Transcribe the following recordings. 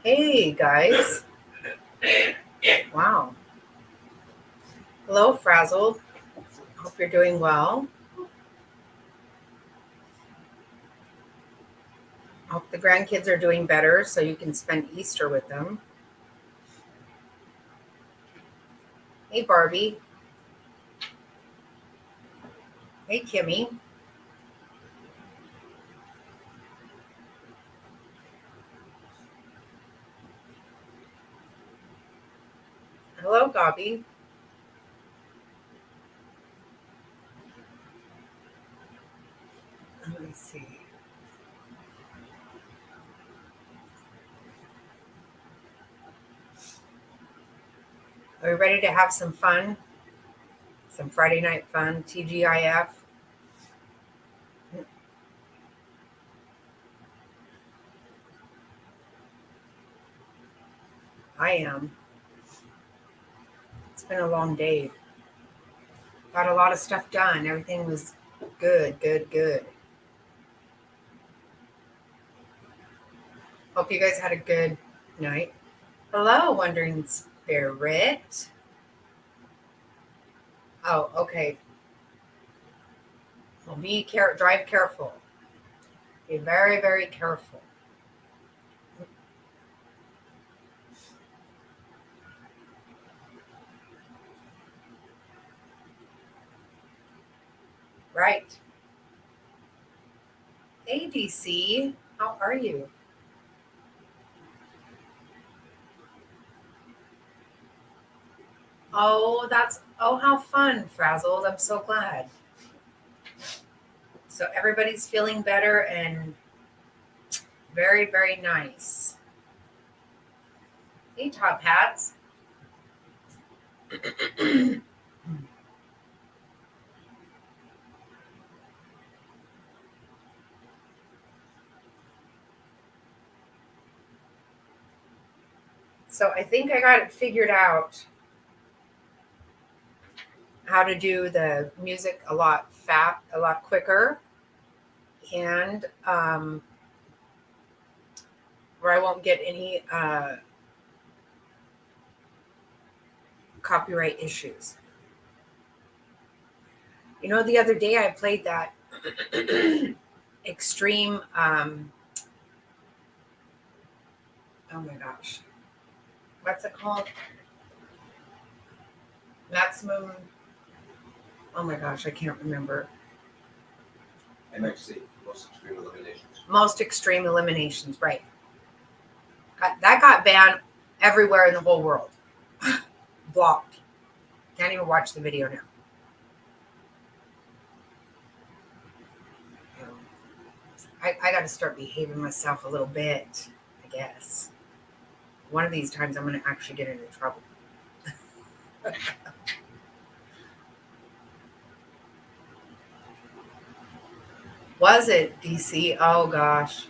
Hey guys. Wow. Hello, Frazzled. Hope you're doing well. Hope the grandkids are doing better so you can spend Easter with them. Hey, Barbie. Hey, Kimmy. Hello, Gobby. Let me see. Are we ready to have some fun? Some Friday night fun, TGIF? I am. It's been a long day. Got a lot of stuff done. Everything was good, good, good. Hope you guys had a good night. Hello, Wondering Spirit. Oh, okay. Well, drive careful. Be very, very careful. Right. Hey, DC. How are you? Oh, how fun, Frazzled. I'm so glad. So everybody's feeling better and very, very nice. Hey, Top Hats. So I think I got it figured out how to do the music a lot quicker, and where I won't get any copyright issues. You know, the other day I played that extreme. Oh my gosh, what's it called? Maximum. Oh my gosh, I can't remember. MXC, most extreme eliminations. Most extreme eliminations, right? That got banned everywhere in the whole world. Blocked. Can't even watch the video now. I got to start behaving myself a little bit, I guess. One of these times I'm going to actually get into trouble. Was it DC? Oh gosh.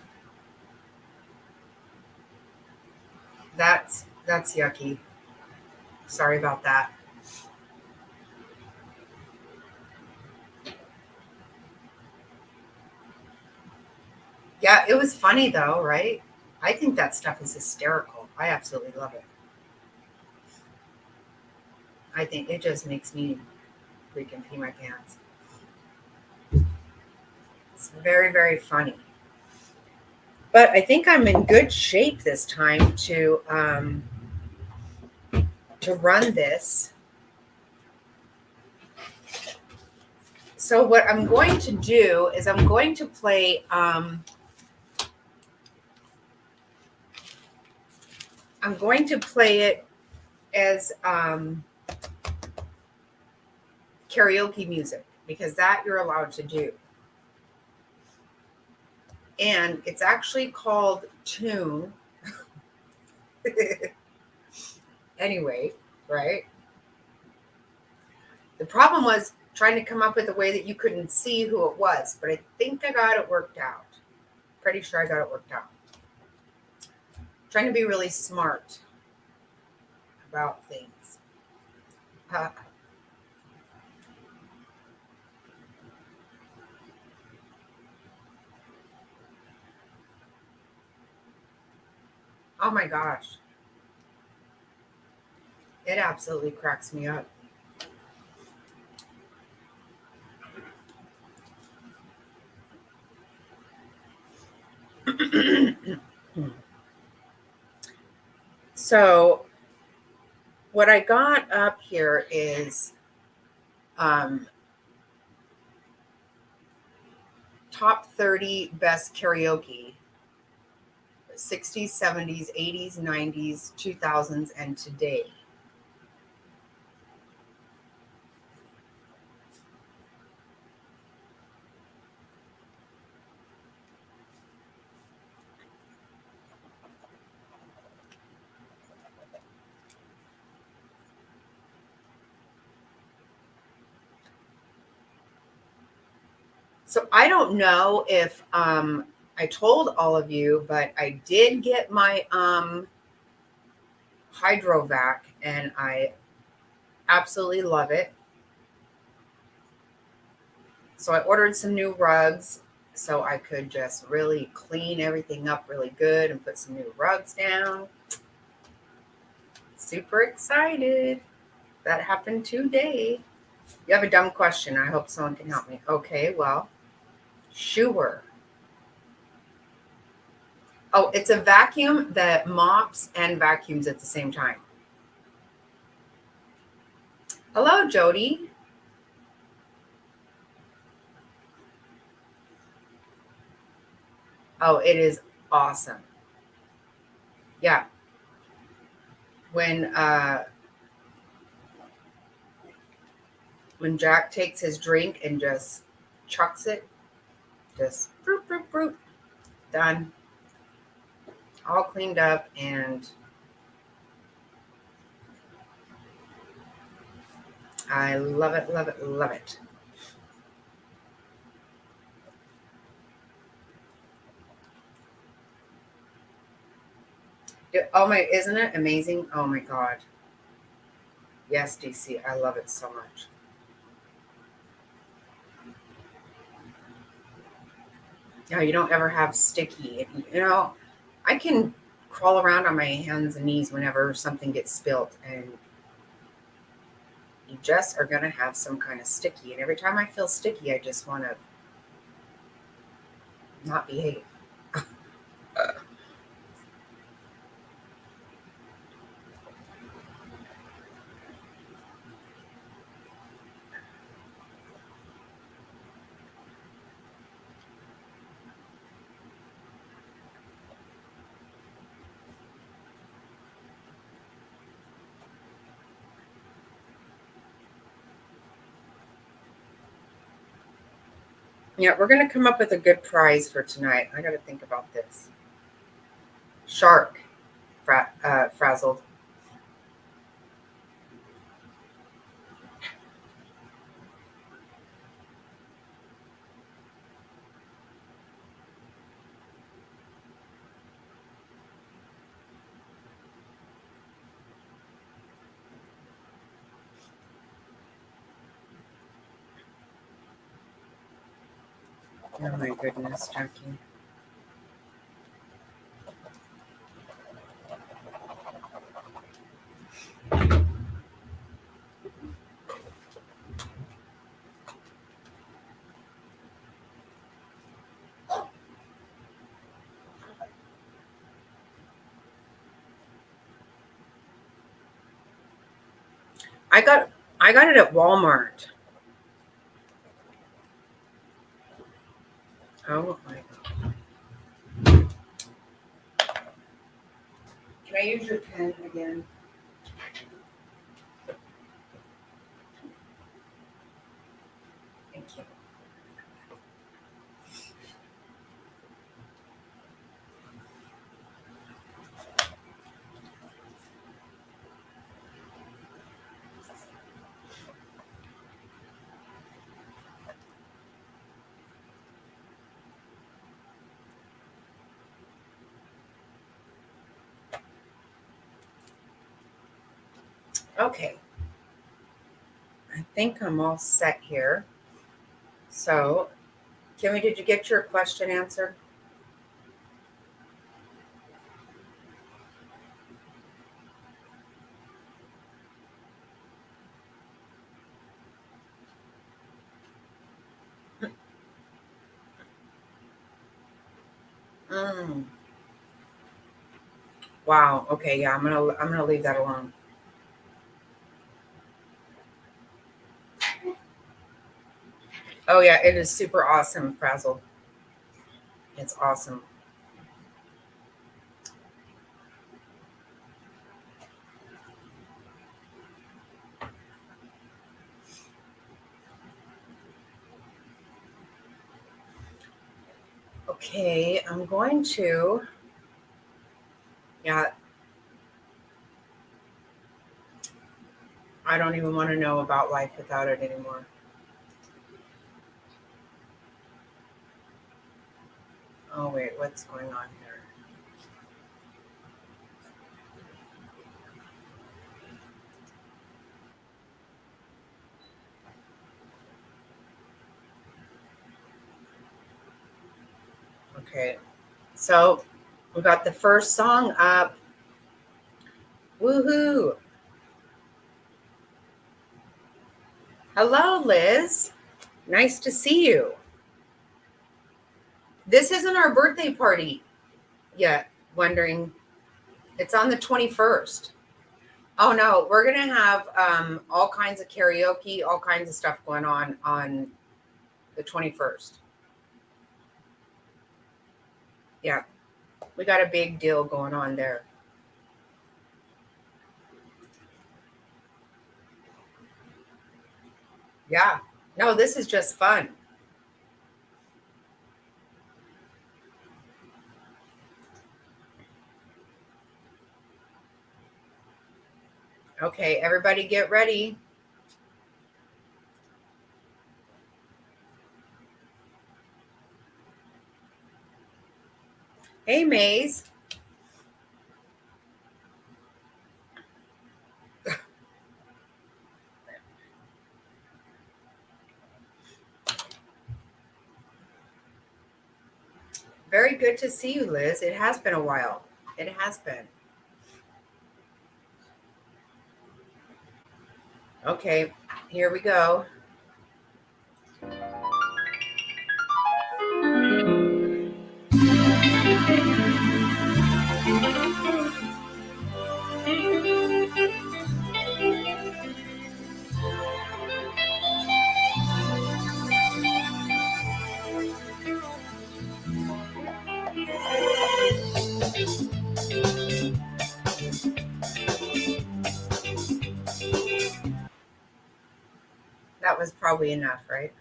That's yucky. Sorry about that. Yeah, it was funny though, right? I think that stuff is hysterical. I absolutely love it. I think it just makes me freaking pee my pants. It's very, very funny. But I think I'm in good shape this time to run this. So what I'm going to do is I'm going to play it as karaoke music because that you're allowed to do. And it's actually called Tune. Anyway, right? The problem was trying to come up with a way that you couldn't see who it was, but I think I got it worked out. Pretty sure I got it worked out. Trying to be really smart about things. Oh my gosh. It absolutely cracks me up. So what I got up here is um, top 30 best karaoke, 60s, 70s, 80s, 90s, 2000s, and today. So I don't know if I told all of you, but I did get my hydrovac and I absolutely love it. So I ordered some new rugs so I could just really clean everything up really good and put some new rugs down. Super excited. That happened today. You have a dumb question. I hope someone can help me. Okay, well, sure. Oh, it's a vacuum that mops and vacuums at the same time. Hello, Jody. Oh, it is awesome. Yeah. When when Jack takes his drink and just chucks it, just broop, broop, broop, done. All cleaned up and I love it, love it, love it. Oh my, isn't it amazing? Oh my God. Yes, DC, I love it so much. Yeah, you don't ever have sticky. I can crawl around on my hands and knees whenever something gets spilt, and you just are going to have some kind of sticky. And every time I feel sticky, I just want to not behave. Yeah, we're going to come up with a good prize for tonight. I got to think about this. Shark, frazzled. Oh my goodness, Jackie. I got I got it at Walmart. Oh my God. Can I use your pen again? Thank you. Okay. I think I'm all set here. So, Kimmy, did you get your question answered? Mm. Wow. Okay. Yeah. I'm gonna leave that alone. Oh yeah, it is super awesome, Frazzle. It's awesome. Okay, I'm going to. Yeah, I don't even want to know about life without it anymore. Oh wait, what's going on here? Okay, so we got the first song up. Woohoo! Hello, Liz. Nice to see you. This isn't our birthday party yet. Wondering, it's on the 21st. Oh no, we're gonna have all kinds of karaoke, all kinds of stuff going on the 21st. Yeah, we got a big deal going on there. Yeah. No, this is just fun. Okay, everybody get ready. Hey, Maze. Very good to see you, Liz. It has been a while. It has been. Okay, here we go. That was probably enough, right?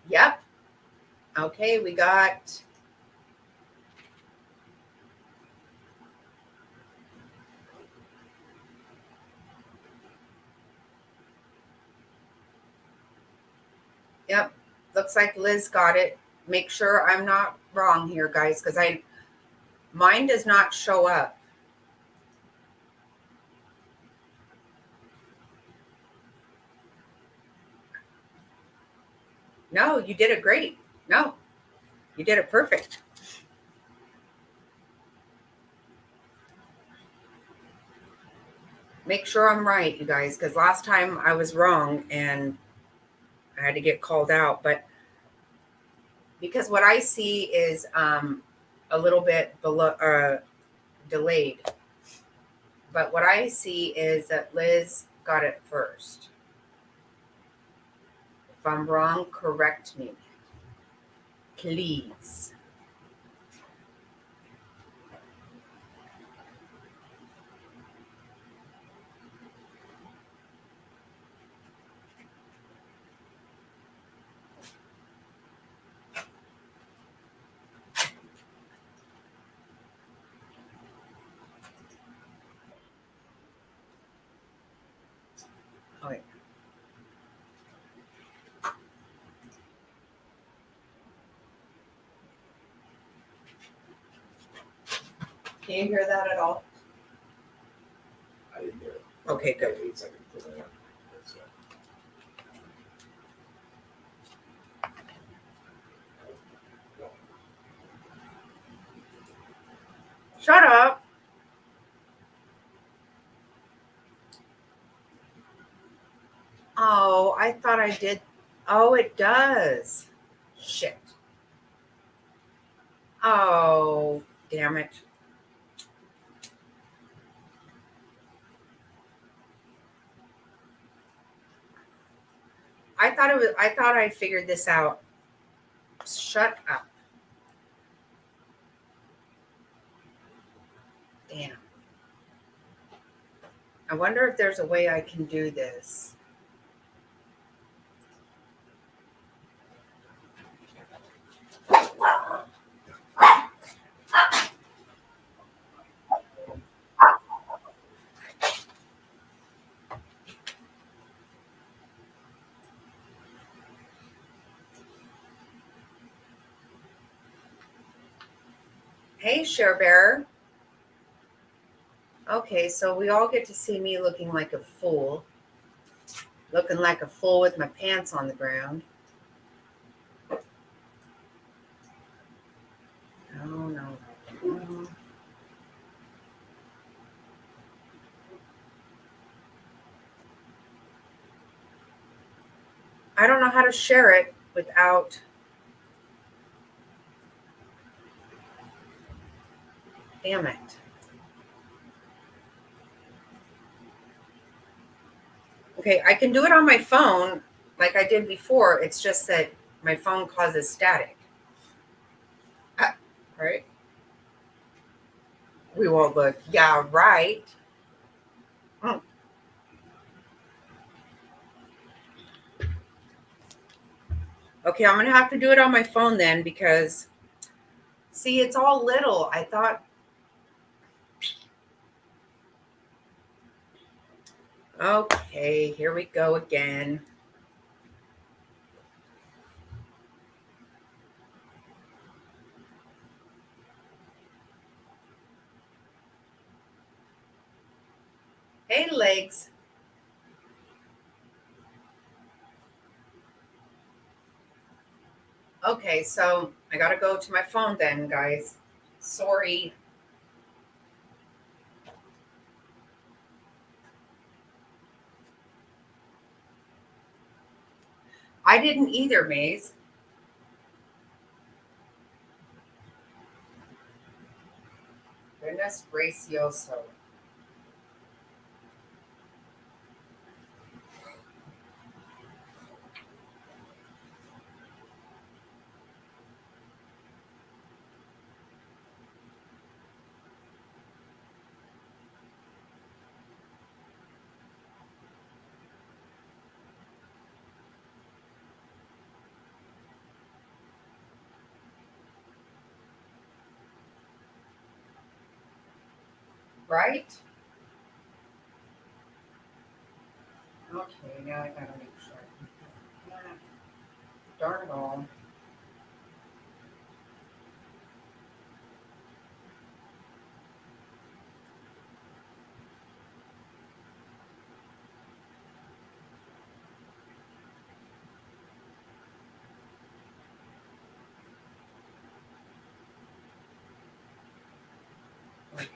Yep. Okay, we got. Yep. Looks like Liz got it. Make sure I'm not wrong here, guys, because mine does not show up. No, you did it great. No, you did it perfect. Make sure I'm right, you guys, because last time I was wrong and I had to get called out. But because what I see is a little bit below delayed. But what I see is that Liz got it first. If I'm wrong, correct me, please. Oh, wait. Can you hear that at all? I didn't hear it. Okay, good. 8 seconds for that. That's, no. Shut up. Oh, I thought I did. Oh, it does. Shit. Oh, damn it. I thought I figured this out. Shut up. Damn. I wonder if there's a way I can do this. Hey, Share Bear. Okay, so we all get to see me looking like a fool. Looking like a fool with my pants on the ground. No. I don't know how to share it without. Damn it. Okay, I can do it on my phone like I did before. It's just that my phone causes static. Right? We won't look. Yeah, right. Mm. Okay, I'm going to have to do it on my phone then because, see, it's all little. I thought, okay, here we go again. Hey, legs. Okay, so I got to go to my phone then, guys. Sorry. I didn't either, Maze. Goodness gracioso. Right? Okay, now I gotta make sure. Darn it all. Okay.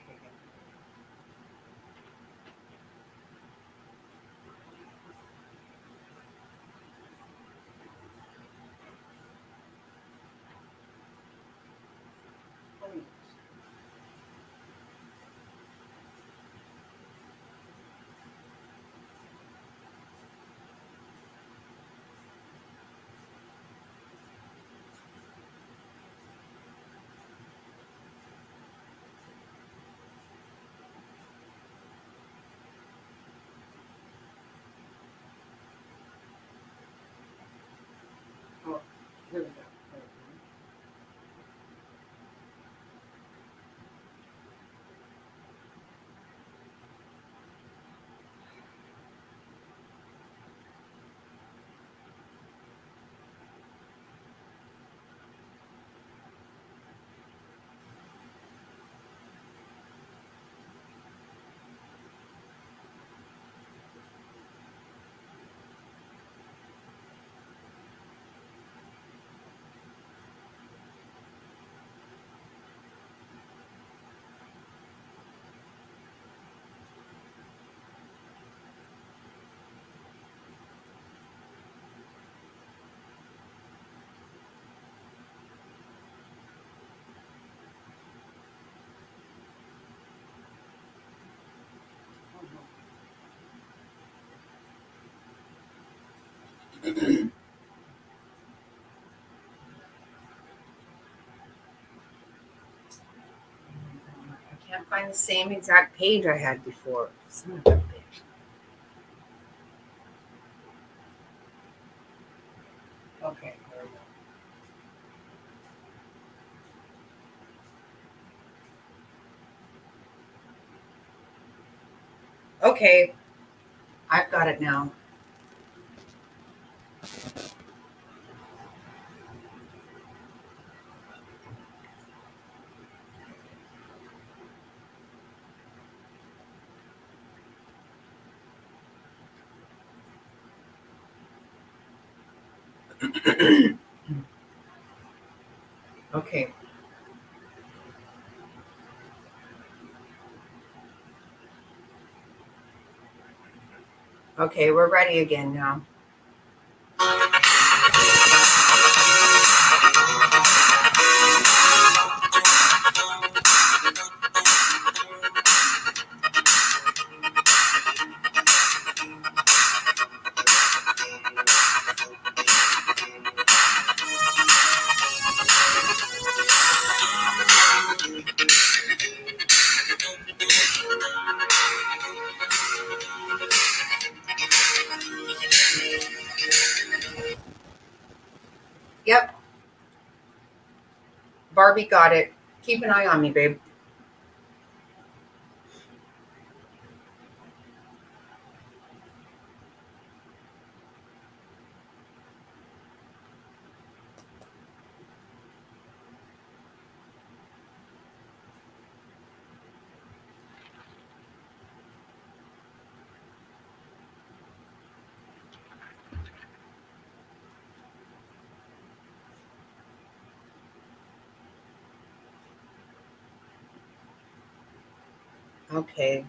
I can't find the same exact page I had before. Son of a bitch. Okay, there we go. Okay, I've got it now. Okay. Okay, we're ready again now. Yep, Barbie got it. Keep an eye on me, babe. Okay.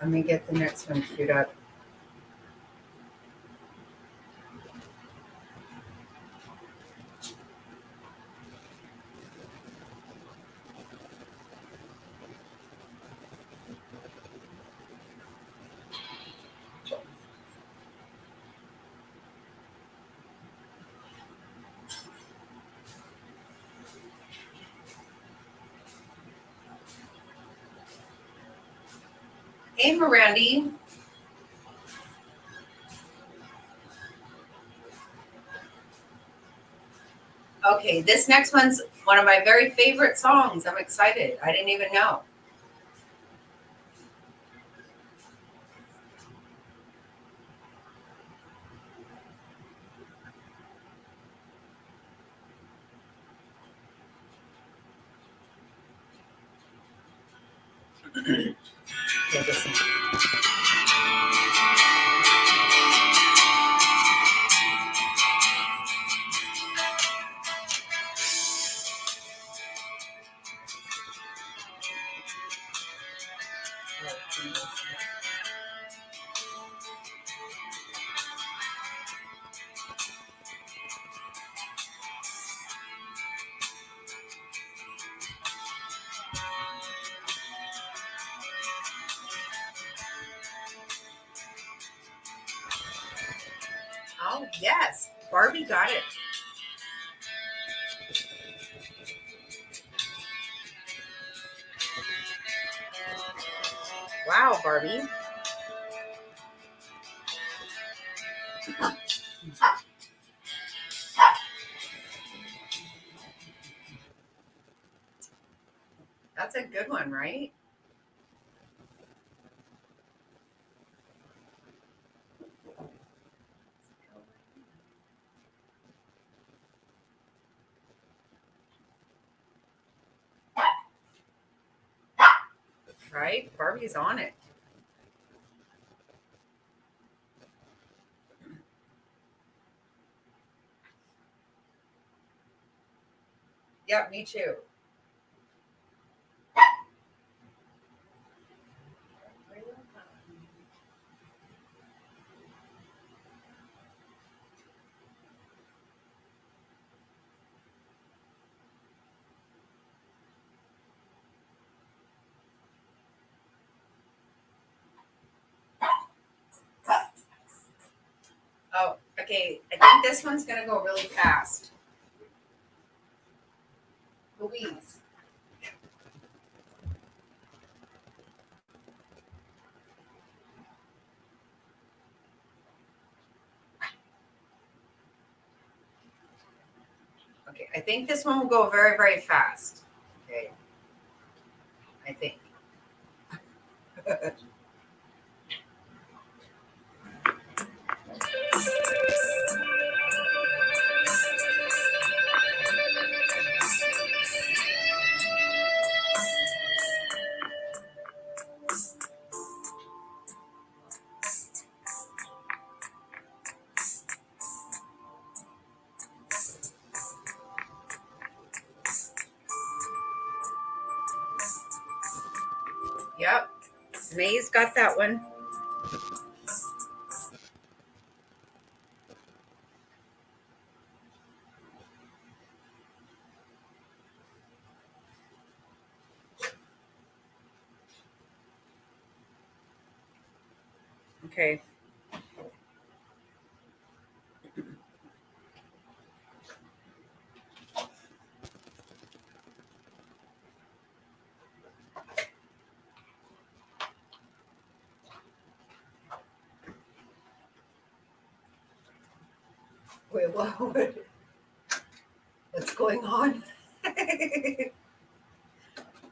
Let me get the next one queued up. Hey, Mirandy. Okay, this next one's one of my very favorite songs. I'm excited. I didn't even know. Okay, listen. Oh, yes. Barbie got it. Wow, Barbie. That's a good one, right? Right? Barbie's on it. Yep, me too. Oh, okay. I think this one's gonna go really fast. Louise. Okay, I think this one will go very, very fast. Okay. I think. Yep. May's got that one. Okay. Wait, what's going on? Do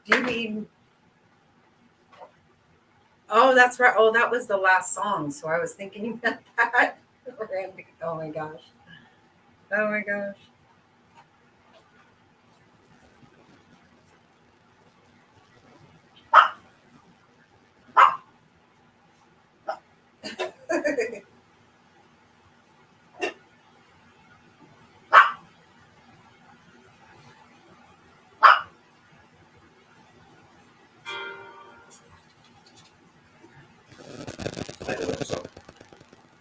you mean? Oh, that's right. Oh, that was the last song. So I was thinking you meant that. Randy. Oh my gosh. Oh my gosh. I know that song.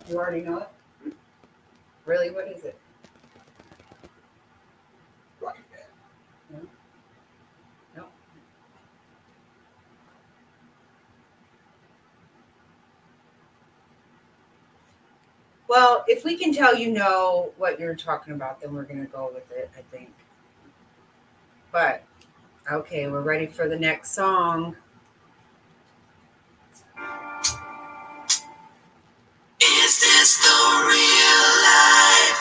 You already know it? Really? What is it? Rocket Man. No. No. Well, if we can tell you know what you're talking about, then we're gonna go with it, I think. But okay, we're ready for the next song. Is this the real life?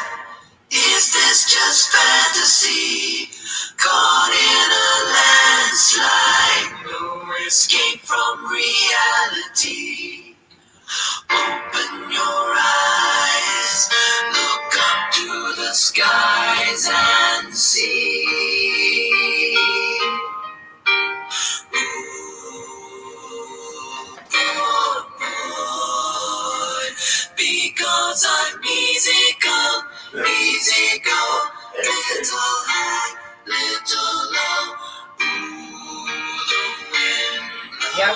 Is this just fantasy? Caught in a landslide, no escape from reality. Open your eyes, look up to the skies and see. Because I'm musical, musical, little high, little low. Ooh, the wind Yep.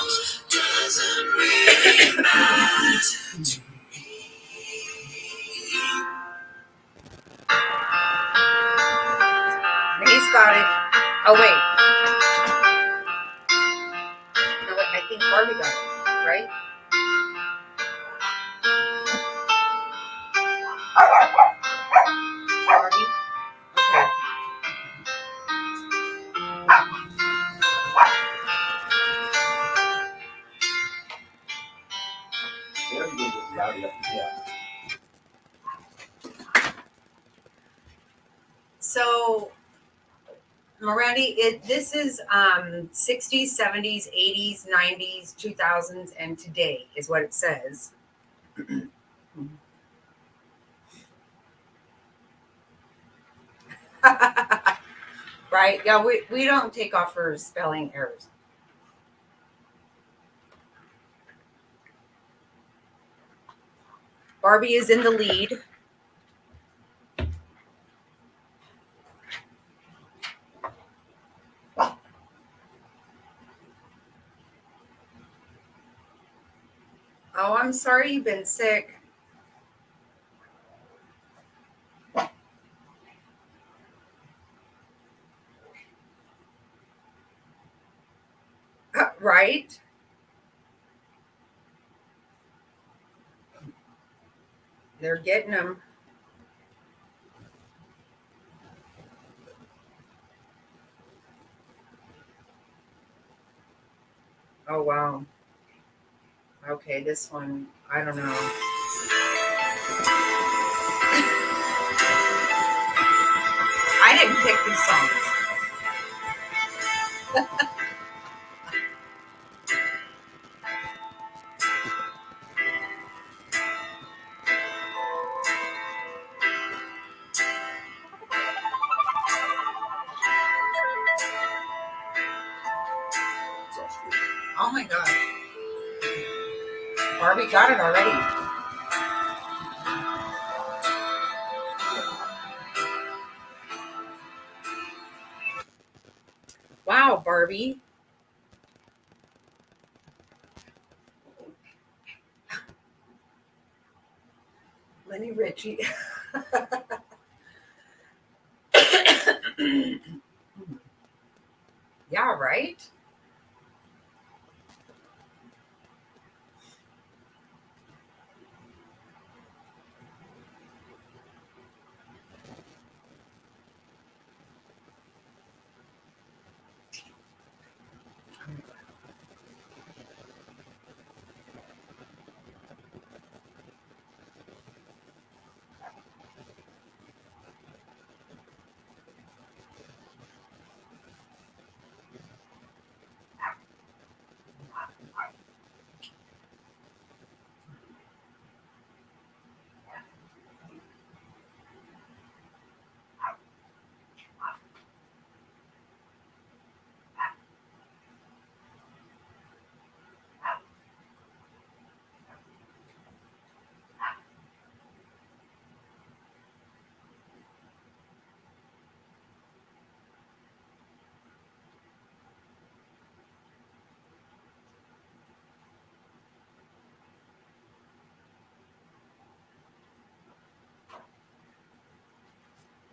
doesn't really matter to me. He's got it. Oh wait. No, wait, I think Barbie got it, right? Barbie? Okay. They're good with rowdy up yeah. So Mirandi, this is 60s, 70s, 80s, 90s, 2000s, and today is what it says. Right? Yeah, we don't take off for spelling errors. Barbie is in the lead. Oh, I'm sorry you've been sick. Right? They're getting them. Oh, wow. Okay, this one, I don't know. I didn't pick these songs. It's all screwed. Oh my God. Barbie got it already. Wow, Barbie. Lenny Ritchie. Yeah, right?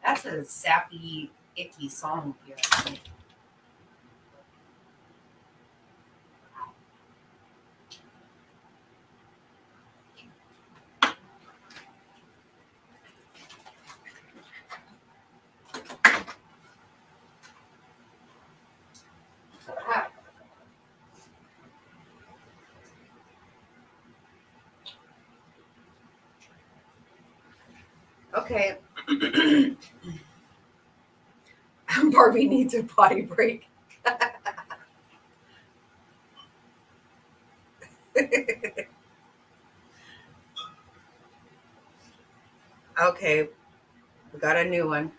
That's a sappy, icky song, if you ask me. Okay. Barbie needs a potty break. Okay, we got a new one.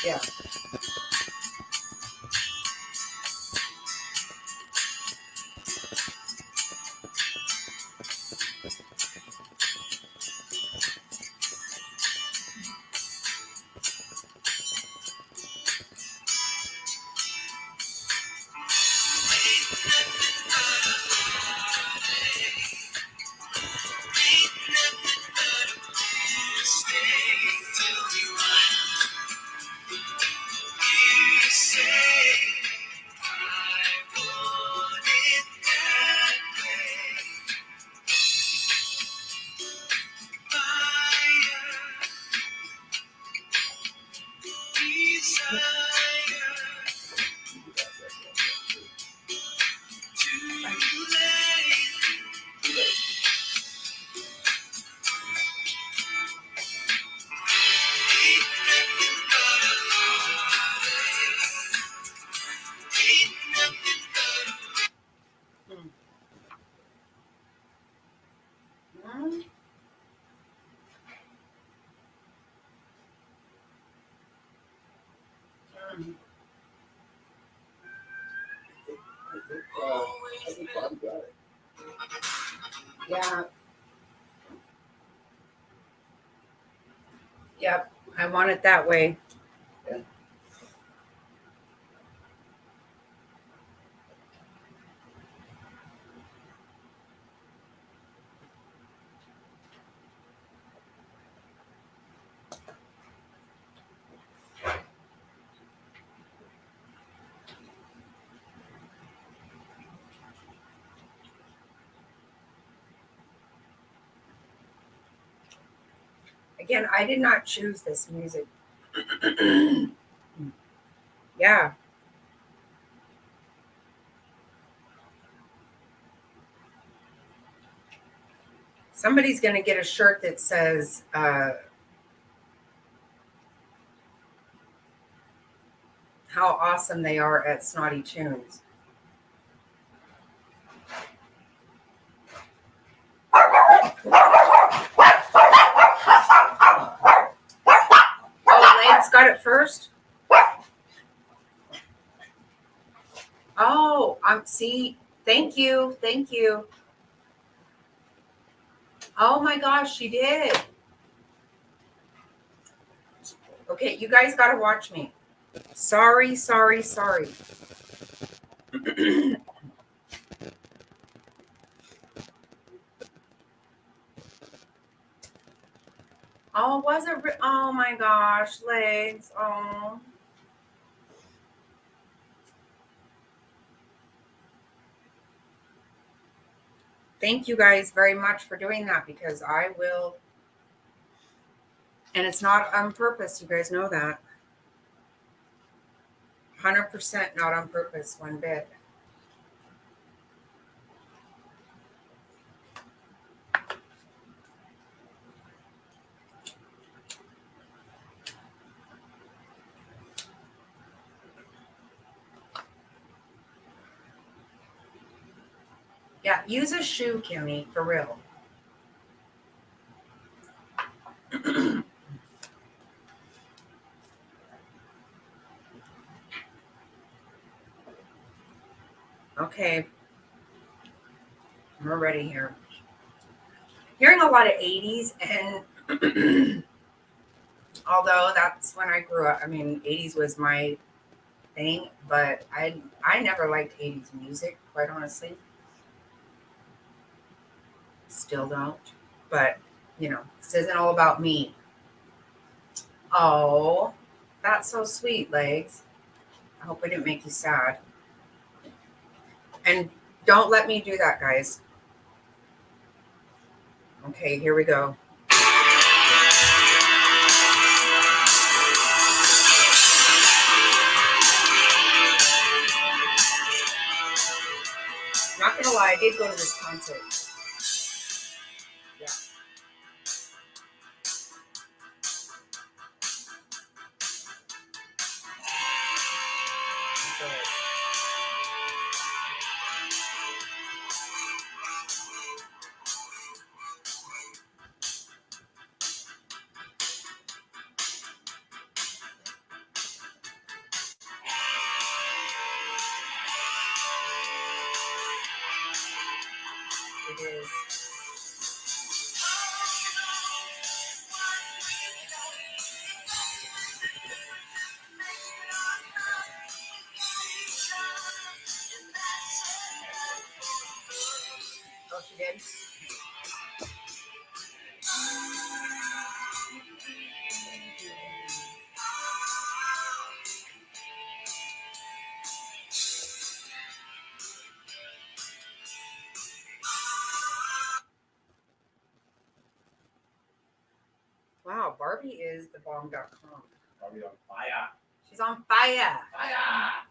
Yeah. Mm. Mm. Mm. I think Bobby got it. Yeah. Yep. I want it that way. Yeah. Again, I did not choose this music. Yeah. Somebody's going to get a shirt that says, how awesome they are at Snotty Tunes. Oh, Lance got it first? Oh, see. Thank you. Thank you. Oh my gosh, she did. Okay, you guys got to watch me. Sorry. Oh, was it? Oh my gosh, legs. Oh. Thank you guys very much for doing that, because I will. And it's not on purpose. You guys know that. 100% not on purpose, one bit. Yeah, use a shoe, Kimmy, for real. Okay. We're ready here. Hearing a lot of 80s, and although that's when I grew up, I mean, 80s was my thing, but I never liked 80s music, quite honestly. Still don't. But, this isn't all about me. Oh, that's so sweet, Legs. I hope I didn't make you sad. And don't let me do that, guys. Okay, here we go. Not gonna lie, I did go to this concert. Yeah. Okay. It is. Oh, she did? Wow, Barbie is the bomb.com. Are we on fire? She's on fire. Fire!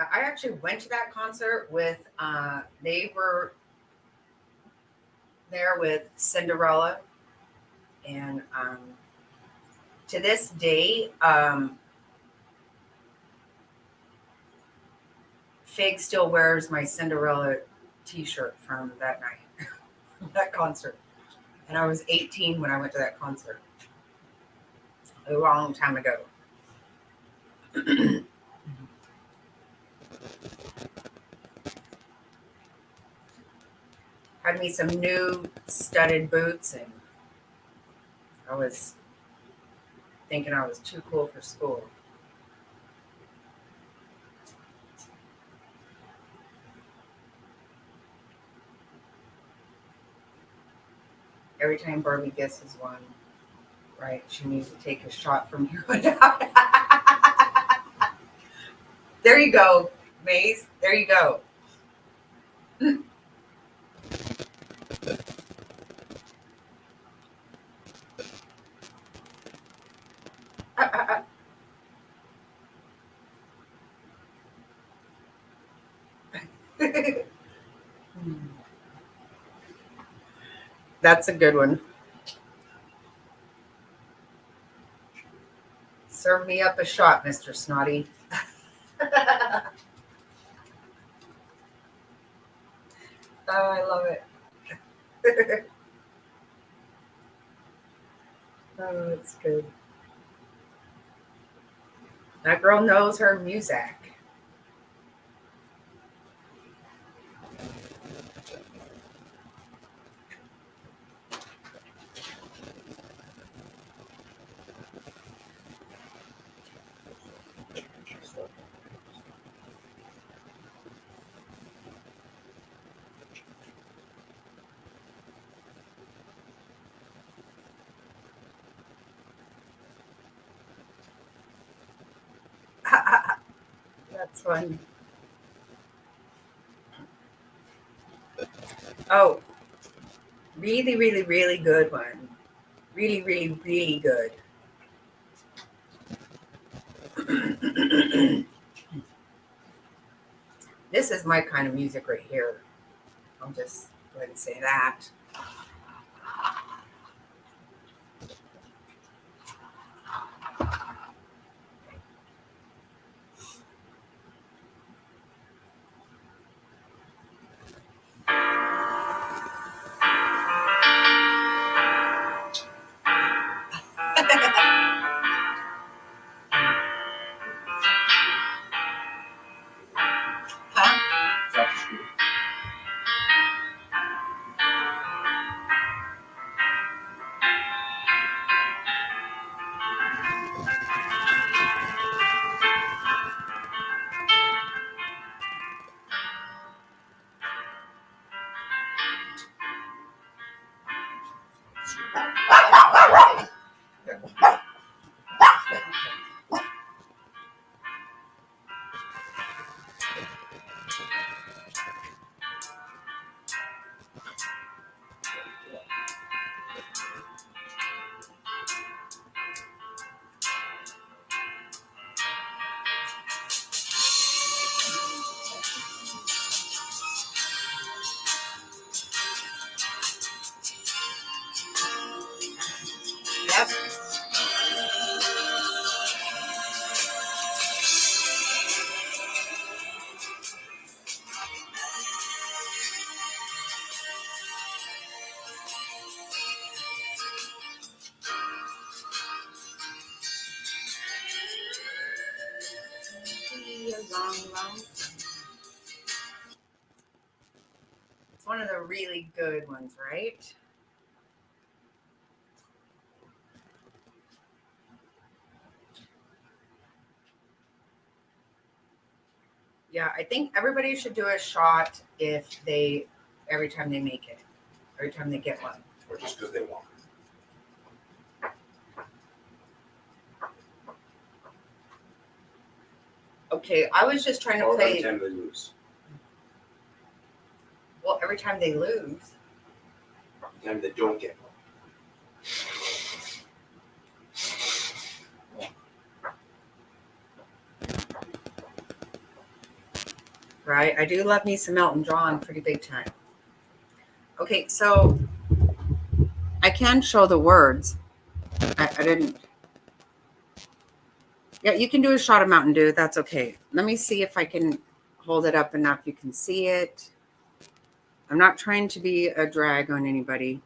I actually went to that concert with, they were there with Cinderella. And to this day, Fig still wears my Cinderella t-shirt from that night, that concert. And I was 18 when I went to that concert. A long time ago. Had me some new studded boots, and I was thinking I was too cool for school. Every time Barbie guesses one, right, she needs to take a shot from here on out. There you go, Maze. There you go. That's a good one. Serve me up a shot, Mr. Snotty. Oh, I love it. Oh, it's good. That girl knows her music. That's fun. Oh, really, really, really good one. Really, really, really good. This is my kind of music right here. I'll just go ahead and say that. Huh? It's off the screen. Yep. It's one of the really good ones, right? Yeah, I think everybody should do a shot every time they make it, every time they get one. Or just because they want. Okay, I was just trying to Or play. every time they lose. Well, every time they lose. Every time they don't get one. Right? I do love me some Elton John pretty big time. Okay, so I can show the words. I didn't. Yeah, you can do a shot of Mountain Dew. That's okay. Let me see if I can hold it up enough you can see it. I'm not trying to be a drag on anybody.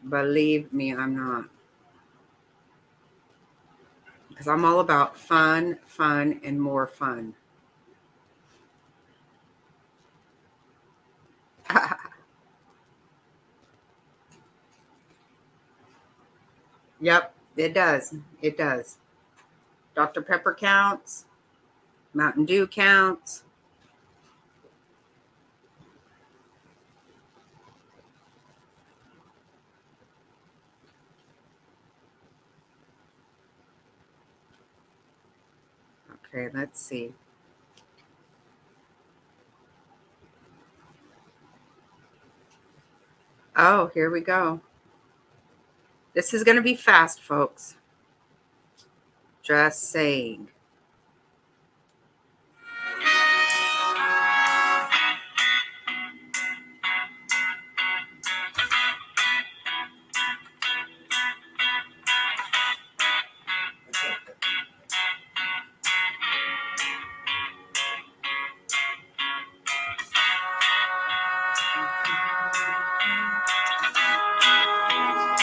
Believe me, I'm not. Because I'm all about fun, and more fun. Yep, it does. It does. Dr. Pepper counts. Mountain Dew counts. Okay, let's see. Oh, here we go. This is going to be fast, folks. Just saying.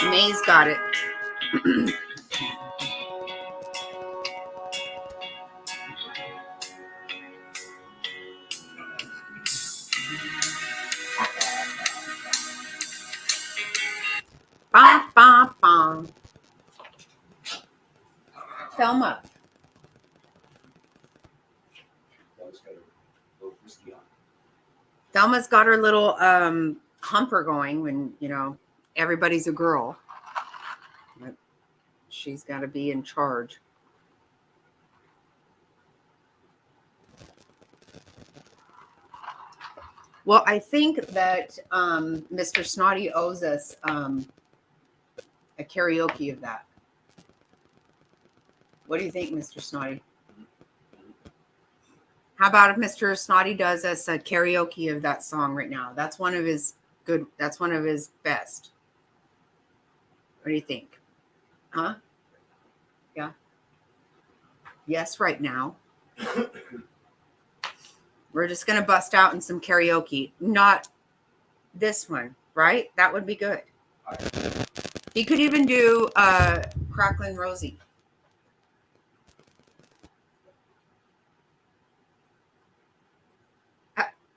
May's got it. Bom, bom, bom. Thelma. That was kind of a little risky on. Thelma's got her little humper going when, everybody's a girl. But she's got to be in charge. Well, I think that Mr. Snotty owes us a karaoke of that. What do you think, Mr. Snotty? How about if Mr. Snotty does us a karaoke of that song right now? That's one of his good. That's one of his best. What do you think? Huh? Yeah. Yes, right now. We're just going to bust out in some karaoke. Not this one, right? That would be good. He could even do Cracklin' Rosie.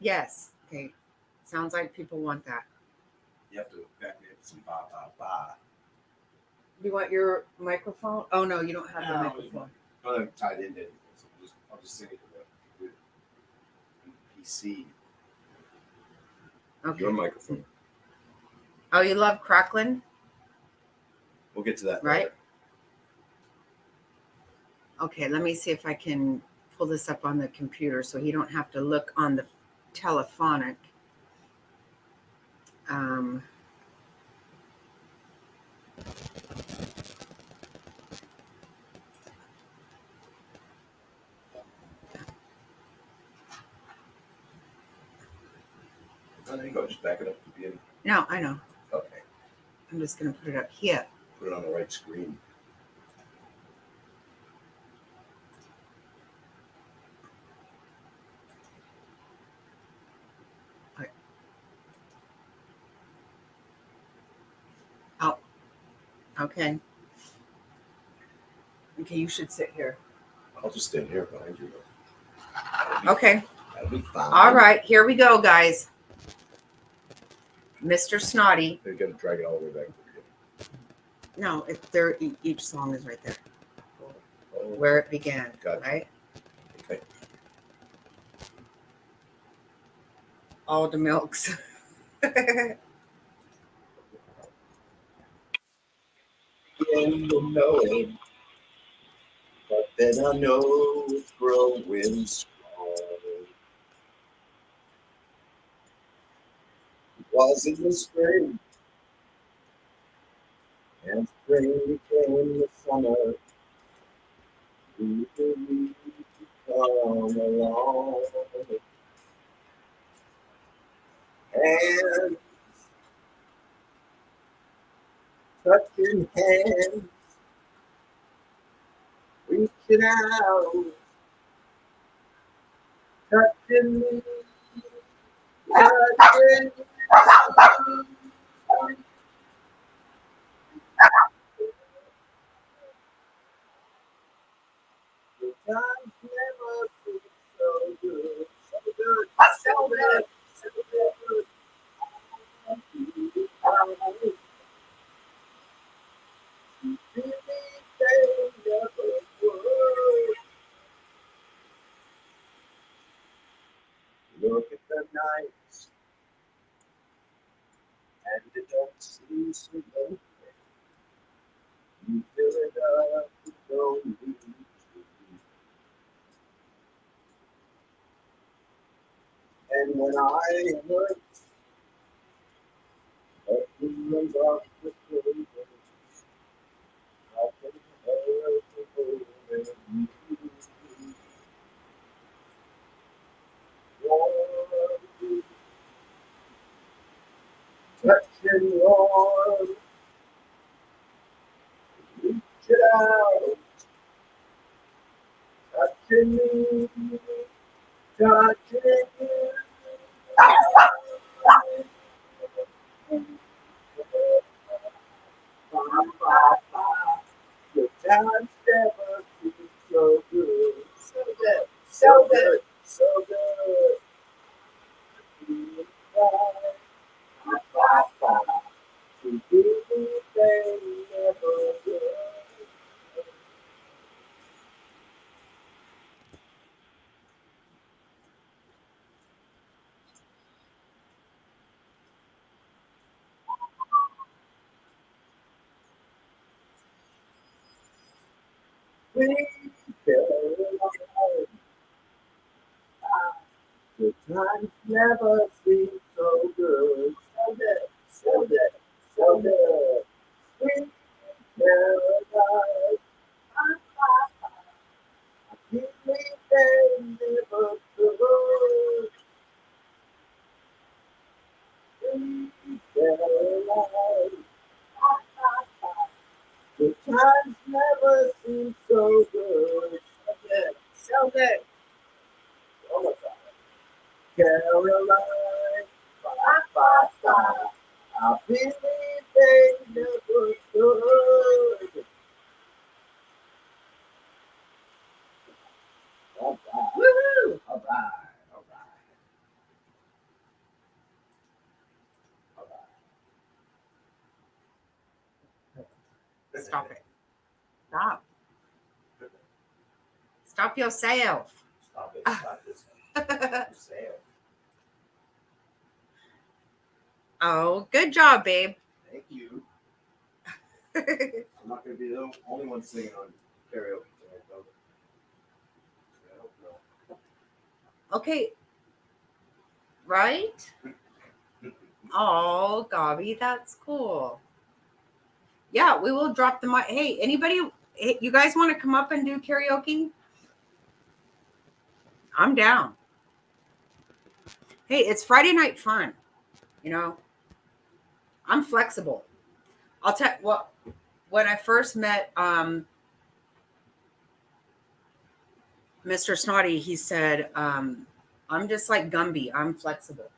Yes. Okay. Sounds like people want that. You have to back me up with some ba ba ba. You want your microphone? Oh, no, you don't have the No, microphone. I'm not tied into anything, so I'll just sing it with PC. Okay. Your microphone. Oh, you love Cracklin'? We'll get to that Right? later. Okay, let me see if I can pull this up on the computer so you don't have to look on the telephonic. I think I'll just back it up to the beginning. No, I know. Okay. I'm just going to put it up here. Put it on the right screen. Oh, okay. Okay, you should sit here. I'll just stand here behind you. Okay. That'll be fine. All right, here we go, guys. Mr. Snotty. You got to drag it all the way back to the beginning. No, each song is right there. Oh, Where it began, Gotcha. right? okay. All the milks. In the knowing, but then I know it's growing strong. It was in the spring, and spring became the summer. We come along, and touching hands, reaching out, touching me, touching you. The times never seem so good, so good, so good, so good. see so low. You fill it up with lonely trees. And when I hurt, opinions off the table, I can help the holding you. Warm, touching warm, reach it out, touching me, touching you. The times never seem so good, so good, so good, so good. Feeling fine, to do they never good. We Caroline, the times never seem so good, so good, so good, so good. Sweet Caroline, keep me they never good. Sweet Caroline, the times never seem so good, so good, so good. One more time. Caroline, bye, bye, bye. I believe they never could. All right. Woohoo! All right. All right. All right. Stop it. Stop. Stop yourself. Stop it. Stop this. Yourself. Oh, good job, babe. Thank you. I'm not going to be the only one singing on karaoke tonight, though. I don't know. Okay. Right? Oh, Gobby, that's cool. Yeah, we will drop the mic. Hey, anybody, hey, you guys want to come up and do karaoke? I'm down. Hey, it's Friday night fun. You know, I'm flexible. I'll tell what when I first met Mr. Snotty, he said, I'm just like Gumby. I'm flexible.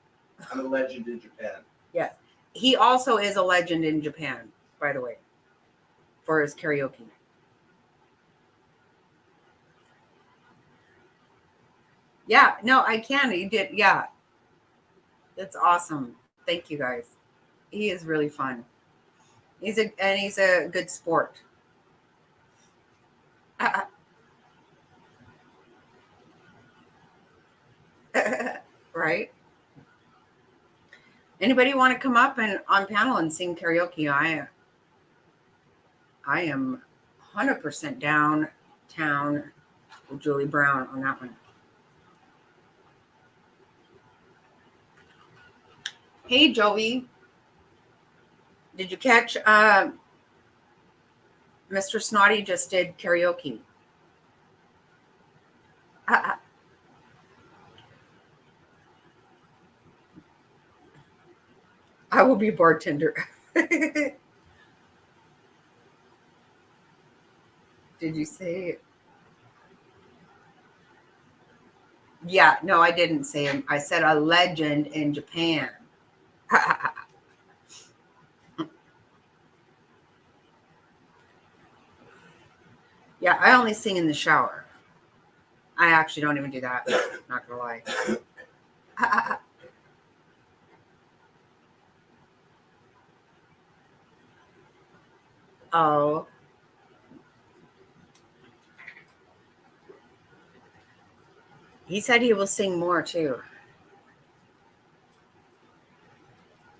I'm a legend in Japan. Yes. He also is a legend in Japan, by the way, for his karaoke. Yeah, no, I can. He did. Yeah. That's awesome. Thank you guys. He is really fun. He's a good sport. Right? Anybody want to come up and on panel and sing karaoke? I am 100% downtown with Julie Brown on that one. Hey, Joey. Did you catch Mr. Snotty just did karaoke? I will be bartender. Did you say it? Yeah, no, I didn't say him. I said a legend in Japan. Yeah, I only sing in the shower. I actually don't even do that. Not gonna lie. Oh. He said he will sing more too.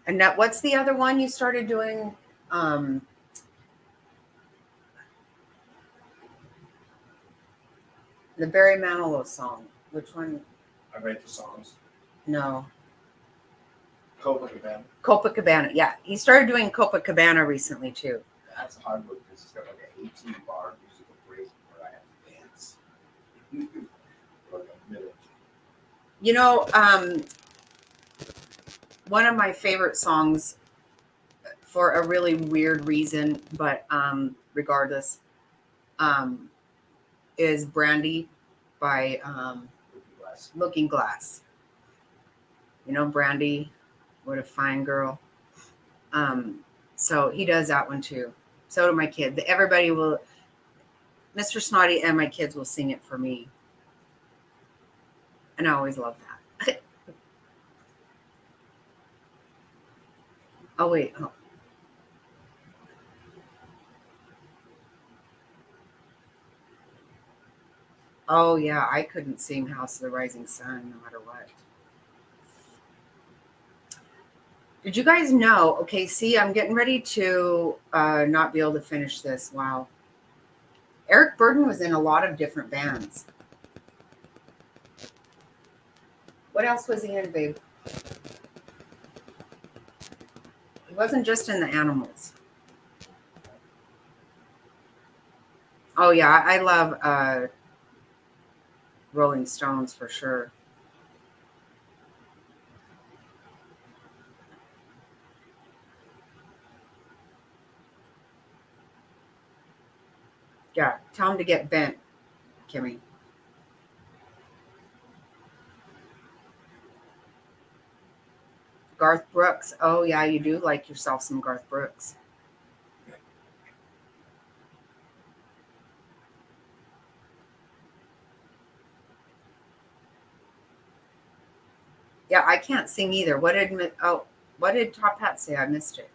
And that, what's the other one you started doing? The Barry Manilow song. Which one? I write the songs. No. Copacabana. Copacabana. Yeah, he started doing Copacabana recently too. That's hard work because it's got like an 18-bar musical break where I have to dance. For like a minute. You know, one of my favorite songs, for a really weird reason, but regardless, um, is Brandy by Glass. Looking Glass. You know, Brandy, what a fine girl. So he does that one too. So do my kid. Everybody will, Mr. Snotty and my kids will sing it for me. And I always love that. Oh, wait. Oh. Oh, yeah. I couldn't sing House of the Rising Sun no matter what. Did you guys know? Okay, see, I'm getting ready to not be able to finish this. Wow. Eric Burden was in a lot of different bands. What else was he in, babe? He wasn't just in the Animals. Oh, yeah. I love Rolling Stones for sure. Yeah, tell him to get bent, Kimmy. Garth Brooks. Oh, yeah, you do like yourself some Garth Brooks. Yeah, I can't sing either. What did Top Hat say? I missed it.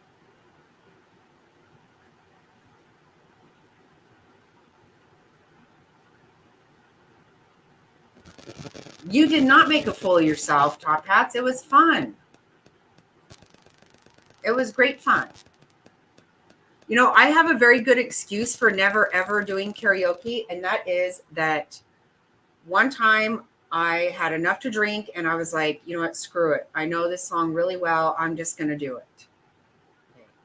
You did not make a fool of yourself, Top Hats. It was fun. It was great fun. You know, I have a very good excuse for never ever doing karaoke, and that is that one time I had enough to drink and I was like, you know what, screw it. I know this song really well. I'm just going to do it.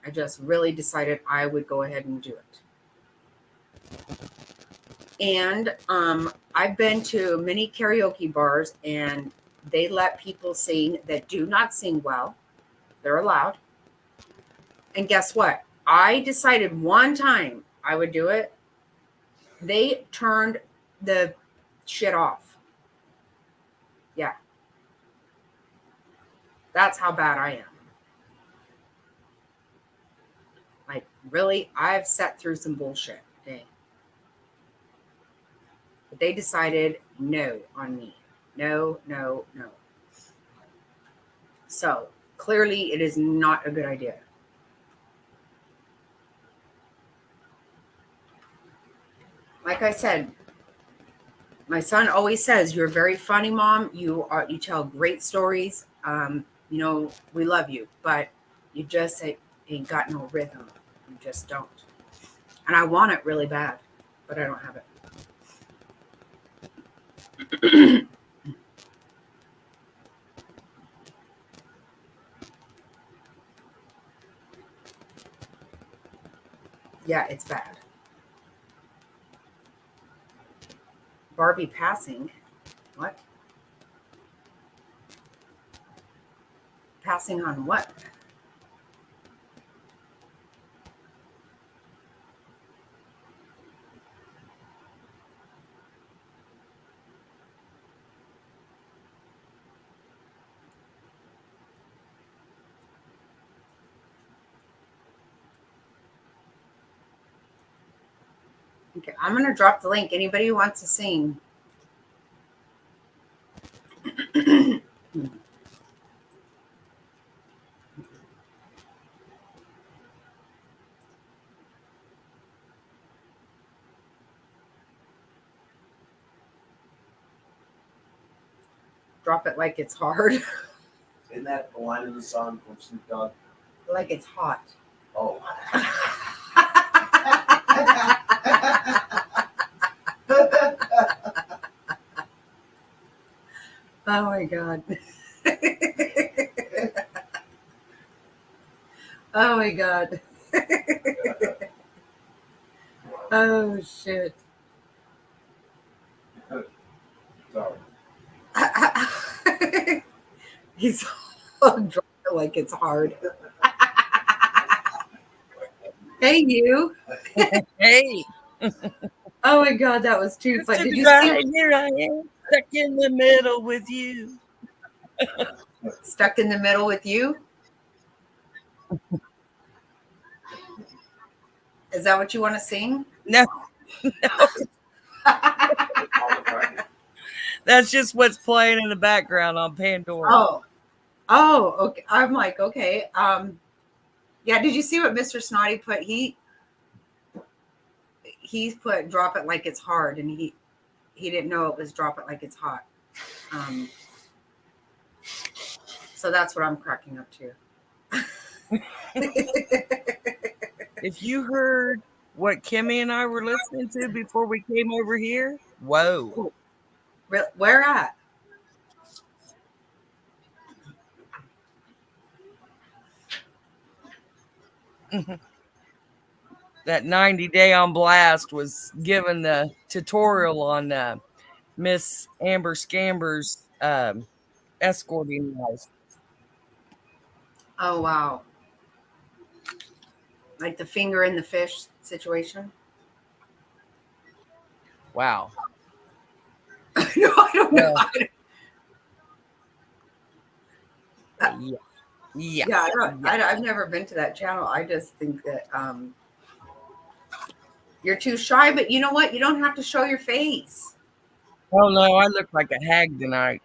I just really decided I would go ahead and do it. And I've been to many karaoke bars and they let people sing that do not sing well. They're allowed. And guess what? I decided one time I would do it. They turned the shit off. Yeah. That's how bad I am. Like, really? I've sat through some bullshit. Okay. But they decided no on me. No, no, no. So clearly it is not a good idea. Like I said, my son always says, "You're very funny, Mom. You tell great stories. You know, we love you, but you just ain't got no rhythm. You just don't." And I want it really bad, but I don't have it. Yeah, it's bad. Barbie passing. What? Passing on what? Okay, I'm going to drop the link. Anybody who wants to sing. Drop it like it's hard. Isn't that the line in the song from Snoop Dogg? Like it's hot. Oh. Oh my God. Oh my God. Oh shit. Sorry. He's all dry like it's hard. Hey you. Hey, Oh my God, that was too funny. Did you right see here I am, stuck in the middle with you. Stuck in the Middle with You? Is that what you want to sing? No, that's just what's playing in the background on Pandora. Oh, okay. I'm like, okay. Yeah, did you see what Mr. Snotty put? He's put drop it like it's hard, and he didn't know it was drop it like it's hot. So that's what I'm cracking up to. If you heard what Kimmy and I were listening to before we came over here, whoa. Where at? That 90 Day on Blast was given the tutorial on Miss Amber Scamber's escorting life. Oh wow. Like the finger in the fish situation? Wow. No, I don't know. Yeah. Yeah. Yeah, I've never been to that channel. I just think that you're too shy, but you know what? You don't have to show your face. Oh no, I look like a hag tonight.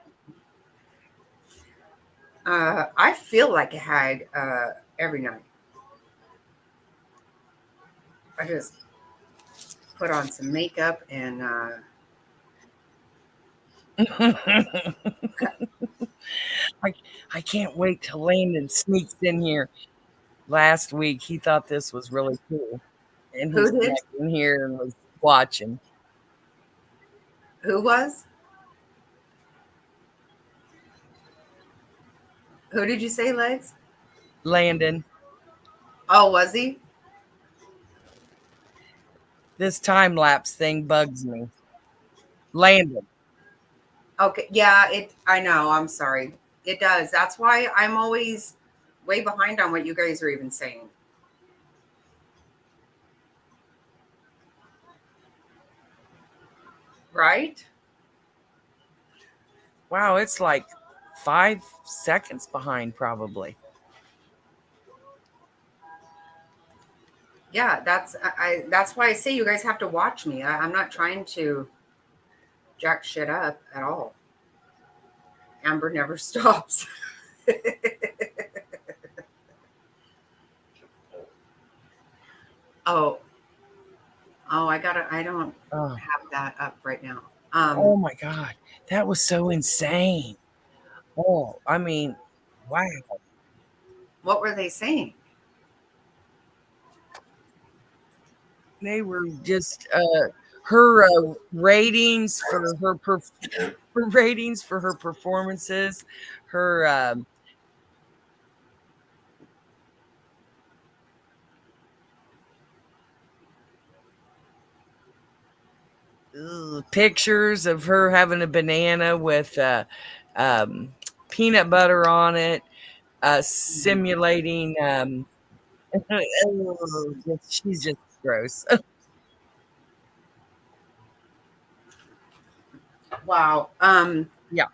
I feel like a hag every night. I just put on some makeup and I can't wait till Landon sneaks in here. Last week he thought this was really cool. And he Who did? snuck in here and was watching. Who was? Who did you say, Legs? Landon. Oh, was he? This time lapse thing bugs me. Landon. Okay, yeah, I know. I'm sorry. It does. That's why I'm always way behind on what you guys are even saying. Right? Wow, it's like 5 seconds behind probably. Yeah, that's why I say you guys have to watch me. I'm not trying to jack shit up at all. Amber never stops. Oh, I don't Oh. have that up right now. Oh my God. That was so insane. Oh, I mean, wow. What were they saying? They were just her ratings for her ratings for her performances, her pictures of her having a banana with peanut butter on it, simulating she's just gross. Wow. Yeah.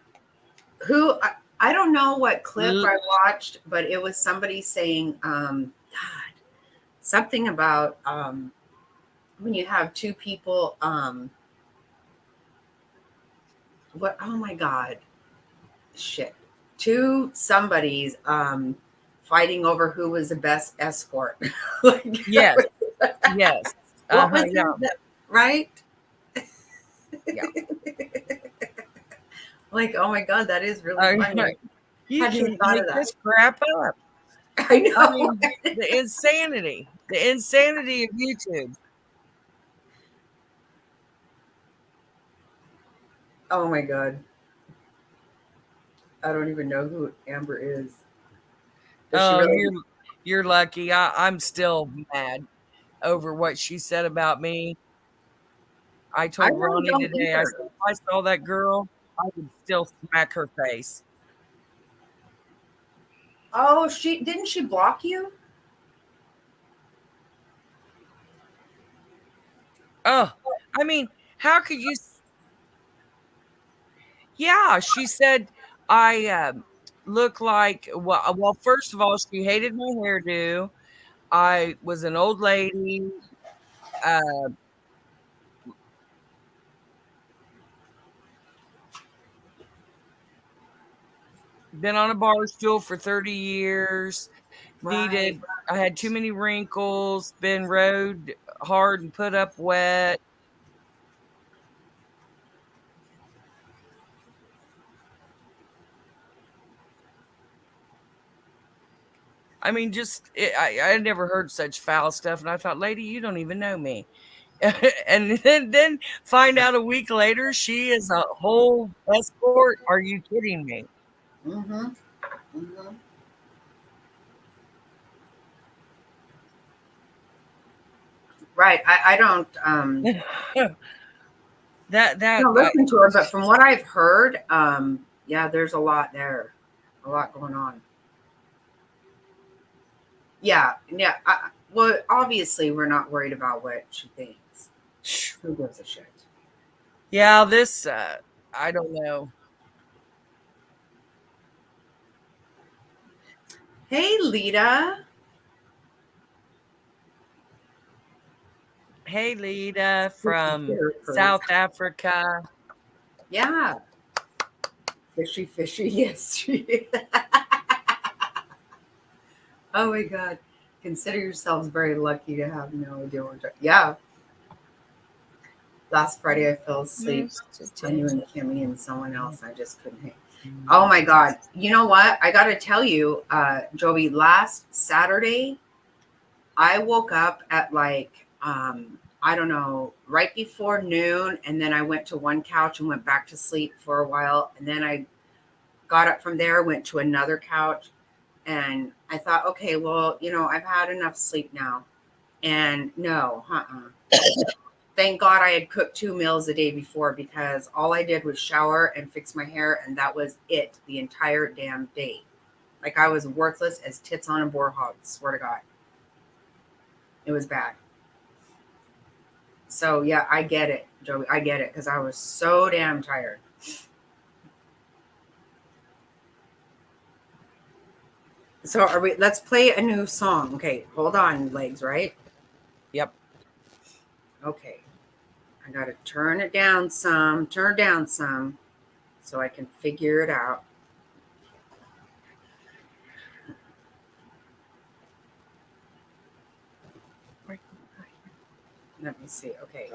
I don't know what clip I watched, but it was somebody saying God, something about when you have two people what oh my God. Shit. Two somebody's fighting over who was the best escort. Like, Yes. Yes. What was yeah. that? Right? Yeah. Like, oh my God, that is really funny. You Hadn't even can't thought make of that. this crap up. I know. I mean, the insanity of YouTube. Oh my god. I don't even know who Amber is. Does she Oh, really? you're lucky. I'm still mad over what she said about me. I I told really Ronnie don't today, I either. said, if I saw that girl, I would still smack her face. Oh, she didn't she block you? Oh, I mean, how could you? Yeah, she said I look like, well, first of all, she hated my hairdo. I was an old lady. Uh, been on a bar stool for 30 years. Right. I had too many wrinkles, been rode hard and put up wet. I mean, I had never heard such foul stuff. And I thought, lady, you don't even know me. And then find out a week later she is a whole escort. Are you kidding me? Mm-hmm. Mm-hmm. Right. I don't that I that don't listen to her, but from what I've heard, yeah, there's a lot there. A lot going on. Yeah, yeah. Well, obviously we're not worried about what she thinks. Who gives a shit? yeah, this I don't know. Hey Lita. Hey, Lita Fishy from here first. South Africa. Yeah. Fishy, fishy. Yes, she is. Oh my god. Consider yourselves very lucky to have no idea what yeah. Last Friday I fell asleep on you and Kimmy and someone else. I just couldn't hang. Oh my god. You know what? I gotta tell you, Joey, last Saturday I woke up at like I don't know, right before noon, and then I went to one couch and went back to sleep for a while, and then I got up from there, went to another couch, and I thought, okay, well, I've had enough sleep now. And no, thank God I had cooked 2 meals a day before, because all I did was shower and fix my hair, and that was it the entire damn day. Like I was worthless as tits on a boar hog, swear to God. It was bad. So yeah, I get it, Joey. I get it, because I was so damn tired. So let's play a new song. Okay, hold on, legs, right? Yep. Okay. I gotta turn it down some, so I can figure it out. Let me see. Okay.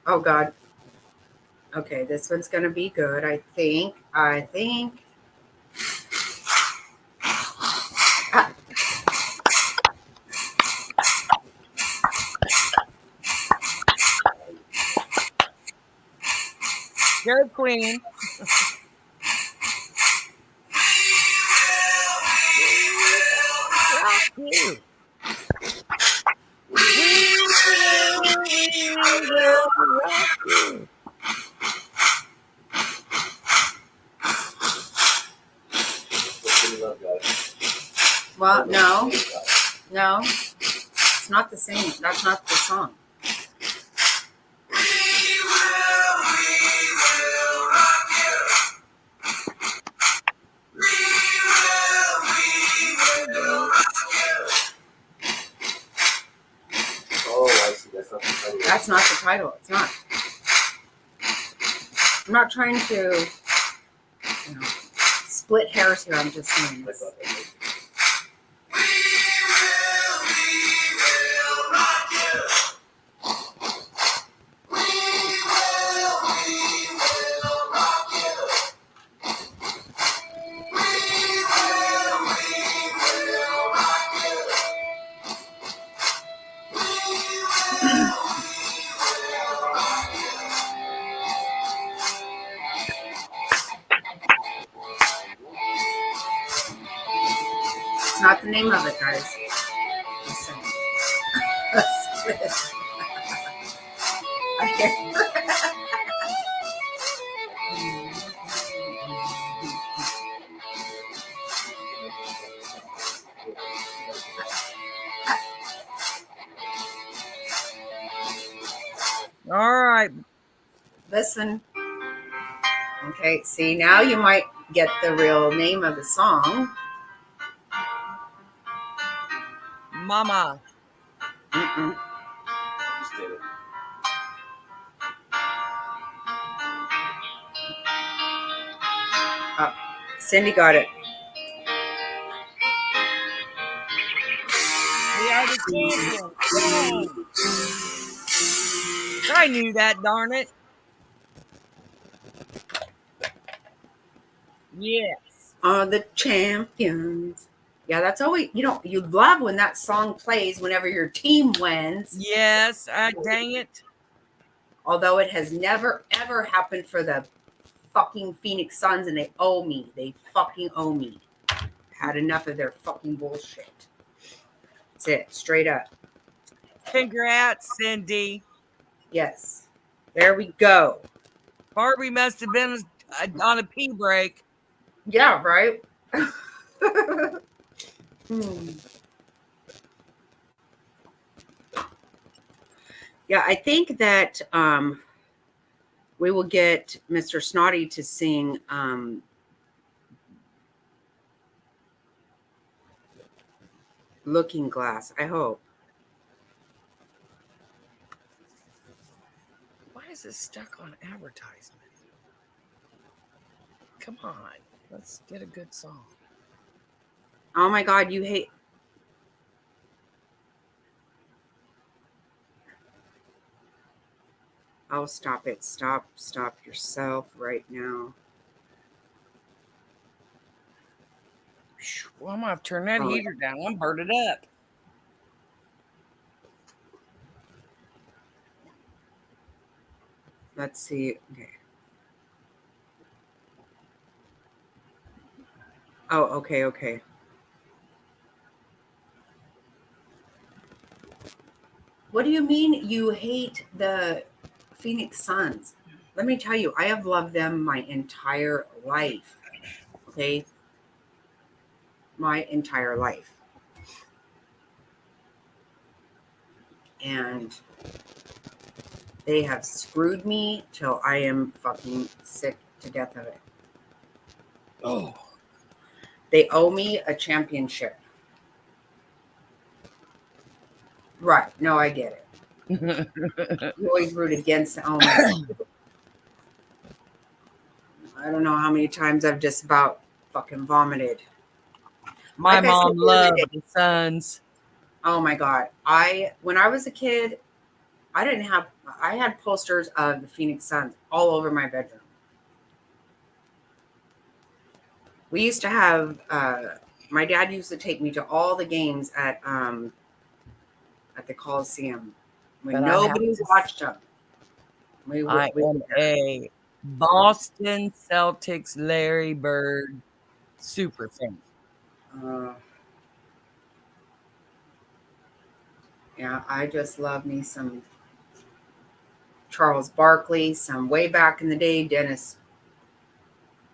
Oh God. Okay, this one's gonna be good. I think. Ah, Go, Queen. Rock you. We will rock you. well, no, it's not the same. That's not the song. Oh, I see. That's not the title. That's not the title. It's not. I'm not trying to, split hairs here. I'm just saying I this. thought that was. That's not the name of it, guys. Listen. All right. Listen. Okay, see, now you might get the real name of the song. Mama. Mm-mm. Just did it. Cindy got it. We are the champions. Yay. I knew that, darn it. Yes. Are the champions. Yeah, that's always, you love when that song plays whenever your team wins. Yes. Dang it. Although it has never, ever happened for the fucking Phoenix Suns, and they owe me. They fucking owe me. Had enough of their fucking bullshit. That's it. Straight up. Congrats, Cindy. Yes. There we go. Barbie must have been on a pee break. Yeah, right? Yeah, I think that we will get Mr. Snotty to sing Looking Glass. I hope. Why is this stuck on advertisement? Come on. Let's get a good song. Oh my God, you hate. Oh, stop it. Stop yourself right now. Well, I'm going to have to turn that Oh. heater down. I'm burnt it up. Let's see. Okay. Oh, okay. What do you mean you hate the Phoenix Suns? Let me tell you, I have loved them my entire life. Okay? My entire life. And they have screwed me till I am fucking sick to death of it. Oh. They owe me a championship. Right. No, I get it. You always root against the owner. I don't know how many times I've just about fucking vomited. My Like I said mom the other loved day- the Suns. Oh my God. When I was a kid, I had posters of the Phoenix Suns all over my bedroom. We used to have, my dad used to take me to all the games at the Coliseum when But I have nobody to- watched them. I am a Boston Celtics Larry Bird super fan. Yeah, I just love me some Charles Barkley, some way back in the day, Dennis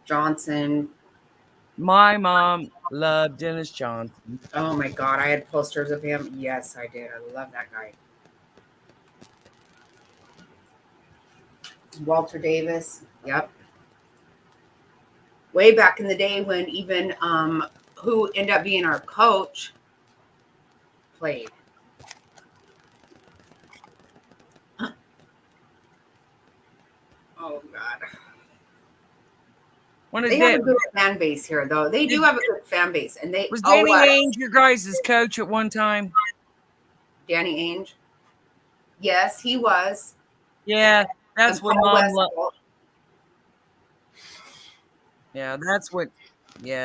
Johnson. My mom loved Dennis Johnson. Oh my God, I had posters of him. Yes, I did. I love that guy. Walter Davis. Yep. Way back in the day when even who ended up being our coach played. Oh God. When is They have that? a good fan base here, though. They do have a good fan base, and they Was owe Danny us. Ainge your guys' coach at one time? Danny Ainge. Yes, he was. Yeah, that's And when Paul mom Westphal. loved. Yeah,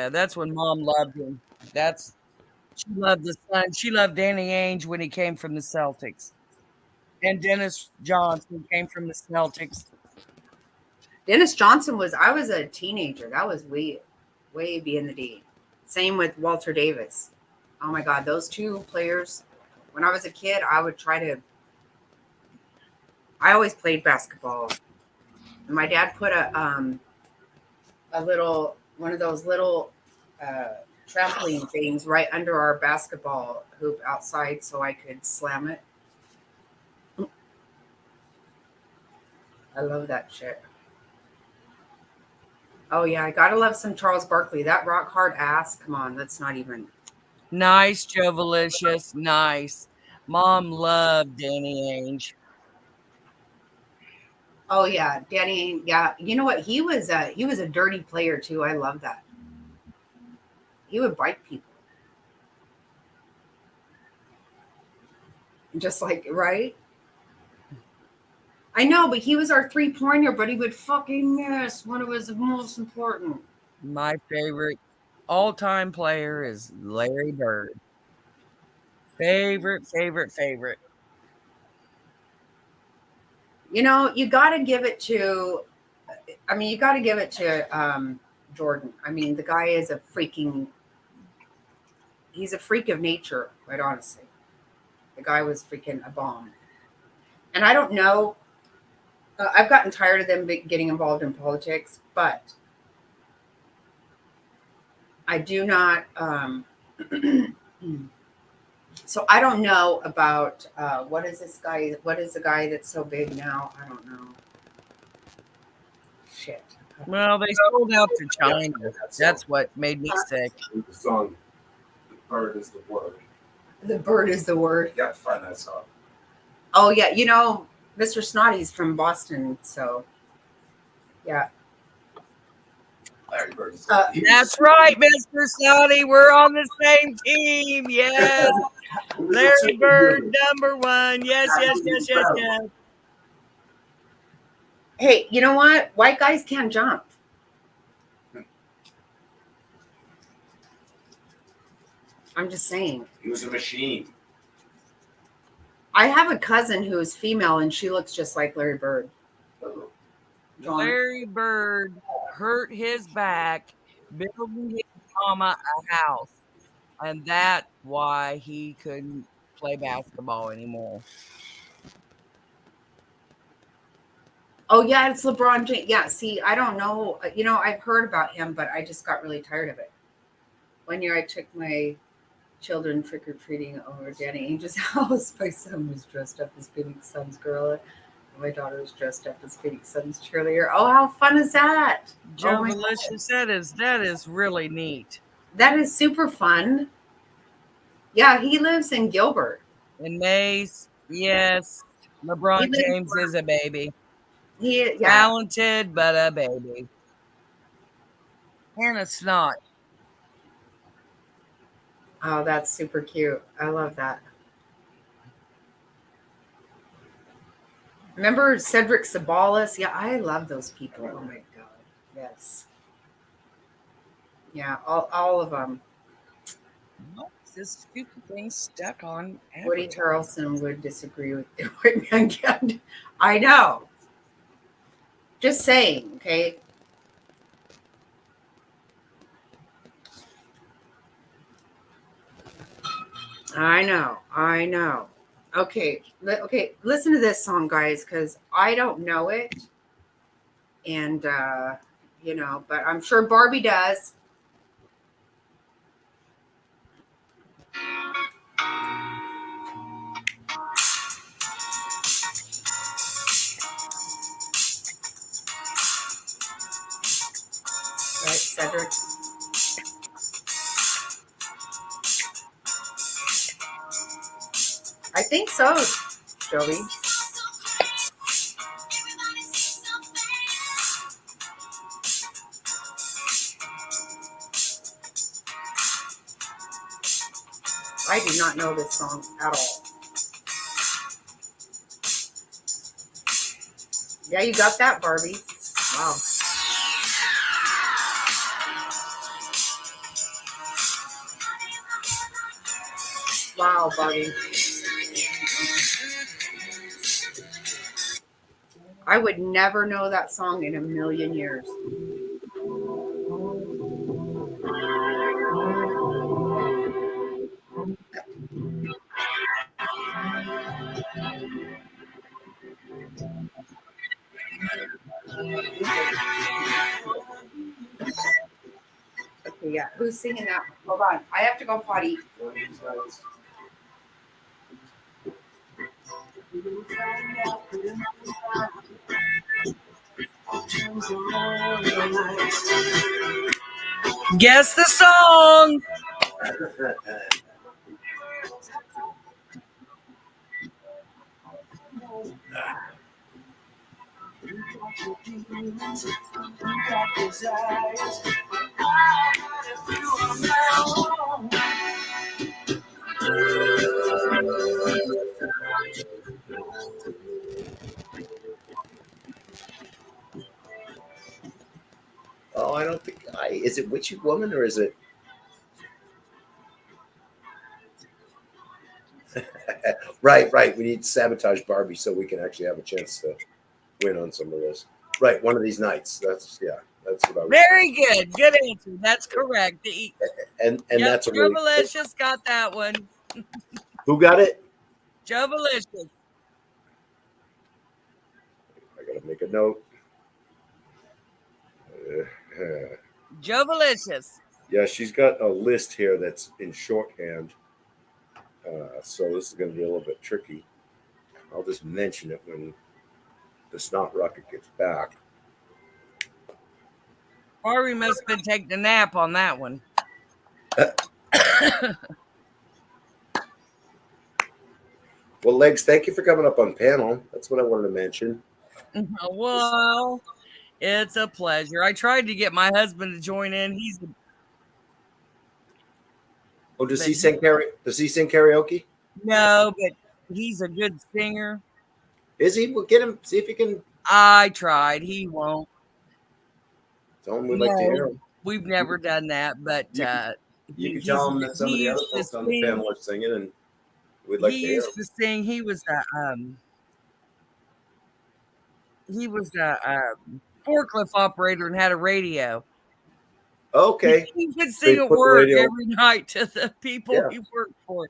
that's when mom loved him. She loved the Sun. She loved Danny Ainge when he came from the Celtics, and Dennis Johnson came from the Celtics. Dennis Johnson I was a teenager. That was way, way be in the D. Same with Walter Davis. Oh my God, those two players. When I was a kid, I would try to. I always played basketball. And my dad put a little one of those little trampoline things right under our basketball hoop outside, so I could slam it. I love that shit. Oh yeah, I gotta love some Charles Barkley. That rock hard ass. Come on, that's not even. Nice, Jovalicious. Nice. Mom loved Danny Ainge. Oh yeah, Danny. Yeah, you know what? He was a dirty player too. I love that. He would bite people, just like right. I know, but he was our 3 pointer, but he would fucking miss when it was the most important. My favorite all-time player is Larry Bird. Favorite, favorite, favorite. You know, you got to give it to. I mean, you got to give it to Jordan. I mean, the guy is a freaking. He's a freak of nature, quite honestly. The guy was freaking a bomb. And I don't know. I've gotten tired of them getting involved in politics, but I do not. So I don't know about what is this guy? What is the guy that's so big now? I don't know. Shit. Well, they sold out to China. That's what made me sick. The song, "The Bird is the Word." The bird is the word. You got to find that song. Oh yeah, you know, Mr. Snotty's from Boston, so yeah. Larry Bird is That's right, Mr. Snotty. We're on the same team. Yes. Larry Bird, number one. Yes, yes, yes, yes, yes. Hey, you know what? White guys can't jump. I'm just saying. He was a machine. I have a cousin who is female and she looks just like Larry Bird. John. Larry Bird hurt his back building his mama a house. And that's why he couldn't play basketball anymore. Oh yeah, it's LeBron James. Yeah, see, I don't know. You know, I've heard about him, but I just got really tired of it. One year I took my children trick or treating over at Danny Ainge's house. My son was dressed up as Phoenix Suns girl. And my daughter was dressed up as Phoenix Suns cheerleader. Oh, how fun is that? Joe Oh my Malicious, that is really neat. That is super fun. Yeah, he lives in Gilbert. And Mace, yes, LeBron He lives James is a baby. yeah. Talented, but a baby. And a snot. Oh, that's super cute. I love that. Remember Cedric Sabalas? Yeah, I love those people. Oh my god. Yes. Yeah, all of them. What is this stupid thing stuck on? Woody Harrelson would disagree with me again. I know. Just saying, okay? I know. I know. Okay. Okay. Listen to this song, guys, because I don't know it. And, you know, but I'm sure Barbie does. Right, Cedric? I think so, Joey. I do not know this song at all. Yeah, you got that, Barbie. Wow. Wow, Barbie. I would never know that song in a million years. yet. Who's singing that one? Hold on. I have to go potty. One of these nights. Guess the song. Oh, I don't think is it Witchy Woman or is it right. We need to sabotage Barbie so we can actually have a chance to win on some of this. Right, one of these nights. That's what I was. Very good. Good answer. That's correct. And Yep, that's a really Jovalicious got that one. who got it? Jovalicious. I gotta make a note. Jovalicious. Yeah, she's got a list here that's in shorthand. So this is going to be a little bit tricky. I'll just mention it when the snot rocket gets back. Barbie must have been taking a nap on that one. Well, Legs, thank you for coming up on panel. That's what I wanted to mention. Well, it's a pleasure. I tried to get my husband to join in. Does he sing karaoke? No, but he's a good singer. Is he? Well, get him. See if he can. I tried. He won't. Tell him we'd like to hear him. We've never done that, but You can tell him that some of the other folks on the panel are singing, and we'd like to hear him. He used to sing. He was a forklift operator and had a radio. Okay. He could sing at work every night to the people he worked for.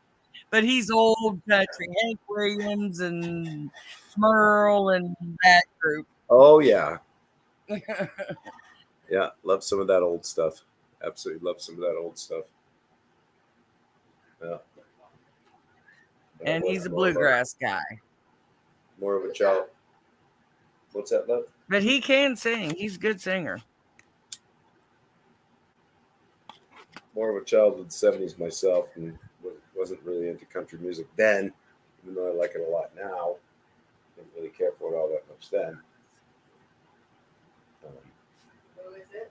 But he's old country, Hank Williams and Merle and that group. Oh, yeah. Yeah, love some of that old stuff. Absolutely love some of that old stuff. Yeah. And he's a bluegrass guy. More of a child. What's that, love? But he can sing. He's a good singer. More of a child of the 70s myself, and wasn't really into country music then, even though I like it a lot now. Didn't really care for it all that much then. Who is it?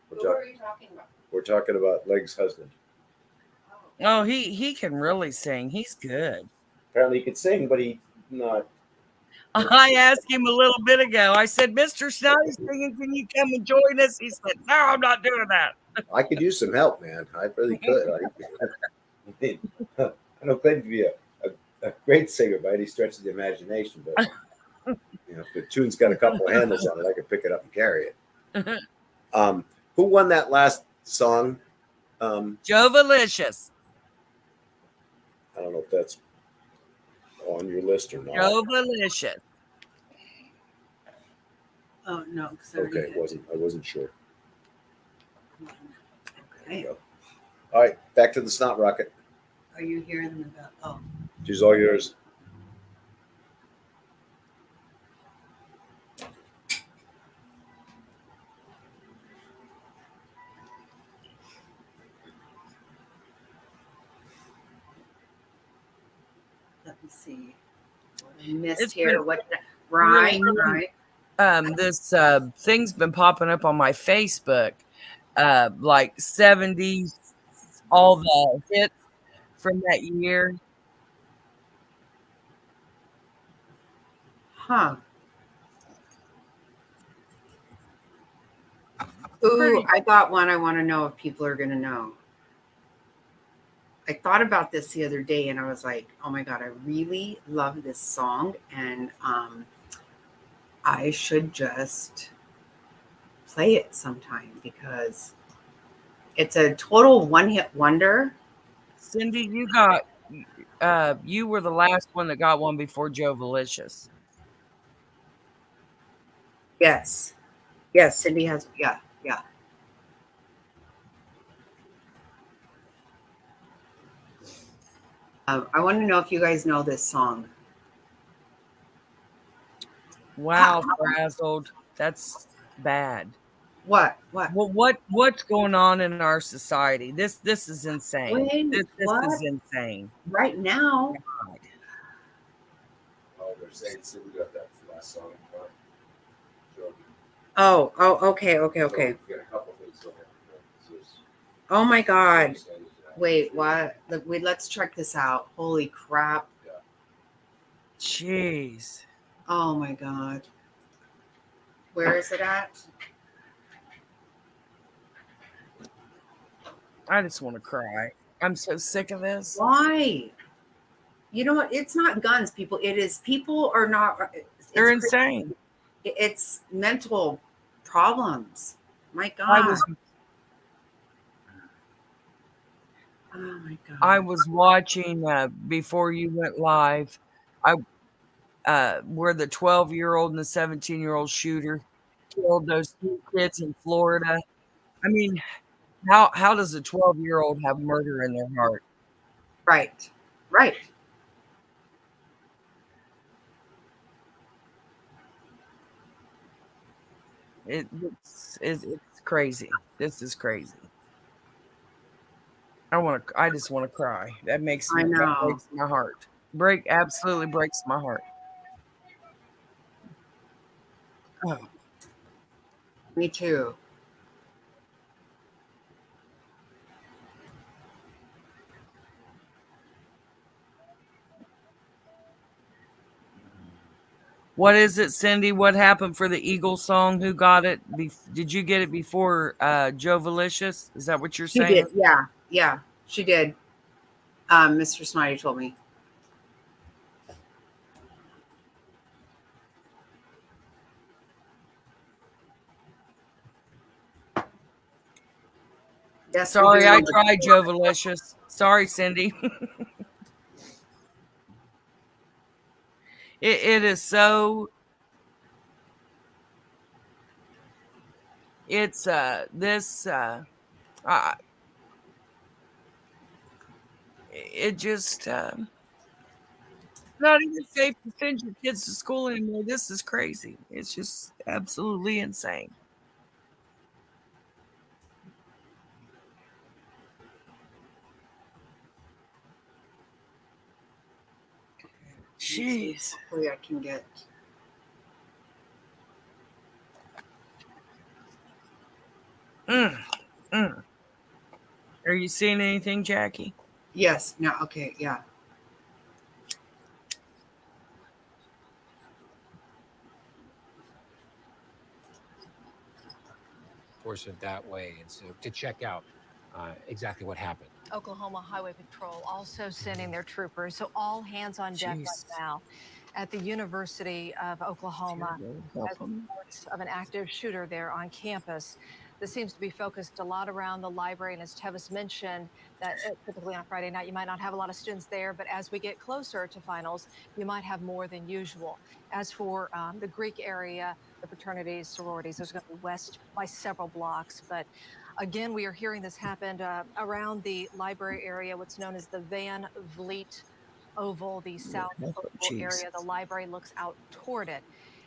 Who are you talking about? We're talking about Leg's husband. Oh, he can really sing. He's good. Apparently he could sing, but he's not. I asked him a little bit ago. I said, Mr. Snotty singing, can you come and join us? He said, no, I'm not doing that. I could use some help, man. I really could. I don't claim to be a great singer by any stretch of the imagination, but if the tune's got a couple of handles on it, I could pick it up and carry it. Who won that last song? Jovalicious. I don't know if that's on your list or not. Jovalicious. Oh no. Okay, it wasn't. I wasn't sure. Okay. All right, back to the snot rocket. Are you hearing the bell? Oh. She's all yours. Let me see. What I missed here. Right. This thing's been popping up on my Facebook, like 70s, all the hits from that year. Huh. Ooh, I got one I want to know if people are going to know. I thought about this the other day and I was like, oh my God, I really love this song. And I should just play it sometime because it's a total one-hit wonder. Cindy, you were the last one that got one before Jovalicious. Yes, Cindy has, yeah. I want to know if you guys know this song. Wow, frazzled. That's bad. What? What's going on in our society? This is insane. Wait, This is what? insane. Right now? God. Oh, they're saying Cindy got that last song. Oh, okay. So we've got a couple things going on. Oh my God. Wait, what? Let's check this out. Holy crap. Jeez. Oh my God. Where is it at? I just want to cry. I'm so sick of this. Why? You know what? It's not guns, people. It is people are not. They're It's insane. it's mental problems. My I God. was Oh my God. I was watching before you went live. I where the 12-year-old and the 17-year-old shooter killed those two kids in Florida. I mean, how does a 12-year-old have murder in their heart? Right. Right. It's crazy. This is crazy. I just want to cry. That I know. breaks my heart. Absolutely breaks my heart. Oh, Me too. what is it, Cindy? What happened for the Eagles song? Who got it? Did you get it before Joe Valicious? Is that what you're She saying? did. Yeah. She did. Mr. Snotty told me. Yes, we Sorry, do. I tried Joe Valicious. Sorry, Cindy. It is so. It's this. Uh, it just not even safe to send your kids to school anymore. This is crazy. It's just absolutely insane. Jeez. Hopefully, I can get. Mm, mm. Are you seeing anything, Jackie? Yes. No. Okay. Yeah. Enforcement that way, and so to check out exactly what happened. Oklahoma Highway Patrol also sending their troopers, so all hands on deck Jeez. right now at the University of Oklahoma Help as 'em. reports of an active shooter there on campus. This seems to be focused a lot around the library, and as Tevis mentioned, that typically on a Friday night you might not have a lot of students there, but as we get closer to finals, you might have more than usual. As for the Greek area, the fraternities, sororities, those are going to be west by several blocks, but again, we are hearing this happened around the library area, what's known as the Van Vliet Oval, the South Oval Jeez. area. The library looks out toward it.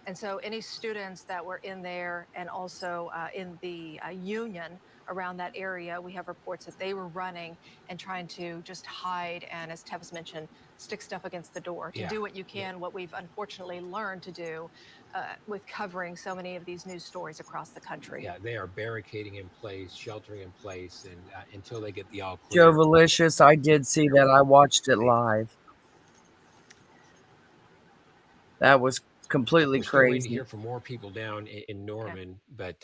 And so, any students that were in there and also in the union around that area, we have reports that they were running and trying to just hide and, as Tevis mentioned, stick stuff against the door to do what you can, what we've unfortunately learned to do with covering so many of these news stories across the country. Yeah, they are barricading in place, sheltering in place, and until they get the all Joe clear. Valicious, I did see that. I watched it live. That was completely We're still waiting to crazy. hear from more people down in Norman, but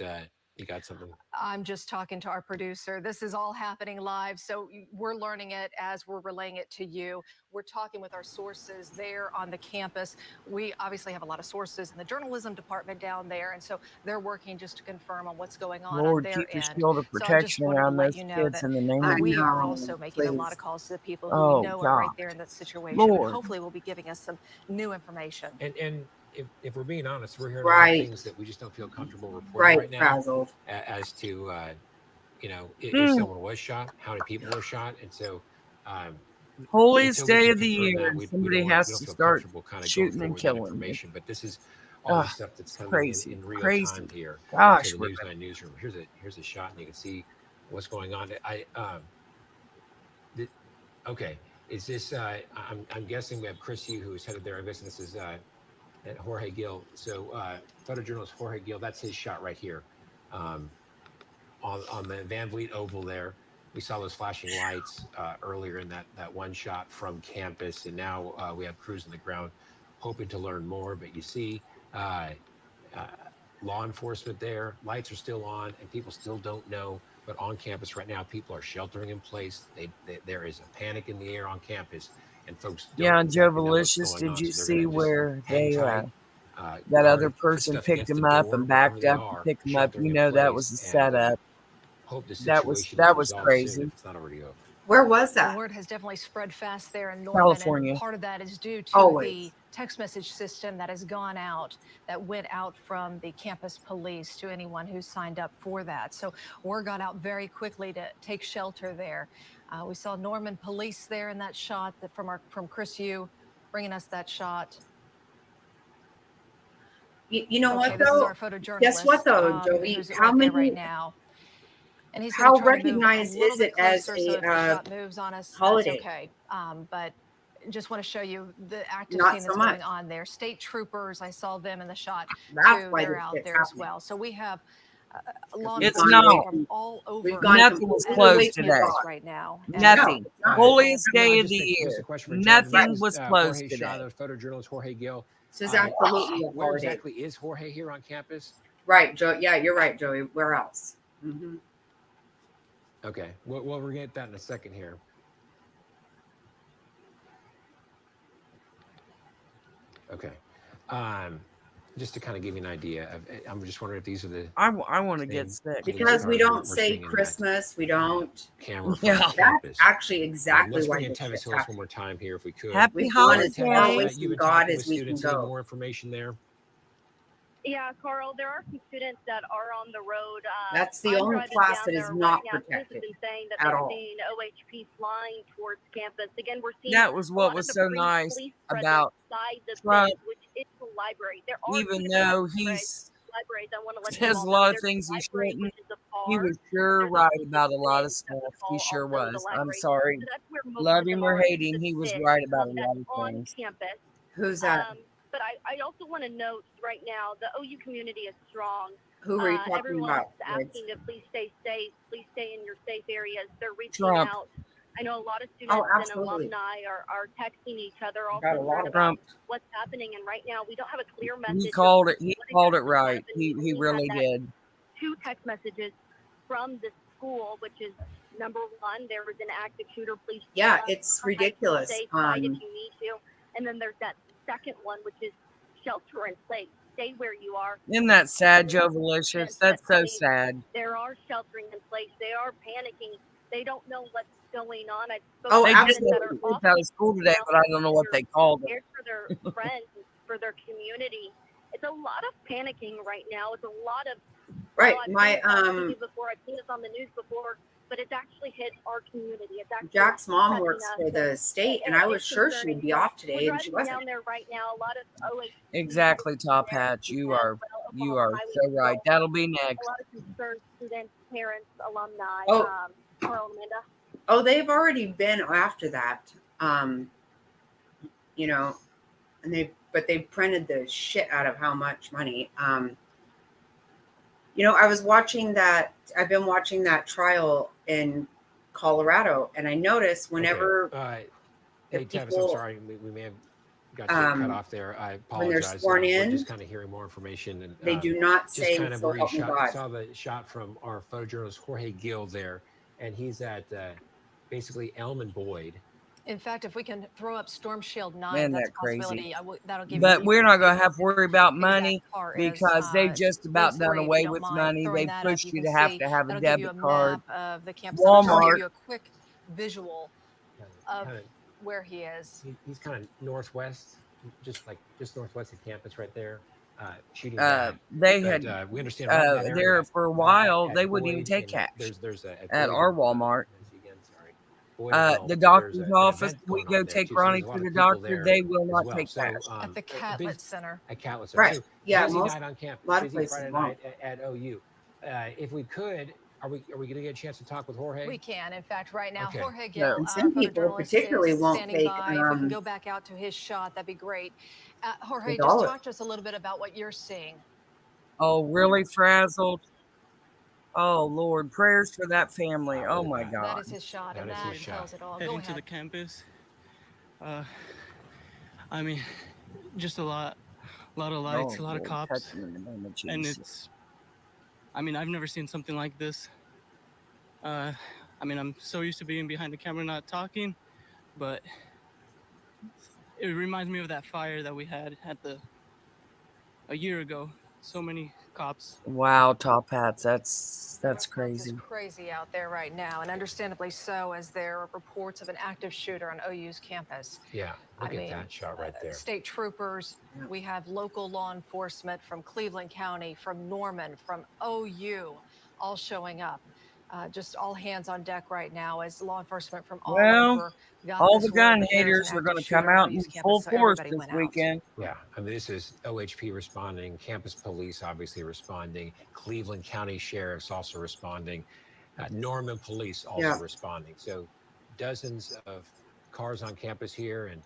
you got something. I'm just talking to our producer. This is all happening live, so we're learning it as we're relaying it to you. We're talking with our sources there on the campus. We obviously have a lot of sources in the journalism department down there, and so they're working just to confirm on what's going on Lord, their keep your end. shield of So I just protection wanted to around let those you know kids that in the name I of we Jesus. are know. also making a lot Please. of calls to the people who we Oh, know are right God. there in that situation, and Lord. hopefully will be giving us some new information. And if we're being honest, we're hearing a lot of Right. things that we just don't feel comfortable reporting Right. right now Frazzled. as to if Mm. someone was shot, how many people were shot, and so Holiest until we day can of the confirm year, that, and we somebody don't has to feel start comfortable kind of going shooting and forward that killing. information. But this is all the Ugh, stuff that's it's coming crazy, in real crazy. time here to Gosh, the we're News 9 newsroom. Here's a shot, and you can see what's going on. Th- okay, is this? I'm guessing we have Chris Hugh, who is headed there. I'm guessing this is at Jorge Gill. So photojournalist Jorge Gill. That's his shot right here, um, on the Van Vliet Oval there. We saw those flashing lights earlier in that one shot from campus, and now we have crews on the ground hoping to learn more. But you see uh, uh, law enforcement there, lights are still on, and people still don't know. But on campus right now, people are sheltering in place. There is a panic in the air on campus, and folks yeah. don't And Joe exactly know what's Valicious, going did on. you So they're going see to just where hang they tight, that other guard, put person stuff picked against the him up door and wherever backed they up to are, pick him up? sheltering You in know that was place, a and setup. hope the That was situation is resolved soon crazy. if it's not already over. Where was The that? word has definitely spread fast there in Norman, and California. part of that is due to the Always. text message system that has gone out, that went out from the campus police to anyone who signed up for that. So word got out very quickly to take shelter there. We saw Norman police there in that shot that from Chris Yu, bringing us that shot. You know Okay, what this is though? our photojournalist. Guess what though, Joey? Who's How right there right many? now. And he's going to How try to move a recognized little is it bit as closer, so a if the shot moves on us, that's holiday? okay. But just want to show you the active Not scene so that's much. going on there. State troopers, I saw them in the shot That's too. why They're this out shit's there as happening. well. So we have law We've It's gone enforcement away not. from from all we've over gone Nothing was completely the away closed from today. campus God. right now. And No, Nothing. it's not. Holiest No, day of just the just year. a question for Jen. This Nothing is was closed Jorge Shaw, today. the photojournalist Jorge Gill. This is absolutely a Where holiday. exactly is Jorge here on campus? Right, Joe. Yeah, you're right, Joey. Where else? Mm-hmm. Okay, well, we're gonna get that in a second here. Okay, just to kind of give you an idea of, I'm just wondering if these are the I want to get same sick. police Because we cars don't we're say seeing in that Christmas. We don't. camera from Yeah. That's campus. actually exactly Let's why bring in this Tevis shit's Hills one happening. more time here, if we could. Happy We've gone as far Tevis, away holidays. you've from been God talking as with we can students. Any go. more information there? Yeah, Carl, there are some students that are on the road. That's the I'm only driving class down that is there not right now. Students have protected been saying that at they're all. seeing OHP flying towards campus. Again, we're seeing That was a what lot of was the so nice police presence about inside the Trump, building, which is the library. There are even two though different he's libraries. I want to let you says all a know. lot of There's the things he library, shouldn't. which is the He bar. was sure There's right also the about a lot of Sphinx that we stuff. He call sure also the was. I'm library. sorry. So that's where most Love of him them or are hate in him, the he was sit. right about a That's lot of on things. campus. Who's that? But I also want to note right now the OU community is strong. Who are you talking Everyone's about? asking to please stay safe, please stay in your safe areas. They're reaching Trump. out. I know a lot of Oh, students and absolutely. alumni are texting each other, all Got a lot concerned of about Trump. what's happening. And right now, we don't have a clear He message of called it. He what called it exactly is right. happening. He We really had that did. 2 text messages from the school, which is number 1, there was an active shooter. Please Yeah, it's come back, ridiculous. stay inside if you need to. And then there's that second one, which is shelter in place. Stay where you are. Isn't that sad, Joe Valicious? That's so sad. There are sheltering in place. They are panicking. They don't know what's going on. I've Oh, spoken They to just students that are absolutely. got out of school today, but I don't know what they called it. scared for their friends, for their community. It's a lot of panicking right now. It's a lot of Right. I've My seen this on TV before. I've seen this on the news before, but it's actually hit our community. It's actually Jack's mom touching works us. for the state, and I was sure she would be off today, We're and she driving wasn't. down there right now. A lot of OHP Exactly, Top Hat. You are so right. That'll be a next. lot of concerned students, parents, alumni. Oh. Carl and Amanda. Oh, they've already been after that. You know, and they printed the shit out of how much money. You know, I was watching that. I've been watching that trial in Colorado, and I noticed whenever Hey, Tevis, I'm people, sorry, we may have got you cut off there. I when they're apologize. sworn We're in, just kind of hearing more information, and they do not just say, kind of "So where you help me God." saw the shot from our photojournalist Jorge Gill there, and he's at basically Elm and Boyd. In fact, if we can throw up Storm Shield 9, Isn't that's that a possibility. crazy? That'll give But you we're not going to have to worry about the exact money car is, because they've just about please done hurry if away you don't with mind money. throwing They've that up. pushed You you can to have see to have a that'll give you a debit card. map of the campus. I'll just give Walmart. you a quick visual of where he is. He's kind of northwest, just northwest of campus, right there. Shooting back. They But, had we understand right in that there area, for a while. at They wouldn't even Boyd take and cash there's at our Boyd and, Walmart. let's see again, sorry. Boyd and Elm, the there's doctor's an office, event we going go on there take too. So Ronnie there's a lot to of the people doctor. there They will as not well. take So cash. At the busy Catlett Center. at Catlett Center. Right. So Yeah. busy Most night on a campus, lot of busy places Friday won't. night at OU. If we could, are we going to get a chance to talk with Jorge? We can. In fact, right now, Okay. Jorge No. Gill, And our some people photojournalist, particularly is won't standing take by. If we can go back out to his shot, that'd be great. Jorge, take just all of talk to us a little bit about what you're seeing. Oh, really frazzled? Oh, Lord. Prayers for that family. Wow, Oh, look at my that. That God. is his shot, That and is that his shot. tells it all. Go Heading to the ahead. campus. I mean, just a lot of Oh, lights, a lot of Lord. Touch cops, them in the name of and Jesus. I mean, I've never seen something like this. I mean, I'm so used to being behind the camera, not talking, but it reminds me of that fire that we had a year ago. So many cops. Wow, Top Hats. That's The response crazy. is crazy out there right now, and understandably so, as there are reports of an active shooter on OU's campus. Yeah, look I at mean, that shot right there. state troopers, Yeah. we have local law enforcement from Cleveland County, from Norman, from OU, all showing up. Just all hands on deck right now as law enforcement from all Well, over got all this the word gun that there is an haters are active going to come shooter on out in OU's full campus, so force everybody this went out. weekend. Yeah, I mean, this is OHP responding, campus police obviously responding, Cleveland County Sheriff's also responding, Norman Police also Yeah. responding. So dozens of cars on campus here. And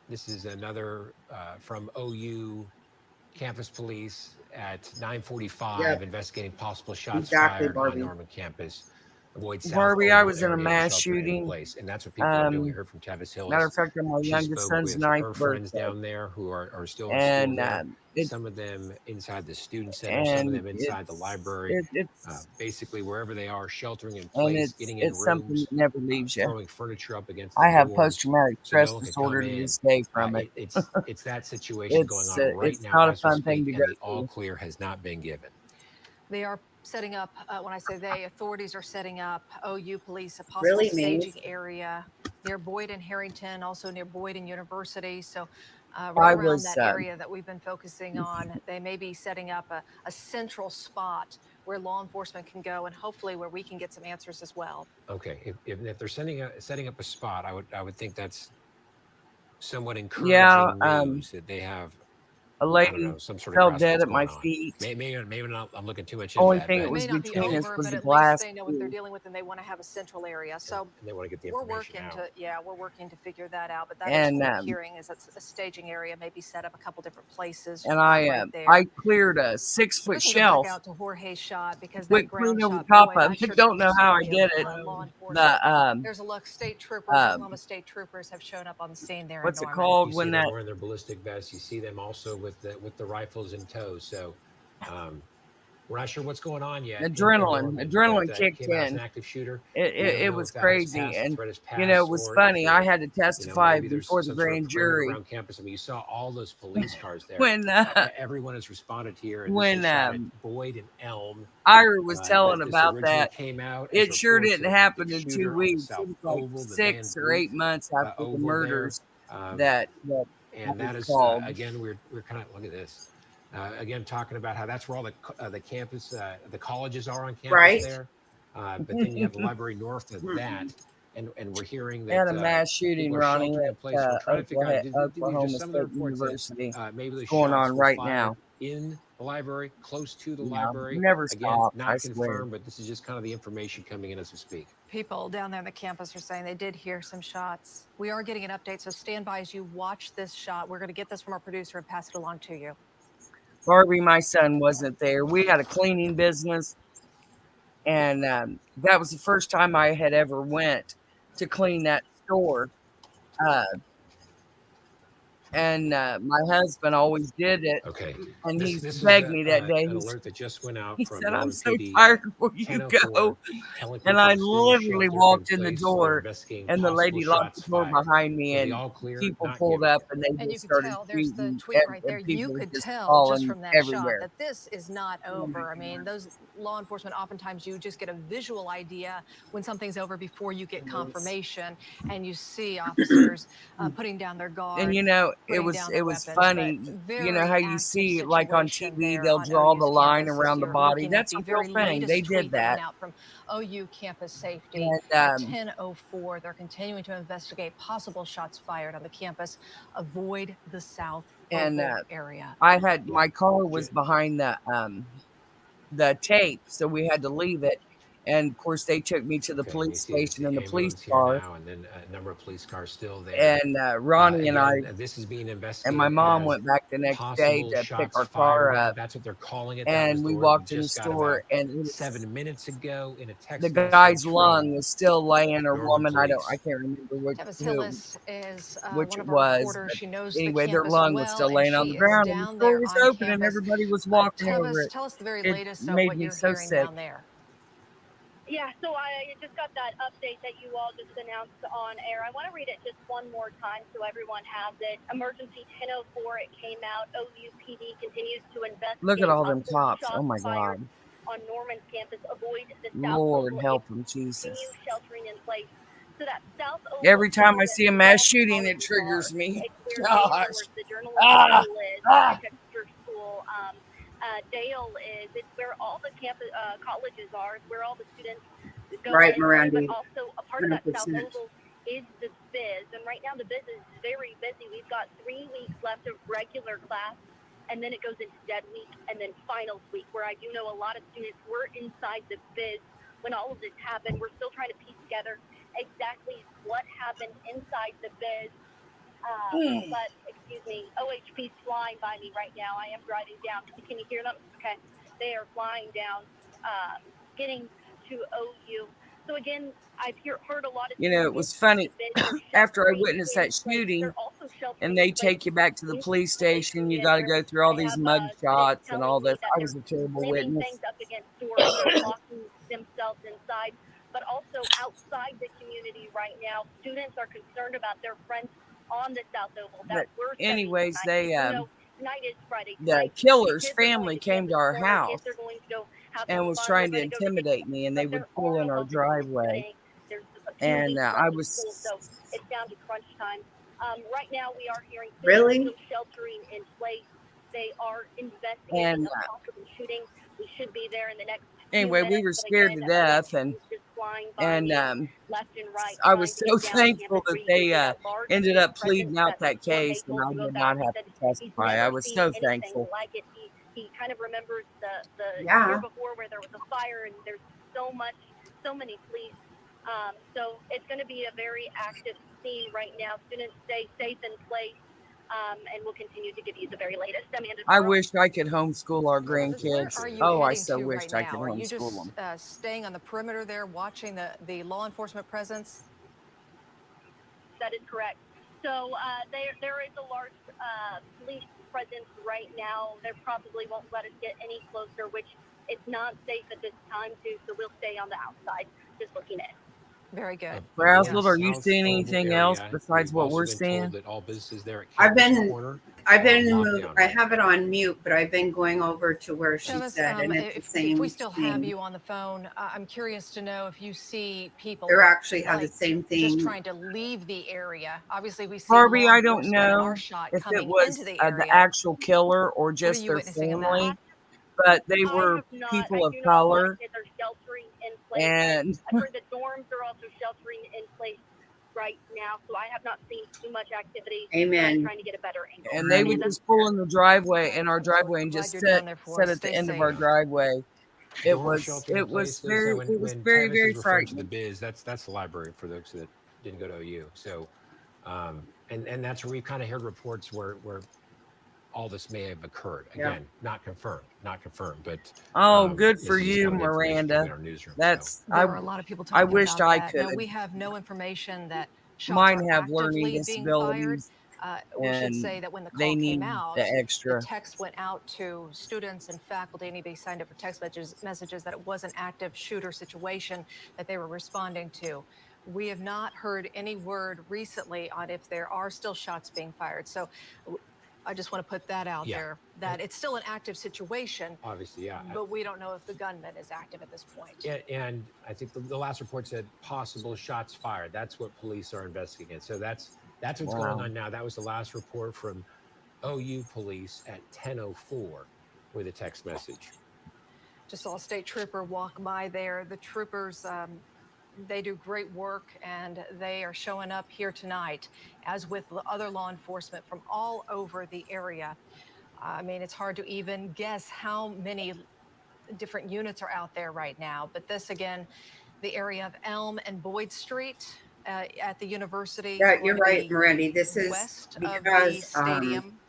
this is another from OU campus police at 9:45 Yep. investigating possible shots Exactly, fired on Barbie. Norman campus. Avoid South Barbie, I Oval was in a area mass sheltering in shooting. place. And that's what people are doing. We Um, heard from Tavis Hillis. Matter of fact, on my She youngest spoke son's with ninth her friends birthday. down there who are still in school And there. it's Some of them inside the student center, some of them inside the library. it's Basically, wherever they are, sheltering in and place, getting in it's something rooms, that never leaves you. throwing furniture up against the I have doors post-traumatic so no stress one can disorder come to in. this day from it. It's that situation going on right It's now not a as we fun thing speak, to and go the all through. clear has not been given. They are setting up, when I say they, authorities are setting up OU police, a possible Really, staging Maze? area near Boyd and Harrington, also near Boyd and University. So I right around was that area that we've been focusing on, they may be setting up a central spot where law enforcement can go and hopefully where we can get some answers as well. Okay, if they're setting up a spot, I would think that's somewhat yeah, encouraging news that they have, a I don't lady know, some sort of fell grasp dead what's at my going on. feet. Maybe not. I'm looking too much into Only that, thing but that It was may not be between us over, was but the at least glass they know what they're tube. dealing with and they want to have a central area. So and they want to get the we're information working out. we're working to figure that out. But that is And what we're hearing is that's a staging area, maybe set up a couple different places and right there. I cleared a So 6-foot we can go shelf, back out to Jorge's shot because that quick ground clean over shot, top boy, of that it. sure Don't tells know the how I story did of it. law enforcement. The There's a look. State troopers, Oklahoma State troopers have shown up on the scene there what's in it Norman. called You when see them that wearing their ballistic vests. You see them also with the rifles in tow. So we're not sure what's going on yet. in Norman, adrenaline but kicked came out as in. an active shooter. It, We it, don't it know was if that has crazy, passed, the and threat has you know, it passed, was or funny. if I had to testify maybe there's before the some sort of grand perimeter jury around campus. I mean, you saw all those police cars there. when Everyone has responded here, and this when is shot at Boyd and Elm. Ira was telling This about originally that. came out as It sure reports of didn't an active happen in 2 shooter on the weeks. It South was like Oval, the Van 6 or 8 Booth months after the Oval there. murders Um, that and that was is called. again we're kind of look at this again talking about how that's where all the campus the colleges are on campus Right. there, but then you have the library north of that, and we're hearing They had that a mass shooting, people are Ronnie, sheltering in at place. We're trying to figure out did these are Oklahoma some of the State reports University. that maybe the It's going shots on were right fired now. in the library, close to the Yeah, library. never Again, stopped. not I swear. confirmed, but this is just kind of the information coming in as we speak. People down there on the campus are saying they did hear some shots. We are getting an update, so stand by as you watch this shot. We're going to get this from our producer and pass it along to you. Barbie, my son, wasn't there. We had a cleaning business, and that was the first time I had ever went to clean that store. Uh, and my husband always did it, Okay, and this he is begged me that day. an alert that just went out He from said, "I'm Norman so PD. tired. Will you 10:04, go?" Pelican And I Creek students literally sheltered walked in in the place while they're door, investigating and the possible lady locked the shots door fired. behind me, So the and all clear people not pulled given. up, and they And you just can started tell, there's the shooting, tweet right and there. You people could just tell just falling from that everywhere. shot that this is not over. I mean, those law enforcement, oftentimes you just get a visual idea when something's over before you get confirmation, and you see officers putting down their guard. And you know, putting down their weapons. funny. But You know very how you active see like on situation TV, there they'll on draw the OU's line campus as around the you're body. looking at That's the a real very thing. They latest did tweet that that. went out from OU campus safety And at 10:04. They're continuing to investigate possible shots fired on the campus. Avoid the South and Oval area. I had Yeah. my car was behind the tape, so we had to leave it. And of course, they took me to the Okay, and you police see station in the the police ambulance here car. now, and then a number of police cars still there. And Ronnie and I Again, this is being and my investigated mom as went back the next day possible to pick shots our car fired. up, That's what they're calling it. That was and the we word we walked in the just got store, about and it was 7 minutes ago in a the text guy's message lung from was still laying, or Norman woman, I Police. can't remember Tevis who, Hillis is which one it of our was, reporters. but She knows the anyway, their campus lung was well, still and laying on she the is ground, and the down store there was on open, and campus. everybody was walking over Tevis, it. tell us the very It latest of made what me you're so hearing sick. down there. Yeah, so I just got that update that you all just announced on air. I want to read it just one more time so everyone has it. Emergency 10:04, it came out. OUPD continues to investigate Look at all them possible cops. Oh shots my fired God. on Norman's campus. Avoid the South Lord Oval. help them, Continue Jesus. sheltering in place. So that South Oval Every time I is see a where mass all the shooting, it colleges triggers are. me. It's where Gosh. Gaylord, the journalism Ah, school is, ah. architecture school, Dale is. It's where all the campus colleges are. It's where all the students go Right, in. Miranda. But also a part of that South 100%. Oval is the biz, and right now the biz is very busy. We've got 3 weeks left of regular class, and then it goes into dead week, and then finals week, where I do know a lot of students were inside the biz when all of this happened. We're still trying to piece together exactly what happened inside the biz. But excuse me, OHP's flying by me right now. I am driving down. Can you hear them? Okay, they are flying down, getting to OU. So again, I've heard a lot of You know, it was funny. After I witnessed that shooting, and they take you back to the police station, you got to go through all these mug shots and all this. I was a terrible leaning witness. things up against doors, they're locking themselves inside. But also outside the community right now, students are concerned about their friends on the South Oval. But That we're anyways, tonight. they You know, tonight is Friday. the Tonight, killer's kids are going family to came to campus our corner. house Kids are going to go have and some was fun. trying They're to going to go to intimidate me, and they but would there pull are in no our home visits driveway. today. There's 2 And weeks I left of was, school, so it's down to crunch time. Right now, we are hearing Really? still sheltering in place. They are investigating and a possible shooting. We should be there in the next anyway, we were scared to death, and left and right. I was so thankful that they ended up pleading out that case, and I did not have to testify. I was so thankful. Like it. He kind of remembers the Yeah. year before where there was a fire and there's so many police. So it's going to be a very active scene right now. Students stay safe in place, and we'll continue to give you the very latest. Amanda, I wish I could homeschool our Travis, where grandkids. are you Oh, I heading so to wished right I could now? Are you homeschool just them. staying on the perimeter there, watching the law enforcement presence? That is correct. So there is a large police presence right now. They probably won't let us get any closer, which it's not safe at this time too. So we'll stay on the outside, just looking in. Very good. Brazzled, are you South seeing Oval anything area. else besides We've what also we're been seeing? told that all businesses there at I've Campus been Corner I've been are locked moved. down I right have it on mute, but I've been going over to where she Travis, said, and it's the if same we still have thing. you on the phone, I'm curious to know if you see people They actually have the like same just thing. trying to leave the area. Obviously, we see Barbie, law I don't enforcement and know our shot if it coming was into the the area. actual killer or What are just you their witnessing in that? family, but they I were have not. people I of do know a lot color, of kids are sheltering in place. and I've heard that dorms are also sheltering in place right now, so I have not seen too much activity. But I'm Amen. trying to get a better angle. and they would Amanda? just pull in the driveway, in our driveway, and Glad just you're down there for sit us. at the Stay end of safe. our driveway. It Dorm was shelter in place. So very when very Tevis is referring to the frightening. biz, that's the library for those that didn't go to OU. So, and that's where we kind of heard reports where all this may have occurred. Yeah. Again, not confirmed, but Oh, good this for is just you, kind of information coming Miranda. in our newsroom. That's There were a lot of people I talking wished about I that. Now, could. we have no information that shots Mine are have learning actively being fired. disabilities, We should and say that when the they call came need out, the the extra. text went out to students and faculty. Anybody signed up for text messages that it was an active shooter situation that they were responding to. We have not heard any word recently on if there are still shots being fired. So I just want to put that out there, that it's still an active situation. Obviously, yeah. But we don't know if the gunman is active at this point. Yeah, and I think the last report said possible shots fired. That's what police are investigating. So that's That's what's going Wow. on now. That was the last report from OU police at 10:04 with a text message. Just saw a state trooper walk by there. The troopers, they do great work and they are showing up here tonight, as with other law enforcement from all over the area. I mean, it's hard to even guess how many different units are out there right now. But this, again, the area of Elm and Boyd Street at the university. Yeah, Going you're to right, be Moretti. This is west of the because stadium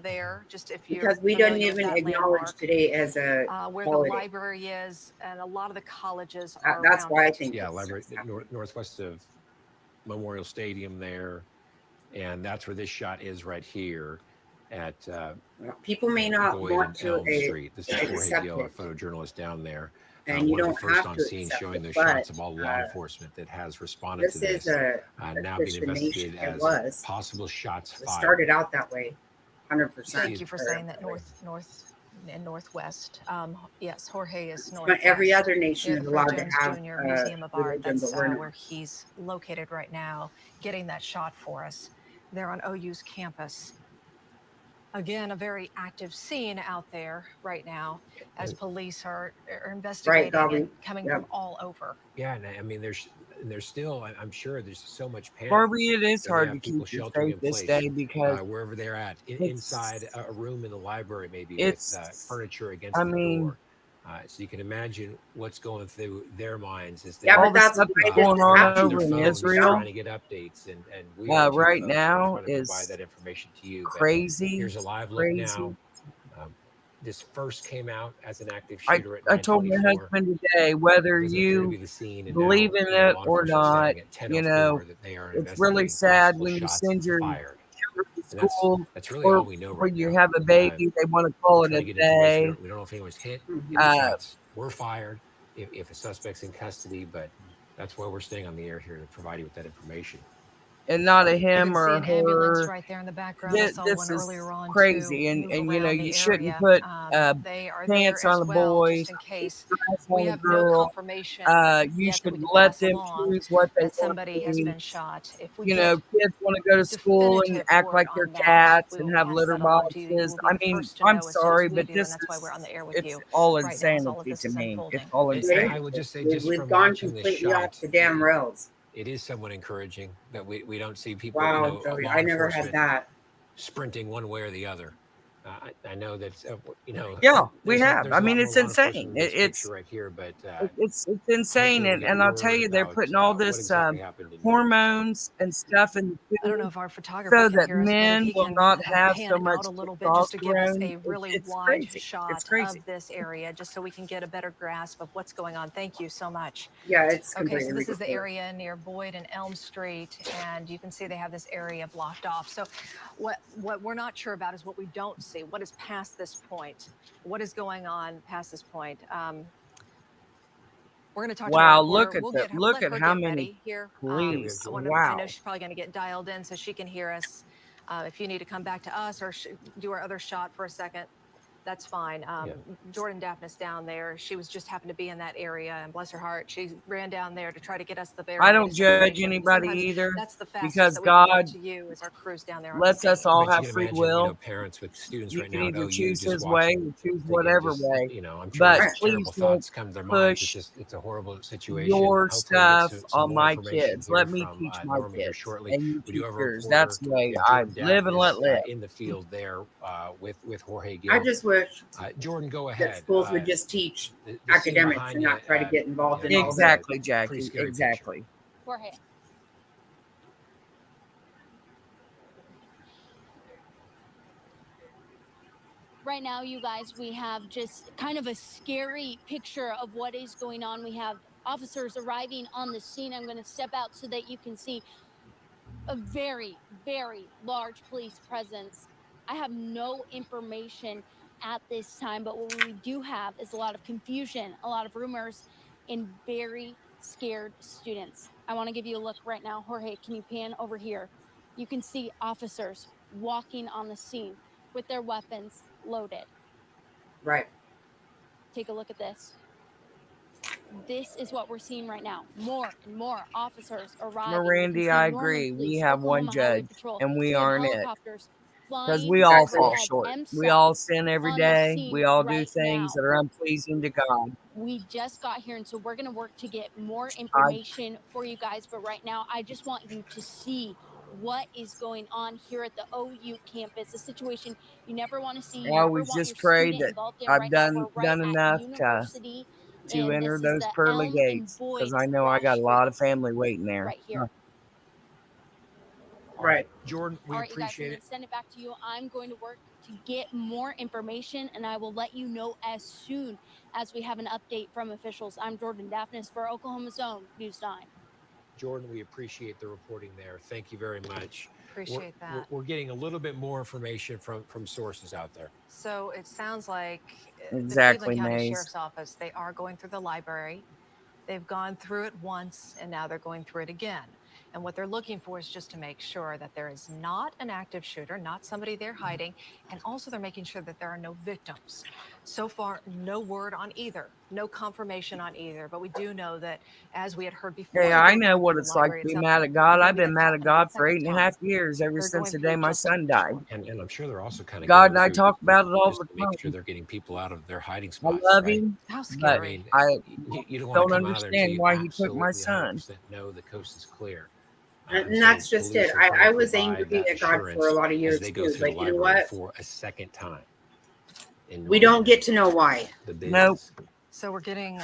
there, just if you're because we didn't familiar with even that acknowledge landmark. today as a Where the holiday. library is, and a lot of the colleges are That's around why I it. think Yeah, it's library just happening. northwest of Memorial Stadium there, and that's where this shot is right here at People may not Boyd want and to Elm Street. This is Jorge accept Gill, a it, photojournalist down there. and you One of the don't first have on to scene accept showing it. those But shots of all law enforcement that has responded to this is this, a now being destination. investigated It as was. possible shots It fired. started out that way, 100%. Thank you for saying that. North and northwest. Yes, Jorge is But northwest. every other nation Near is the allowed Fred to Jones have Jr. Museum of Art. religion, That's but we're where not. he's located right now, getting that shot for us there on OU's campus. Again, a very active scene out there right now, as police are investigating Gabby. and coming Yep. from all over. Yeah, and I mean, there's still, I'm sure there's so much panic. Barbie, it is They hard to have people keep you sheltering safe in this place day because wherever they're at, inside it's a room in the library, maybe with it's. furniture against I the mean, door. So you can imagine what's going through their minds as Yeah, they're all but the that's stuff why that's this going is on watching happening. their over in phones, Israel trying to get updates, and we are too, right folks. We're now trying to provide is that information to you. But crazy, here's a live look crazy. now. This first came out as an active I shooter at I told my 9:24. husband today, whether Doesn't appear to you be the scene, and believe now in it law or enforcement not, saying at you know, 10:04 that they are it's really investigating sad possible when you shots send your fired. children to And school that's really all or we know when right you now. have a baby, they want to call We're it trying a to get information. day. We don't know if anyone's hit, Mhm. if the Uh, shots were fired, if a suspect's in custody, but that's why we're staying on the air here to provide you with that information. and not a You him can see or an ambulance her. right there in the background. I saw This one is earlier on too crazy, and move you know around you the shouldn't area. put They are pants there as on a well, boy, just in case. dress We on a have no girl. confirmation You yet that should we can let pass them along choose what they that want somebody to has be. been shot. If we You know, get kids want to go to school and definitive act word like they're on that, cats we and will have pass litter that along to you. You boxes. will be I the mean, first to I'm know as soon as sorry, we but do, this and that's why we're on is the air with it's you all right now as all of insanity this to is me. unfolding. It's all And insane. I would just say, just We've from gone watching this completely off shot, the damn rails. it is somewhat encouraging that we don't see people, Wow, Joey, law I never had enforcement that. sprinting one way or the other. I know that Yeah, we there's have. there's I a lot mean, more it's law enforcement insane. in this picture right here, but It's insane, hopefully we'll get and I'll tell word you, they're about putting all what this exactly happened. hormones and stuff in the I don't know food if our photographer so can that hear us, but if men he will can not have so pan much out a little bit just to give us testosterone. a really It's wide crazy. It's shot crazy. of this area, just so we can get a better grasp of what's going on. Thank you so much. Yeah, it's Okay, completely so this is the ridiculous. area near Boyd and Elm Street, and you can see they have this area blocked off. So what we're not sure about is what we don't see. What is past this point? What is going on past this point? We're going to talk to our Wow, reporter. We'll look let at her how get many ready here. Here we go, police. Jordan. I know Wow. she's probably going to get dialed in so she can hear us. If you need to come back to us or do our other shot for a second, that's fine. Jordan Daphnis down there, she was just happened to be in that area, and bless her heart, she ran down there to try to get us the very I don't latest judge information. anybody Sometimes either that's the fastest because that we can get God to you as our crews down there on lets us scene. all But you have can free imagine, will. parents with students You right can now at either OU choose just his way watching, or choose thinking whatever just, way, I'm sure but just please terrible don't thoughts come to their minds. push It's a horrible situation. your Hopefully we'll get stuff some on more my information kids. here Let me from teach my Norma here kids, shortly. and you We do teach have a yours. That's reporter, the way I Jordan live and let Daphnis, live. in the field there with Jorge I Gill. just wish Jordan, go that ahead. schools would just teach The scene academics behind and you, not try to get involved in all it's this. a Exactly, pretty Jackie. scary picture. Exactly. Jorge. Right now, you guys, we have just kind of a scary picture of what is going on. We have officers arriving on the scene. I'm going to step out so that you can see a very, very large police presence. I have no information at this time, but what we do have is a lot of confusion, a lot of rumors, and very scared students. I want to give you a look right now. Jorge, can you pan over here? You can see officers walking on the scene with their weapons loaded. Right. Take a look at this. this is what we're seeing right now. More and more officers arriving. We can Mirandy, see I Norman agree. We Police, have one Oklahoma Highway judge, Patrol. and we We have aren't it. helicopters Because flying. we all Exactly. fall We have short. We M7 all sin every on the day. scene We all do right things now. that are unpleasing to God. We just got here, and so we're going to work to get more I information for you guys. But right now, I just want you to see what is going on here at the OU campus. A situation you never want to see. You I never always want your just pray student that involved in. I've Right now, we're right done at enough University, to and enter this is those the pearly Elm and gates, because Boyd I know I got cross a street lot of family waiting there. right here. All right, Right. Jordan, we All right, you guys, I'm appreciate going it. to send it back to you. I'm going to work to get more information, and I will let you know as soon as we have an update from officials. I'm Jordan Daphnis for Oklahoma's Own News 9. Jordan, we appreciate the reporting there. Thank you very much. Appreciate that. We're getting a little bit more information from sources out there. So it sounds like the Exactly, Cleveland County Maze. Sheriff's Office, they are going through the library. They've gone through it once, and now they're going through it again. And what they're looking for is just to make sure that there is not an active shooter, not somebody they're hiding, and also they're making sure that there are no victims. So far, no word on either, no confirmation on either. But we do know that, as we had heard before, Hey, that I they're know going what through the it's like to library be itself. mad at It God. could I've be been the mad at second God for second 8.5 time. years, ever They're since going the through day it my just to son make died. sure. And I'm sure they're also kind of God going and I through talk about it all just the to make sure time. they're getting people out of their hiding I spots, love right? him, How but I scary. mean, I you don't want to don't come out of there until understand you why he took my absolutely son. 100% know the coast is clear. And So that's just police it. are trying I to was provide angry that at God for a assurance lot of as years they go too. through the But you know library what? for a second time in We Norman, don't get to know why. the Nope. biz. So we're getting,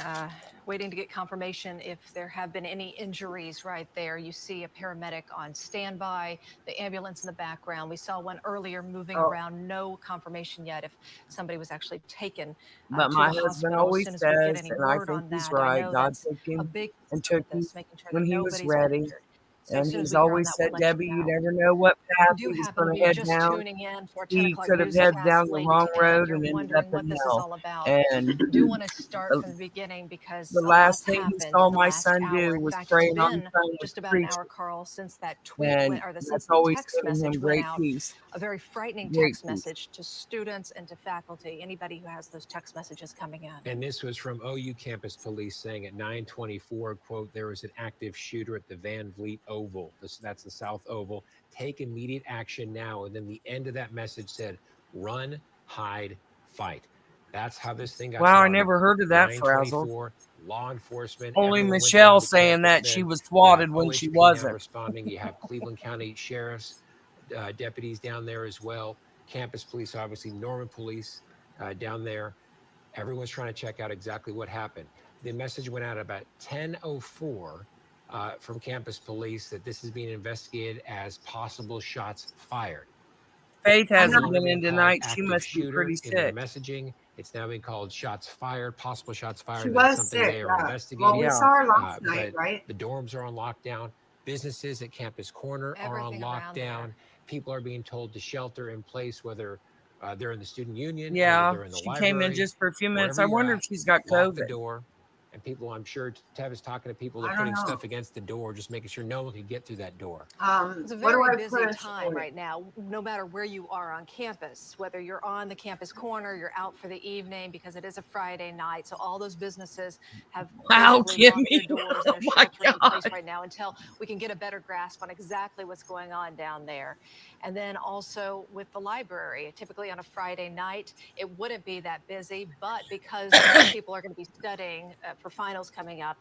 waiting to get confirmation if there have been any injuries right there. You see a paramedic on standby, the ambulance in the background. We saw one earlier moving Oh, around. No confirmation yet if somebody was actually taken But to my the husband hospital. As always soon as we get says, any and I word think on he's that, I right, know God that's took a him big and concern took with him this, making sure when that he was nobody's been ready. injured. So as And soon as he's we hear on always that, we'll said, let you Debbie, you know. never know what We path do he was happen to going to be head just down. tuning in for our 10 He o'clock could have headed newscast down the late wrong today, and road you're and ended up wondering in what this is hell. all about. And Do want to start the, from the beginning because the a last lot's thing he happened saw in the my last son hour. do In was fact, it's praying on the been phone with just the about an hour, preacher. Carl, since that tweet And went, or since that's the always text given him message went great out. peace. A very frightening Great text peace. message to students and to faculty, anybody who has those text messages coming in. And this was from OU campus police saying at 9:24, quote, there was an active shooter at the Van Vliet Oval. That's the South Oval. Take immediate action now. And then the end of that message said, run, hide, fight. That's how this thing got Wow, I started. never heard of that frazzle. 9:24, law enforcement, Only everyone went Michelle down to saying Campus that she Med. was You have swatted when she OHP now wasn't. responding. You have Cleveland County Sheriff's deputies down there as well. Campus police, obviously, Norman police down there. Everyone's trying to check out exactly what happened. The message went out about 10:04 from campus police that this is being investigated as possible shots fired. Faith I'm No not. hasn't longer been in being called tonight. She active must be shooter pretty in their sick. messaging. It's now being called shots fired, possible shots She fired. That's was something sick. they are Yeah. Well, investigating. we Yeah. saw her last night, But right? the dorms are on lockdown. Businesses at Campus Corner are on Everything around there. lockdown. People are being told to shelter in place, whether they're in the student union, whether Yeah. they're in the She came in library, just for a few minutes. wherever I you're wonder at, if she's got lock the COVID. door. And people, I'm sure Tev is talking to people, they're I don't putting know. stuff against the door, just making sure no one can get through that door. It's a What do very I busy put on time show? right now, no matter where you are on campus, whether you're on the campus corner, you're out for the evening because it is a Friday night. So all those businesses have Wow, basically locked their Kimmy. doors Oh and are my sheltering in place God. right now until we can get a better grasp on exactly what's going on down there. And then also with the library, typically on a Friday night, it wouldn't be that busy, but because most people are going to be studying for finals coming up,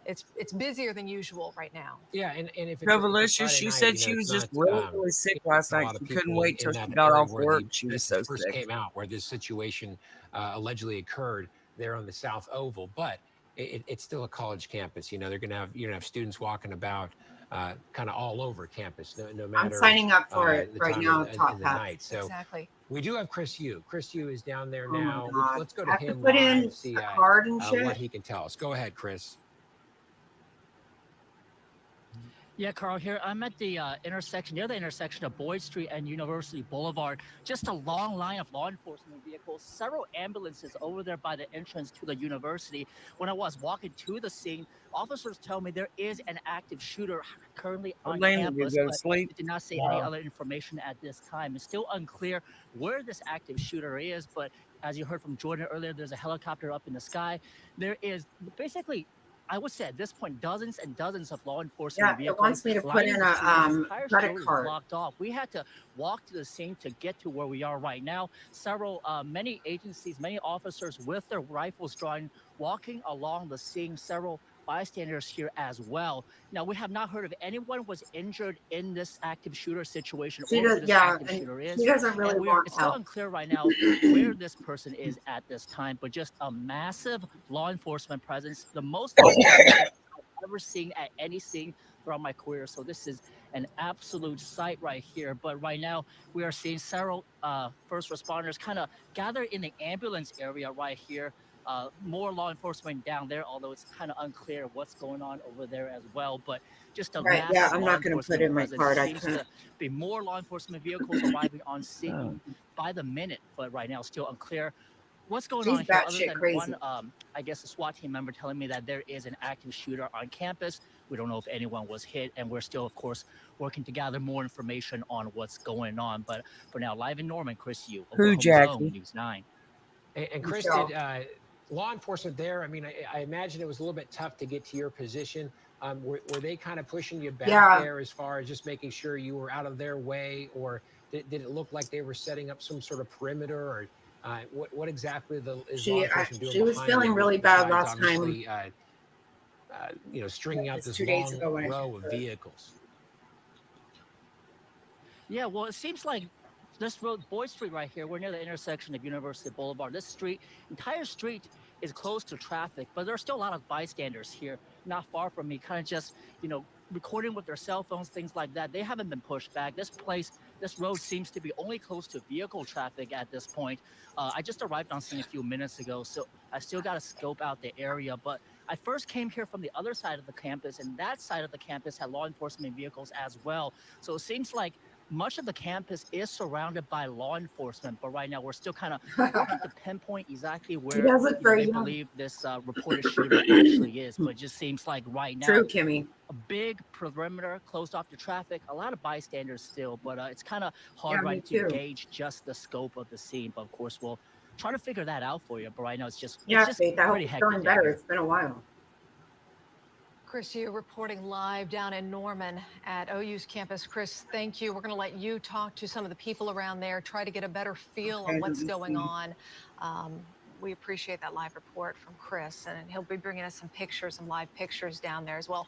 it's busier than usual right now. Yeah, and if it's Revelicious, Friday she night, said you know, she was it's just not really sick last a night. lot of She couldn't people wait in till she that got area off where work. She was this so first sick. came out, where this situation allegedly occurred there on the South Oval. But it's still a college campus. You know, you're gonna have students walking about kind of all over campus, no I'm matter signing up for it the right time now, in Top the Hat. night. So Exactly. we do have Chris Yu. Chris Yu is down there Oh my now. God. Let's go I to have to him put live, in see a card and what shit. he can tell us. Go ahead, Chris. Yeah, Carl, here I'm at the intersection, near the intersection of Boyd Street and University Boulevard. Just a long line of law enforcement vehicles, several ambulances over there by the entrance to the university. When I was walking to the scene, officers tell me there is an active shooter currently on Elaine, did you campus, go to but sleep? they did not say any other information at this time. It's still unclear where this active shooter is, but as you heard from Jordan earlier, there's a helicopter up in the sky. There is basically, I would say at this point, dozens and dozens of law enforcement Yeah, it vehicles wants me to put lining in the street. This a entire credit street is card. blocked off. We had to walk to the scene to get to where we are right now. Many agencies, many officers with their rifles drawn, walking along the scene. Several bystanders here as well. Now, we have not heard of anyone was injured in this active shooter situation She or who does, this yeah, active and shooter he is. doesn't And really want it's still help. unclear right now where this person is at this time, but just a massive law enforcement presence, the most law enforcement presence I've ever seen at any scene throughout my career. So this is an absolute sight right here. But right now, we are seeing several first responders kind of gather in the ambulance area right here. More law enforcement down there, although it's kind of unclear what's going on over there as well. But just a Right, yeah, massive I'm law not going to put enforcement in my presence. It card. I seems can't. to be more law enforcement vehicles arriving on scene Oh. by the minute, but right now still unclear what's going She's on here other batshit than crazy. one I guess a SWAT team member telling me that there is an active shooter on campus. We don't know if anyone was hit, and we're still of course working to gather more information on what's going on. But for now, live in Norman, Chris Yu, Who, Oklahoma's own Jackie? News 9. And Chris, Michelle. did law enforcement there? I mean, I imagine it was a little bit tough to get to your position. Were they kind of pushing you back Yeah, there as far as just making sure you were out of their way, or did it look like they were setting up some sort of perimeter, or what exactly is law enforcement doing she was behind feeling you really bad besides last time. obviously stringing out It's this 2 days long ago when I row of vehicles? Yeah, well, it seems like this road, Boyd Street right here, we're near the intersection of University Boulevard. This entire street is closed to traffic, but there are still a lot of bystanders here, not far from me, kind of just, recording with their cell phones, things like that. They haven't been pushed back. This road seems to be only close to vehicle traffic at this point. I just arrived on scene a few minutes ago, so I still got to scope out the area. But I first came here from the other side of the campus, and that side of the campus had law enforcement vehicles as well. So it seems like much of the campus is surrounded by law enforcement, but right now we're still kind of working to pinpoint exactly He where does look very they young. believe this reported shooter actually is. But it just seems like right now True, Kimmy. a big perimeter closed off to traffic, a lot of bystanders still, but it's kind of Yeah, hard me right to too. gauge just the scope of the scene. But of course, we'll try to figure that out for you. But right now, it's just Yeah, Faith, I hope pretty it's hectic feeling down better. here. It's been a while. Chris, you reporting live down in Norman at OU's campus. Chris, thank you. We're going to let you talk to some of the people around there, try to get a better feel Okay, on let what's me going see. on. We appreciate that live report from Chris, and he'll be bringing us some live pictures down there as well.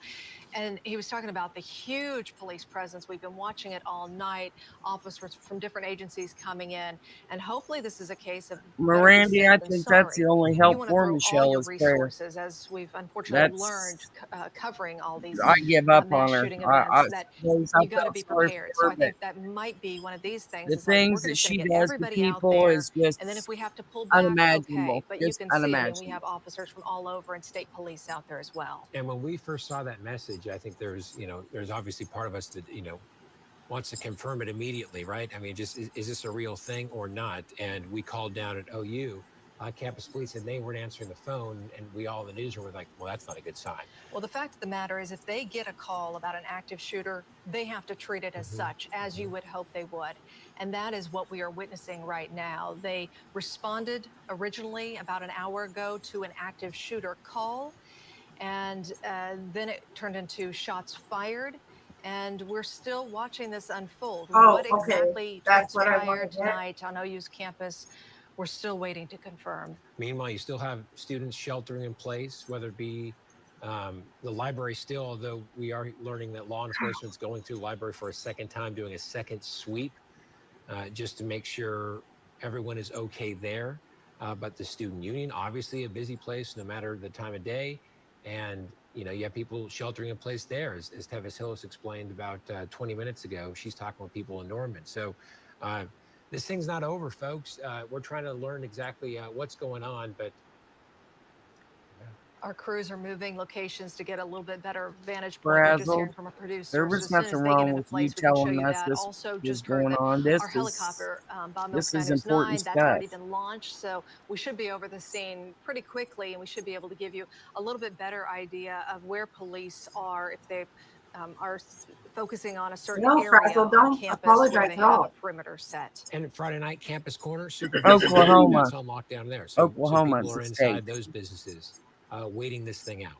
And he was talking about the huge police presence. We've been watching it all night, officers from different agencies coming in, and hopefully this is a case of better be Mirandy, I safe than think that's sorry. the only You help want to for throw all Michelle your is prayer. resources, as we've unfortunately learned That's covering all these I give up mass on her. shooting events, that Suppose I you got to felt be sorry prepared. for So her, I but think that might be one of these things. the Is like, we're things that just going she to get does to everybody out people there, is and then if just we have to pull back, okay. unimaginable. But you Just can see, I mean, we unimaginable. have officers from all over and state police out there as well. And when we first saw that message, I think there's obviously part of us that wants to confirm it immediately, right? I mean, just is this a real thing or not? And we called down at OU campus police, and they weren't answering the phone, and we all in the newsroom were like, well, that's not a good sign. Well, the fact of the matter is, if they get a call about an active shooter, they have to treat it as such, as you would hope they would. And that is what we are witnessing right now. They responded originally about an hour ago to an active shooter call, and then it turned into shots fired. And we're still watching this unfold. Oh, What okay. exactly That's what I want transpired to get. tonight on OU's campus, we're still waiting to confirm. Meanwhile, you still have students sheltering in place, whether it be the library still, although we are learning that law enforcement's going through the library for a second time, doing a second sweep just to make sure everyone is okay there. But the student union, obviously a busy place no matter the time of day. And, you have people sheltering in place there, as Tevis Hillis explained about 20 minutes ago. She's talking with people in Norman. So this thing's not over, folks. We're trying to learn exactly what's going on, but Our crews are moving locations to get a little bit better vantage point. We're just Brazzle. hearing from a producer. There So was as soon nothing as they get wrong into with you place, we can show telling you us that. this Also, is just heard going that on. This our is helicopter, Bob Milk this is Sanders important 9, that's already stuff. been launched. So we should be over the scene pretty quickly, and we should be able to give you a little bit better idea of where police are, if they've are focusing on a certain No, area Frazzle, on don't campus where apologize they at have a all. perimeter set. And Friday night campus corner, super busy. Oklahoma. That's on lockdown there. So Oklahoma people is are the inside state. those businesses waiting this thing out.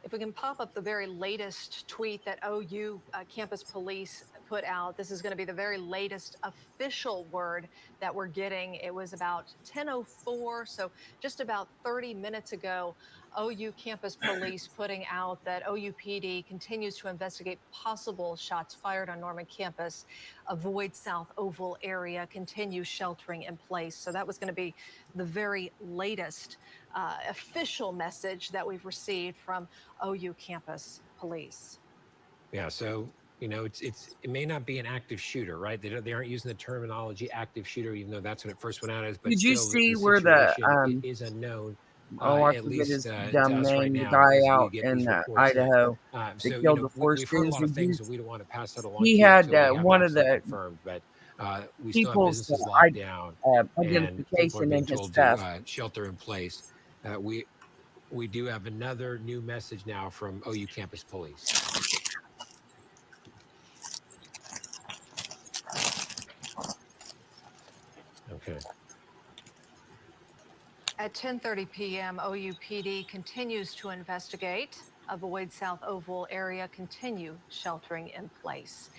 If we can pop up the very latest tweet that OU campus police put out, this is going to be the very latest official word that we're getting. It was about 10:04, so just about 30 minutes ago. OU campus police putting out that OU PD continues to investigate possible shots fired on Norman campus, avoid South Oval area, continue sheltering in place. So that was going to be the very latest official message that we've received from OU campus police. Yeah, so it may not be an active shooter, right? They aren't using the terminology active shooter, even though that's what it first went out as. But Did you still, see the where the situation is unknown. I At forget least his to dumb us right name, the now, guy as we out get in these reports Idaho in. that So killed the we've heard a foresters. lot of things, and we don't want to pass that along He to you had until we have one it of the confirmed. But we still have people's businesses locked down, and people are identification being in his told stuff. to shelter in place. We do have another new message now from OU campus police. Okay. At 10:30 p.m., OU PD continues to investigate, avoid South Oval area, continue sheltering in place.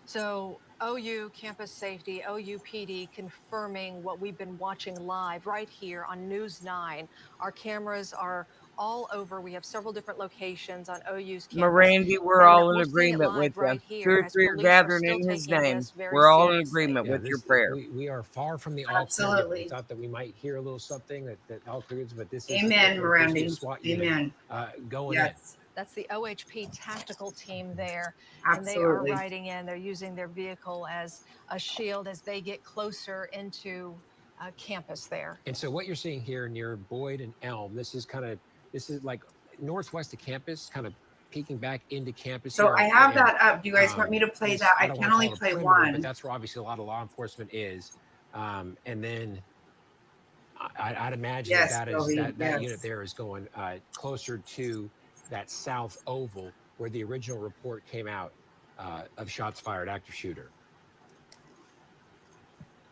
So OU campus safety, OU PD confirming what we've been watching live right here on News 9. Our cameras are all over. We have several different locations on OU's campus. Mirandy, we're And all in we're seeing it agreement with live you. right 2 here or as 3 are police are gathering still in his taking name. this very We're all in seriously. agreement with your prayer. We are far from the all clear. We Absolutely. thought that we might hear a little something that all clears, but this is Amen, there's the Mirandy. SWAT unit Amen. going Yes, That's the OHP tactical team there. And they are absolutely. riding in. They're using their vehicle as a shield as they get closer into campus there. in. And so what you're seeing here near Boyd and Elm, this is like northwest of campus, kind of peeking back into campus So here. I have that up. Do you guys want me to play this- that? I don't can wanna only call it a play perimeter, one. but that's where obviously a lot of law enforcement is. And then I'd imagine Yes, that Joey, that yes. unit there is going closer to that South Oval where the original report came out of shots fired, active shooter.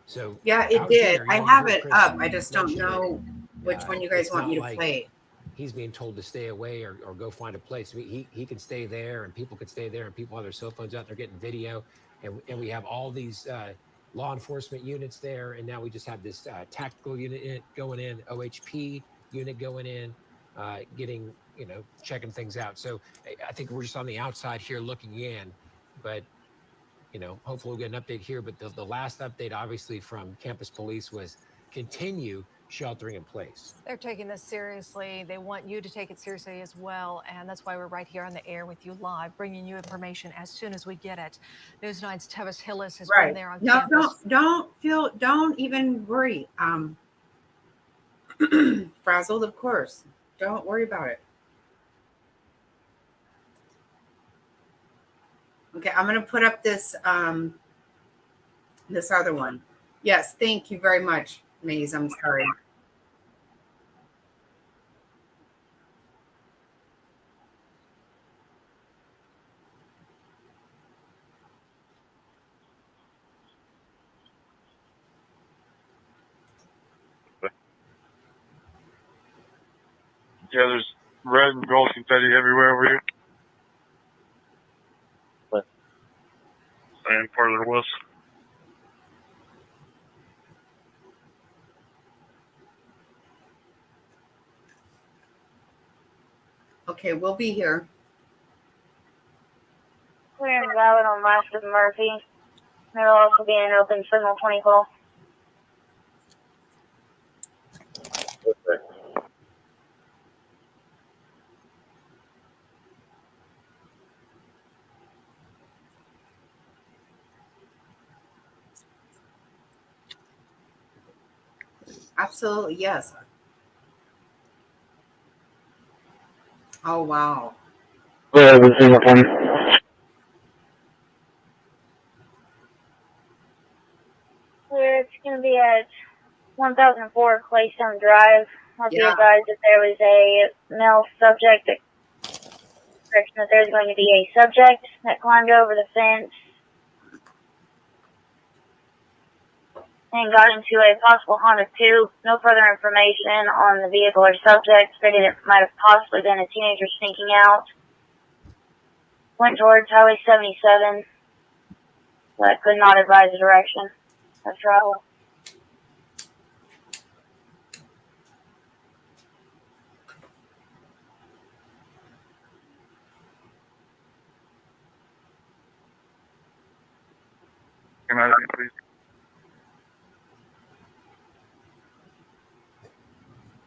So Yeah, it out did. here, I you have heard it Chris up. I just don't mention that, know which one you guys it's want not me to like play. he's being told to stay away or go find a place. I mean, he can stay there, and people can stay there, and people have their cell phones out. They're getting video, and we have all these law enforcement units there, and now we just have this tactical unit going in, OHP unit going in, getting checking things out. So I think we're just on the outside here looking in, but hopefully we'll get an update here. But the last update, obviously, from campus police was continue sheltering in place. They're taking this seriously. They want you to take it seriously as well. And that's why we're right here on the air with you live, bringing you information as soon as we get it. News 9's Tevis Hillis has been Right. there on No, campus. don't even worry. Frazzled, of course. Don't worry about it. Okay, I'm gonna put up this this other one. Yes, thank you very much, Maze. I'm sorry. Yeah, there's red and gold confetti everywhere over here. Same part of the list. Okay, we'll be here. We're in Valid on Master Murphy. There'll also be an open signal 20 call. Absolutely, yes. Oh wow. Yeah, open signal 20. It's going to be at 1004 Claystone Drive. I'll be advised that there was a male subject that intersection that there's going to be a subject that climbed over the fence and got into a possible Honda 2. No further information on the vehicle or subject, stated it might have possibly been a teenager sneaking out. Went towards Highway 77, but could not advise the direction of travel. Can I see, please?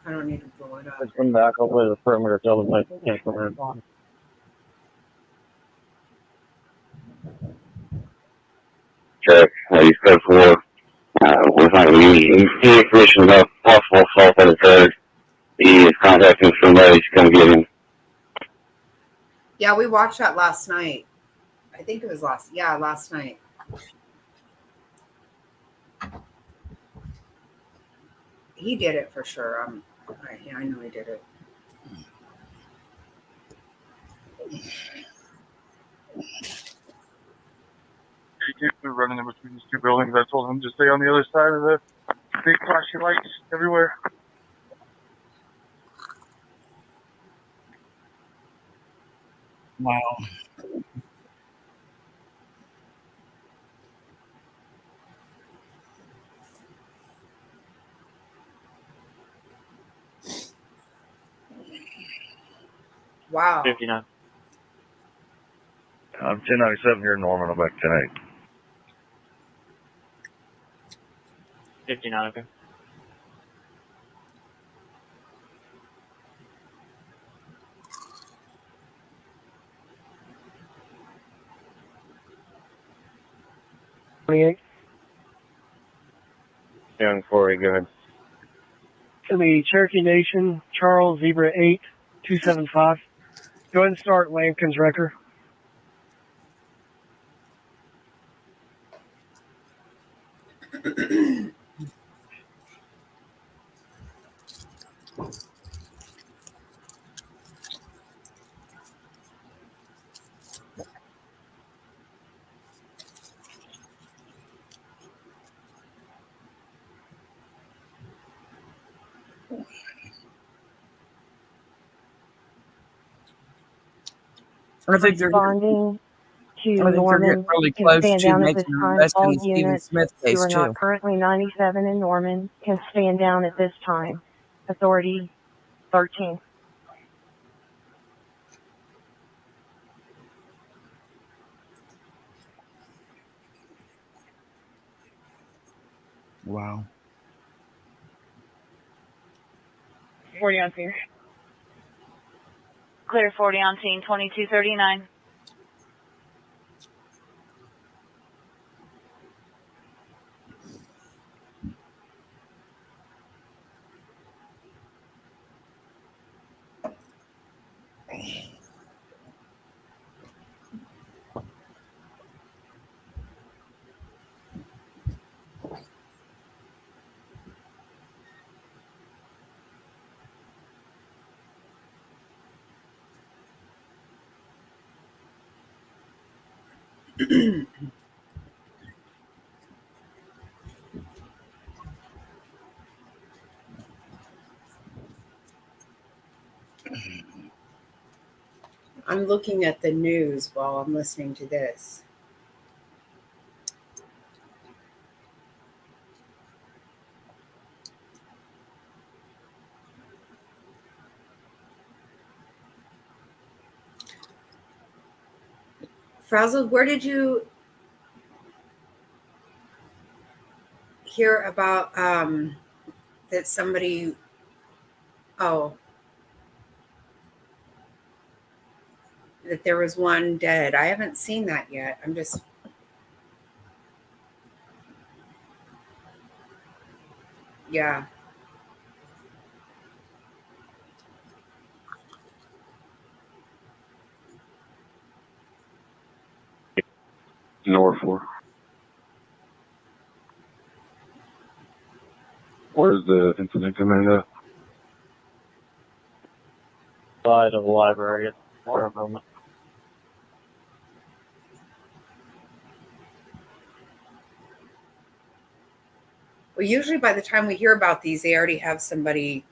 I don't need to blow it up. Let's come back up with the perimeter. Tell them like can't come in. Check. You said for we're not using any information about possible assault that occurred. He is contacting somebody to come get him. Yeah, we watched that last night. I think it was last night. He did it for sure. I know he did it. He keeps running in between these two buildings. I told him to stay on the other side of the big flashing lights everywhere. Wow. Wow. 59. I'm 1097 here in Norman. I'm back tonight. 59, okay. Young Corey, go ahead. To the Cherokee Nation, Charles Zebra 8275. Go ahead and start Lampkin's record. I think they're Responding to I think they're Norman getting really can close stand to down at making this an time. arrest in All the Stephen units Smith who case are not too. currently 97 in Norman can stand down at this time. Authority 13. Wow. 40 on scene. Clear 40 on scene, 2239. I'm looking at the news while I'm listening to this. Frazzled, where did you hear about that somebody that there was one dead? I haven't seen that yet. I'm just yeah. Norfolk. Where's the incident commander? Side of the library for a moment. Well, usually by the time we hear about these, they already have somebody.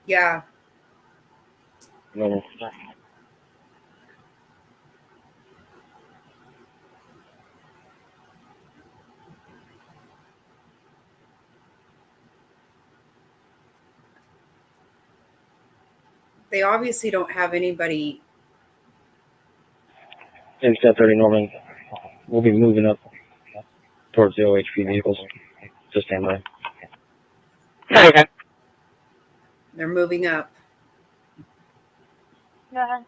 Yeah. No. They obviously don't have anybody. In 1030 Norman, we'll be moving up towards the OHP vehicles. Just stand by. Okay. They're moving up. Go ahead.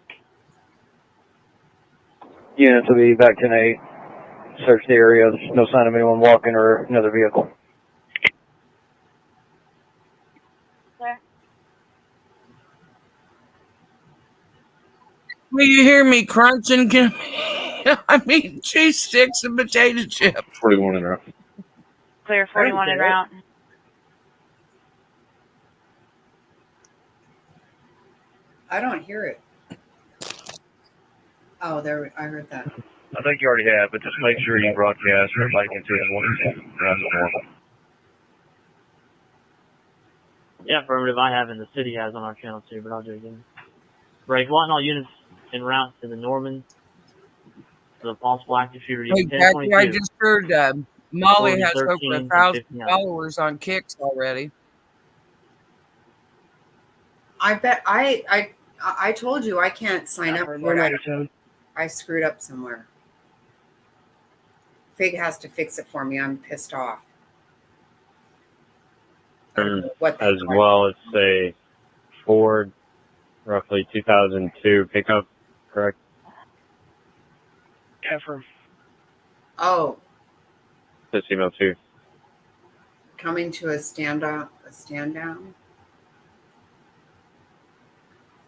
Units will be back 10-8. Search the area. There's no sign of anyone walking or another vehicle. Clear. Will you hear me crunching? I mean, cheese sticks and potato chips. 41 en route. Clear 41 en route. I don't hear it. Oh, there. I heard that. I think you already have, but just make sure you broadcast or like into it. Yeah, affirmative. I have, and the city has on our channel too, but I'll do it again. Break one, all units en route to the Norman. To the possible active shooter, Hey, unit Jackie, I 1022. just heard Molly 40, has over 13, and 1,000 59. followers on Kicks already. I bet I told you I can't sign up for it. I screwed up somewhere. Fig has to fix it for me. I'm pissed off. What as well as a Ford, roughly 2002 pickup, correct? Confirm. Oh, This email too. coming to a stand down.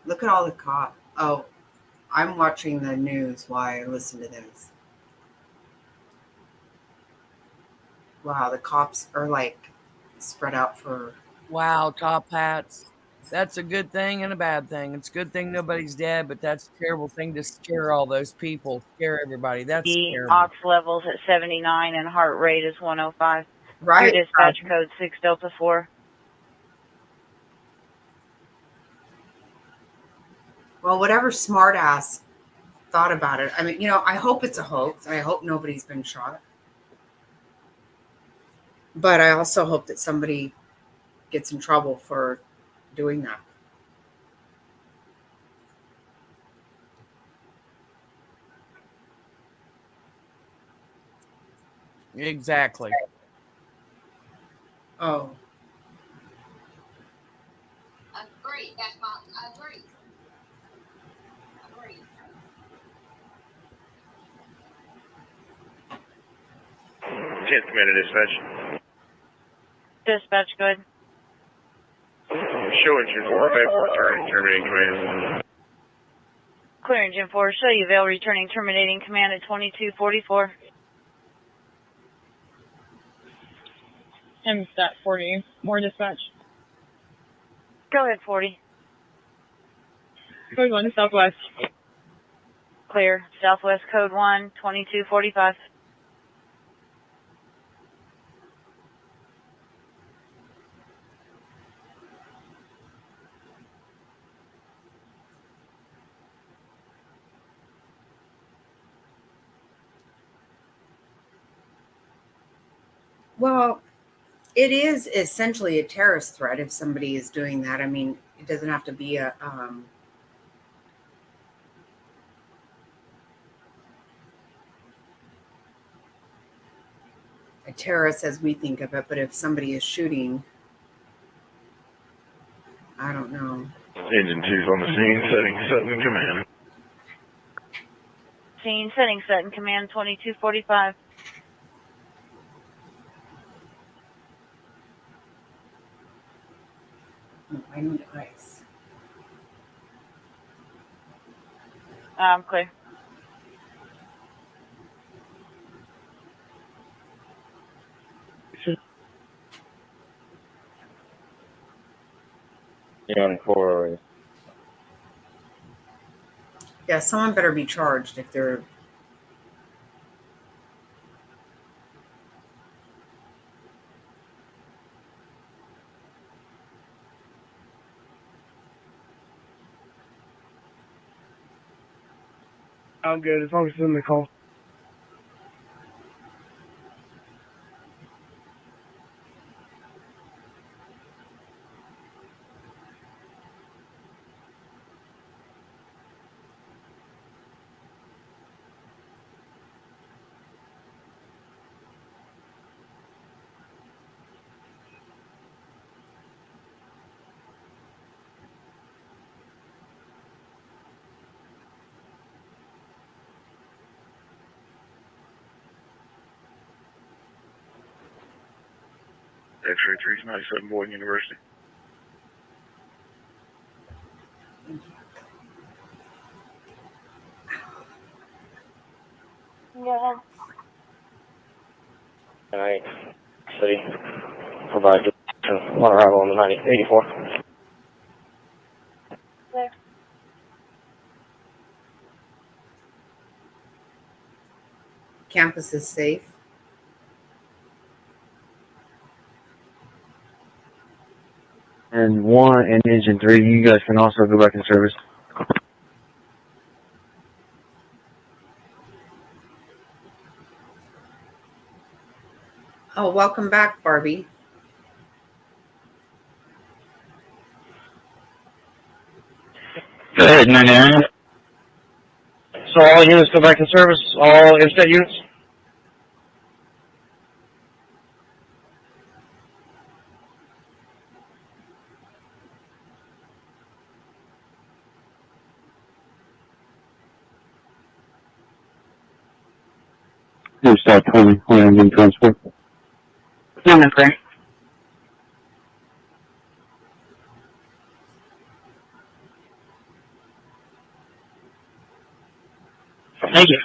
Look at all the cop. Oh, I'm watching the news while I listen to this. Wow, the cops are like spread out for. Wow, top hats. That's a good thing and a bad thing. It's a good thing nobody's dead, but that's a terrible thing to scare all those people, scare everybody. That's The terrible. ox levels at 79 and heart rate is 105. Right. Your dispatch code 6 Delta 4. Well, whatever smartass thought about it. I mean, I hope it's a hoax. I hope nobody's been shot. But I also hope that somebody gets in trouble for doing that. Exactly. Oh. Agree. That's my agree. Agree. 10th Commander Dispatch. Dispatch code. Show engine 454, terminating command. Clear engine 4. Show you Vale returning terminating command at 2244. MStat 40. More dispatch. Go ahead, 40. Code 1 Southwest. Clear. Southwest code 1, 2245. Well, it is essentially a terrorist threat if somebody is doing that. I mean, it doesn't have to be a terrorist as we think of it, but if somebody is shooting, I don't know. Engine 2's on the scene, setting set in command. Scene setting set in command 2245. I need ice. Clear. You're on 408. Yeah, someone better be charged if they're. I'm good as long as it's in the call. X-ray 397 Boyd University. Yeah. All right. City. Provide on arrival on the 84. Clear. Campus is safe. And 1 and engine 3, you guys can also go back in service. Oh, welcome back, Barbie. Go ahead, 99. So all units go back in service, all instead units? Here's Star 20, landing transport. Number clear. Thank you.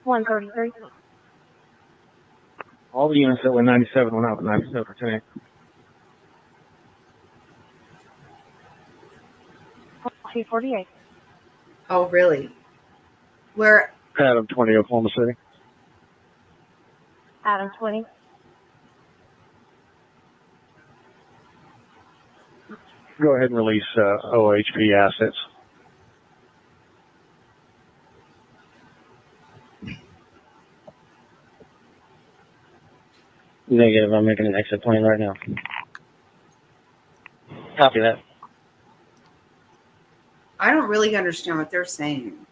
One 33. All the units that went 97 went out at 97 for today. T48. Oh, really? Where? Adam 20, Oklahoma City. Adam 20. Go ahead and release OHP assets. Negative, I'm making an exit plane right now. Copy that. I don't really understand what they're saying.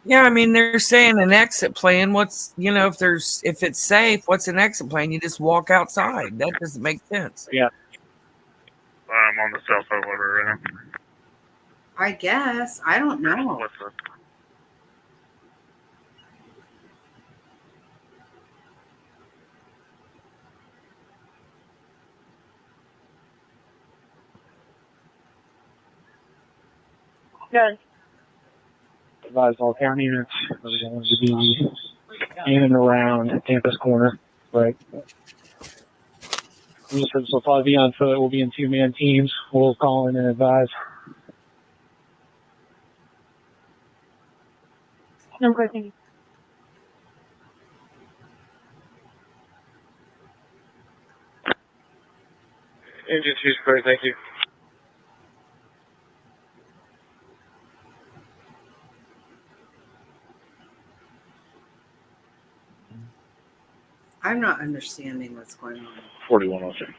Yeah, I mean they're saying an exit plan. What's if it's safe, what's an exit plan? You just walk outside. That doesn't make sense. Yeah. I'm on the south side of water right now. I guess. I don't know. What's up? Good. Advise all county units are going to be in and around Campus Corner. Right. Units will probably be on foot. We'll be in 2-man teams. We'll call in and advise. Number clear. Thank you. Engine 2's clear, thank you. I'm not understanding what's going on. 4106.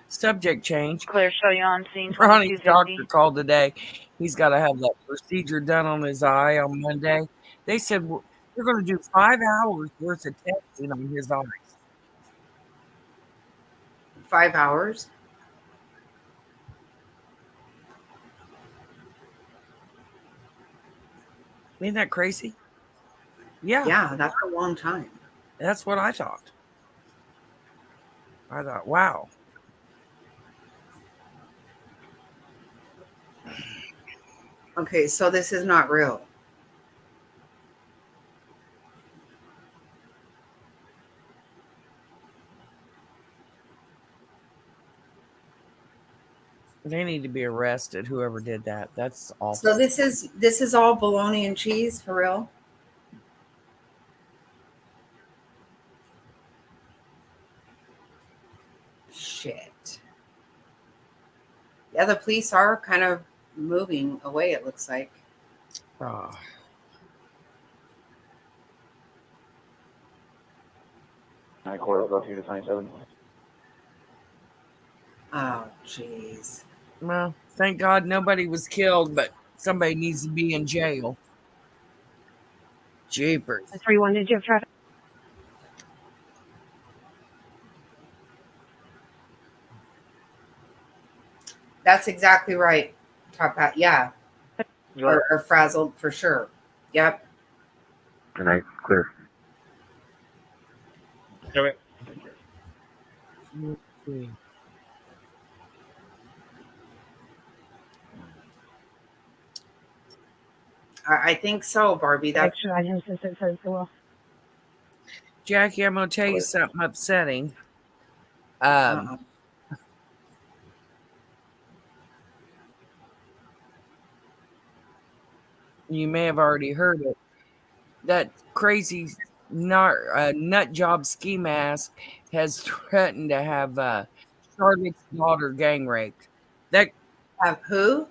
Subject change. Clear. Show you on scene. Ronnie's 2250. doctor called today. He's got to have that procedure done on his eye on Monday. They said they're going to do 5 hours worth of testing on his eyes. 5 hours? Isn't that crazy? Yeah. Yeah, that's a long time. That's what I thought. I thought, wow. Okay, so this is not real. They need to be arrested, whoever did that. That's awful. So this is all bologna and cheese for real? Shit. Yeah, the police are kind of moving away, it looks like. Oh. I quarter go through to 27. Oh, jeez. Well, thank God nobody was killed, but somebody needs to be in jail. Jeepers. 3-1, did you have traffic? That's exactly right. Top hat, yeah. Or frazzled for sure. Yep. Good night. Clear. Okay. I think so, Barbie. That's Jackie, I'm going to tell you something upsetting. You may have already heard it. That crazy nut job ski mask has threatened to have Charlotte's daughter gang raped. That have who?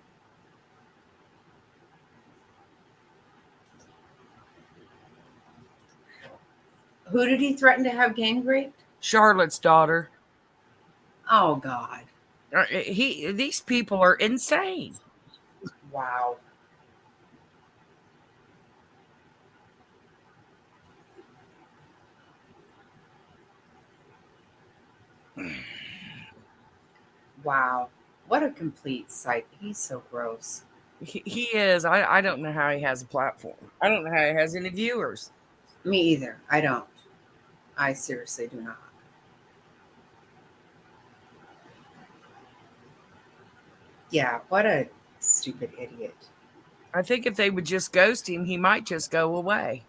Who did he threaten to have gang raped? Charlotte's daughter. Oh God. These people are insane. Wow. Wow. What a complete sight. He's so gross. He is. I don't know how he has a platform. I don't know how he has any viewers. Me either. I don't. I seriously do not. Yeah, what a stupid idiot. I think if they would just ghost him, he might just go away.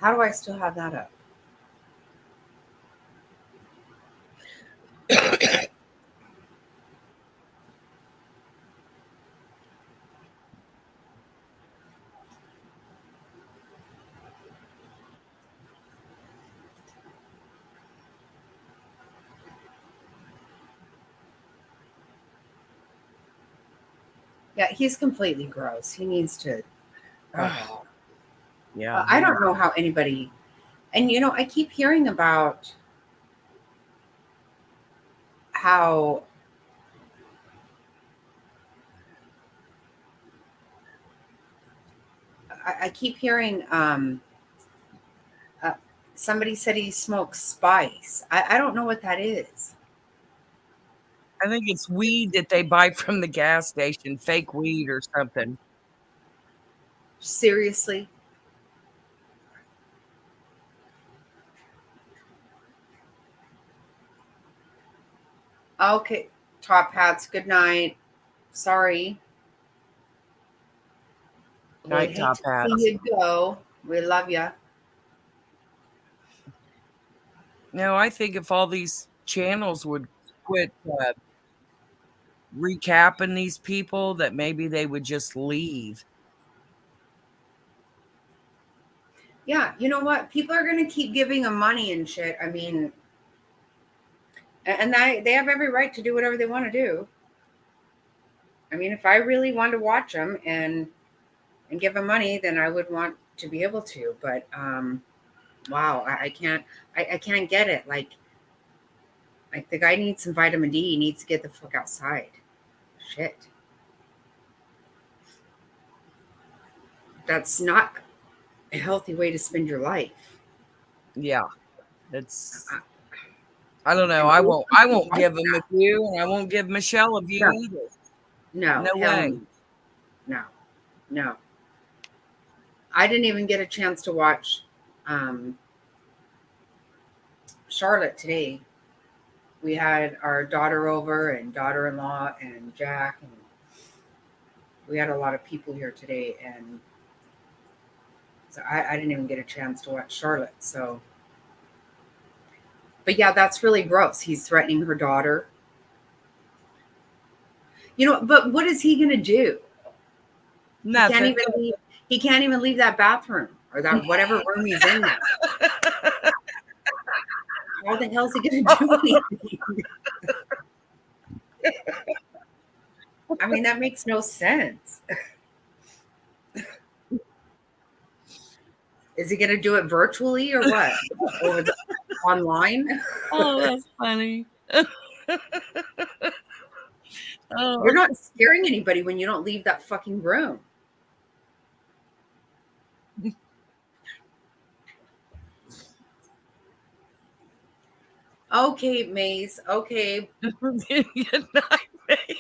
How do I still have that up? Yeah, he's completely gross. He needs to. Yeah. I don't know how anybody. And you know, I keep hearing about how I keep hearing somebody said he smokes spice. I don't know what that is. I think it's weed that they buy from the gas station, fake weed or something. Seriously? Okay, top hats. Good night. Sorry. Night, top hats. See you go. We love you. No, I think if all these channels would quit recapping these people, that maybe they would just leave. Yeah, you know what? People are going to keep giving them money and shit. I mean, and they have every right to do whatever they want to do. I mean, if I really wanted to watch them and give them money, then I would want to be able to. But wow, I can't. I can't get it. Like the guy needs some vitamin D. He needs to get the fuck outside. Shit. That's not a healthy way to spend your life. Yeah, it's. I don't know. I won't give him a view, and I won't give Michelle a view either. No, No hell way. no. No. I didn't even get a chance to watch Charlotte today. We had our daughter over and daughter-in-law and Jack, and we had a lot of people here today, and so I didn't even get a chance to watch Charlotte. So, but yeah, that's really gross. He's threatening her daughter. You know, but what is he going to do? Nothing. He can't even leave that bathroom or that whatever room he's in now. How the hell is he going to do anything? I mean, that makes no sense. Is he going to do it virtually or what? Or online? Oh, that's funny. Oh. You're not scaring anybody when you don't leave that fucking room. Okay, Maze. Okay. Good night, Maze.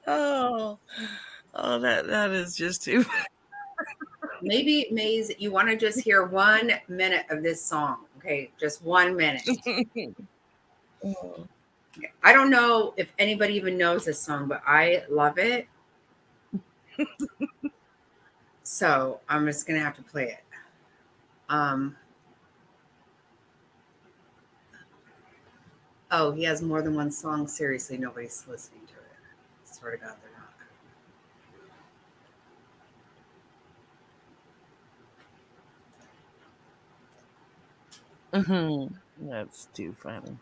Oh, that is just too. Maybe, Maze, you want to just hear 1 minute of this song. Okay, just 1 minute. I don't know if anybody even knows this song, but I love it. So I'm just gonna have to play it. Oh, he has more than one song. Seriously, nobody's listening to it. I swear to God, they're not. That's too funny.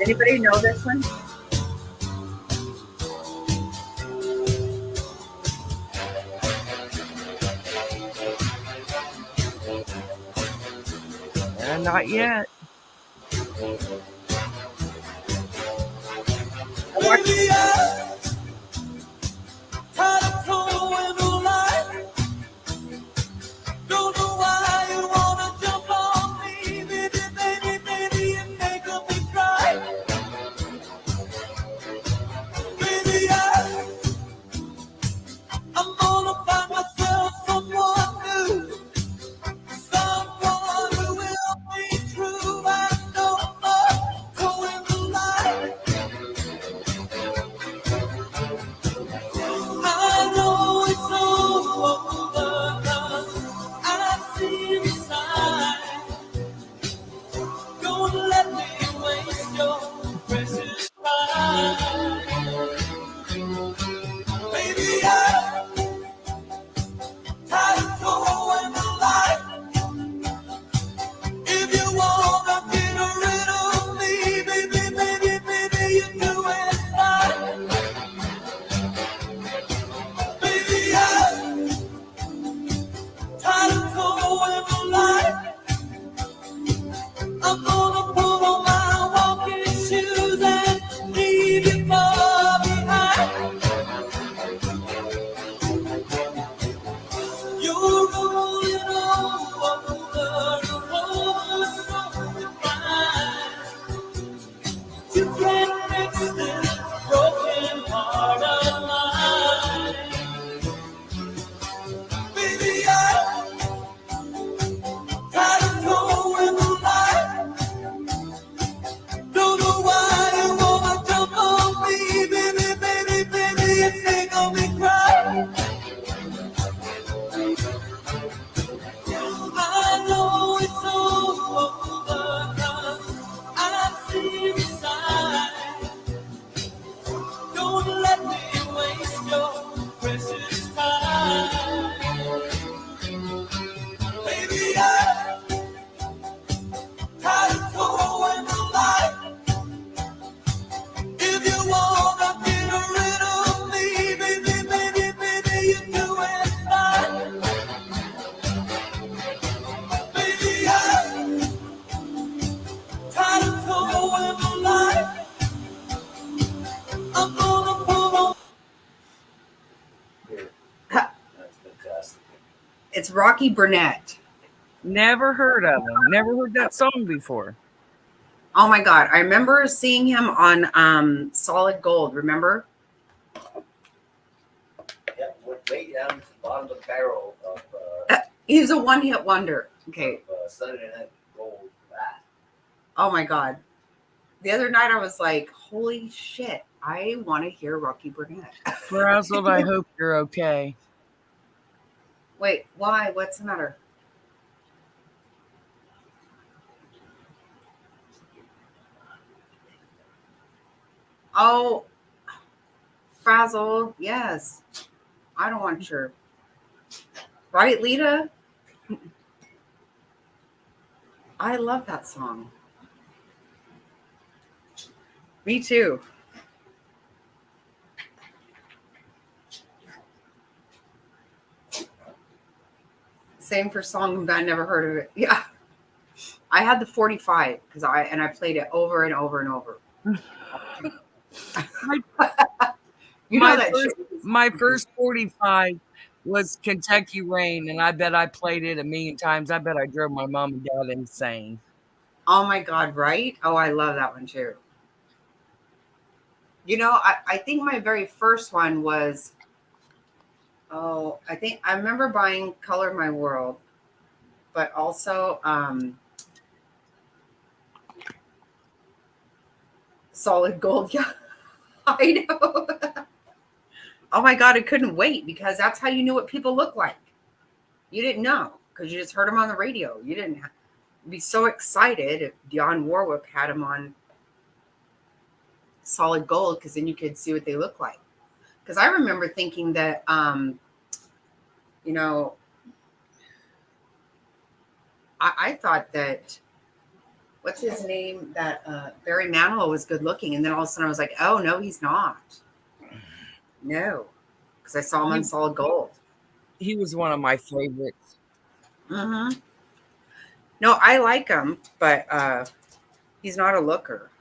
Anybody know this one? Not yet. It's Rocky Burnett. Never heard of him. Never heard that song before. Oh my God. I remember seeing him on Solid Gold. Remember? Yeah, went way down to the bottom of the barrel of He's a one-hit wonder. Okay. Saturday Night Gold. That. Oh my God. The other night I was like, holy shit. I want to hear Rocky Burnett. Frazzled, I hope you're okay. Wait, why? What's the matter? Oh, Frazzle. Yes. I don't want your. Right, Lita? I love that song. Me too. Same for song, but I never heard of it. Yeah. I had the 45 because I played it over and over and over. You know that shit. My first 45 was Kentucky Rain, and I bet I played it a million times. I bet I drove my mom and dad insane. Oh my God, right? Oh, I love that one too. You know, I think my very first one was, I remember buying Color My World, but also Solid Gold. Yeah, I know. Oh my God, I couldn't wait because that's how you knew what people look like. You didn't know because you just heard them on the radio. You didn't be so excited if Dionne Warwick had them on Solid Gold because then you could see what they look like. Because I remember thinking that, you know, I thought that, what's his name? That Barry Manilow was good looking. And then all of a sudden I was like, oh, no, he's not. No, because I saw him on Solid Gold. He was one of my favorites. Mm-hmm. No, I like him, but he's not a looker.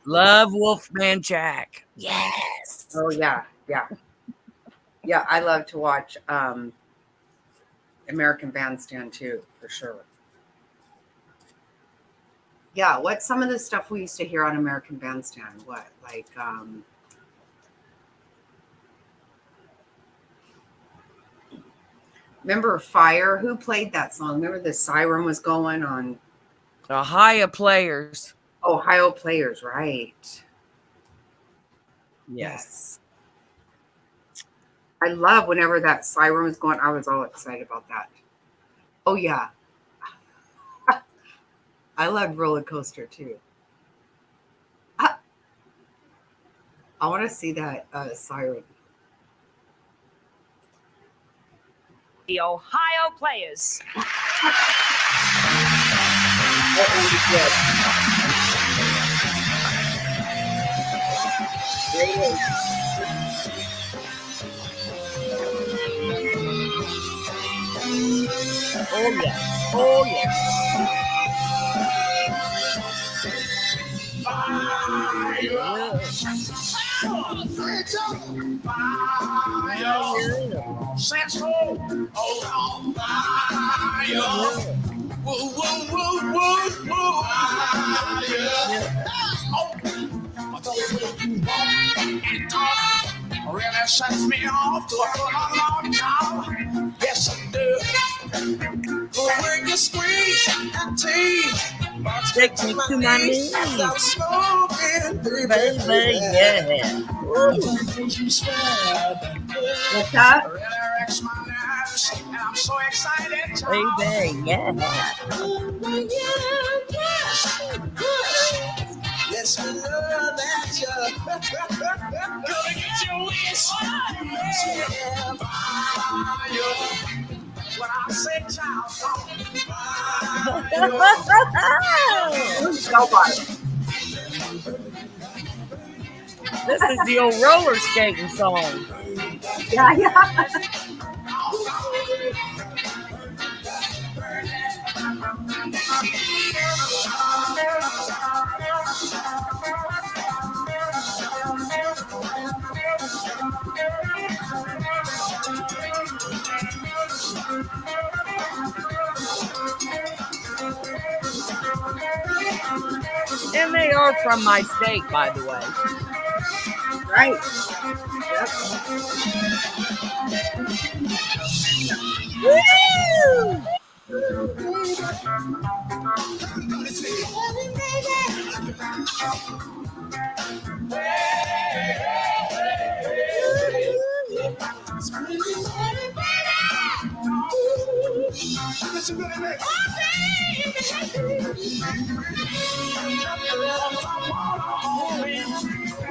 Love Wolfman Jack. Yes. Oh, yeah, yeah. Yeah, I love to watch American Bandstand too, for sure. Yeah, what's some of the stuff we used to hear on American Bandstand? What, like, remember Fire? Who played that song? Remember the siren was going on? Ohio Players. Ohio Players, right. Yes. I love whenever that siren was going, I was all excited about that. Oh, yeah. I loved Roller Coaster, too. I want to see that siren. The Ohio Players. Oh, yeah. Oh, yeah. Really sets me off to a long job. Yes, I do. When you squeeze and tease, take me to my knees. I'm smoking, baby, yeah. What's that? I'm so excited. Baby, yeah. Yes, we know that you're gonna get your wish. When I say child, this is the old roller skating song. Yeah, yeah. And they are from my state, by the way. Right. Yep. Woo!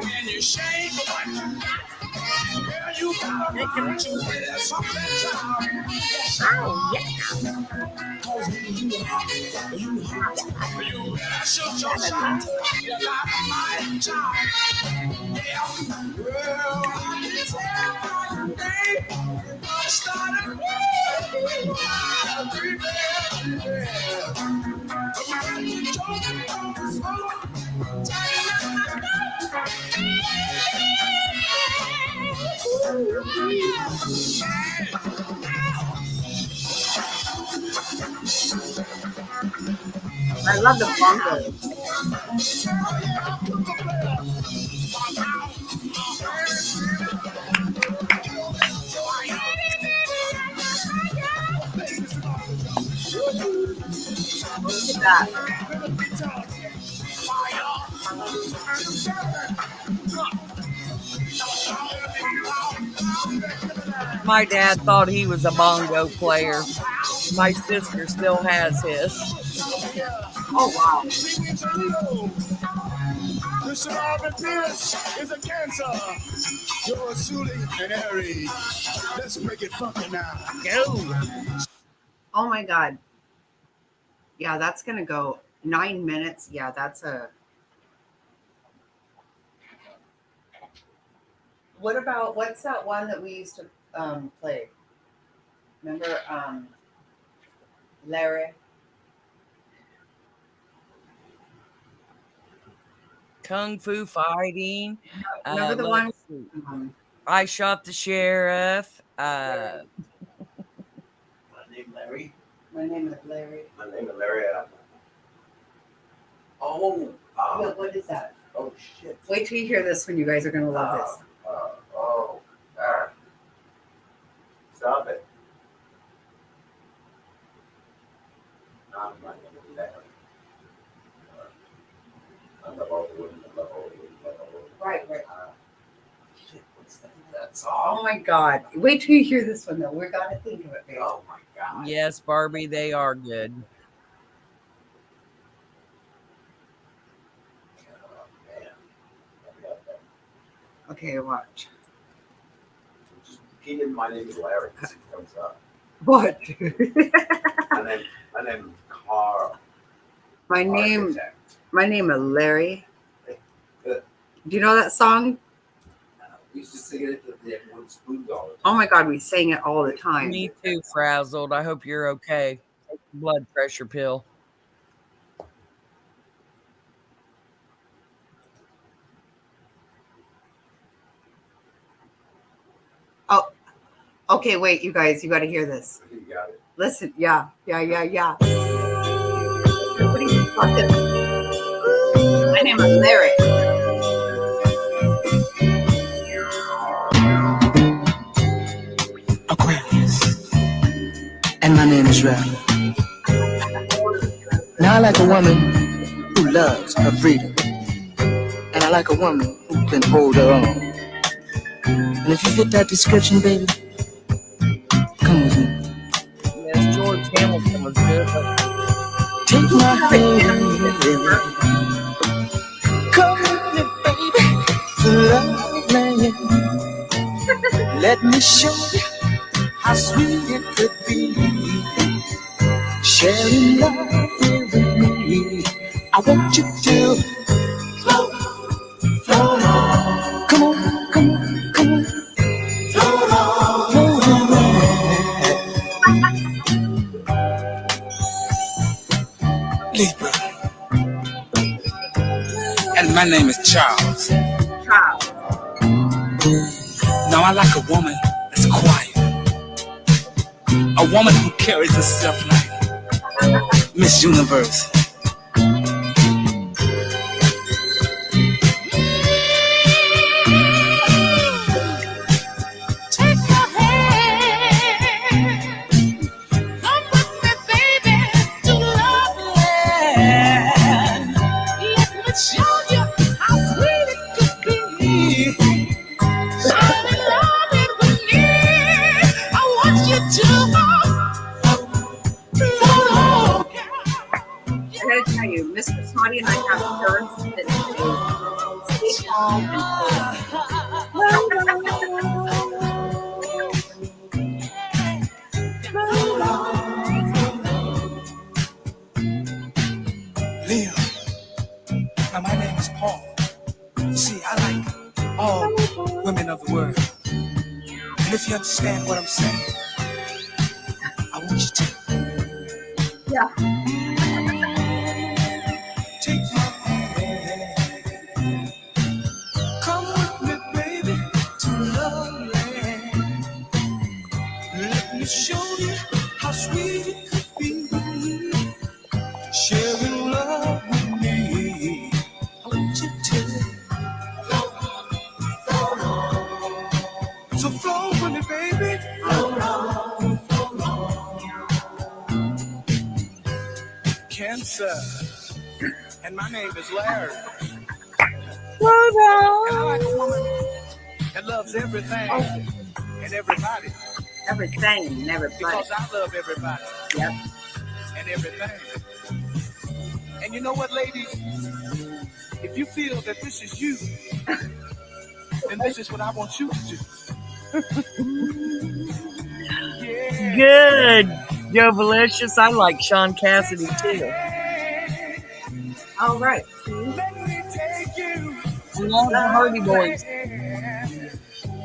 When you shake you gotta something. Oh, yeah. You better shoot your shot. You got my time. Yeah. Well, I can tell by your name. I started I love the bongos. Look at that. My dad thought he was a bongo player. My sister still has his. Oh, wow. Mr. Marvin Pierce is a cancer. George Sully and Harry. Let's make it funky now. Go. Oh, my God. Yeah, that's going to go 9 minutes. Yeah, that's a... What about, what's that one that we used to play? Remember Larry? Kung Fu Fighting. Remember the one? I Shot the Sheriff. My name Larry. My name is Larry. My name is Larry. Oh. Yeah, what is that? Oh shit. Wait till you hear this one. You guys are going to love this. Stop it. I'm not going to do that. Right. Shit, what's that song? Oh my God. Wait till you hear this one, though. We're going to think of it, baby. Oh my God. Yes, Barbie, they are good. Okay, watch. Key in my name is Larry. It comes up. What? My name is Carl. My name is Larry. Do you know that song? We used to sing it at the Wood Spoons all the time. Oh my God, we sang it all the time. Me too, Frazzled. I hope you're okay. Take a blood pressure pill. Oh, okay, wait, you guys, you got to hear this. You got it. Listen, yeah. Everybody fucking... My name is Larry. Aquarius. And my name is Ralph. Now I like a woman who loves her freedom. And I like a woman who can hold her own. And if you fit that description, baby, come with me. Yes, George Hamilton was good. Take my hand, come with me, baby, to love land. Let me show you how sweet it could be. Sharing love here with me. I want you to float on. Come on. Float on. Libra. And my name is Charles. Now I like a woman that's quiet, a A woman who carries herself like Miss Universe. I gotta tell you, Mr. Snotty and I have parents that say, stay calm and Leo, now my name is Paul. You see, I like all women of the world. And if you understand what I'm saying, I want you to. Yeah. Take my hand. Come with me, baby, to love land. Let me show you how sweet it could be. Sharing love with me. I want you to. So flow with me, baby. Cancer. And my name is Larry. And I like a woman that loves everything and everybody. everything and everybody. Because I love everybody. Yep. And everything. And you know what, ladies? If you feel that this is you, then this is what I want you to do. Yeah. Good. Yo, Valicious. I like Sean Cassidy too. All right. Let me take you. I love the Hardy Boys.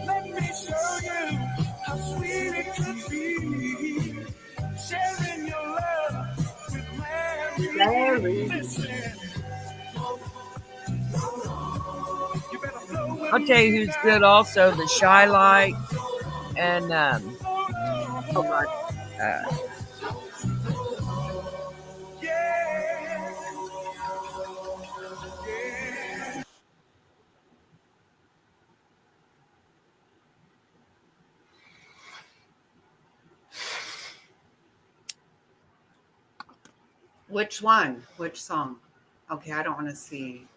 Let me show you how sweet it could be. Sharing your love with Larry. Listen. I'll tell you who's good also, the Shy Light and oh God. Which one? Which song? Okay, I don't want to see.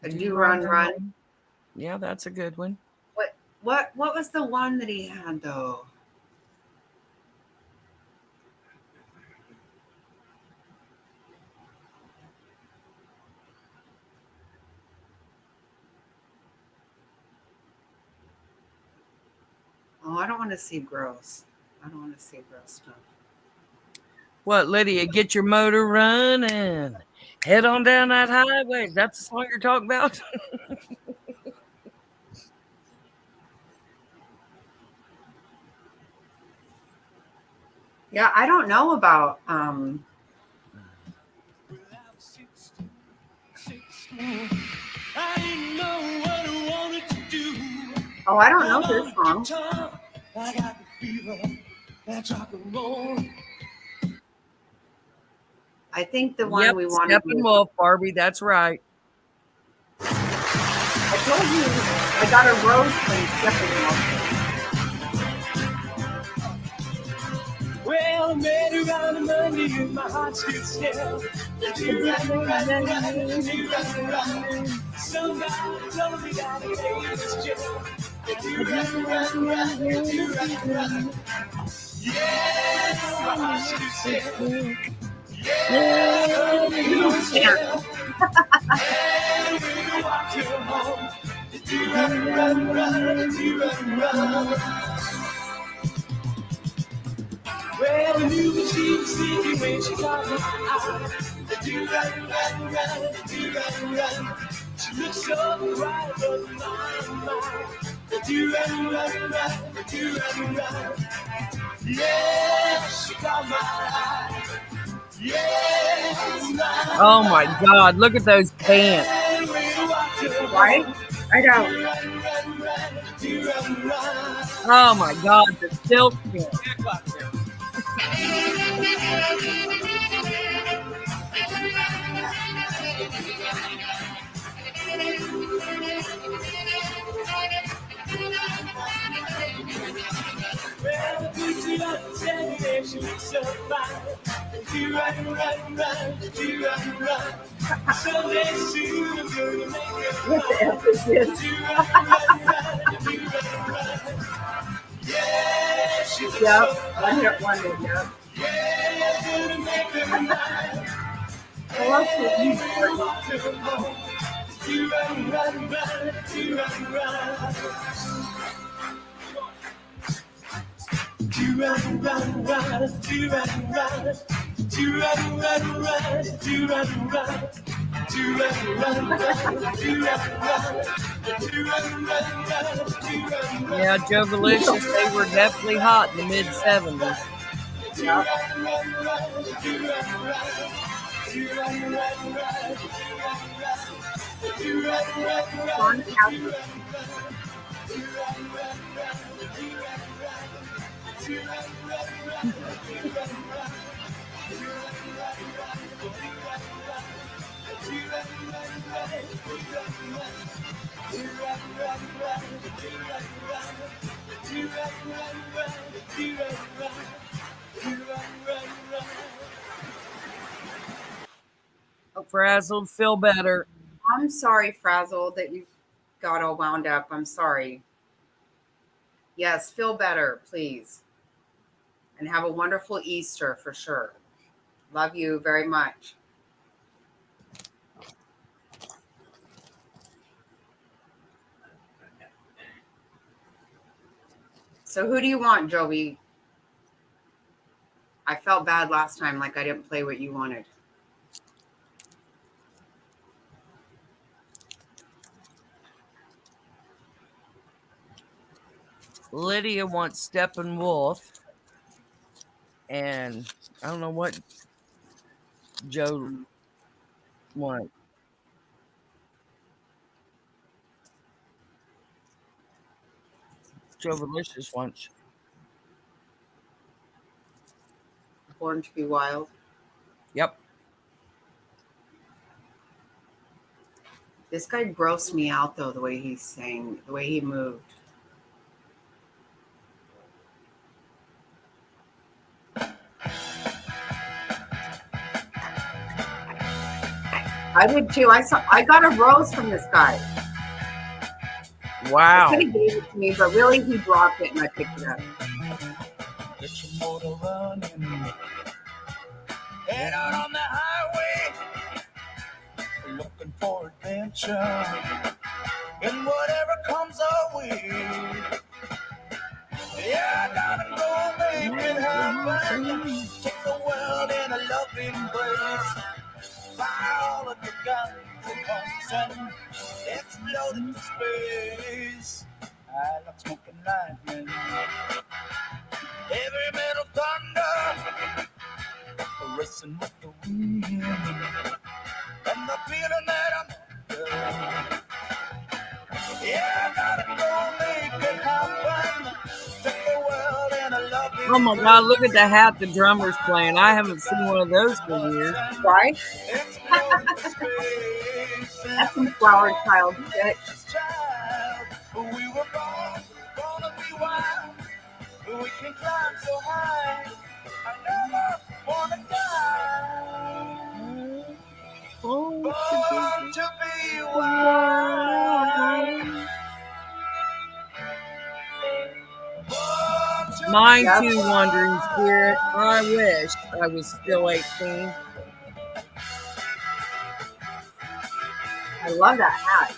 Do Run Run. Yeah, that's a good one. What was the one that he had though? Oh, I don't want to see gross. I don't want to see gross stuff. What, Lydia? Get your motor running. Head on down that highway. That's the song you're talking about? Yeah, I don't know about oh, I don't know this song. I got the fever. That's rock and roll. I think the one we want to do. Steppenwolf, Barbie. That's right. I told you I got a rose from Steppenwolf. Well, I met her on a Monday and my heart stood still. Somebody told me that the day was chill. Yeah, my heart stood still. Yeah, we walked her home. Run. Well, I knew that she was sleeping when she caught my eye. Run. She looked so bright, but run. Yeah, she caught my eye. Yeah, oh my God, look at those pants. Right? I know. Oh my God, the silk skin. Well, do run, she looks so fine. Do run. Someday soon I'm gonna make her With the emphasis. Yeah, she looks Yep. so One fine. hit wonder. Yep. Yeah, gonna make her mine. I love what you do. Walk her home. Do run. Do Yeah, Joe Delicious, they were definitely hot in the mid 70s. Yep. John Castle. Frazzled, feel better. I'm sorry, Frazzle, that you got all wound up. I'm sorry. Yes, feel better, please. And have a wonderful Easter for sure. Love you very much. So who do you want, Joey? I felt bad last time, like I didn't play what you wanted. Lydia wants Steppenwolf. And I don't know what Joe wants. Joe Delicious wants. Born to be Wild. Yep. This guy grossed me out, though, the way he sang, the way he moved. I did too. I got a rose from this guy. Wow. I said he gave it to me, but really he dropped it and I picked it up. Get your motor running. Head out on the highway, looking for adventure. And whatever comes our way, yeah, I gotta go make it happen. Take the world in a loving embrace. Fire all of your guns and pumps and explode into space. I love smoking lightning. Heavy metal thunder, racing with the wind, and the feeling that I'm under. Yeah, I gotta go make it happen. Take the world in a loving Oh my God, look at the hat the drummer's playing. I haven't seen one of those for years. Right? That's some Flower Child shit. We were born to be wild. We can climb so high. I never wanna die. Born to be wild. Mine too, Wandering Spirit. I wish I was still 18. I love that hat.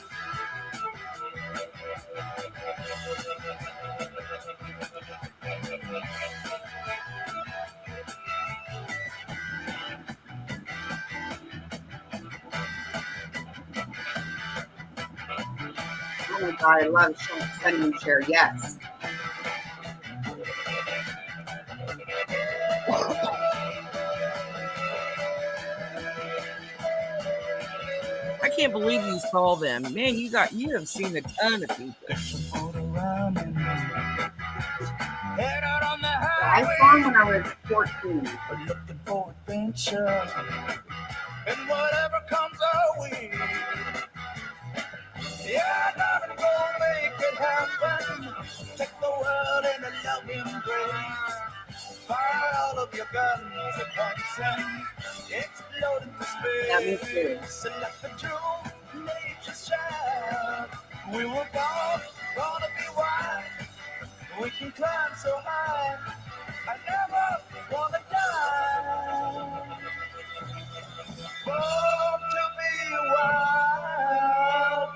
Oh my God, I love Sunny Chair. Yes. I can't believe you saw them. Man, you have seen a ton of people. I saw him when I was 14. Looking for adventure. And whatever comes our way. Yeah, nothing gonna make it happen. Take the world in a loving embrace. Fire all of your guns at once and explode into space. And let the true nature shine. We were born, gonna be wild. We can climb so high. I never wanna die. Born to be wild.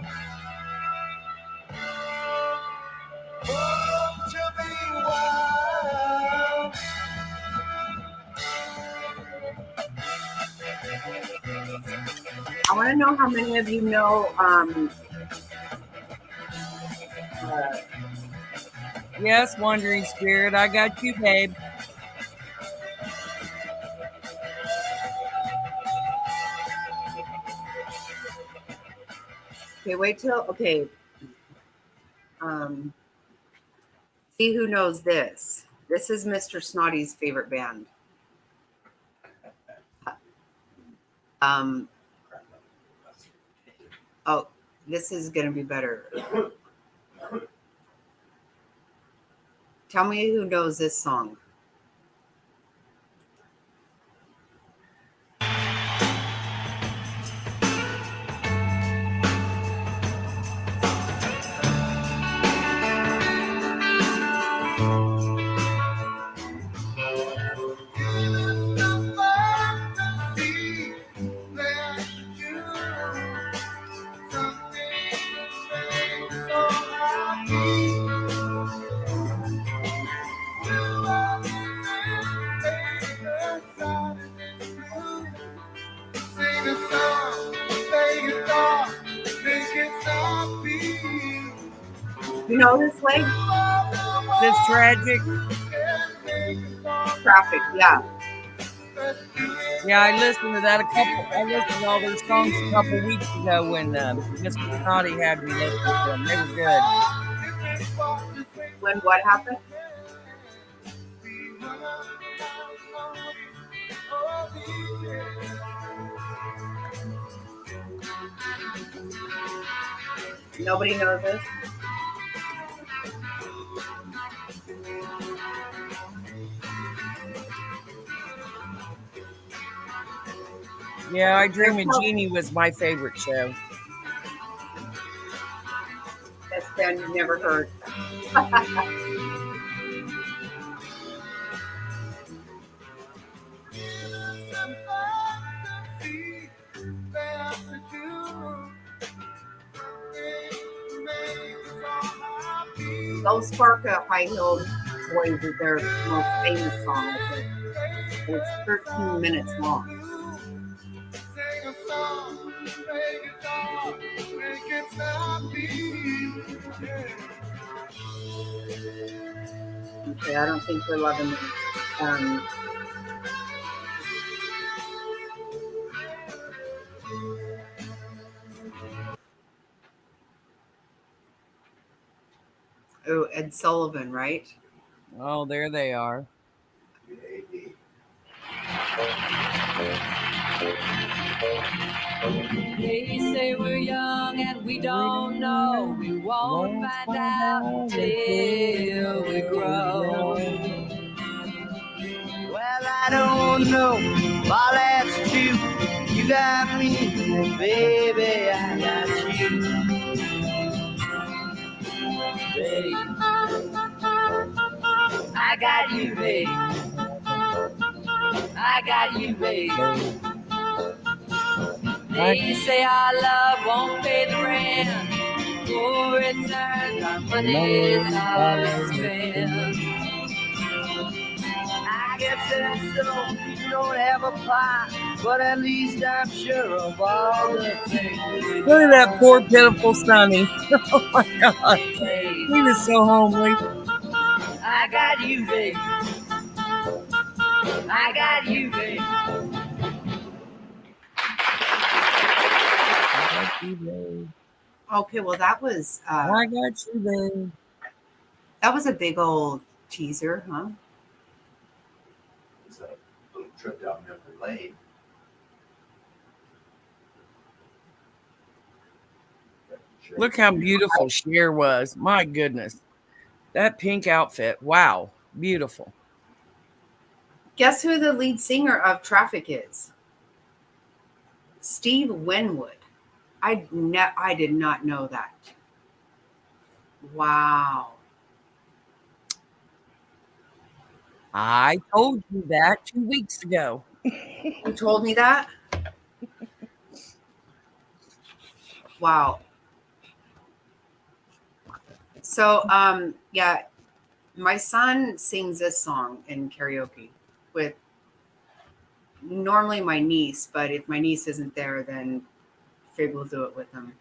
Born to be wild. I want to know how many of you know Yes, Wandering Spirit, I got you, babe. okay, wait till see who knows this. This is Mr. Snotty's favorite band. Oh, this is gonna be better. Tell me who knows this song. You know this way? This Tragic? Traffic, yeah. Yeah, I listened to all their songs a couple weeks ago when Mr. Snotty had me listen to them. They were good. When what happened? Nobody knows this? Yeah, I Dream of Jeannie was my favorite show. That's band you've never heard. Those Spark Up High Hill Boys is their most famous song, I think. It's 13 minutes long. Okay, I don't think we're loving it. Oh, Ed Sullivan, right? Oh, there they are. They say we're young and we don't know. We won't find out until we grow. Well, I don't know, but that's true. You got me, baby, I got you. Babe, I got you, babe. I got you, babe. They say our love won't pay the rent. For it turns our money's all to spend. I guess that's so. You don't have a pot, but at least I'm sure of all the things. Look at that poor, pitiful Sonny. Oh my God. He was so homely. I got you, babe. I got you, babe. got you, babe. Okay, well that was I got you, babe. that was a big old teaser, huh? It's a little trip down memory lane. Look how beautiful Cher was. My goodness. That pink outfit. Wow. Beautiful. Guess who the lead singer of Traffic is? Steve Winwood. I did not know that. Wow. I told you that 2 weeks ago. You told me that? Wow. So, yeah, my son sings this song in karaoke with normally my niece, but if my niece isn't there, then Fig will do it with him.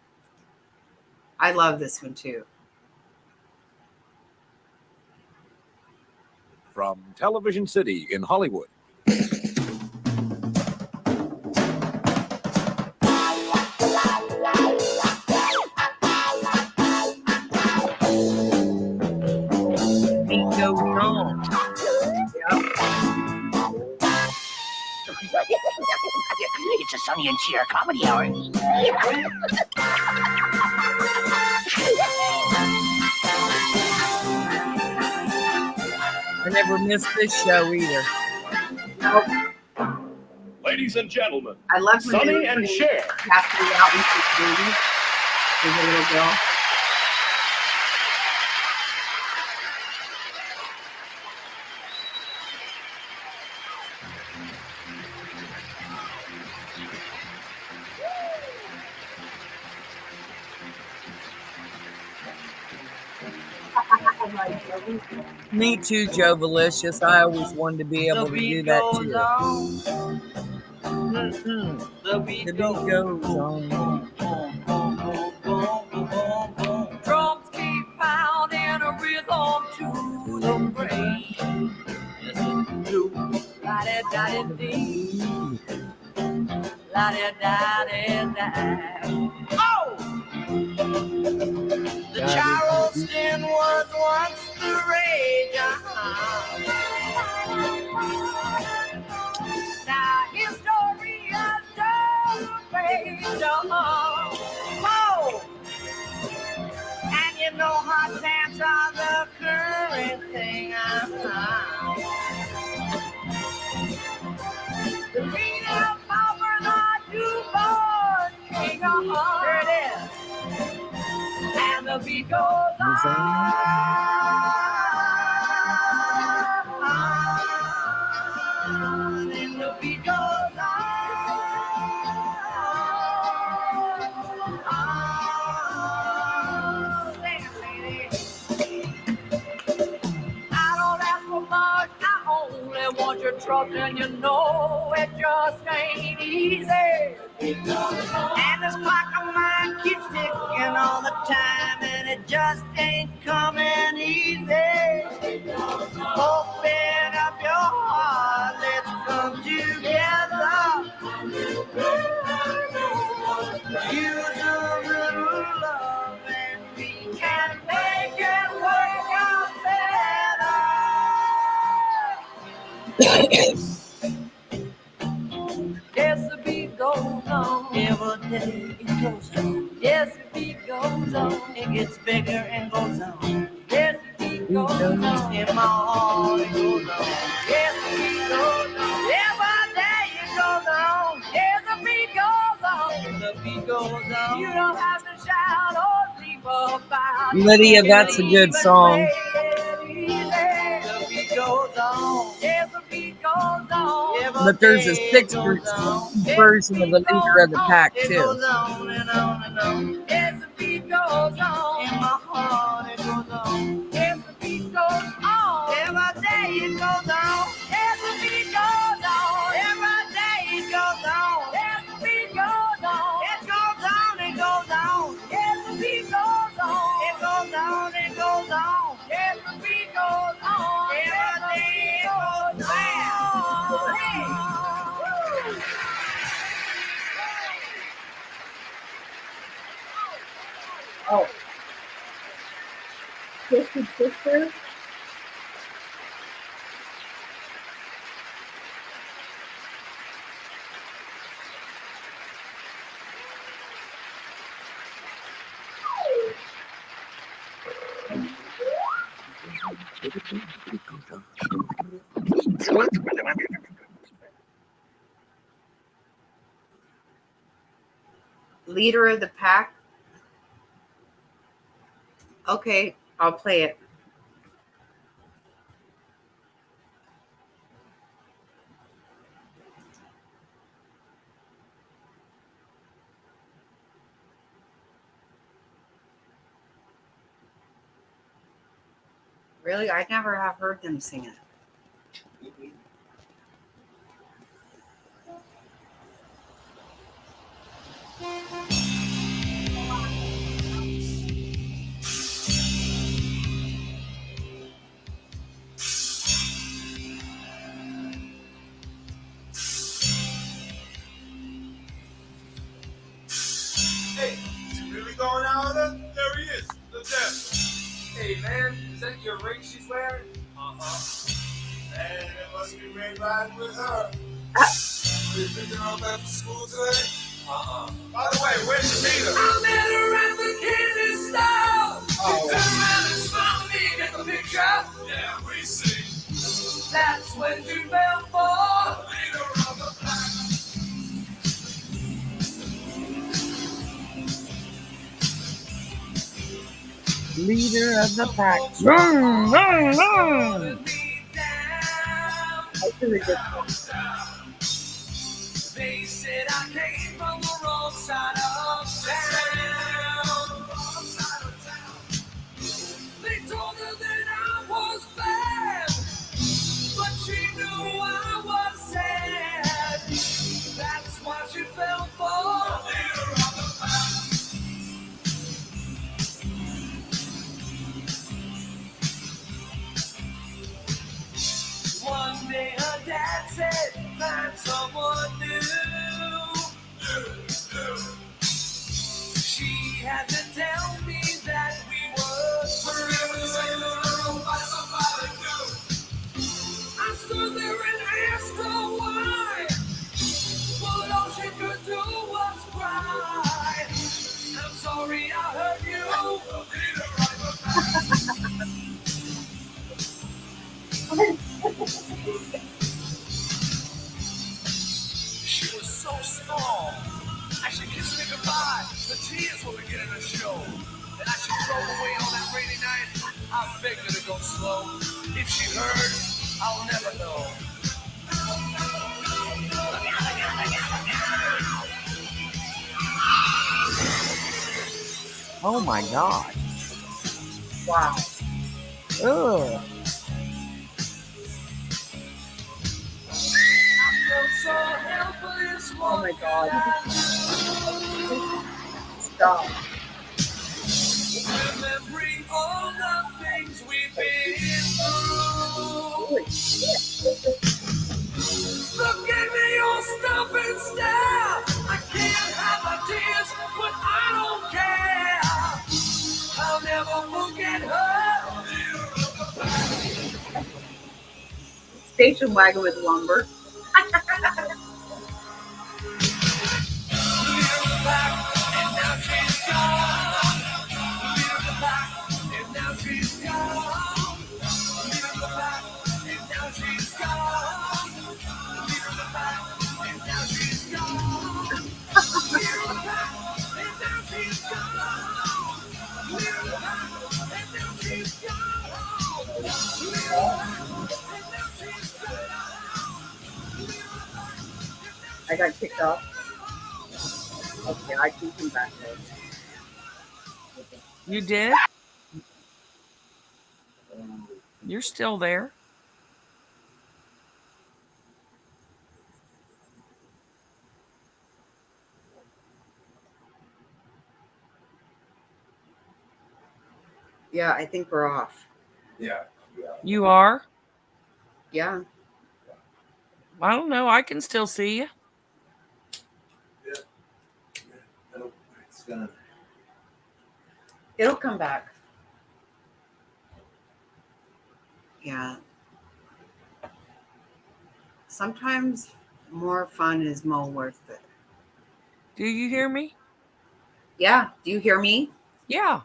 I love this one too. From Television City in Hollywood. Beat goes on. It's a Sonny and Cher comedy hour. I never missed this show either. Nope. Ladies and gentlemen, I love when Sonny and Cher. have to be out with his baby, his little girl. Me too, Joe Valicious. I always wanted to be able to do that too. The beat The beat goes on. Drums keep pounding a rhythm to the brain. La-da-da-da-dee. La-da-da-da-da. Oh! The Charleston was once the rage. Now his story has turned page. Oh! And you know hot pants are the current thing. The beat of power, the newborn king. There it is. And the beat goes on. And the beat goes on. I don't ask for much, I only want your trust, and you know it just ain't easy. And this clock of mine keeps ticking all the time, and it just ain't coming easy. Open up your heart, let's come together. Use a little love, and we can make it work out better. Yes, the beat goes on. Every day it goes on. Yes, the beat goes on. It gets bigger and goes on. Yes, the beat goes on. In my heart it goes on. Yes, the beat goes on. Every day it goes on. Yes, the beat goes on. The beat goes on. You don't have to shout or leap about. Lydia, that's a good song. The beat goes on. Yes, the beat goes on. But there's a 6-version of the leader of the pack It too. goes on and on and on. Yes, the beat goes on. In my heart it goes on. Yes, the beat goes on. Every day it goes on. Yes, the beat goes on. Every day it goes on. Yes, the beat goes on. It goes on, it goes on. Yes, the beat goes on. It goes on, it goes on. Yes, the beat goes on. Every day it goes on. Twisted Sister. Leader of the pack. Okay, I'll play it. Really? I never have heard them sing it. Hey, is he really going out with her? There he is. Look there. Hey, man, is that your ring she's wearing? Uh-huh. Man, it must be Ray riding with her. Are you picking her up after school today? Uh-uh. By the way, where'd you meet her? I met her at the candy store. Oh. She turned around and smiled at me, get the picture? Yeah, we see. That's when you fell for leader of the pack. Leader of the pack. Vroom, vroom, vroom. That's ridiculous. They said I came from the wrong side of town. They told her that I was bad, but she knew I was sad. That's why she fell for the leader of the pack. One day her dad said, find someone new. She had to tell me that we were through. I stood there and asked her why, but all she could do was cry. I'm sorry I hurt you. She was so small. As she kissed me goodbye, the tears were beginning to show. And as she drove away on that rainy night, I begged her to go slow. If she heard, I'll never know. Oh my God. Wow. Ugh. Oh my God. Stop. Remembering all the things we've been through. Holy shit. Look at me, your stuff and stare. I can't have my tears, but I don't care. I'll never forget her. Station wagon with lumber. I got kicked off. Okay, I can come back there. You did? You're still there. Yeah, I think we're off. Yeah. You are? Yeah. I don't know. I can still see you. Nope, it's gonna. It'll come back. Yeah. Sometimes more fun is more worth it. Do you hear me? Yeah. Do you hear me? Yeah.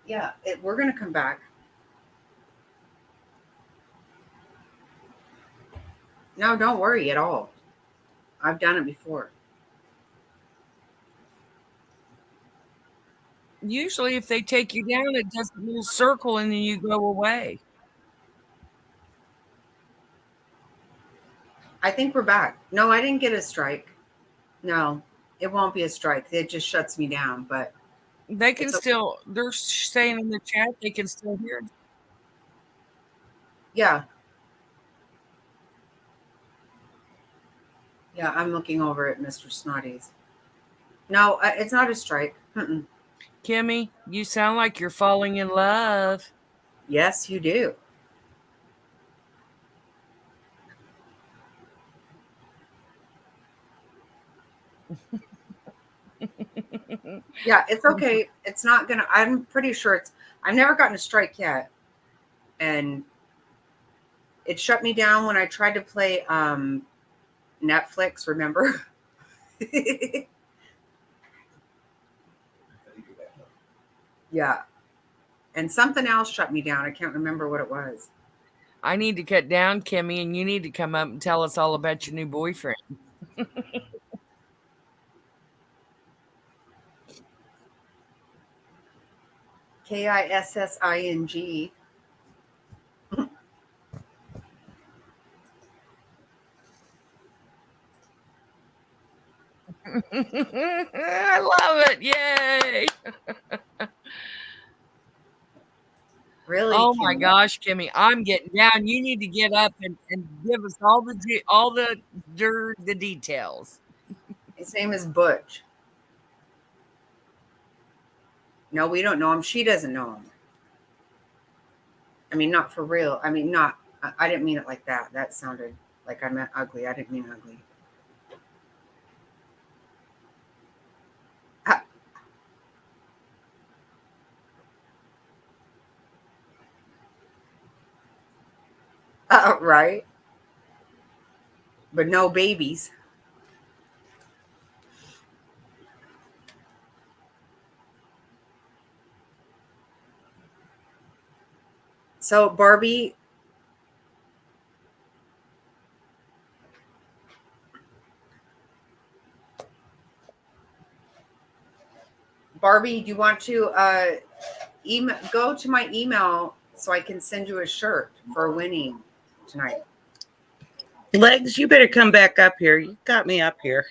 Yeah. We're going to come back. No, don't worry at all. I've done it before. Usually, if they take you down, it does a little circle and then you go away. I think we're back. No, I didn't get a strike. No, it won't be a strike. It just shuts me down. But They can it's okay. still, they're saying in the chat, they can still hear. Yeah. Yeah, I'm looking over at Mr. Snotty's. No, it's not a strike. Mm-mm. Kimmy, you sound like you're falling in love. Yes, you do. Yeah, it's okay. It's not gonna. I'm pretty sure I've never gotten a strike yet, and it shut me down when I tried to play Netflix. Remember? Yeah, and something else shut me down. I can't remember what it was. I need to cut down, Kimmy, and you need to come up and tell us all about your new boyfriend. Kissing. I love it. Yay. Really? Oh my Kimmy? gosh, Kimmy, I'm getting down. You need to get up and give us all the details. His name is Butch. No, we don't know him. She doesn't know him. I mean, not for real. I mean, not. I didn't mean it like that. That sounded like I meant ugly. I didn't mean ugly. Right. But no babies. So Barbie, do you want to go to my email so I can send you a shirt for winning tonight? Legs, you better come back up here. You got me up here.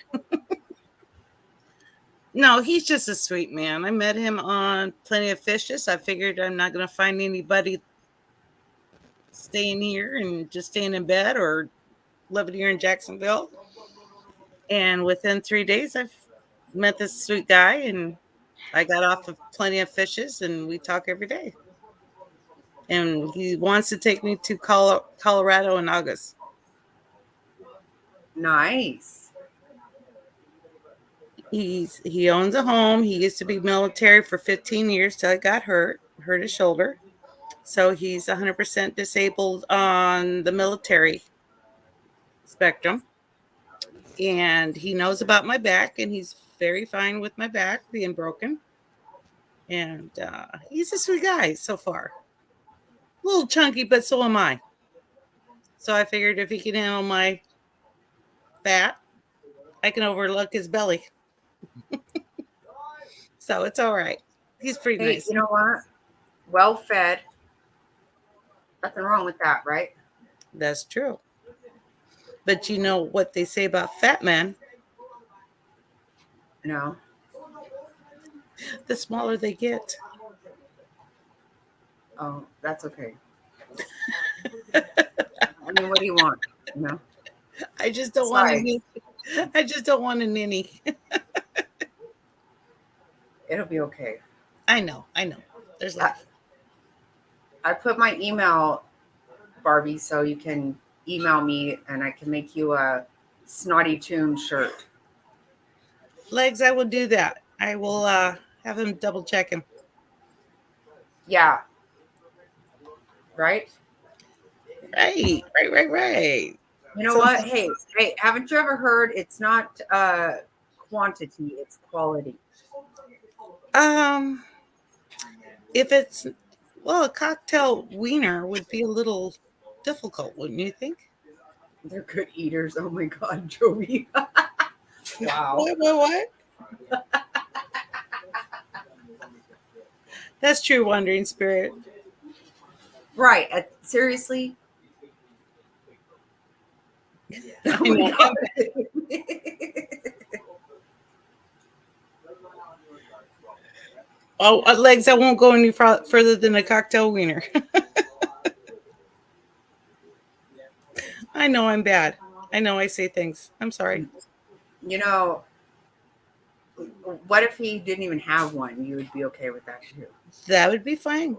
No, he's just a sweet man. I met him on Plenty of Fishes. I figured I'm not going to find anybody staying here and just staying in bed or living here in Jacksonville. And within 3 days, I've met this sweet guy, and I got off of Plenty of Fishes, and we talk every day. And he wants to take me to Colorado in August. Nice. He owns a home. He used to be military for 15 years till he got hurt his shoulder. So he's 100% disabled on the military spectrum. And he knows about my back, and he's very fine with my back being broken. And he's a sweet guy so far. A little chunky, but so am I. So I figured if he can handle my fat, I can overlook his belly. So it's all right. He's pretty Hey, nice. you know what? Well fed. Nothing wrong with that, right? That's true. But you know what they say about fat men? No. The smaller they get. Oh, that's okay. I mean, what do you want? No. I just don't want a ninny. It'll be okay. I know. There's life. I put my email, Barbie, so you can email me and I can make you a Snotty Tune shirt. Legs, I will do that. I will have him double check him. Yeah. right? Right. You know So- what? Hey, haven't you ever heard it's not quantity, it's quality? If it's, well, a cocktail wiener would be a little difficult, wouldn't you think? They're good eaters. Oh my God, Joey. Wow. What? That's true, Wandering Spirit. Right. Seriously? I know. Oh, legs, I won't go any further than a cocktail wiener. I know I'm bad. I know I say things. I'm sorry. You know, what if he didn't even have one? You would be okay with that too. That would be fine.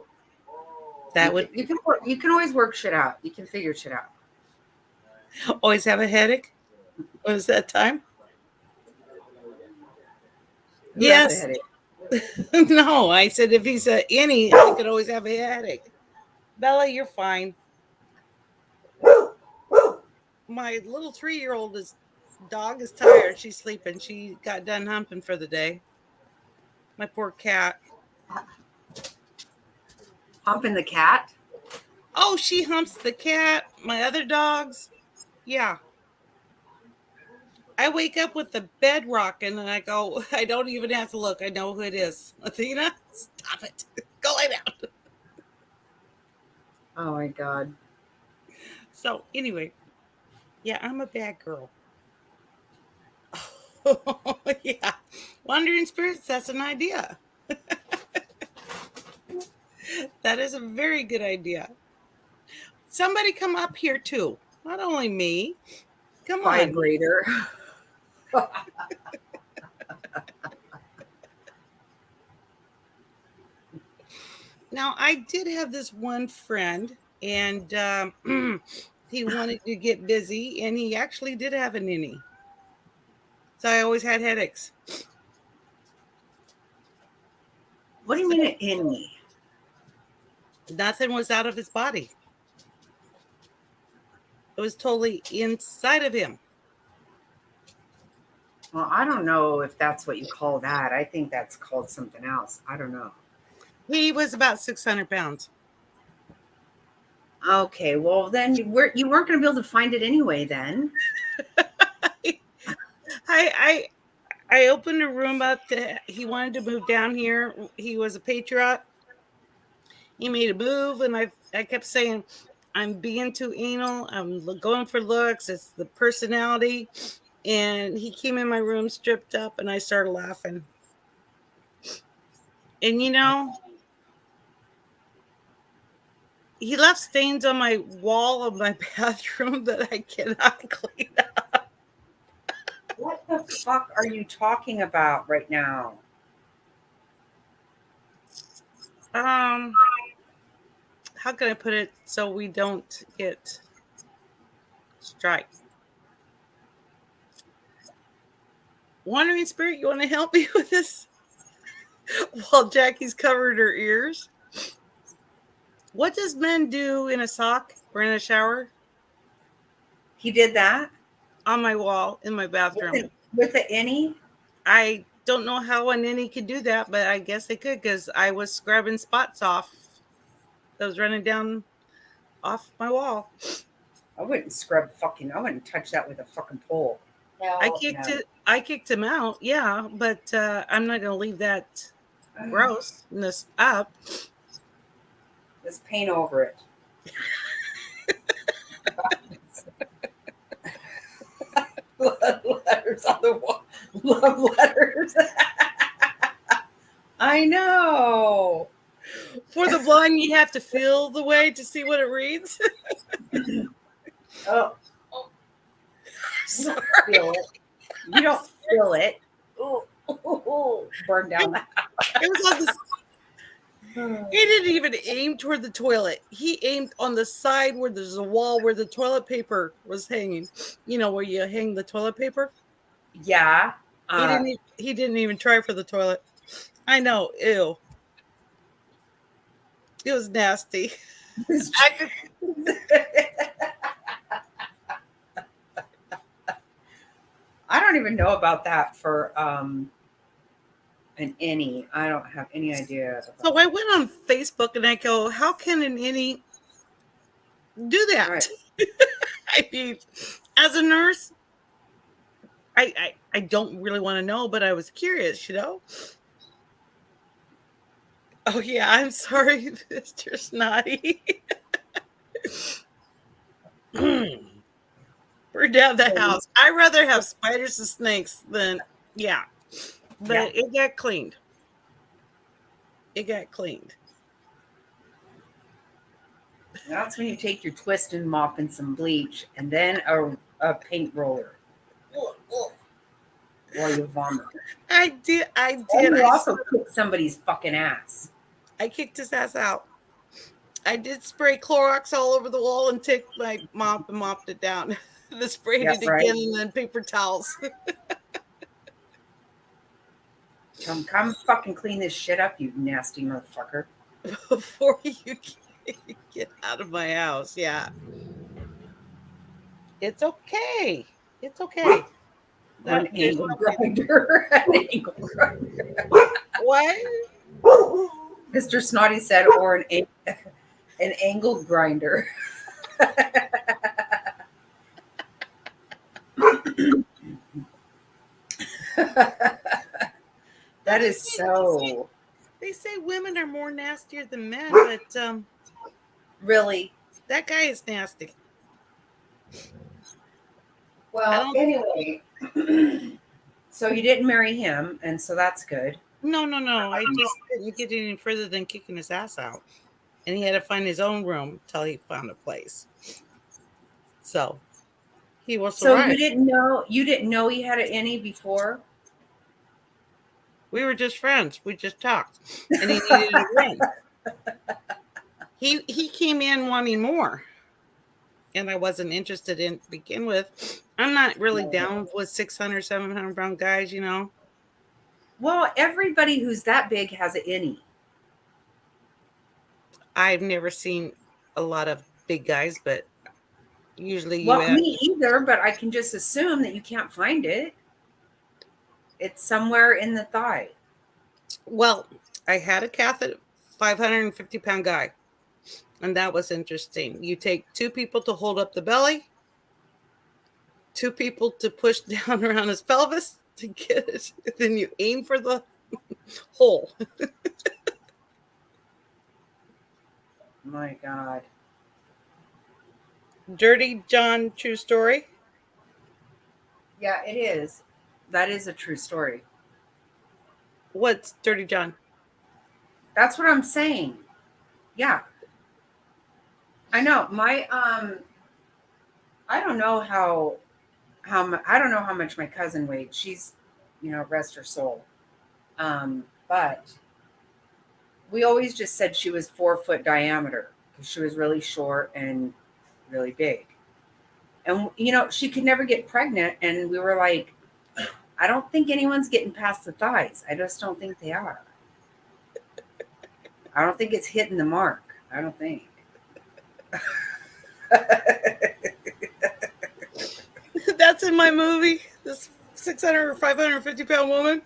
You can always work shit out. You can figure shit out. Always have a headache? Was that time? Who has a Yes. headache? No, I said if he's a innie, I could always have a headache. Bella, you're fine. My little 3-year-old dog is tired. She's sleeping. She got done humping for the day. My poor cat. Humping the cat? Oh, she humps the cat. My other dogs. Yeah. I wake up with the bed rocking and I go, I don't even have to look. I know who it is. Athena, stop it. Go lay down. Oh my God. So anyway, yeah, I'm a bad girl. Yeah. Wandering spirits, that's an idea. That is a very good idea. Somebody come up here too. Not only me. Come on. Vibrator. Now, I did have this one friend, and he wanted to get busy, and he actually did have a ninny. So I always had headaches. What do you mean an innie? Nothing was out of his body. It was totally inside of him. Well, I don't know if that's what you call that. I think that's called something else. I don't know. He was about 600 pounds. Okay, well then you weren't going to be able to find it anyway. Then I opened a room up. He wanted to move down here. He was a patriot. He made a move, and I kept saying, I'm being too anal. I'm going for looks. It's the personality. And he came in my room stripped up, and I started laughing. And you know, he left stains on my wall of my bathroom that I cannot clean up. What the fuck are you talking about right now? How can I put it so we don't get strike? Wandering Spirit, you want to help me with this? While Jackie's covered her ears. What does men do in a sock or in a shower? He did that? On my wall in my bathroom. With the innie? I don't know how an innie could do that, but I guess they could because I was scrubbing spots off that was running down off my wall. I wouldn't I wouldn't touch that with a fucking pole. No, I kicked him out, yeah, but I'm not going to leave that grossness up. Just paint over it. Letters on the wall. Love letters. I know. For the blind, you have to feel the way to see what it reads. Oh. You don't feel it. Ooh. Burn down the house. It was on the. He didn't even aim toward the toilet. He aimed on the side where there's a wall where the toilet paper was hanging. You know, where you hang the toilet paper? Yeah. He didn't even try for the toilet. I know. Ew. It was nasty. I don't even know about that for an innie. I don't have any idea. So I went on Facebook and I go, how can an innie do that? Right. I mean, as a nurse, I don't really want to know, but I was curious, you know? Oh, yeah, I'm sorry, Mr. Snotty. Burn down the house. I'd rather have spiders and snakes than, yeah. But it got cleaned. It got cleaned. That's when you take your twist and mop and some bleach and then a paint roller. While you vomit. I did. And you also kicked somebody's fucking ass. I kicked his ass out. I did spray Clorox all over the wall and took my mop and mopped it down. Then sprayed it again and then paper towels. Come fucking clean this shit up, you nasty motherfucker. Before you get out of my house, yeah. It's okay. It's okay. An angle grinder. An angle grinder. What? Mr. Snotty said, or an angle grinder. That is so. They say women are more nastier than men, but really, that guy is nasty. Well, anyway, so you didn't marry him, and so that's good. No. I just didn't get any further than kicking his ass out, and he had to find his own room till he found a place. So he was. So you didn't know he had an innie before. We were just friends. We just talked, and he needed a room. He came in wanting more, and I wasn't interested in to begin with. I'm not really down with 600, 700 pound guys, you know. Well, everybody who's that big has an innie. I've never seen a lot of big guys, but usually me either, but I can just assume that you can't find it. It's somewhere in the thigh. Well, I had a catheter, 550 pound guy, and that was interesting. You take 2 people to hold up the belly, 2 people to push down around his pelvis to get it. Then you aim for the hole. My God. Dirty John, true story? Yeah, it is. That is a true story. What's Dirty John? That's what I'm saying. Yeah. I know. My I don't know how I don't know how much my cousin weighed. She's, rest her soul. But we always just said she was 4 foot diameter because she was really short and really big. And, she could never get pregnant. And we were like, I don't think anyone's getting past the thighs. I just don't think they are. I don't think it's hitting the mark. I don't think. That's in my movie. This 600 or 550 pound woman.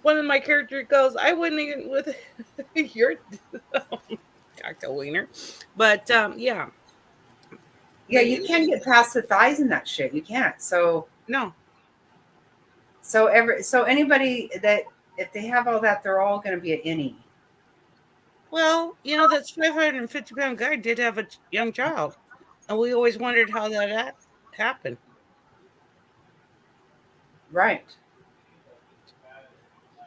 One of my characters goes, I wouldn't even with your cocktail wiener. But yeah. Yeah, you can't get past the thighs in that shit. You can't. So no. So anybody that if they have all that, they're all going to be an innie. Well, that 550 pound guy did have a young child, and we always wondered how that happened. Right.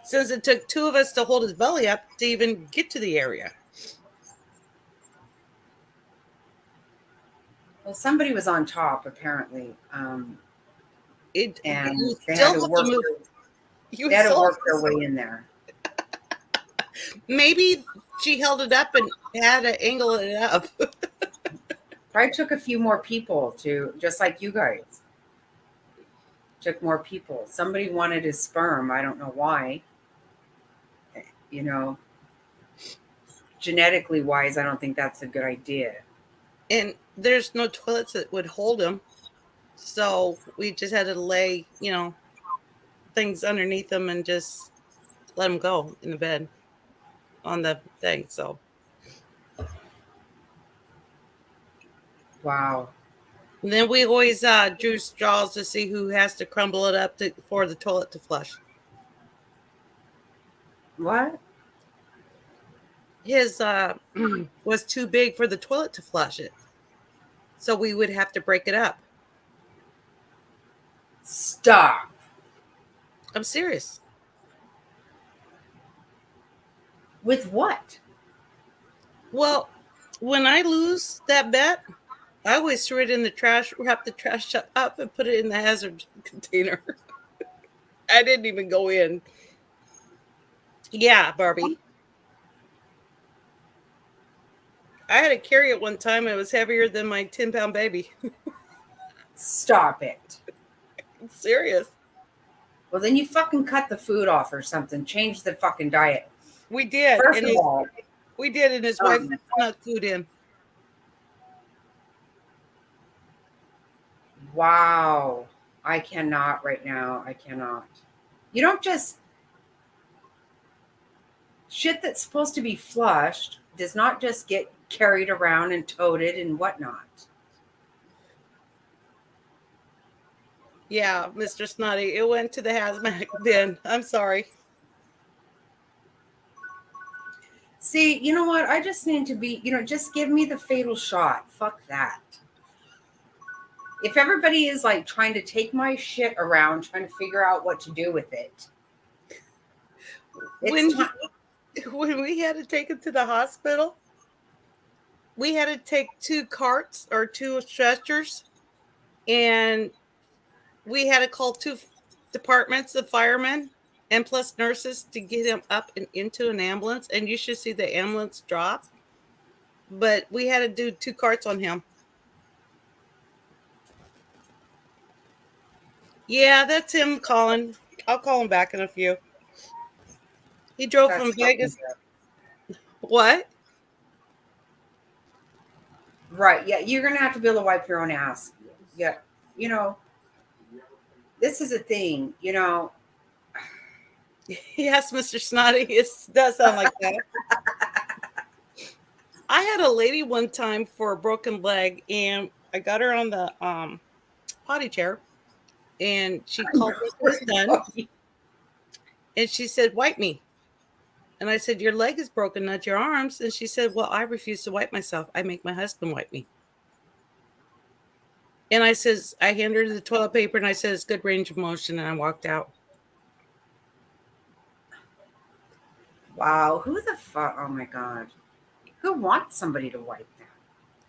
Since it took 2 of us to hold his belly up to even get to the area. Well, somebody was on top apparently. And they had to work their way in there. Maybe she held it up and had to angle it up. Probably took a few more people to, just like you guys. Took more people. Somebody wanted his sperm. I don't know why. genetically wise, I don't think that's a good idea. And there's no toilets that would hold him. So we just had to lay, things underneath them and just let him go in the bed on the thing. So Wow. and then we always drew straws to see who has to crumble it up for the toilet to flush. What? His was too big for the toilet to flush it. So we would have to break it up. Stop. I'm serious. With what? Well, when I lose that bet, I always threw it in the trash, wrap the trash up, and put it in the hazard container. I didn't even go in. Yeah, Barbie. I had to carry it one time. It was heavier than my 10-pound baby. Stop it. I'm serious. Well, then you fucking cut the food off or something. Change the fucking diet. We did. First of all, we did, and his wife snuck food in. Wow. I cannot right now. I cannot. You don't just... Shit that's supposed to be flushed does not just get carried around and toted and whatnot. Yeah, Mr. Snotty, it went to the hazmat bin. I'm sorry. See, you know what? I just need to be, just give me the fatal shot. Fuck that. If everybody is like trying to take my shit around, trying to figure out what to do with it. When we had to take him to the hospital, we had to take 2 carts or 2 stretchers, and we had to call 2 departments of firemen and plus nurses to get him up and into an ambulance. And you should see the ambulance drop. But we had to do 2 carts on him. Yeah, that's him calling. I'll call him back in a few. He drove from Vegas. What? Right. Yeah, you're going to have to be able to wipe your own ass. Yeah. This is a thing, Yes, Mr. Snotty. It does sound like that. I had a lady one time for a broken leg, and I got her on the potty chair, and she called me to the son, and she said, "Wipe me." And I said, "Your leg is broken, not your arms." And she said, "Well, I refuse to wipe myself. I make my husband wipe me." And I handed her the toilet paper, and I said, "It's good range of motion," and I walked out. Wow. Who the fuck? Oh my God. Who wants somebody to wipe them?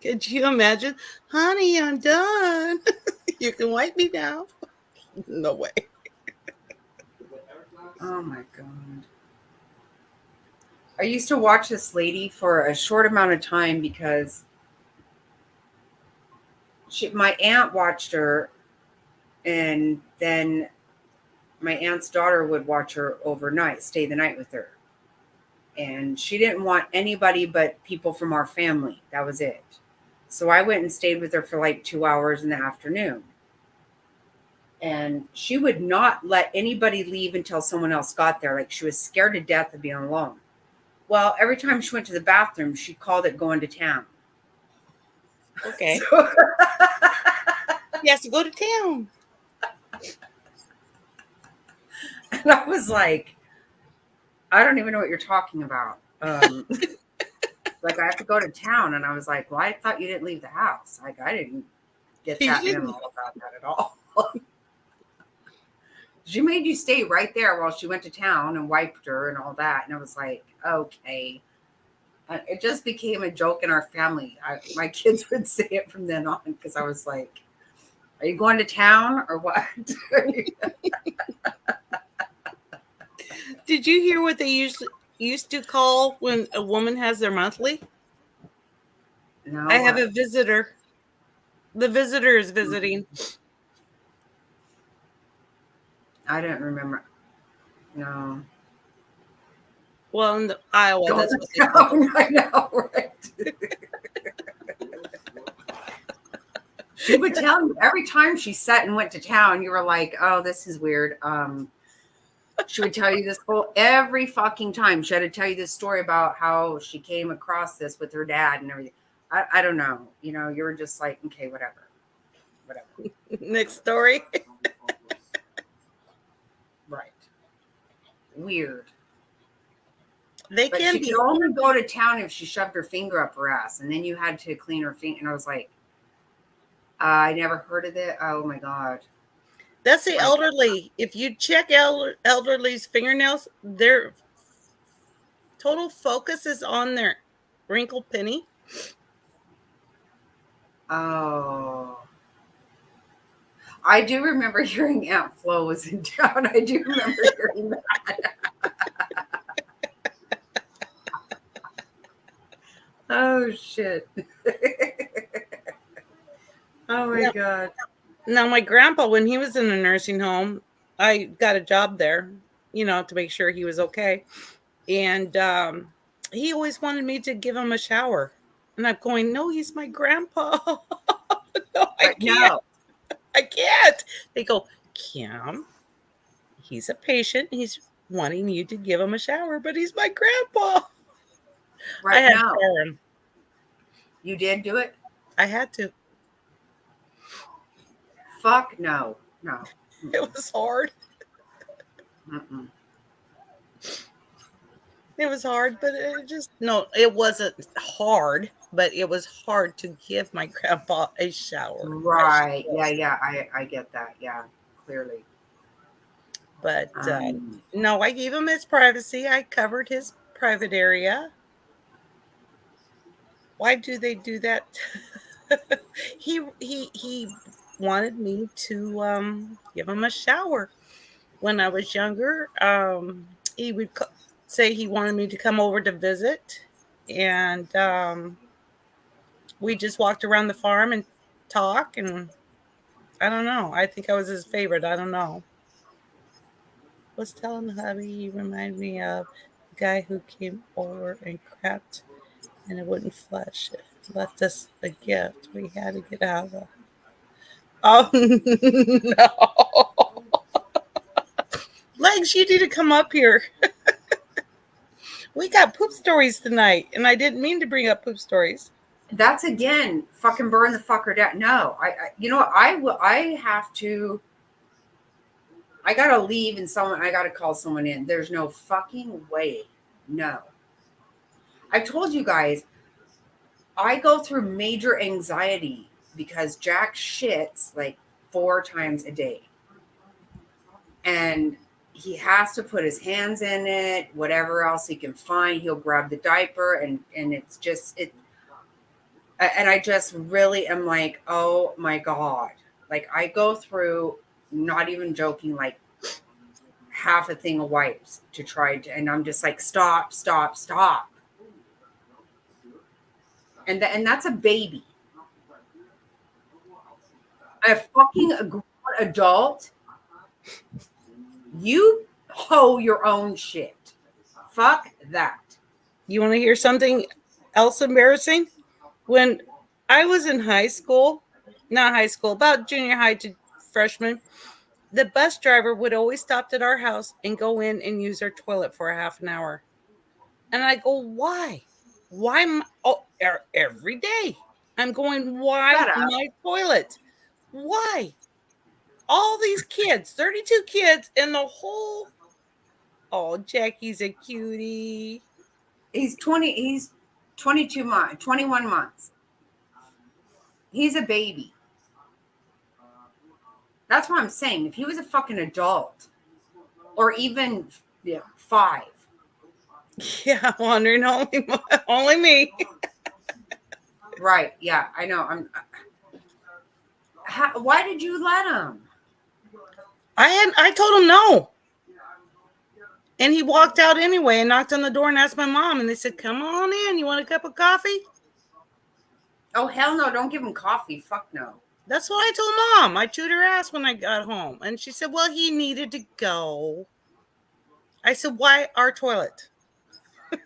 Could you imagine? "Honey, I'm done. You can wipe me now." No way. Oh my God. I used to watch this lady for a short amount of time because my aunt watched her, and then my aunt's daughter would watch her overnight, stay the night with her. And she didn't want anybody but people from our family. That was it. So I went and stayed with her for like 2 hours in the afternoon. And she would not let anybody leave until someone else got there. Like, she was scared to death of being alone. Well, every time she went to the bathroom, she called it going to town. Okay. He has to go to town. And I was like, I don't even know what you're talking about. Like, I have to go to town. And I was like, well, I thought you didn't leave the house. Like, I didn't get that memo about that at all. She made you stay right there while she went to town and wiped her and all that. And I was like, okay. It just became a joke in our family. My kids would say it from then on because I was like, are you going to town or what? Did you hear what they used to call when a woman has their monthly? No. I have a visitor. The visitor is visiting. I don't remember. No. Well, in Iowa, Going that's what they call it. down. I know, right? She would tell you every time she sat and went to town, you were like, oh, this is weird. She would tell you this every fucking time. She had to tell you this story about how she came across this with her dad and everything. I don't know. You know, you were just like, okay, whatever. Next story. Right. Weird. They But can she be. could only go to town if she shoved her finger up her ass, and then you had to clean her finger. And I was like, I never heard of it. Oh my god. That's the elderly. If you check elderly's fingernails, their total focus is on their wrinkled penny. Oh. I do remember hearing Aunt Flo was in town. I do remember hearing that. Oh shit. Oh my god. Now my grandpa, when he was in a nursing home, I got a job there, you know, to make sure he was okay. And he always wanted me to give him a shower. And I'm going, no, he's my grandpa. No, I can't. I can't. They go, Kim, he's a patient. He's wanting you to give him a shower, but he's my grandpa. Right I had now. to shower him. You did do it? I had to. Fuck no. No. It was hard. Mm-mm. It was hard, but it wasn't hard, but it was hard to give my grandpa a shower. Right. Yeah. I get that. Yeah, clearly. But no, I gave him his privacy. I covered his private area. Why do they do that? He wanted me to give him a shower. When I was younger, he would say he wanted me to come over to visit, and we just walked around the farm and talk. And I don't know. I think I was his favorite. I don't know. Was telling hubby he reminded me of the guy who came over and crapped and it wouldn't flush. It left us a gift. We had to get out of the. Oh no. Legs, you need to come up here. We got poop stories tonight, and I didn't mean to bring up poop stories. That's again, fucking burn the fucker down. No, you know what? I have to. I gotta leave and I gotta call someone in. There's no fucking way. No. I've told you guys, I go through major anxiety because Jack shits like 4 times a day. And he has to put his hands in it, whatever else he can find. He'll grab the diaper and it's just, and I just really am like, oh my God. Like I go through, not even joking, like half a thing of wipes to try to, and I'm just like, stop. And that's a baby. A fucking grown adult, you hoe your own shit. Fuck that. You want to hear something else embarrassing? When I was in high school, not high school, about junior high to freshman, the bus driver would always stop at our house and go in and use our toilet for a half an hour. And I go, why? Why? Every day. I'm going, why my toilet? Why? All these kids, 32 kids in the whole. Oh, Jackie's a cutie. He's 22 months, 21 months. He's a baby. That's what I'm saying. If he was a fucking adult or even 5. Yeah, I'm wondering only me. Right. Yeah, I know. Why did you let him? I told him no. And he walked out anyway and knocked on the door and asked my mom. And they said, come on in. You want a cup of coffee? Oh, hell no. Don't give him coffee. Fuck no. That's what I told Mom. I chewed her ass when I got home. And she said, well, he needed to go. I said, why our toilet?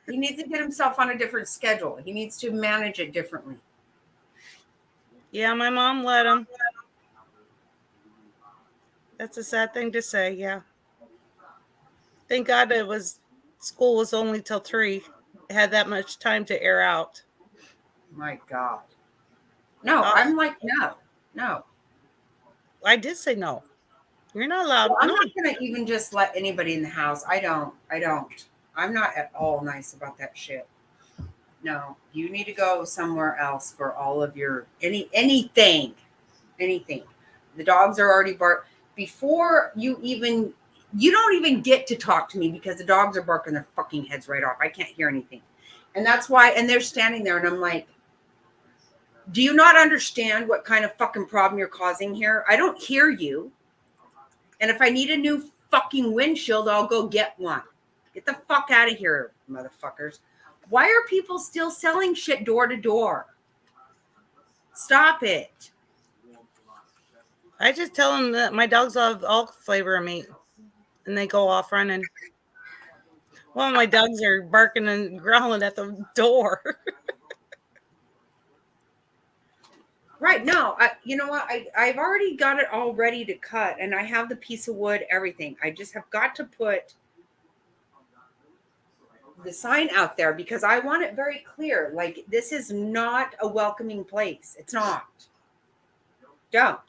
He needs to get himself on a different schedule. He needs to manage it differently. Yeah, my mom let him. That's a sad thing to say, yeah. Thank God school was only till 3. It had that much time to air out. My God. No, I'm like, no. I did say no. You're not allowed. Well, I'm No. not going to even just let anybody in the house. I don't. I'm not at all nice about that shit. No, you need to go somewhere else for all of your anything. The dogs are already bark before you don't even get to talk to me because the dogs are barking their fucking heads right off. I can't hear anything. And that's why, and they're standing there and I'm like, do you not understand what kind of fucking problem you're causing here? I don't hear you. And if I need a new fucking windshield, I'll go get one. Get the fuck out of here, motherfuckers. Why are people still selling shit door to door? Stop it. I just tell them that my dogs love all flavor of meat. And they go off running. Well, my dogs are barking and growling at the door. Right. No, you know what? I've already got it all ready to cut and I have the piece of wood, everything. I just have got to put the sign out there because I want it very clear. Like, this is not a welcoming place. It's not. Don't.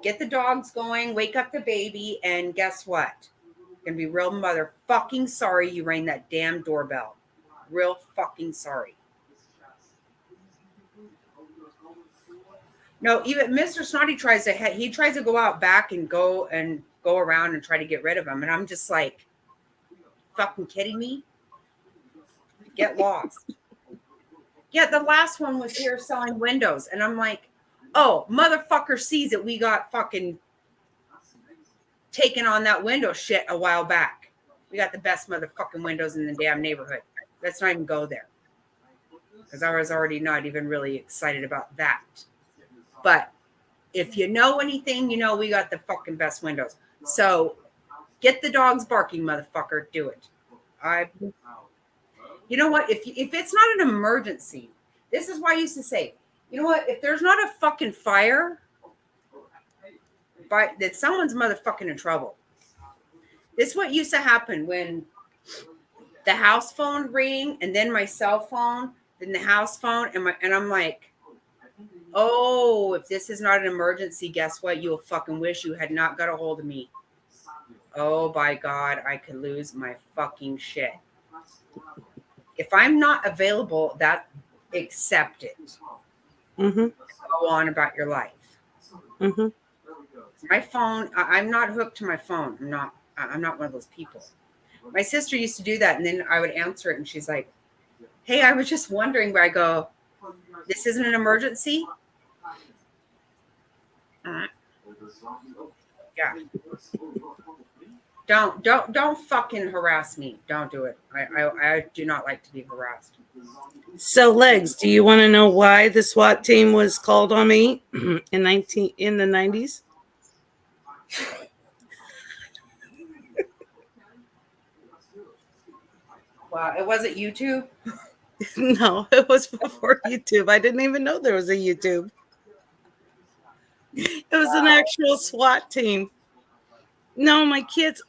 Get the dogs going, wake up the baby, and guess what? You're gonna be real motherfucking sorry you rang that damn doorbell. Real fucking sorry. No, even Mr. Snotty tries to go out back and go around and try to get rid of him. And I'm just like, fucking kidding me? Get lost. Yeah, the last one was here selling windows. And I'm like, oh, motherfucker sees that we got fucking taken on that window shit a while back. We got the best motherfucking windows in the damn neighborhood. Let's not even go there. Because I was already not even really excited about that. But if you know anything, you know we got the fucking best windows. So get the dogs barking, motherfucker. Do it. You know what? If it's not an emergency, this is why I used to say, you know what? If there's not a fucking fire, that someone's motherfucking in trouble. This is what used to happen when the house phone ring and then my cell phone, then the house phone, and I'm like, oh, if this is not an emergency, guess what? You'll fucking wish you had not got a hold of me. Oh, by God, I could lose my fucking shit. If I'm not available, accept it. Mm-hmm. Go on about your life. Mm-hmm. My phone, I'm not hooked to my phone. I'm not one of those people. My sister used to do that, and then I would answer it, and she's like, hey, I was just wondering, where I go, this isn't an emergency? Yeah. Don't fucking harass me. Don't do it. I do not like to be harassed. So, Legs, do you want to know why the SWAT team was called on me in the 90s? Wow, it wasn't YouTube? No, it was before YouTube. I didn't even know there was a YouTube. It was an actual SWAT team. No, my kids.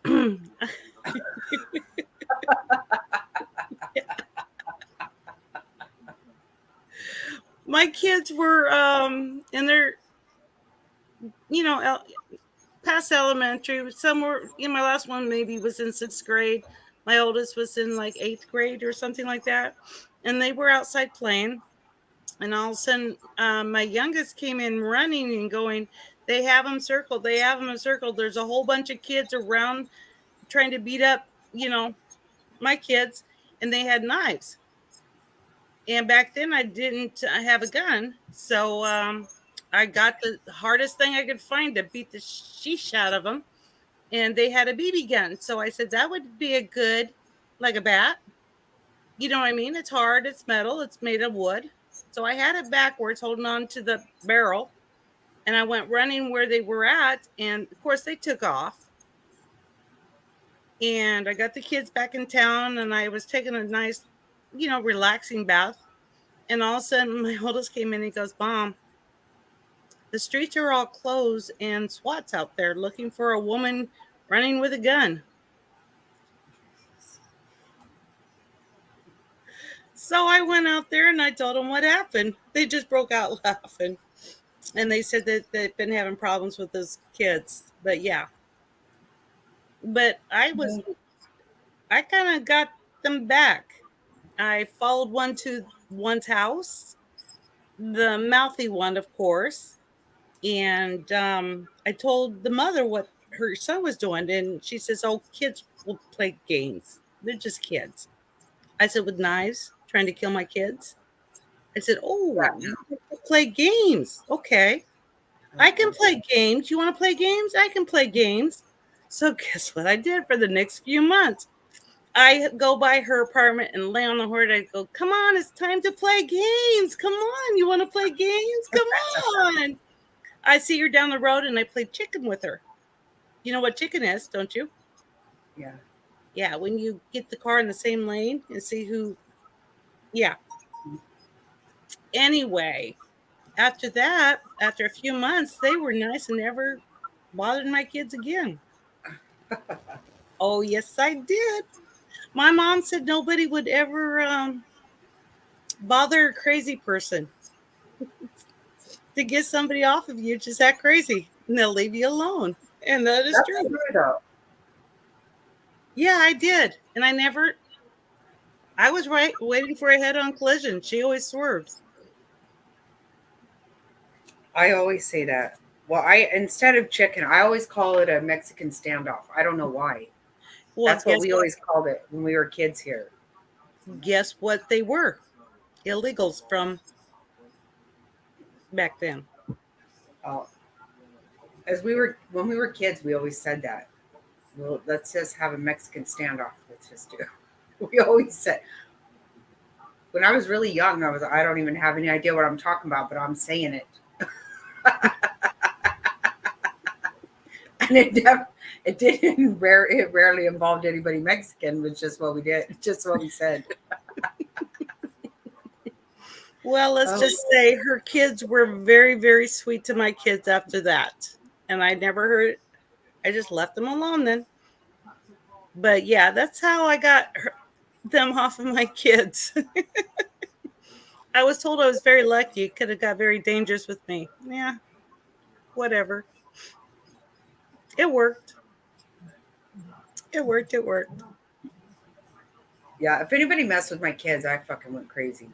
My kids were in their, past elementary. Some were, my last one maybe was in 6th grade. My oldest was in like 8th grade or something like that. And they were outside playing. And all of a sudden, my youngest came in running and going, they have them circled. They have them circled. There's a whole bunch of kids around trying to beat up, my kids. And they had knives. And back then I didn't have a gun. So I got the hardest thing I could find to beat the sheesh out of them. And they had a BB gun. So I said, that would be a good, like a bat. You know what I mean? It's hard. It's metal. It's made of wood. So I had it backwards, holding on to the barrel. And I went running where they were at. And of course, they took off. And I got the kids back in town, and I was taking a nice, relaxing bath. And all of a sudden, my oldest came in and he goes, Mom, the streets are all closed and SWAT's out there looking for a woman running with a gun. So I went out there and I told them what happened. They just broke out laughing. And they said that they've been having problems with those kids. But yeah. But I kind of got them back. I followed one to one's house, the mouthy one, of course. And I told the mother what her son was doing. And she says, oh, kids will play games. They're just kids. I said, with knives, trying to kill my kids. I said, oh, you play games. Okay. I can play games. You want to play games? I can play games. So guess what I did for the next few months? I go by her apartment and lay on the horse. I go, come on, it's time to play games. Come on, you want to play games? Come on. I see her down the road and I play chicken with her. You know what chicken is, don't you? Yeah. Yeah, when you get the car in the same lane and see who. Yeah. Anyway, after that, after a few months, they were nice and never bothered my kids again. Oh, yes, I did. My mom said nobody would ever bother a crazy person. To get somebody off of you just that crazy, and they'll leave you alone. And that is That's true. true, though. Yeah, I did. And I was right waiting for a head-on collision. She always swerved. I always say that. Well, instead of chicken, I always call it a Mexican standoff. I don't know why. Well, That's what we always called it when we were kids here. Guess what they were? Illegals from back then. Oh, when we were kids, we always said that. Well, let's just have a Mexican standoff. Let's just do. We always said. When I was really young, I don't even have any idea what I'm talking about, but I'm saying it. And it rarely involved anybody Mexican. It was just what we did, just what we said. Well, let's just say her kids were very, very sweet to my kids after that. And I never heard, I just left them alone then. But yeah, that's how I got them off of my kids. I was told I was very lucky. It could have got very dangerous with me. Yeah, whatever. It worked. It worked. It worked. Yeah, if anybody messed with my kids, I fucking went crazy.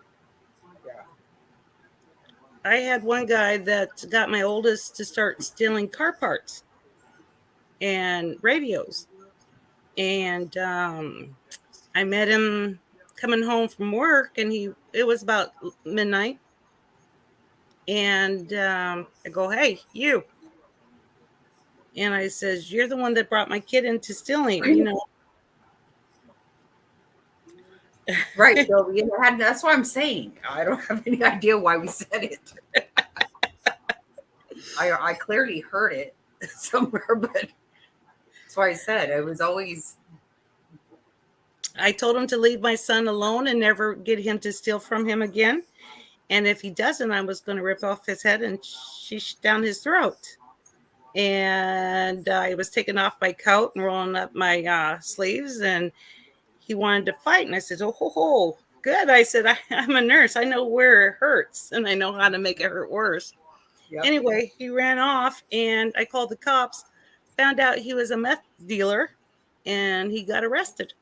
Yeah. I had one guy that got my oldest to start stealing car parts and radios. And I met him coming home from work, and it was about midnight. And I go, hey, you. And I says, you're the one that brought my kid into stealing, you know. Right, Bill. That's what I'm saying. I don't have any idea why we said it. I clearly heard it somewhere, but that's why I said it was always. I told him to leave my son alone and never get him to steal from him again. And if he doesn't, I was going to rip off his head and sheesh down his throat. And I was taking off my coat and rolling up my sleeves, and he wanted to fight. And I said, oh, good. I said, I'm a nurse. I know where it hurts, and I know how to make it hurt worse. Yep. Anyway, he ran off, and I called the cops, found out he was a meth dealer, and he got arrested.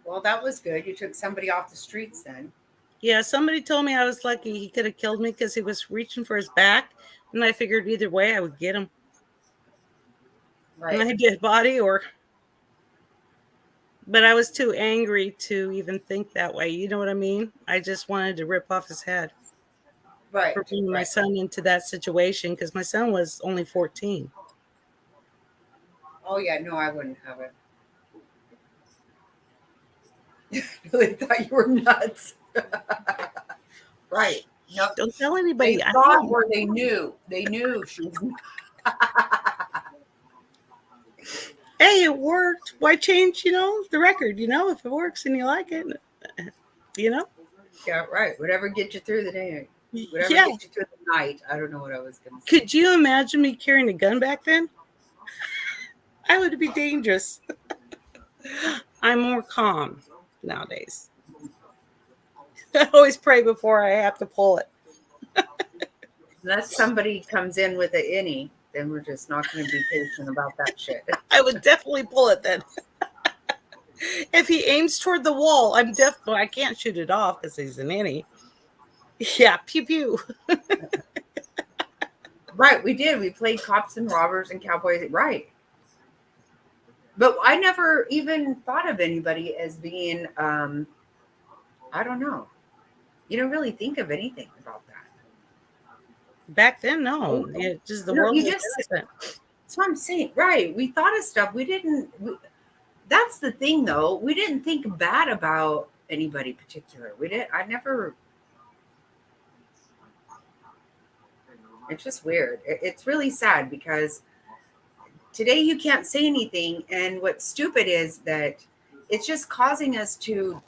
Well, that was good. You took somebody off the streets then. Yeah, somebody told me I was lucky. He could have killed me because he was reaching for his back, and I figured either way I would get him. Right. My dead body But I was too angry to even think that way. You know what I mean? I just wanted to rip off his head. Right. For bringing my son into that situation, because my son was only 14. Oh, yeah. No, I wouldn't have it. They thought you were nuts. Right. Yep. Don't tell anybody. They thought or they knew. They knew she was. Hey, it worked. Why change, the record, if it works and you like it, you know? Yeah, right. Whatever gets you through the day. Whatever Yeah. gets you through the night. I don't know what I was going to say. Could you imagine me carrying a gun back then? I would be dangerous. I'm more calm nowadays. I always pray before I have to pull it. Unless somebody comes in with an innie, then we're just not going to be patient about that shit. I would definitely pull it then. If he aims toward the wall, I can't shoot it off because he's an innie. Yeah, pew pew. Right, we did. We played cops and robbers and cowboys. Right. But I never even thought of anybody as being, I don't know. You don't really think of anything about that. Back then, no. Yeah, just the No, world you was just, innocent. that's what I'm saying. Right. We thought of stuff. That's the thing, though. We didn't think bad about anybody particular. It's just weird. It's really sad because today you can't say anything. And what's stupid is that it's just causing us to,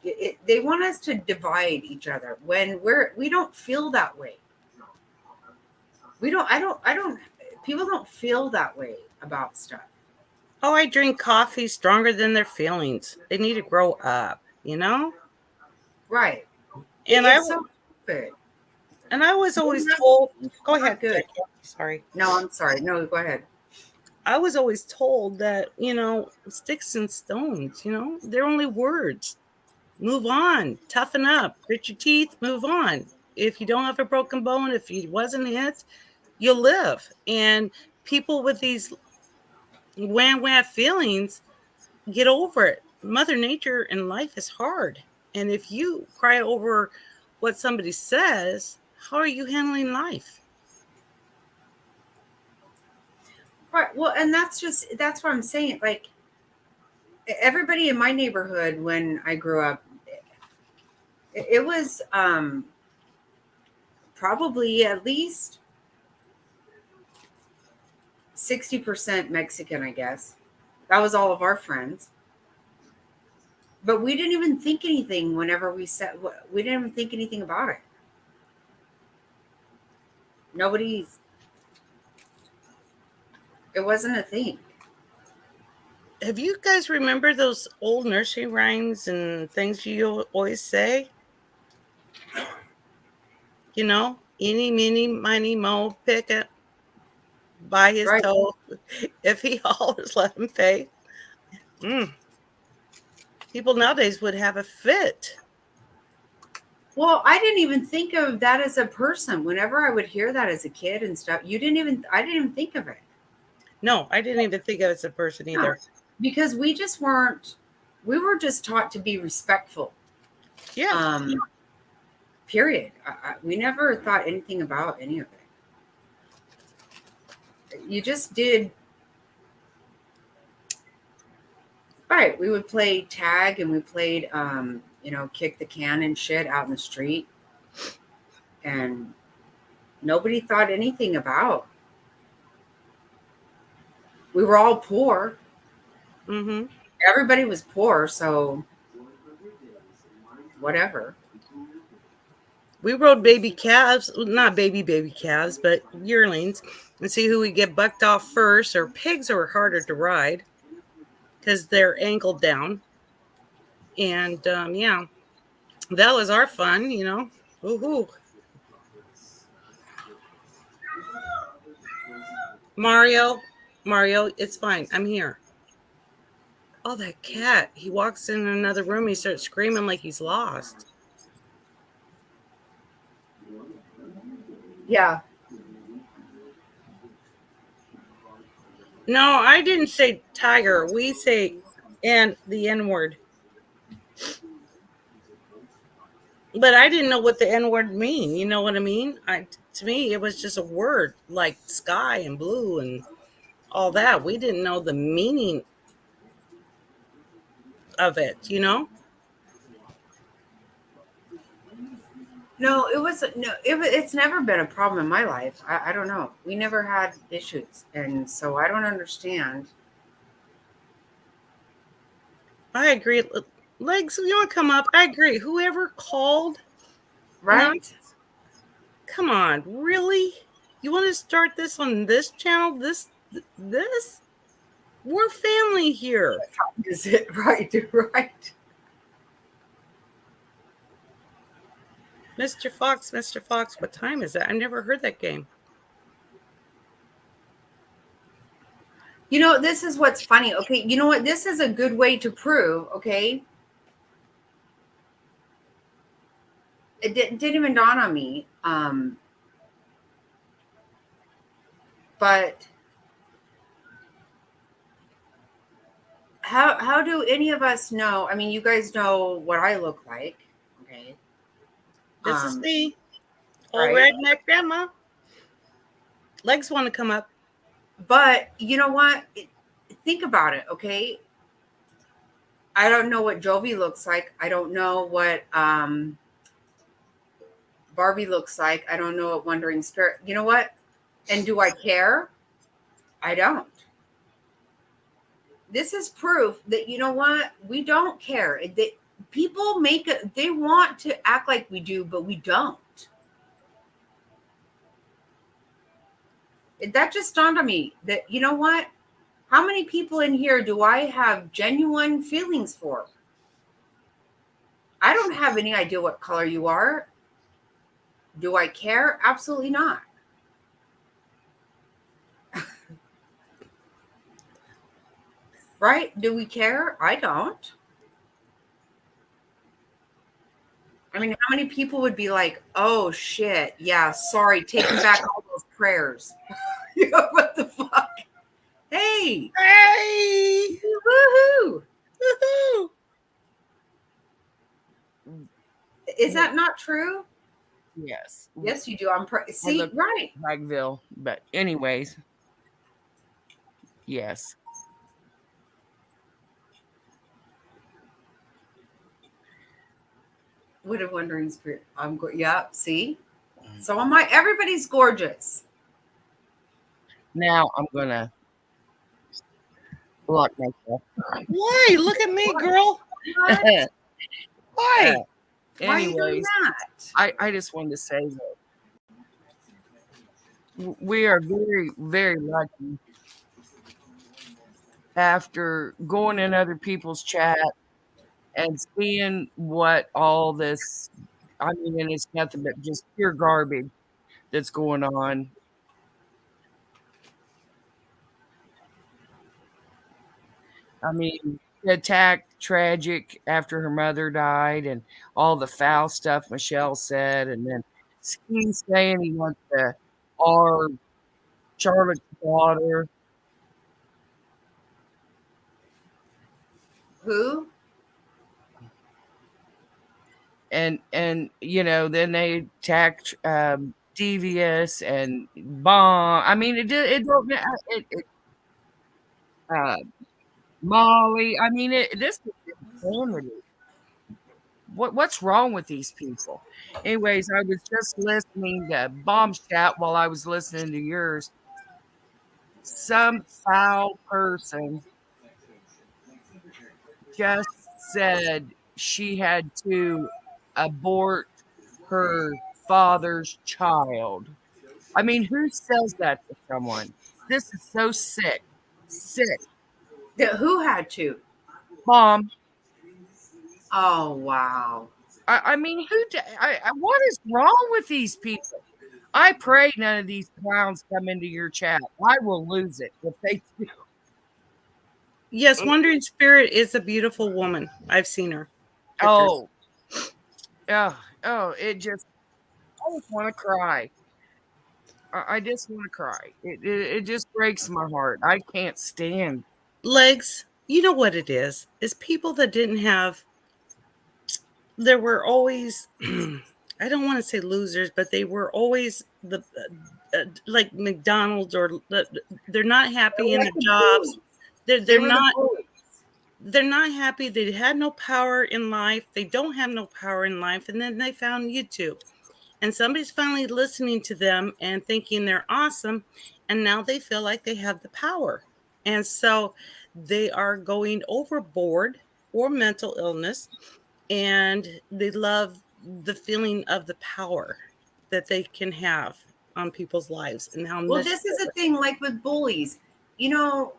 they want us to divide each other when we don't feel that way. People don't feel that way about stuff. Oh, I drink coffee stronger than their feelings. They need to grow up, Right. And It's so stupid. And I was always told, go ahead. Good. Jackie, sorry. No, I'm sorry. No, go ahead. I was always told that, sticks and stones, they're only words. Move on, toughen up, grit your teeth, move on. If you don't have a broken bone, if you wasn't hit, you'll live. And people with these wham feelings, get over it. Mother Nature in life is hard. And if you cry over what somebody says, how are you handling life? Right. Well, and that's what I'm saying. Like, everybody in my neighborhood when I grew up, it was probably at least 60% Mexican, I guess. That was all of our friends. But we didn't even think anything whenever we didn't even think anything about it. It wasn't a thing. Have you guys remember those old nursery rhymes and things you always say? Eeny, meeny, miny, mo, pick it by his Right. toe. If he hollers, let him pay. People nowadays would have a fit. Well, I didn't even think of that as a person. Whenever I would hear that as a kid and stuff, I didn't even think of it. No, I didn't even think of it as a person either. Because we were just taught to be respectful. Yeah. Period. We never thought anything about any of it. You just did. Right. We would play tag and we played, kick the can and shit out in the street. And nobody thought anything about. We were all poor. Mm-hmm. Everybody was poor, so whatever. We rode baby calves, not baby calves, but yearlings, and see who would get bucked off first. Or pigs are harder to ride because they're angled down. And yeah, that was our fun, Woohoo. Mario, it's fine. I'm here. Oh, that cat. He walks in another room. He starts screaming like he's lost. Yeah. No, I didn't say tiger. We say the N word. But I didn't know what the N word mean. You know what I mean? To me, it was just a word like sky and blue and all that. We didn't know the meaning of it, No, it's never been a problem in my life. I don't know. We never had issues. And so I don't understand I agree. Legs, you want to come up? I agree. Whoever called, Right? Come on, really? You want to start this on this channel? This? We're family here. Is it right? Right. Mr. Fox, what time is that? I've never heard that game. You know, this is what's funny. Okay, you know what? This is a good way to prove, okay? It didn't even dawn on me. But how do any of us know? I mean, you guys know what I look like, okay? This is me, old right? redneck grandma. Legs want to come up. But you know what? Think about it, okay? I don't know what Jovi looks like. I don't know what Barbie looks like. I don't know what Wandering Spirit. You know what? And do I care? I don't. This is proof that, you know what? We don't care. People make it, they want to act like we do, but we don't. That just dawned on me that, you know what? How many people in here do I have genuine feelings for? I don't have any idea what color you are. Do I care? Absolutely not. Right? Do we care? I don't. I mean, how many people would be like, oh shit, yeah, sorry, taking back all those prayers. You know, what the fuck? Hey! Hey! Woohoo! Woohoo! Is that not true? Yes. Yes, you do. See, right. Bagville. But anyways. Yes. What a wondering spirit. Yeah, see? So am I. Everybody's gorgeous. Now I'm gonna block myself. Why? Look at me, girl. Why? Why are you doing Anyways, that? I just wanted to say that we are very, very lucky after going in other people's chat and seeing what all this, I mean, and it's nothing but just pure garbage that's going on. I mean, the attack tragic after her mother died and all the foul stuff Michelle said, and then Ski saying he wants to our Charlotte's daughter. Who? And you know, then they attacked Devious and Bomb. I mean, it don't Molly. I mean, this is insanity. What's wrong with these people? Anyways, I was just listening to Bomb Chat while I was listening to yours. Some foul person just said she had to abort her father's child. I mean, who says that to someone? This is so sick. Sick. Who had to? Mom. Oh, wow. I mean, what is wrong with these people? I pray none of these clowns come into your chat. I will lose it if they do. Yes, Wandering Spirit is a beautiful woman. I've seen her. Oh, it just, I just want to cry. I just want to cry. It just breaks my heart. I can't stand. Legs, you know what it is? It's people that didn't have, there were always, I don't want to say losers, but they were always the, like McDonald's, or they're not happy in their jobs. They're not happy. They had no power in life. They don't have no power in life. And then they found YouTube. And somebody's finally listening to them and thinking they're awesome. And now they feel like they have the power. And so they are going overboard or mental illness, and they love the feeling of the power that they can have on people's lives and how Well, this is a thing like with bullies. You know,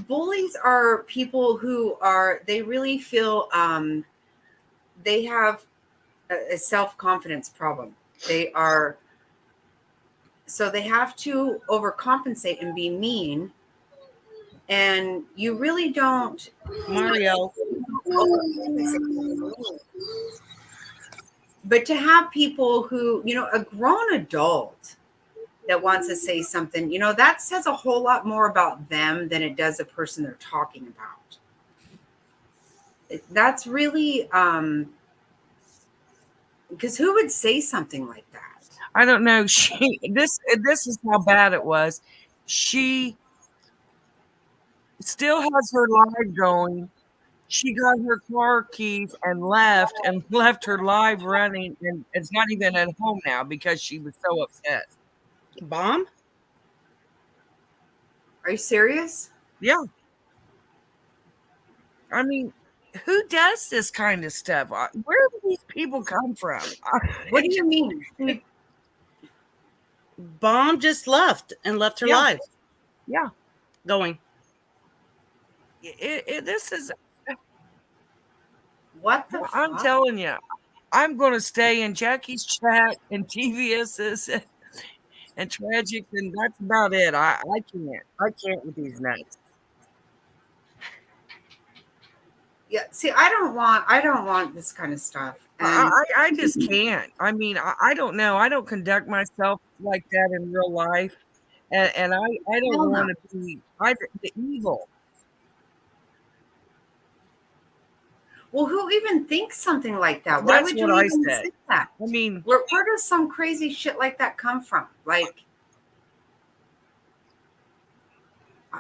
bullies are people who they really feel they have a self-confidence problem. So they have to overcompensate and be mean, and you really don't. Mario. But to have people who, a grown adult that wants to say something, that says a whole lot more about them than it does the person they're talking about. That's really because who would say something like that? I don't know. This is how bad it was. She still has her live going. She got her car keys and left her live running, and it's not even at home now because she was so upset. Bomb? Are you serious? Yeah. I mean, who does this kind of stuff? Where do these people come from? What do you mean? Bomb just left her live. Yeah. Going. This is what the I'm fuck? telling you. I'm going to stay in Jackie's chat and TVS's and Tragic, and that's about it. I can't with these nuts. Yeah, see, I don't want this kind of stuff. And I just can't. I mean, I don't know. I don't conduct myself like that in real life, and I don't want to be the evil. Well, who even thinks something like that? Why That's would you what I even said. say that? I mean, where does some crazy shit like that come from? Like,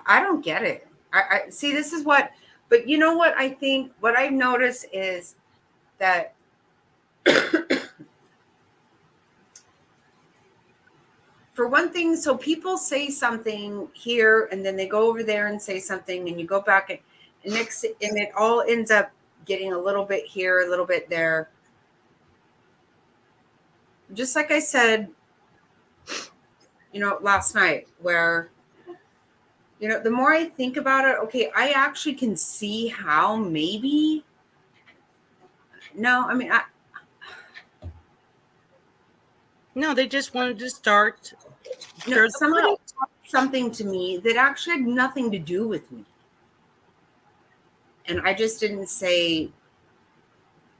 I don't get it. I see. This is what, but you know what? I think what I've noticed is that for one thing, so people say something here and then they go over there and say something, and you go back and it all ends up getting a little bit here, a little bit there. Just like I said, last night, where, the more I think about it, okay, I actually can see how maybe. No, I mean, no, they just wanted to start. No, somebody talked something to me that actually had nothing to do with me. And I just didn't say,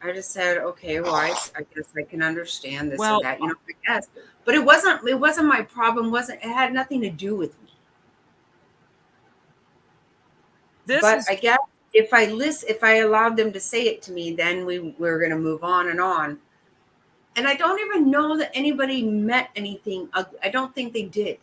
I just said, okay, well, I guess I can understand this or that, I guess. But it wasn't my problem. It had nothing to do with me. I guess if I allowed them to say it to me, then we're going to move on and on. And I don't even know that anybody meant anything. I don't think they did.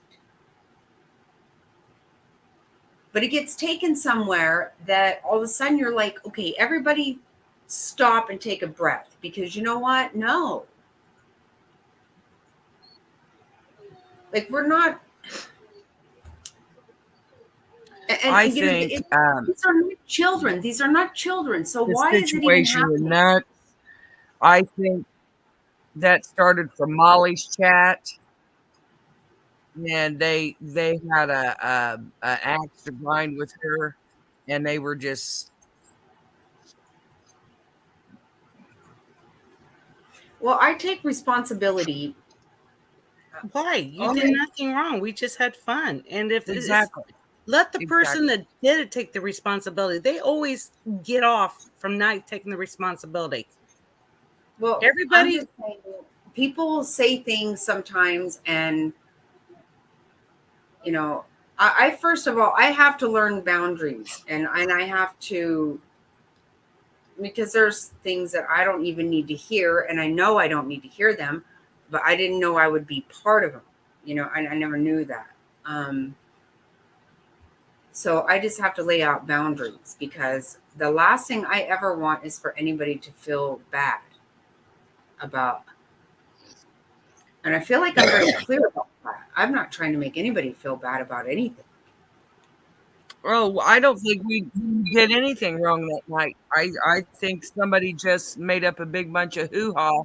But it gets taken somewhere that all of a sudden you're like, okay, everybody stop and take a breath, because you know what? No. Like, we're not. And I think these are not children. These are not children. So the why is it even situation with happening? nuts. I think that started from Molly's chat, and they had an axe to grind with her, and they were just. Well, I take responsibility. Why? You did nothing wrong. We just had fun. And if Exactly. Let the person that did it take the responsibility. They always get off from not taking the responsibility. Well, everybody, I'm just saying, people say things sometimes, and I first of all, I have to learn boundaries, and I have to, because there's things that I don't even need to hear, and I know I don't need to hear them, but I didn't know I would be part of them. I never knew that. So I just have to lay out boundaries, because the last thing I ever want is for anybody to feel bad about. And I feel like I'm very clear about that. I'm not trying to make anybody feel bad about anything. Oh, I don't think we did anything wrong that night. I think somebody just made up a big bunch of hoo-ha.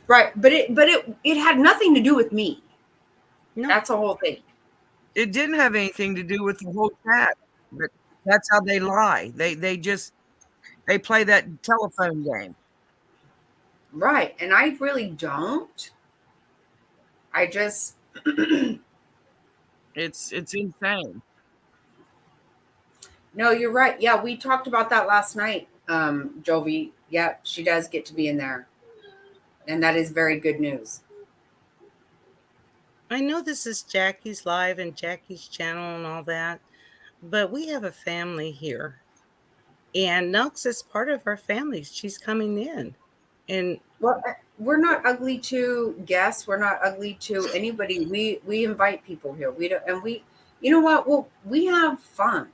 Right, but it had nothing to do with me. No. That's the whole thing. It didn't have anything to do with the whole chat, but that's how they lie. They just they play that telephone game. Right, and I really don't. I just It's insane. No, you're right. Yeah, we talked about that last night, Jovi. Yeah, she does get to be in there. And that is very good news. I know this is Jackie's live and Jackie's channel and all that, but we have a family here. And Nux is part of our family. She's coming in. And Well, we're not ugly to guests. We're not ugly to anybody. We invite people here. We don't, and we, you know what? Well, we have fun.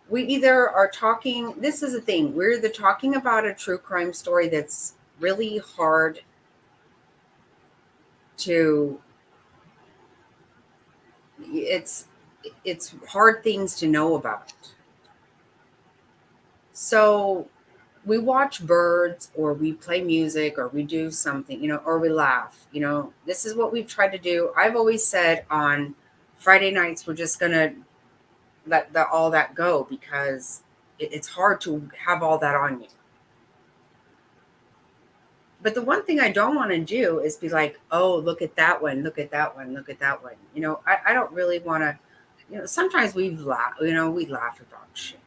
We either are talking. This is the thing. We're either talking about a true crime story that's really hard to. It's hard things to know about. So we watch birds or we play music or we do something, or we laugh. This is what we've tried to do. I've always said on Friday nights, we're just going to let all that go because it's hard to have all that on you. But the one thing I don't want to do is be like, oh, look at that one, look at that one, look at that one. I don't really want to, sometimes we laugh, we laugh about shit,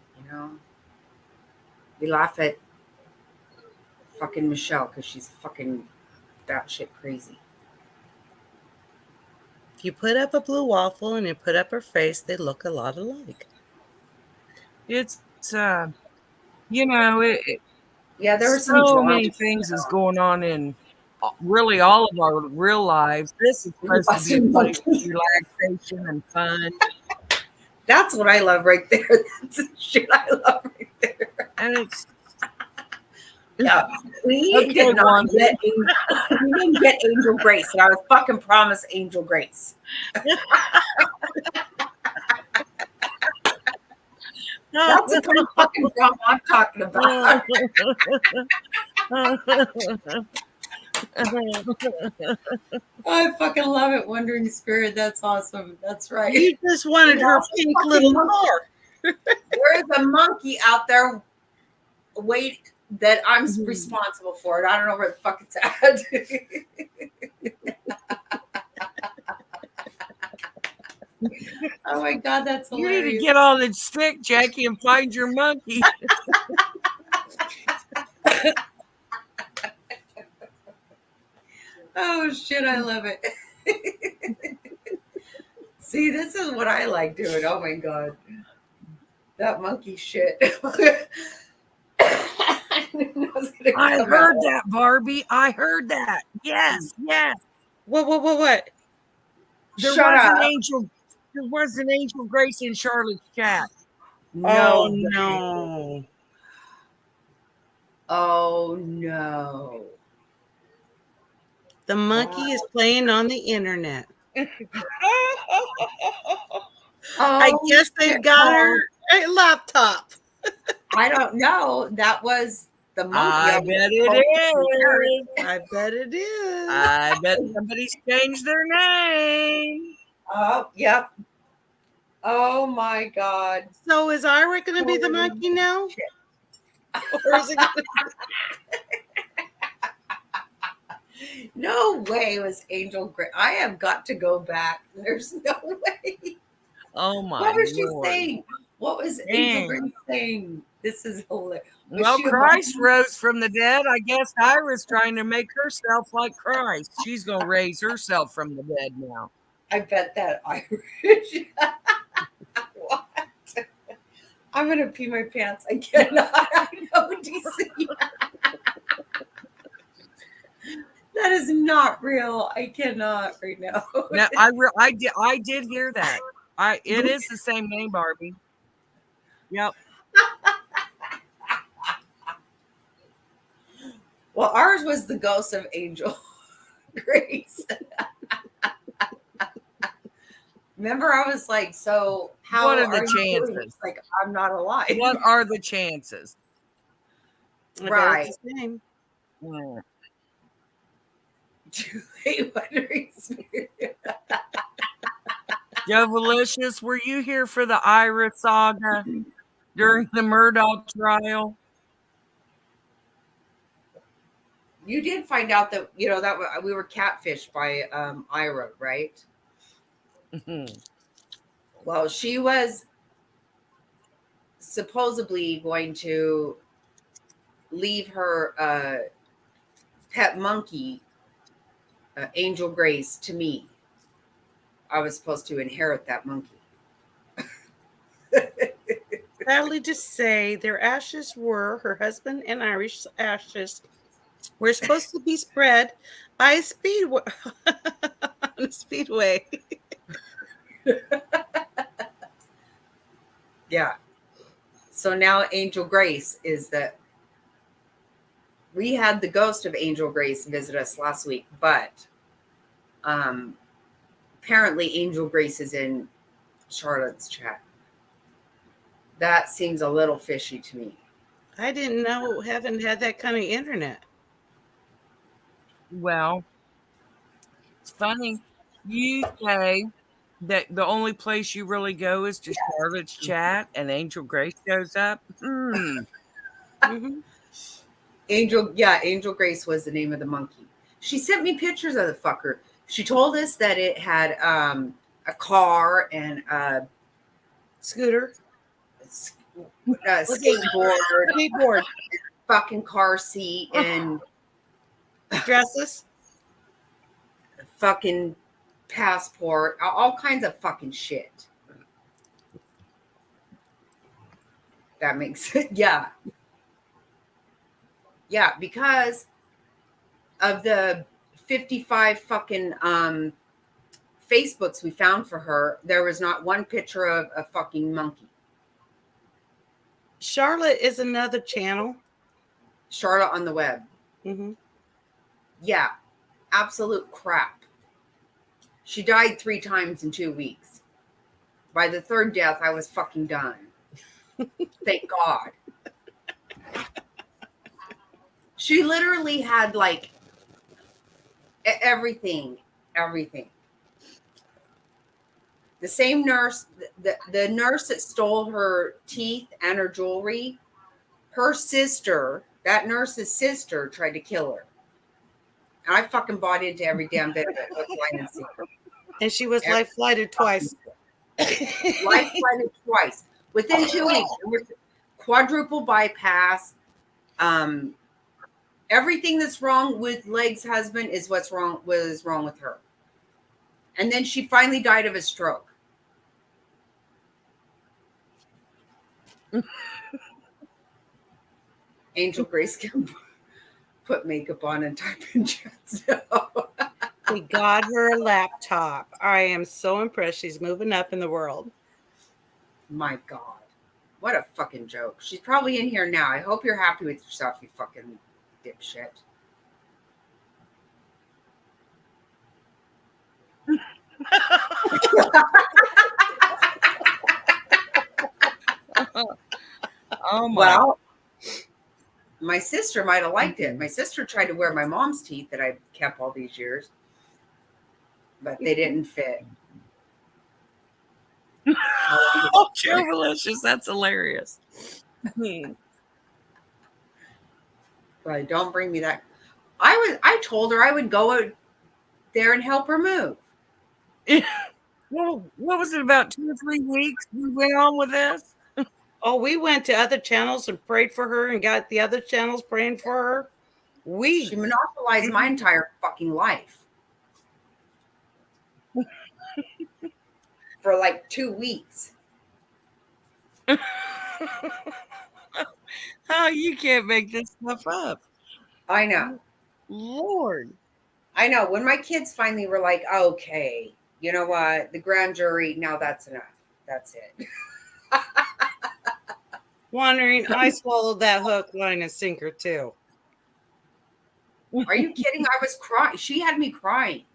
We laugh at fucking Michelle because she's fucking batshit crazy. if you put up a blue waffle and you put up her face, they look a lot alike. It's yeah, there were some so drama. many things is going on in really all of our real lives. This is supposed to be a place of relaxation and fun. That's what I love right there. That's the shit I love right there. And it's yeah, we did not get we didn't get Angel Grace, and I was fucking promised Angel Grace. That's the kind of fucking drama I'm talking about. I fucking love it, Wandering Spirit. That's awesome. That's right. You just wanted her pink little car. There is a monkey out there. Wait, that I'm responsible for it. I don't know where the fuck it's at. Oh my god, that's hilarious. You need to get on the stick, Jackie, and find your monkey. Oh shit, I love it. See, this is what I like doing. Oh my god. That monkey shit. I heard that, Barbie. I heard that. Yes, yes. What? There was an Angel Grace in Charlotte's chat. No. Oh no. Oh no. The monkey is playing on the internet. I guess they've got her a laptop. I don't know. That was the monkey. I bet it is. I bet it is. I bet somebody's changed their name. Oh, yep. Oh my god. So is Ira going to be the monkey now? Or is it gonna... No way it was Angel Grace. I have got to go back. There's no way. Oh my What was she Lord. saying? What was Angel Grace saying? This is hilarious. Well, Christ rose from the dead. I guess Ira's trying to make herself like Christ. She's going to raise herself from the dead now. I bet that Irish. What? I'm going to pee my pants. I cannot. I know, DC. That is not real. I cannot right now. No, I did hear that. It is the same name, Barbie. Yep. Well, ours was the ghost of Angel Grace. Remember, I was like, so how What are the are you doing? chances? It's like, I'm not alive. What are the chances? I bet Right. it's the same. Mm. Too wondering. Joe Valicious, were you here for the Ira saga during the Murdoch trial? You did find out that that we were catfished by Ira, right? Well, she was supposedly going to leave her pet monkey, Angel Grace, to me. I was supposed to inherit that monkey. Sadly to say, their ashes were, her husband and Irish ashes, were supposed to be spread by a speedway. On a speedway. Yeah. So now Angel Grace is we had the ghost of Angel Grace visit us last week, but apparently Angel Grace is in Charlotte's chat. That seems a little fishy to me. I didn't know, haven't had that kind of internet. Well, it's funny. You say that the only place you really go is to Charlotte's chat and Angel Grace shows up. Mm-hmm. Angel Grace was the name of the monkey. She sent me pictures of the fucker. She told us that it had a car and a scooter, skateboard, fucking car seat, and dresses, fucking passport, all kinds of fucking shit. That makes sense. Yeah. Yeah, because of the 55 fucking Facebooks we found for her, there was not one picture of a fucking monkey. Charlotte is another channel. Charlotte on the web. Mm-hmm. Yeah, absolute crap. She died 3 times in 2 weeks. By the third death, I was fucking done. Thank God. She literally had like everything. The same nurse, the nurse that stole her teeth and her jewelry, her sister, that nurse's sister, tried to kill her. And I fucking bought into every damn bit of it. Hook, line, and sinker. And she was life flighted twice. Life flighted twice. Within 2 weeks. Quadruple bypass. Everything that's wrong with Leg's husband is what's wrong with her. And then she finally died of a stroke. Angel Grace can put makeup on and type in chats. We got her a laptop. I am so impressed. She's moving up in the world. My God. What a fucking joke. She's probably in here now. I hope you're happy with yourself, you fucking dipshit. Oh my. Well, my sister might have liked it. My sister tried to wear my mom's teeth that I kept all these years, but they didn't fit. Oh, delicious. That's hilarious. But don't bring me that. I told her I would go out there and help her move. Well, what was it, about 2 or 3 weeks we went on with this? Oh, we went to other channels and prayed for her and got the other channels praying for her. She monopolized my entire fucking life. For like 2 weeks. Oh, you can't make this stuff up. I know. Lord. I know. When my kids finally were like, okay, you know what? The grand jury, now that's enough. That's it. Wondering, I swallowed that hook, line, and sinker too. Are you kidding? I was crying. She had me crying.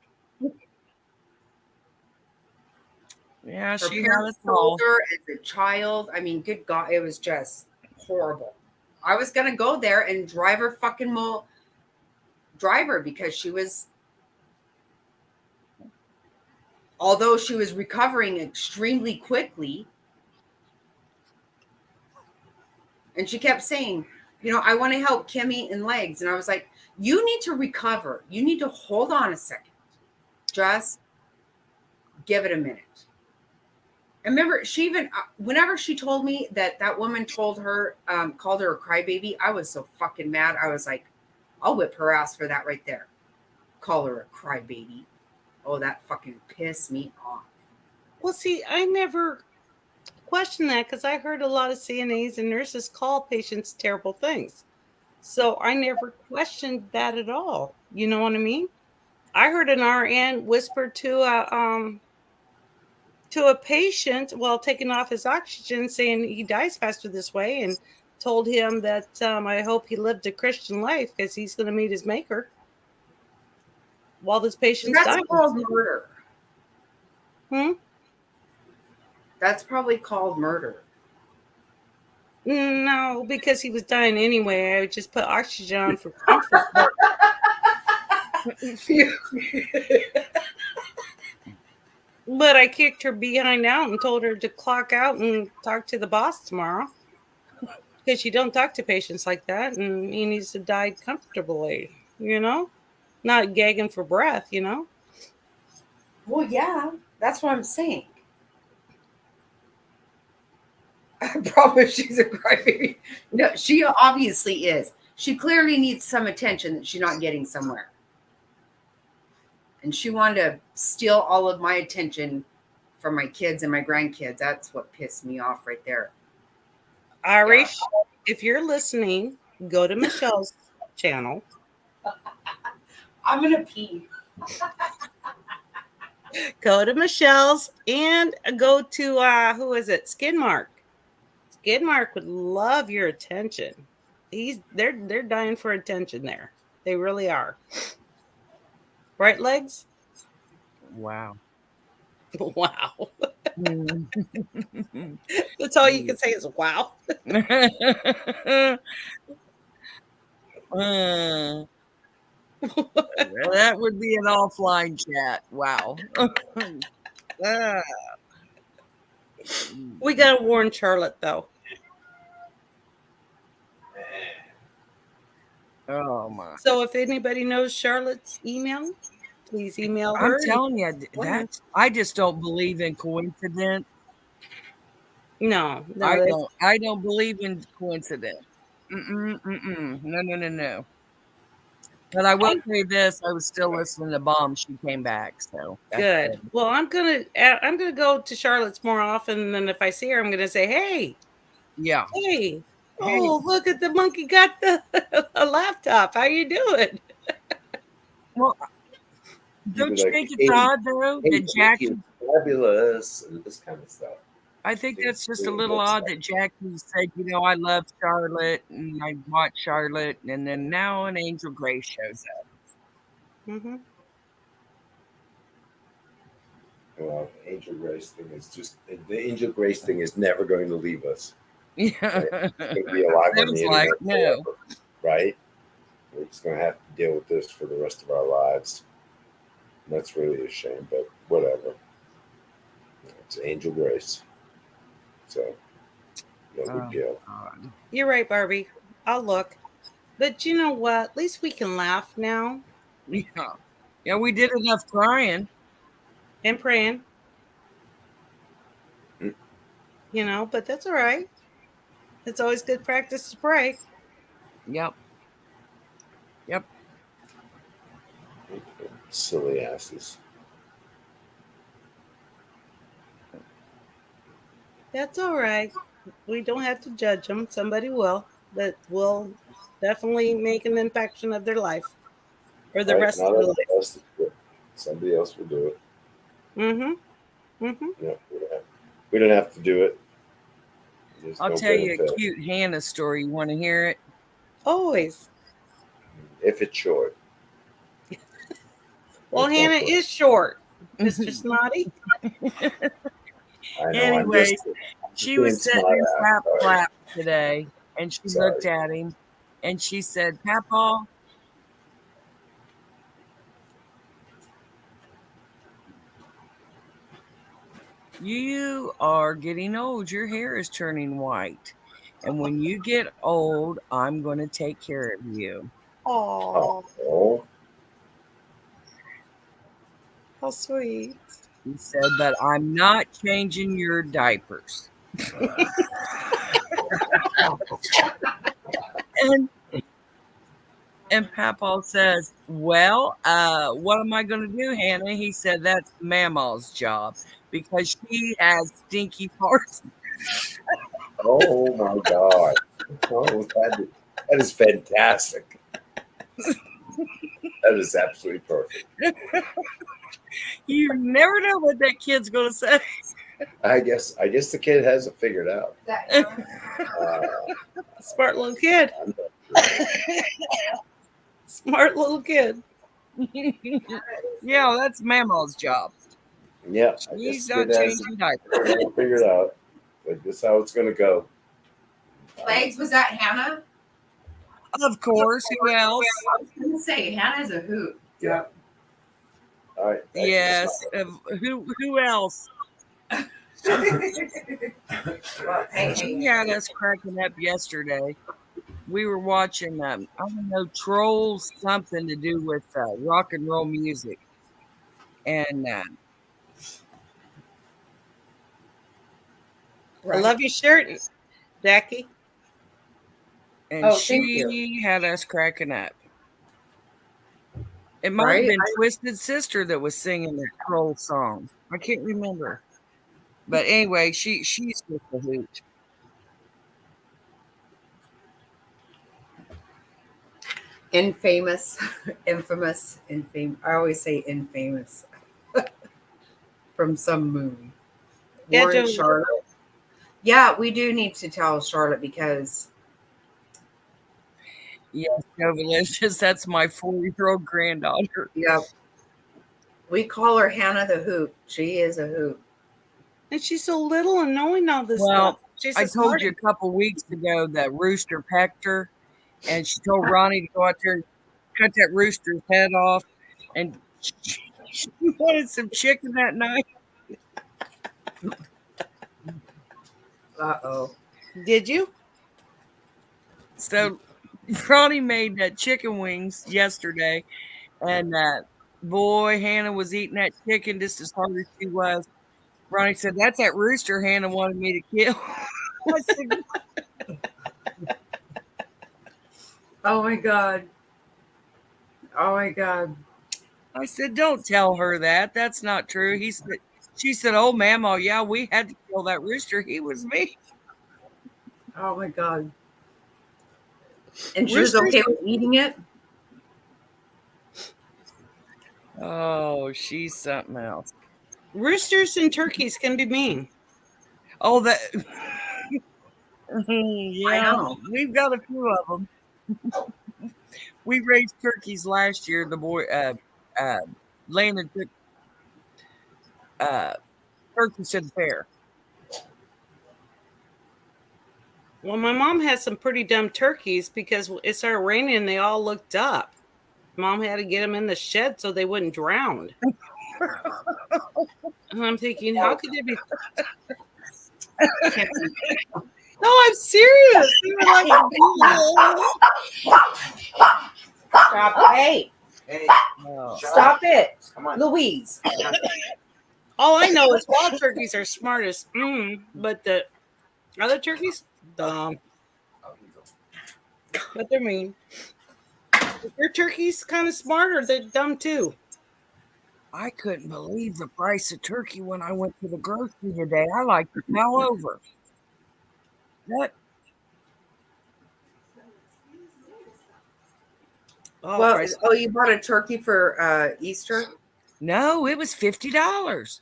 Yeah, Her she had us parents told all. her as a child. I mean, good God, it was just horrible. I was gonna go there and drive her drive her because she was, although she was recovering extremely quickly, and she kept saying, I want to help Kimmy in legs, and I was like, you need to recover. You need to hold on a second. Just give it a minute. I remember she even, whenever she told me that woman told her, called her a crybaby, I was so fucking mad. I was like, I'll whip her ass for that right there. Call her a crybaby. Oh, that fucking pissed me off. Well, see, I never questioned that because I heard a lot of CNAs and nurses call patients terrible things. So I never questioned that at all. You know what I mean? I heard an RN whisper to a patient while taking off his oxygen, saying he dies faster this way, and told him that I hope he lived a Christian life because he's going to meet his maker while this patient's That's dying. called murder. Hmm? That's probably called murder. No, because he was dying anyway. I would just put oxygen on for comfort. But But I kicked her behind out and told her to clock out and talk to the boss tomorrow. Because you don't talk to patients like that, and he needs to die comfortably, Not gagging for breath, Well, yeah, that's what I'm saying. I promise she's a crybaby. No, she obviously is. She clearly needs some attention that she's not getting somewhere. And she wanted to steal all of my attention from my kids and my grandkids. That's what pissed me off right there. Irish, if you're listening, go to Michelle's channel. I'm going to pee. Go to Michelle's and go to, who is it? Skidmark. Skidmark would love your attention. They're dying for attention there. They really are. Right, Legs? Wow. Wow. That's all you can say is wow. That would be an offline chat. Wow. We got to warn Charlotte, though. Oh, my. So if anybody knows Charlotte's email, please email I'm her. telling you, I just don't believe in coincidence. No, I don't believe in coincidence. No. But I will say this: I was still listening to Bomb. She came back, so that's good. Well, I'm gonna go to Charlotte's more often than if I see her. I'm gonna say, hey, yeah, hey, oh, look at the monkey got a laptop. How you doing? Well, don't you think it's odd though that Jackie fabulous and this kind of stuff? I think that's just a little odd that Jackie said, I love Charlotte and I watch Charlotte, and then now an Angel Grace shows up. Mm-hmm. Well, Angel Grace thing is just the Angel Grace thing is never going to leave us. Yeah, right? It's going to be alive on the internet forever, right? We're just going to have to deal with this for the rest of our lives. And that's really a shame, but whatever. It's Angel Grace. So, no big deal. You're right, Barbie. I'll look. But you know what? At least we can laugh now. Yeah, we did enough crying. And praying. But that's all right. It's always good practice to pray. Yep. Silly asses. That's all right. We don't have to judge them. Somebody will. That will definitely make an infection of their life. Or the rest of their life. Somebody else will do it. Mm-hmm. Yeah, we don't have to do it. I'll tell you a cute Hannah story. You want to hear it? Always. If it's short. Well, Hannah is short, Mr. Snotty. I know. Anyway, I'm just she being was sitting smart in ass. Pap's Sorry. lap today, and she looked Sorry. at him, and she said, "Papa, you are getting old. Your hair is turning white. And when you get old, I'm going to take care of you." Oh, Oh, how sweet. He said, "But I'm not changing your diapers." and and Papa says, "Well, what am I going to do, Hannah?" He said, "That's Mama's job because she has stinky farts." oh my God. Oh, that is fantastic. That is absolutely perfect. You never know what that kid's going to say. I guess the kid has it figured out. Smart little kid. Smart little kid. Yeah, that's Mama's job. Yeah, I guess She's the not kid has changing diapers. it figured out. But this is how it's going to go. Legs, was that Hannah? Of course. Who else? I was going to say, Hannah's a hoot. Yeah. All right. Yes. Who else? Well, hey, She had us cracking up yesterday. We were watching, I don't know, Trolls, something to do with rock and roll music. And I love your shirt, Jackie. and she had us cracking up. It might have Right? been Twisted Sister that was singing that troll song. I can't remember. But anyway, she's just a hoot. Infamous. I always say infamous from some movie. Yeah, Warren Joe. Charlotte. Yeah, we do need to tell Charlotte because Yes, Jovalicious. That's my 4-year-old granddaughter. yeah, we call her Hannah the Hoot. She is a hoot. And she's so little and knowing all this Well, stuff. She's I a told you smarty. a couple weeks ago that rooster pecked her, and she told Ronnie to go out there and cut that rooster's head off, and she wanted some chicken that night. Uh-oh. Did you? So Ronnie made chicken wings yesterday, and boy, Hannah was eating that chicken just as hard as she was. Ronnie said, "That's that rooster Hannah wanted me to kill." I said, Oh my God. Oh my God. I said, "Don't tell her that. That's not true." She said, "Oh, Mama, yeah, we had to kill that rooster. He was me." Oh my God. And she was okay with eating it? Oh, she's something else. Roosters and turkeys can be mean. Oh, that. I Yeah, know. we've got a few of them. We raised turkeys last year. The boy, Landon took turkeys to the fair. Well, my mom had some pretty dumb turkeys because it started raining and they all looked up. Mom had to get them in the shed so they wouldn't drown. And I'm thinking, how could they be? No, I'm serious. They were like, Stop. Hey. Oh. Stop it. Come on. Louise. all I know is wild turkeys are smartest, but the other turkeys, dumb. But they're mean. Your turkey's kind of smart, or they're dumb too. I couldn't believe the price of turkey when I went to the grocery today. I like to fell over. That Well, you bought a turkey for Easter? No, it was $50.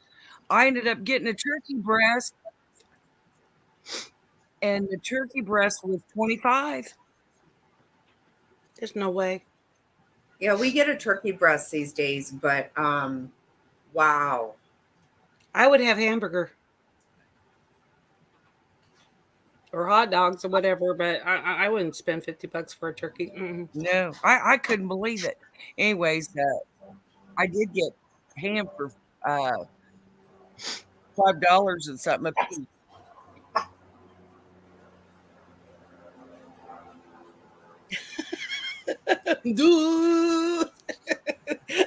I ended up getting a turkey breast, and the turkey breast was $25. There's no way. Yeah, we get a turkey breast these days, but wow. I would have hamburger. or hot dogs or whatever, but I wouldn't spend $50 for a turkey. Mm-mm. No, I couldn't believe it. Anyways, I did get ham for $5 and something a piece.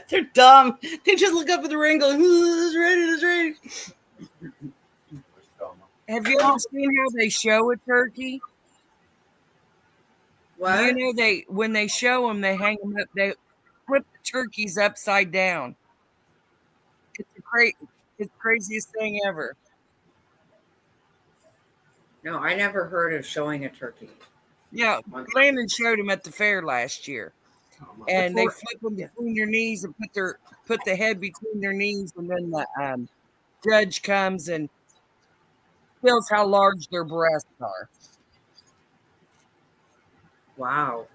They're dumb. They just look up at the ring and go, it's ready, it's ready. Have you ever seen how they show a turkey? What? You know, when they show them, they hang them up. They flip the turkeys upside down. It's it's the craziest thing ever. No, I never heard of showing a turkey. Yeah, Landon showed him at the fair last year, and they flip them between their knees and put the head between their knees, and then the judge comes and feels how large their breasts are. Wow.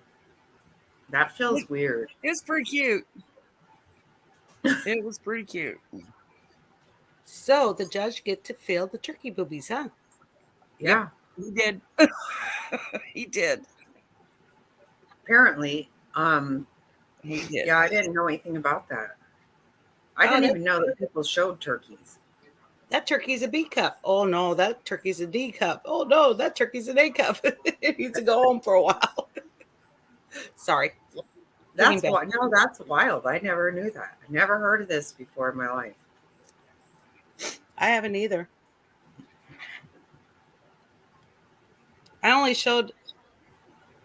That feels weird. It's pretty cute. It was pretty cute. So the judge get to feel the turkey boobies, huh? Yeah. He did. He did. Apparently. He did. Yeah, I didn't know anything about that. I didn't even know that people showed turkeys. That turkey's a B cup. Oh no, that turkey's a D cup. Oh no, that turkey's an A cup. It needs to go home for a while. Sorry. That's wild. I never knew that. I never heard of this before in my life. I haven't either. I only showed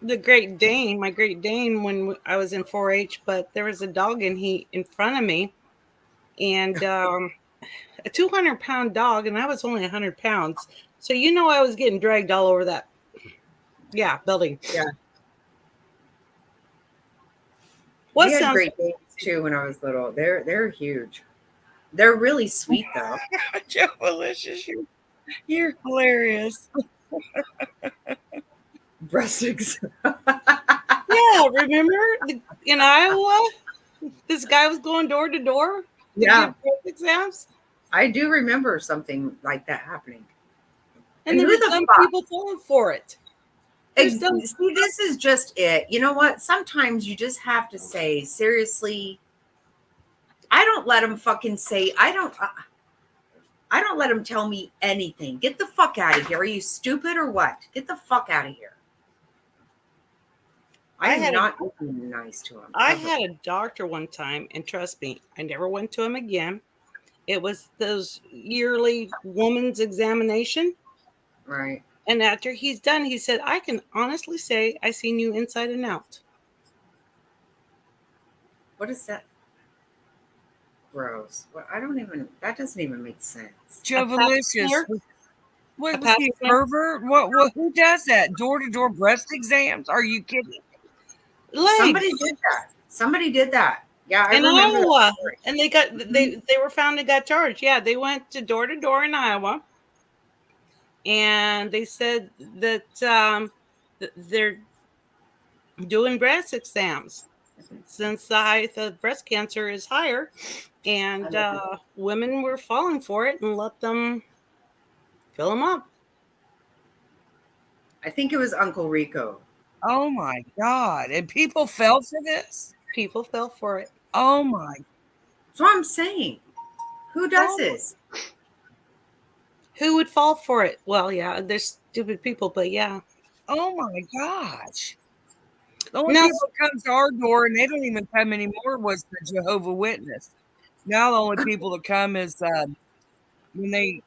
the Great Dane, my Great Dane, when I was in 4-H, but there was a dog in front of me, and a 200-pound dog, and I was only 100 pounds. So I was getting dragged all over that, building. Yeah. What We had sounds Great Danes too when I was little. They're huge. They're really sweet though. Joe Malicious, you're hilarious. Breast exam. Yeah, remember in Iowa, this guy was going door to door to get breast exams? I do remember something like that happening. And there were some people falling for it. See, this is just it. You know what? Sometimes you just have to say, seriously, I don't let them fucking say, I don't let them tell me anything. Get the fuck out of here. Are you stupid or what? Get the fuck out of here. I am not nice to him. I had a doctor one time, and trust me, I never went to him again. It was those yearly woman's examination. Right. And after he's done, he said, I can honestly say I seen you inside and out. What is that? Gross. Well, that doesn't even make sense. Joe Malicious. What was he, a pervert? What? Who does that? Door-to-door breast exams? Are you kidding? Somebody did that. Yeah, I in remember Iowa, and they were found and got charged. Yeah, they went to door in Iowa, and they said that they're doing breast exams since the height of breast cancer is higher, and women were falling for it and let them fill them up. I think it was Uncle Rico. Oh my God. And people fell for this? People fell for it. Oh my. That's what I'm saying. Who does this? Who would fall for it? Well, yeah, there's stupid people, but yeah. Oh my gosh. The only people that come to our door, and they don't even come anymore, was the Jehovah Witness. Now the only people that come is when they...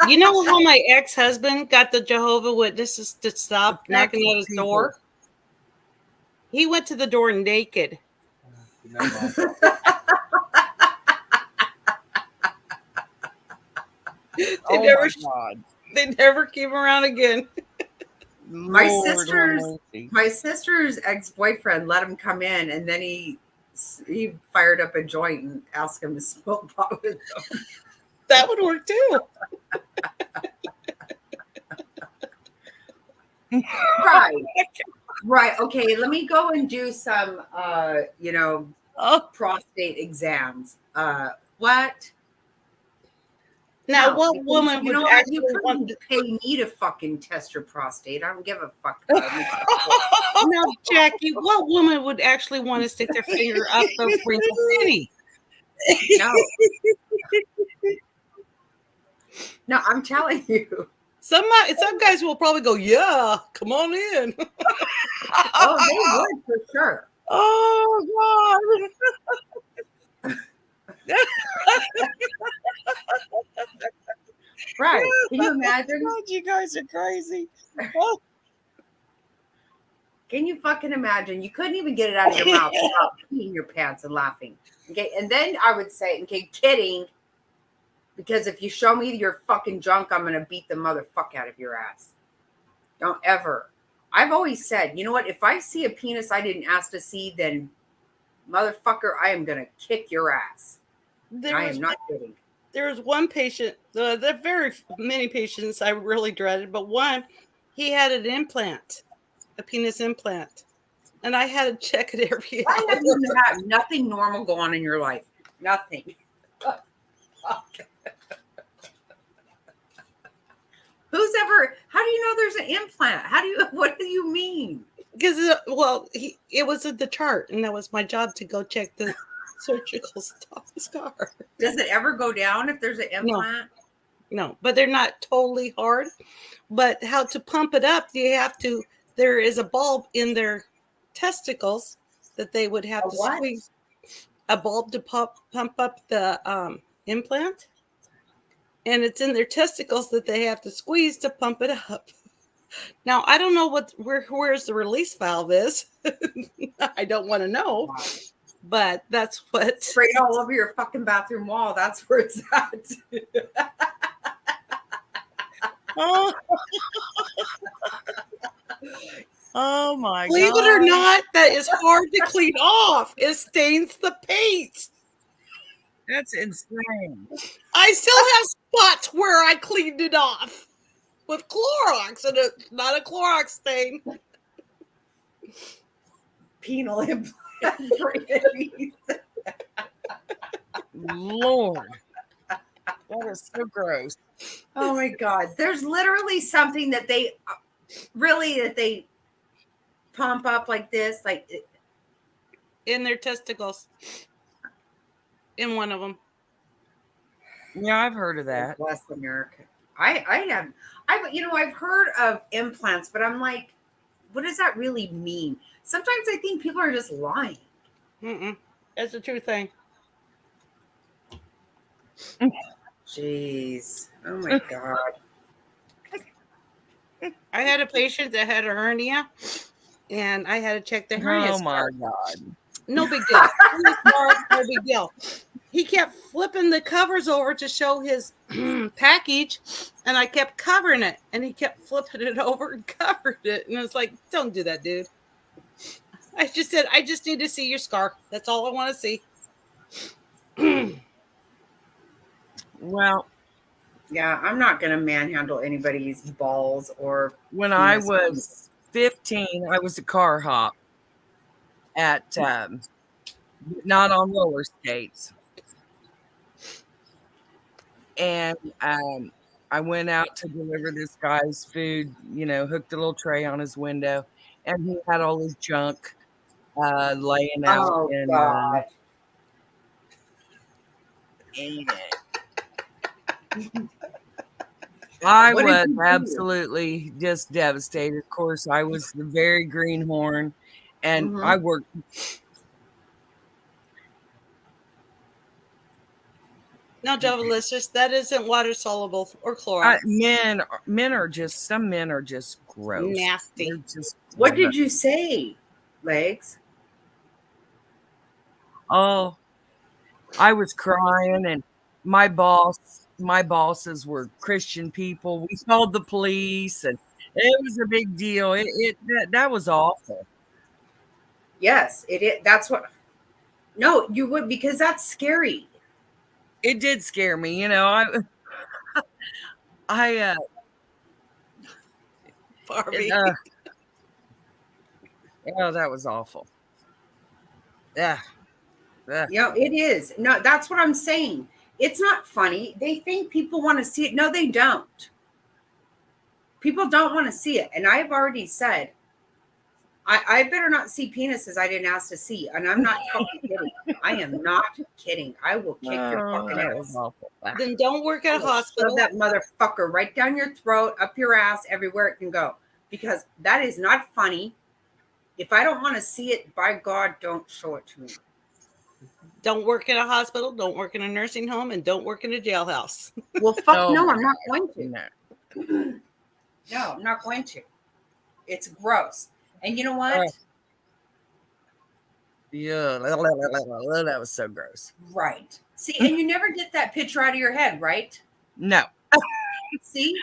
You know how my ex-husband got the Jehovah Witnesses to stop knocking at his door? He went to the door naked. They never came around again. My sister's ex-boyfriend let him come in, and then he fired up a joint and asked him to smoke pot with him. That would work too. Right. Okay. Let me go and do some, prostate exams. What? Now, No, what because woman you would know what? actually You want couldn't to? pay me to fucking test your prostate. I don't give a fuck about it. Now, Jackie, what woman would actually want to stick their finger up the wrinkle titty? No. No, I'm telling you. Some guys will probably go, yeah, come on in. Oh, they would for sure. Oh God. Right. Can you imagine? God, you guys are crazy. Can you fucking imagine? You couldn't even get it out of your mouth without peeing your pants and laughing. Okay. And then I would say, okay, kidding. Because if you show me your fucking junk, I'm going to beat the motherfucker out of your ass. Don't ever. I've always said, you know what? If I see a penis I didn't ask to see, then motherfucker, I am going to kick your ass. I am not kidding. There was one patient, there are very many patients I really dreaded, but one, he had an implant, a penis implant. And I had to check it every Why hour. have you had nothing normal go on in your life? Nothing. Who's ever? How do you know there's an implant? What do you mean? Because it was in the chart, and that was my job to go check the surgical scar. Does it ever go down if there's an implant? No, but they're not totally hard. But how to pump it up? There is a bulb in their testicles that they would have to squeeze. A bulb to pump up the implant, and it's in their testicles that they have to squeeze to pump it up. Now I don't know where's the release valve is. I don't want to know, but that's what. Straight all over your fucking bathroom wall. That's where it's at. Oh. Oh my God. Believe it or not, that is hard to clean off. It stains the paint. That's insane. I still have spots where I cleaned it off with Clorox, and it's not a Clorox stain. Penal implant. Lord. That is so gross. Oh my God. There's literally something that they pump up like this, like in their testicles. In one of them. Yeah, I've heard of that. Bless America. I've heard of implants, but I'm like, what does that really mean? Sometimes I think people are just lying. That's a true thing. Jeez. Oh my God. I had a patient that had a hernia, and I had to check the hernia. Oh my God. No big deal. No big deal. He kept flipping the covers over to show his package, and I kept covering it, and he kept flipping it over and covered it. And I was like, don't do that, dude. I just said, I just need to see your scar. That's all I want to see. Well, yeah, I'm not going to manhandle anybody's balls or. When I was 15, I was a car hop at, not on roller skates. And I went out to deliver this guy's food, hooked a little tray on his window, and he had all his junk laying out. Oh, and, God. I What did was you do? absolutely just devastated. Of course, I was the very greenhorn, and I worked. No, Jovelicious, that isn't water soluble or Clorox. Men are just, some men are just gross. Nasty. What did you say, Legs? Oh, I was crying, and my bosses were Christian people. We called the police, and it was a big deal. That was awful. Yes, it is. That's what. No, you would, because that's scary. It did scare me, Barbie. That was awful. Yeah. It is. No, that's what I'm saying. It's not funny. They think people want to see it. No, they don't. People don't want to see it. And I've already said, I better not see penises I didn't ask to see. And I'm not fucking kidding. I am not kidding. I will kick your fucking that was ass. awful. Then don't work at a hospital. Shove that motherfucker right down your throat, up your ass, everywhere it can go. Because that is not funny. If I don't want to see it, by God, don't show it to me. Don't work in a hospital, don't work in a nursing home, and don't work in a jailhouse. Well, fuck Oh no, my I'm not God. going to. No. No, I'm not going to. It's gross. And you know what? Yeah, that was so gross. Right. See, and you never get that picture out of your head, right? No. See?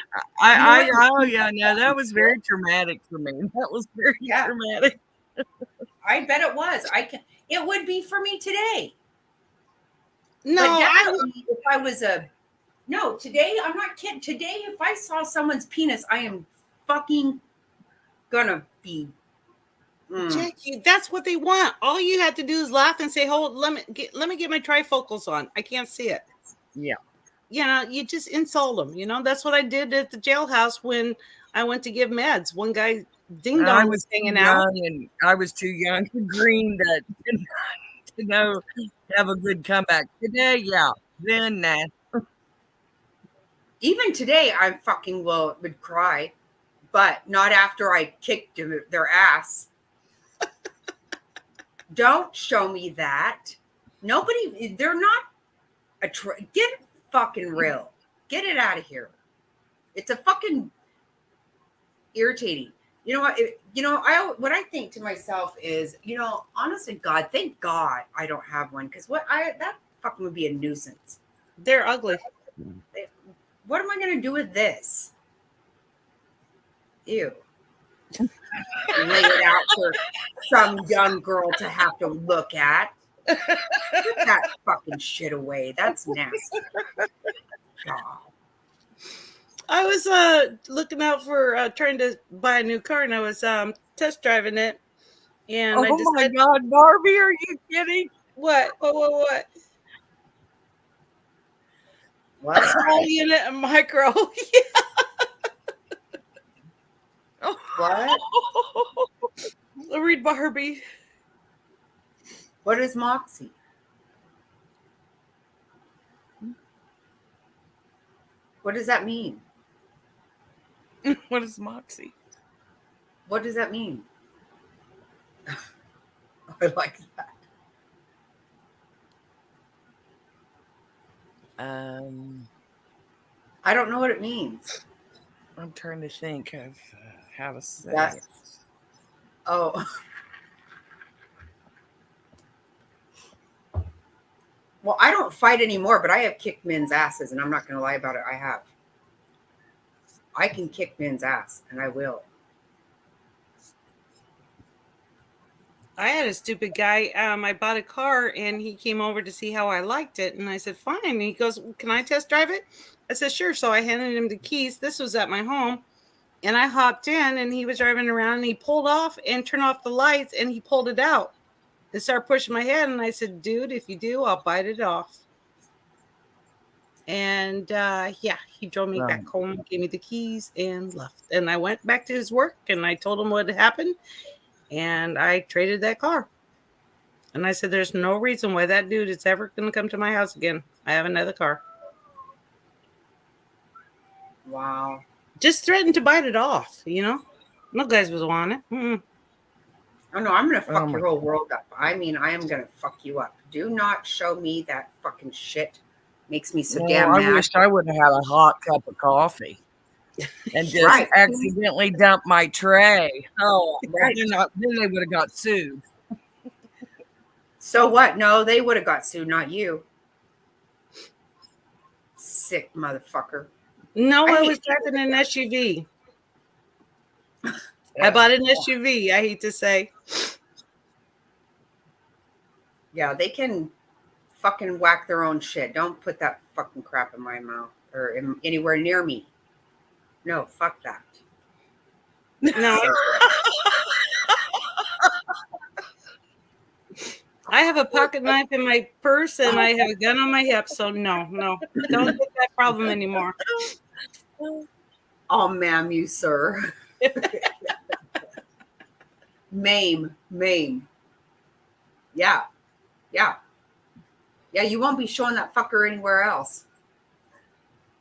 Oh yeah, no, that was very traumatic for me. That was very traumatic. I bet it was. It would be for me today. No, but definitely if I was today, I'm not kidding. Today, if I saw someone's penis, I am fucking gonna be. Jackie, that's what they want. All you have to do is laugh and say, "Hold, let me get my trifocals on. I can't see it." Yeah. You know, you just insult them. You know, that's what I did at the jailhouse when I went to give meds. One guy, ding I dong, was was hanging too out. young, and I was too young to green that to know have a good comeback. Today, yeah. Then nah. Even today, I fucking would cry, but not after I kicked their ass. Don't show me that. Nobody, they're not get fucking real. Get it out of here. It's a fucking irritating. You know what? What I think to myself is, honest to God, thank God I don't have one, because that fucking would be a nuisance. They're ugly. What am I going to do with this? Ew. Lay it out for some young girl to have to look at. Put that fucking shit away. That's nasty. God. I was looking out for trying to buy a new car, and I was test driving it. And I Oh my God, Barbie, are you kidding? What? What? Small unit and micro. What? Read Barbie. What is Moxie? What does that mean? What is Moxie? What does that mean? I like that. I don't know what it means. I'm trying to think of how to say That. it. Oh. Well, I don't fight anymore, but I have kicked men's asses, and I'm not going to lie about it. I have. I can kick men's ass, and I will. I had a stupid guy. I bought a car, and he came over to see how I liked it, and I said, "Fine." And he goes, "Can I test drive it?" I said, "Sure." So I handed him the keys. This was at my home, and I hopped in, and he was driving around, and he pulled off and turned off the lights, and he pulled it out and started pushing my head. And I said, "Dude, if you do, I'll bite it off." And he drove me back home, gave me the keys, and left. And I went back to his work, and I told him what had happened, and I traded that car. And I said, "There's no reason why that dude is ever going to come to my house again. I have another car." Wow. Just threatened to bite it off, No guys was on it. Mm-mm. Oh, no, I'm going to fuck your whole world up. I mean, I am going to fuck you up. Do not show me that fucking shit. Makes me so damn mad. I wish I would have had a hot cup of coffee and just accidentally dumped my tray. Oh, right. Then they would have got sued. So what? No, they would have got sued, not you. Sick motherfucker. No, I was driving an SUV. I bought an SUV, I hate to say. Yeah, they can fucking whack their own shit. Don't put that fucking crap in my mouth or anywhere near me. No, fuck that. No. I have a pocket pocket knife in my purse and I have a gun on my hip. So no, don't get that problem anymore. Oh, ma'am, you sir. Maim. Yeah. You won't be showing that fucker anywhere else.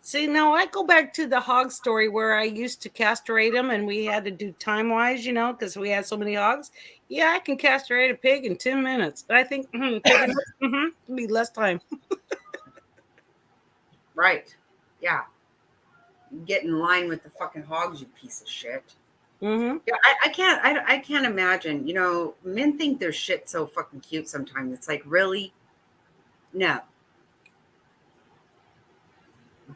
See, now I go back to the hog story where I used to castrate them and we had to do time-wise, because we had so many hogs. Yeah, I can castrate a pig in 10 minutes. I think 30 minutes, it'll be less time. Right. Yeah. Get in line with the fucking hogs, you piece of shit. Mm-hmm. Yeah, I can't imagine. Men think their shit so fucking cute sometimes. It's like, really? No.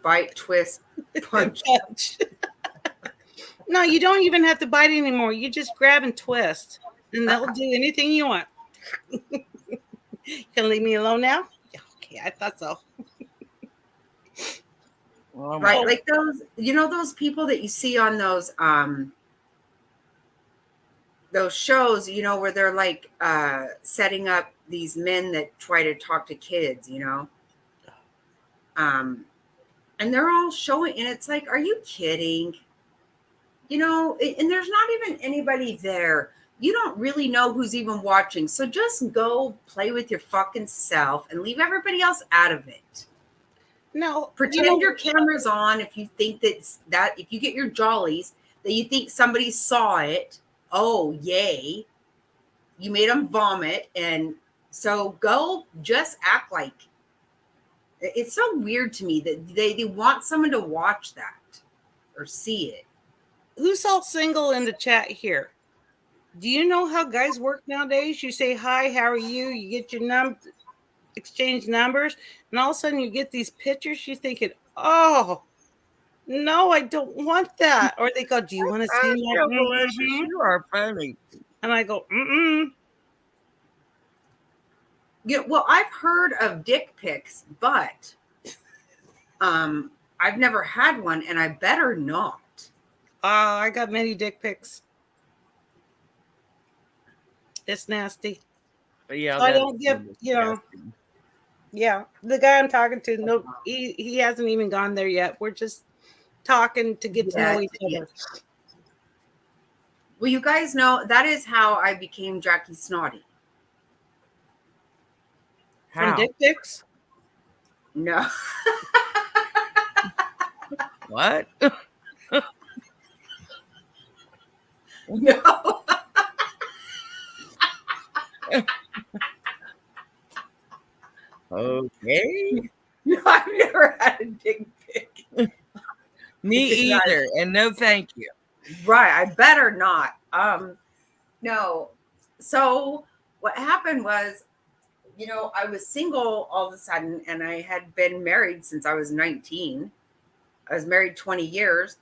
Bite, twist, punch. No, you don't even have to bite anymore. You just grab and twist, and they'll do anything you want. You can leave me alone now? Yeah, okay, I thought so. Right, like those people that you see on those shows, where they're like setting up these men that try to talk to kids, and they're all showing, and it's like, are you kidding? And there's not even anybody there. You don't really know who's even watching, so just go play with your fucking self and leave everybody else out of it. No, pretend your camera's on if you think that if you get your jollies that you think somebody saw it. Oh, yay. You made them vomit. And so go just act like it's so weird to me that they want someone to watch that or see it. Who's all single in the chat here? Do you know how guys work nowadays? You say, hi, how are you? You get your exchange numbers, and all of a sudden you get these pictures. You're thinking, oh, no, I don't want that. Or they go, do you want to see me? You are funny. And I go, Yeah, well, I've heard of dick pics, but I've never had one, and I better not. I got many dick pics. It's nasty. Yeah, so I don't give, Yeah, the guy I'm talking to, no, he hasn't even gone there yet. We're just talking to get to know each other. Well, you guys know that is how I became Jackie Snotty. From dick pics? No. What? No. Okay. No, I've never had a dick pic. Me either. And no thank you. Right. I better not. No. So what happened was, I was single all of a sudden, and I had been married since I was 19. I was married 20 years.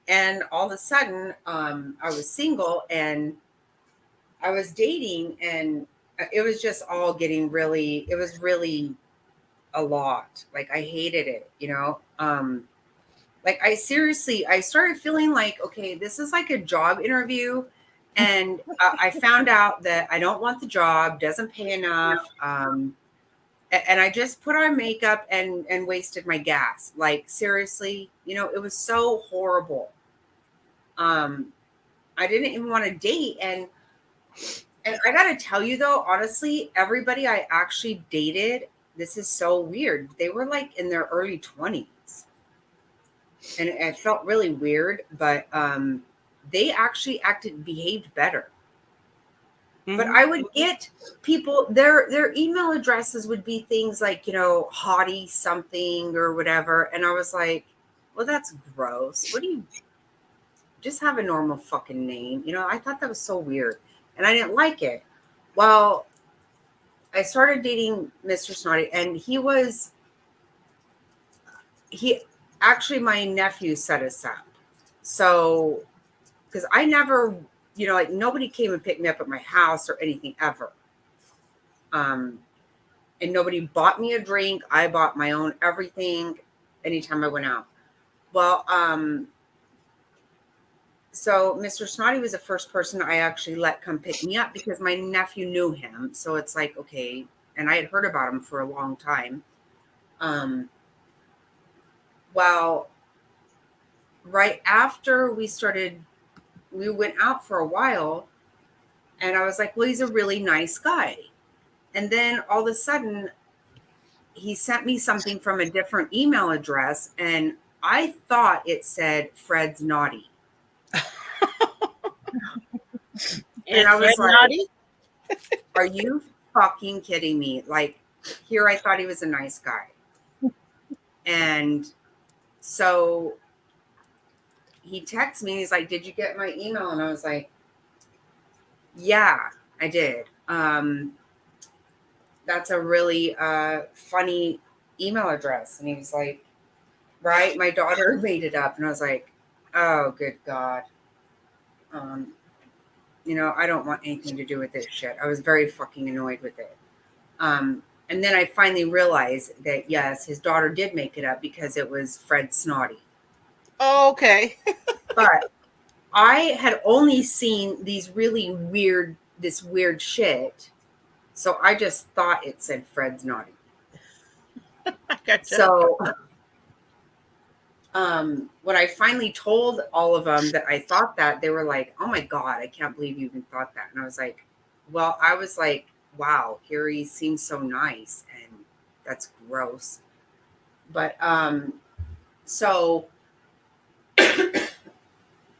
And all of a sudden, I was single and I was dating, and it was just all getting it was really a lot. Like, I hated it, like I started feeling like, okay, this is like a job interview. And I found out that I don't want the job, doesn't pay enough. And I just put on makeup and wasted my gas. Like, seriously, it was so horrible. I didn't even want to date. And I got to tell you though, honestly, everybody I actually dated, this is so weird. They were like in their early 20s. And it felt really weird, but they actually behaved better. Mm-hmm. But I would get people, their email addresses would be things like, hottie something or whatever. And I was like, well, that's gross. What do you just have a normal fucking name? I thought that was so weird. And I didn't like it. Well, I started dating Mr. Snotty, and actually, my nephew set us up. So, because I never, like, nobody came and picked me up at my house or anything ever. And nobody bought me a drink. I bought my own everything anytime I went out. Well, so Mr. Snotty was the first person I actually let come pick me up because my nephew knew him. So it's like, okay. and I had heard about him for a long time. Well, right after we went out for a while, and I was like, well, he's a really nice guy. And then all of a sudden, he sent me something from a different email address, and I thought it said Fred's Naughty. And I was like, naughty? are you fucking kidding me? Like, here I thought he was a nice guy. And so he texts me, he's like, did you get my email? And I was like, yeah, I did. That's a really funny email address. And he was like, right, my daughter made it up. And I was like, oh, good God. You know, I don't want anything to do with this shit. I was very fucking annoyed with it. And then I finally realized that, yes, his daughter did make it up because it was Fred Snotty. Oh, okay. But I had only seen this weird shit. So I just thought it said Fred's Naughty. Gotcha. So when I finally told all of them that I thought that, they were like, oh my God, I can't believe you even thought that. And I was like, well, I was like, wow, Harry seems so nice, and that's gross. But so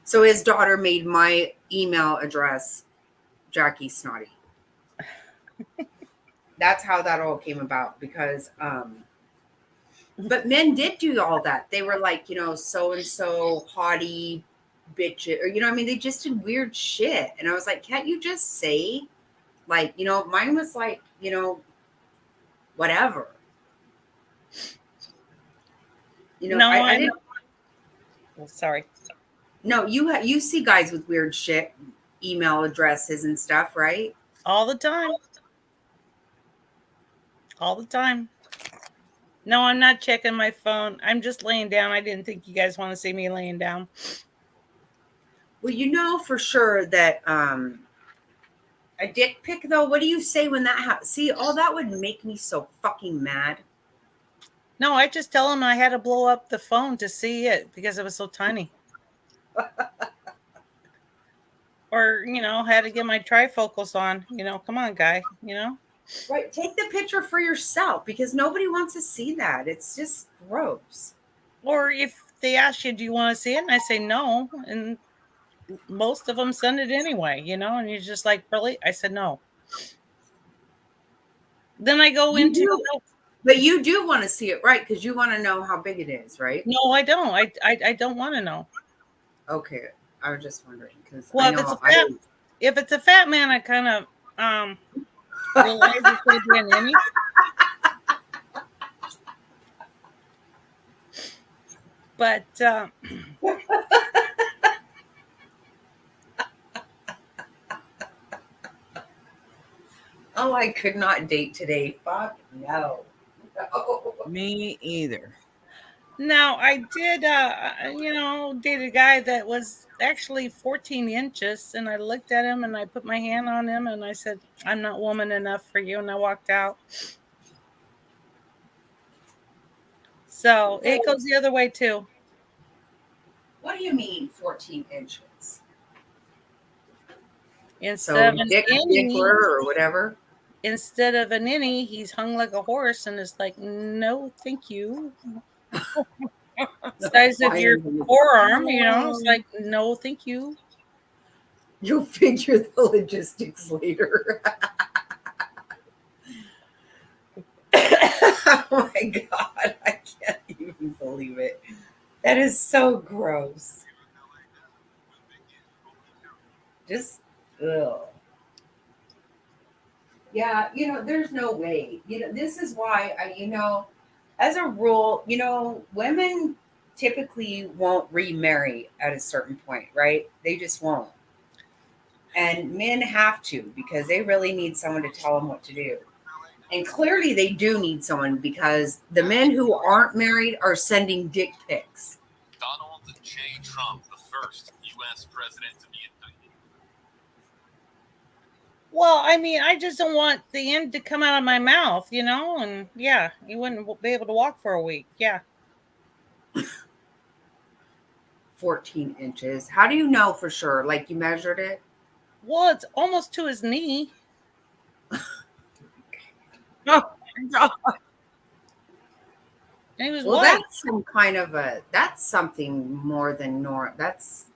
his daughter made my email address Jackie Snotty. That's how that all came about, because but men did do all that. They were like, you know, so and so haughty bitch, or you know what I mean, they just did weird shit. And I was like, can't you just say, like, you know, mine was like, you know, whatever. You know, No, I didn't. Oh, sorry. No, you see guys with weird shit email addresses and stuff, right? All the time. All the time. No, I'm not checking my phone. I'm just laying down. I didn't think you guys want to see me laying down. Well, you know for sure that a dick pic, though, what do you say when that happens? See, all that would make me so fucking mad. No, I just tell him I had to blow up the phone to see it because it was so tiny. Or, you know, had to get my trifocals on. You know, come on, guy, you know? Right, take the picture for yourself, because nobody wants to see that. It's just gross. Or if they ask you, do you want to see it? And I say no. And most of them send it anyway, you know? And you're just like, really? I said no. Then I go But you do want to see it, right? Because you want to know how big it is, right? No, I don't. I don't want to know. Okay, I was just wondering, because well, if it's a fat man, I kind of realize it's going to be an Emmy. But oh, I could not date today. Fuck no. Me either. Now, I did, you know, date a guy that was actually 14 inches, and I looked at him and I put my hand on him and I said, I'm not woman enough for you, and I walked out. So it goes the other way too. What do you mean 14 inches? Instead So of Dick or whatever. Instead of an innie, he's hung like a horse, and it's like, no, thank you. Size of your forearm, you know, it's like, no, thank you. You'll figure the logistics later. Oh my God, I can't even believe it. That is so gross. Just, ugh. Yeah, you know, there's no way. You know, this is why as a rule, you know, women typically won't remarry at a certain point, right? They just won't. And men have to, because they really need someone to tell them what to do. And clearly they do need someone, because the men who aren't married are sending dick pics. Donald J. Trump, the first U.S. president to be indicted. Well, I mean, I just don't want the end to come out of my mouth, and yeah, you wouldn't be able to walk for a week. Yeah. 14 inches. How do you know for sure? Like you measured it? Well, it's almost to his knee. Oh my God. And he was Well, white. that's some kind of that's something more than normal. That's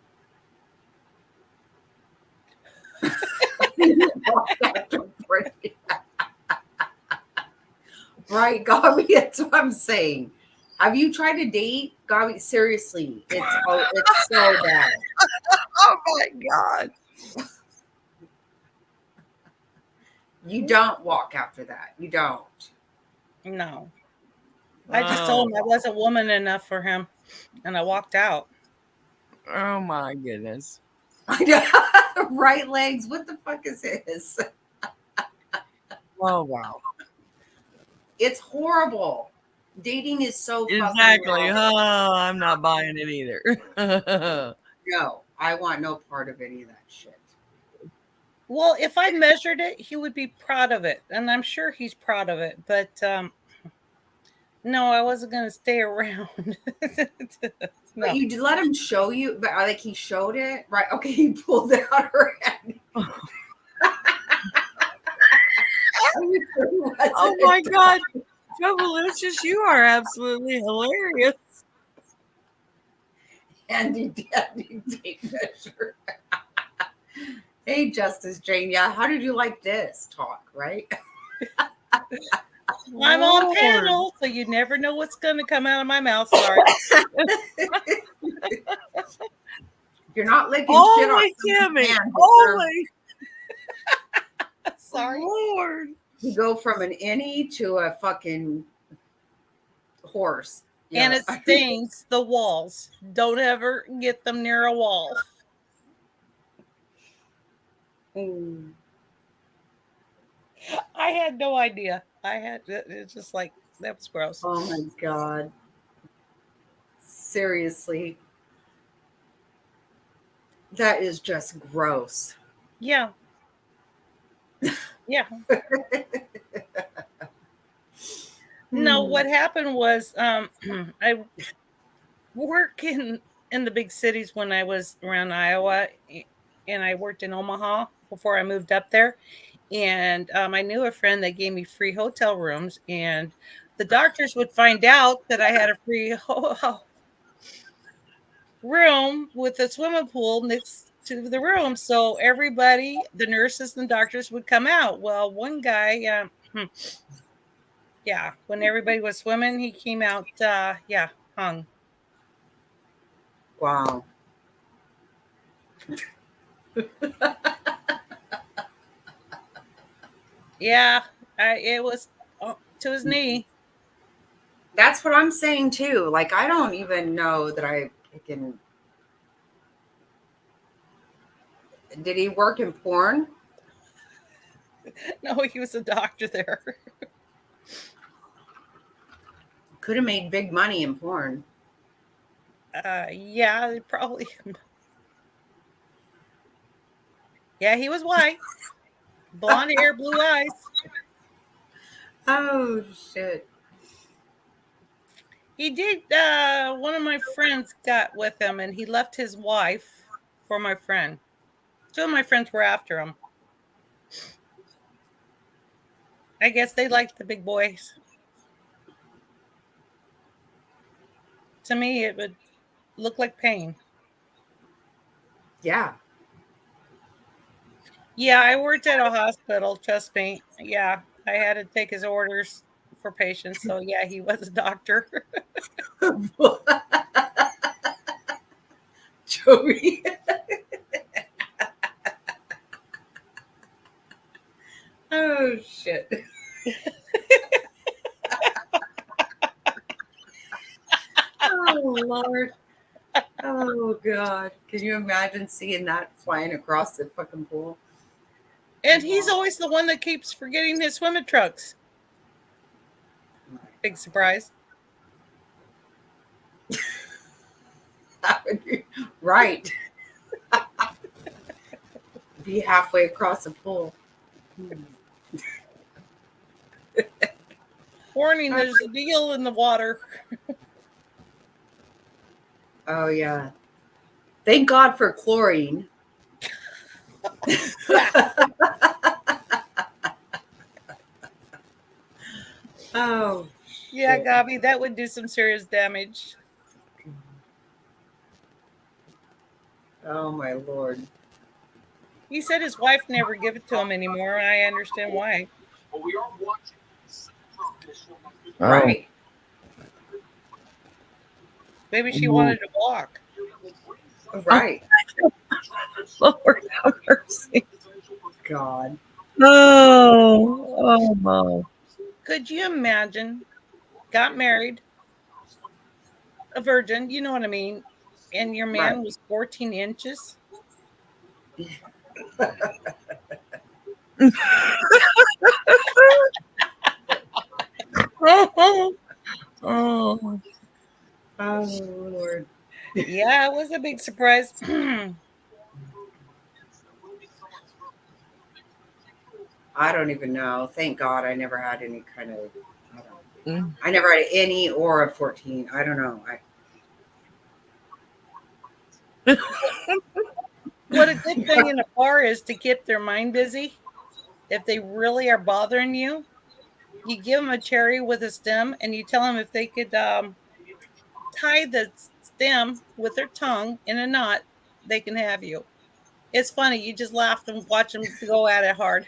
right, Gabi. That's what I'm saying. Have you tried to date, Gabi? Seriously, it's so bad. Oh my God. You don't walk after that. You don't. No. I just told him I wasn't woman enough for him, and I walked out. Oh my goodness. Right legs. What the fuck is this? Oh wow. It's horrible. Dating is so fucking Exactly. wrong. Oh, I'm not buying it either. No, I want no part of any of that shit. Well, if I measured it, he would be proud of it, and I'm sure he's proud of it. But no, I wasn't going to stay around. No. But you let him show you, but like he showed it, right? Okay, he pulled it out her hand. Oh my God. Jobalicious, you are absolutely hilarious. Handy dandy tape measure. Hey, Justice Jane. Yeah, how did you like this talk, right? I'm on panel, so you never know what's going to come out of my mouth. Sorry. You're not licking shit off Holy Kimmy. hand. Holy. Sorry. Lord. You go from an innie to a fucking horse. And it stains the walls. Don't ever get them near a wall. I had no idea. It's just like, that was gross. Oh my God. Seriously. That is just gross. Yeah. Yeah. No, what happened was I work in the big cities when I was around Iowa, and I worked in Omaha before I moved up there. And I knew a friend that gave me free hotel rooms, and the doctors would find out that I had a free room with a swimming pool next to the room. So everybody, the nurses and doctors, would come out. Well, one guy, yeah, when everybody was swimming, he came out, hung. Wow. Yeah, it was to his knee. That's what I'm saying too. Like, I don't even know that I can. Did he work in porn? No, he was a doctor there. Could have made big money in porn. Yeah, probably. Yeah, he was white. Blonde hair, blue eyes. Oh, shit. He did, one of my friends got with him, and he left his wife for my friend. Two of my friends were after him. I guess they liked the big boys. To me, it would look like pain. Yeah. Yeah, I worked at a hospital, trust me. Yeah, I had to take his orders for patients. So, yeah, he was a doctor. Joey. Oh, shit. Oh, Lord. Oh, God. Can you imagine seeing that flying across the fucking pool? And he's always the one that keeps forgetting his swimming trunks. Big surprise. Right. Be halfway across the pool. Warning, there's a deal in the water. Oh yeah. Thank God for chlorine. Oh. Yeah, shit. Gabi, that would do some serious damage. Oh my Lord. He said his wife never give it to him anymore. I understand why. Right. Maybe she wanted to walk. Right. Lord have mercy. God. Oh my. Could you imagine? Got married, a virgin, you know what I mean? And your man Right. was 14 inches. Oh. Oh Lord. Yeah, it was a big surprise. I don't even know. Thank God I never had any kind of. I never had any or a 14. I don't know. What a good thing in a bar is to keep their mind busy. If they really are bothering you, you give them a cherry with a stem and you tell them if they could tie the stem with their tongue in a knot, they can have you. It's funny. You just laugh and watch them go at it hard.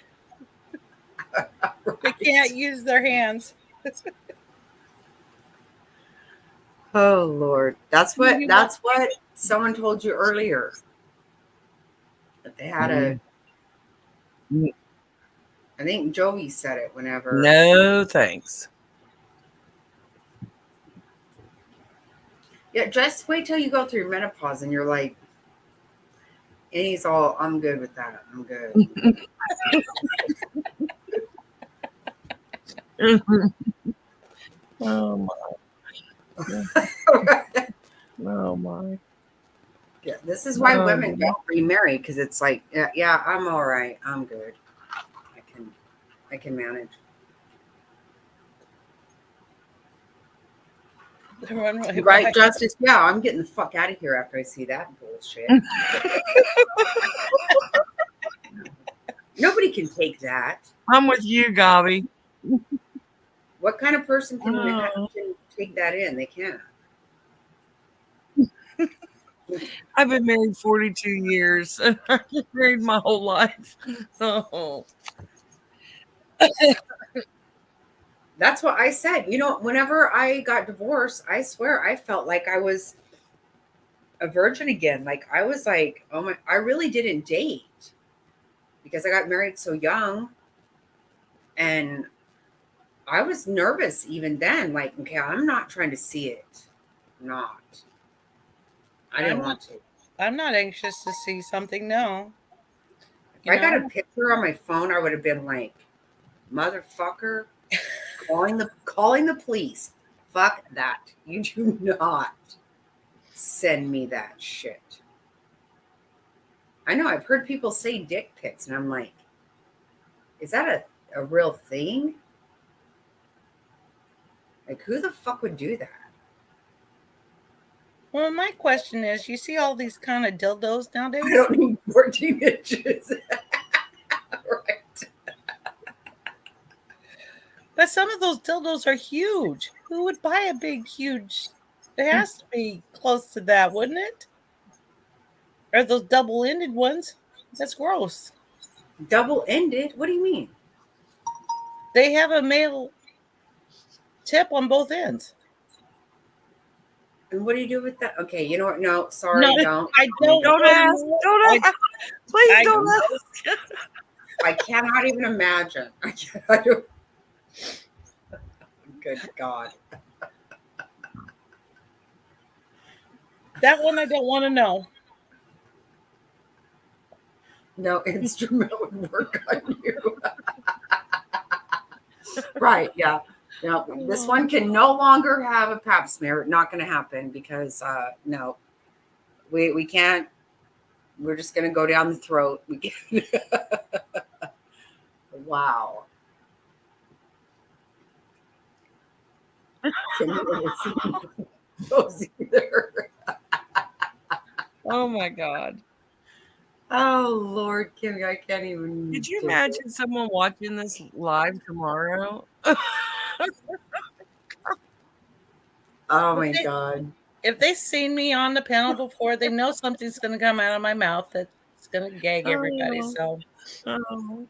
They can't use their hands. Oh Lord. That's what someone told you earlier. That they had a. I think Joey said it whenever. No thanks. Yeah, just wait till you go through menopause and you're like, and he's all, I'm good with that. I'm good. Oh my. Oh my. Yeah, this is why women don't remarry, because it's like, yeah, I'm all right. I'm good. I can manage. Right, Justice? Yeah, I'm getting the fuck out of here after I see that bullshit. Nobody can take that. I'm with you, Gabi. What kind of person can take that in? They can't. I've been married 42 years. I've been married my whole life. Oh. That's what I said. You know, whenever I got divorced, I swear I felt like I was a virgin again. Like I was like, oh my, I really didn't date because I got married so young. And I was nervous even then. Like, okay, I'm not trying to see it. Not. I didn't want to. I'm not anxious to see something, no. If I got a picture on my phone, I would have been like, motherfucker, calling the police. Fuck that. You do not send me that shit. I know I've heard people say dick pics, and I'm like, is that a real thing? Like, who the fuck would do that? Well, my question is, you see all these kind of dildos nowadays? I don't need 14 inches. Right. But some of those dildos are huge. Who would buy a big, huge? It has to be close to that, wouldn't it? Or those double-ended ones? That's gross. Double-ended? What do you mean? They have a male tip on both ends. And what do you do with that? Okay, you know what? No, sorry, No, don't. I don't. Don't ask. Don't ask. Please don't ask. I cannot even imagine. I don't. Good God. That one I don't want to know. No instrument would work on you. Right, yeah. No, this one can no longer have a pap smear. Not going to happen because, no. We can't. We're just going to go down the throat. Wow. Can you ever see those either? Oh my God. Oh Lord, Kimmy, I can't even Could you do it. imagine someone watching this live tomorrow? Oh If my they, God. if they've seen me on the panel before, they know something's going to come out of my mouth that's going to gag everybody. Oh, So oh.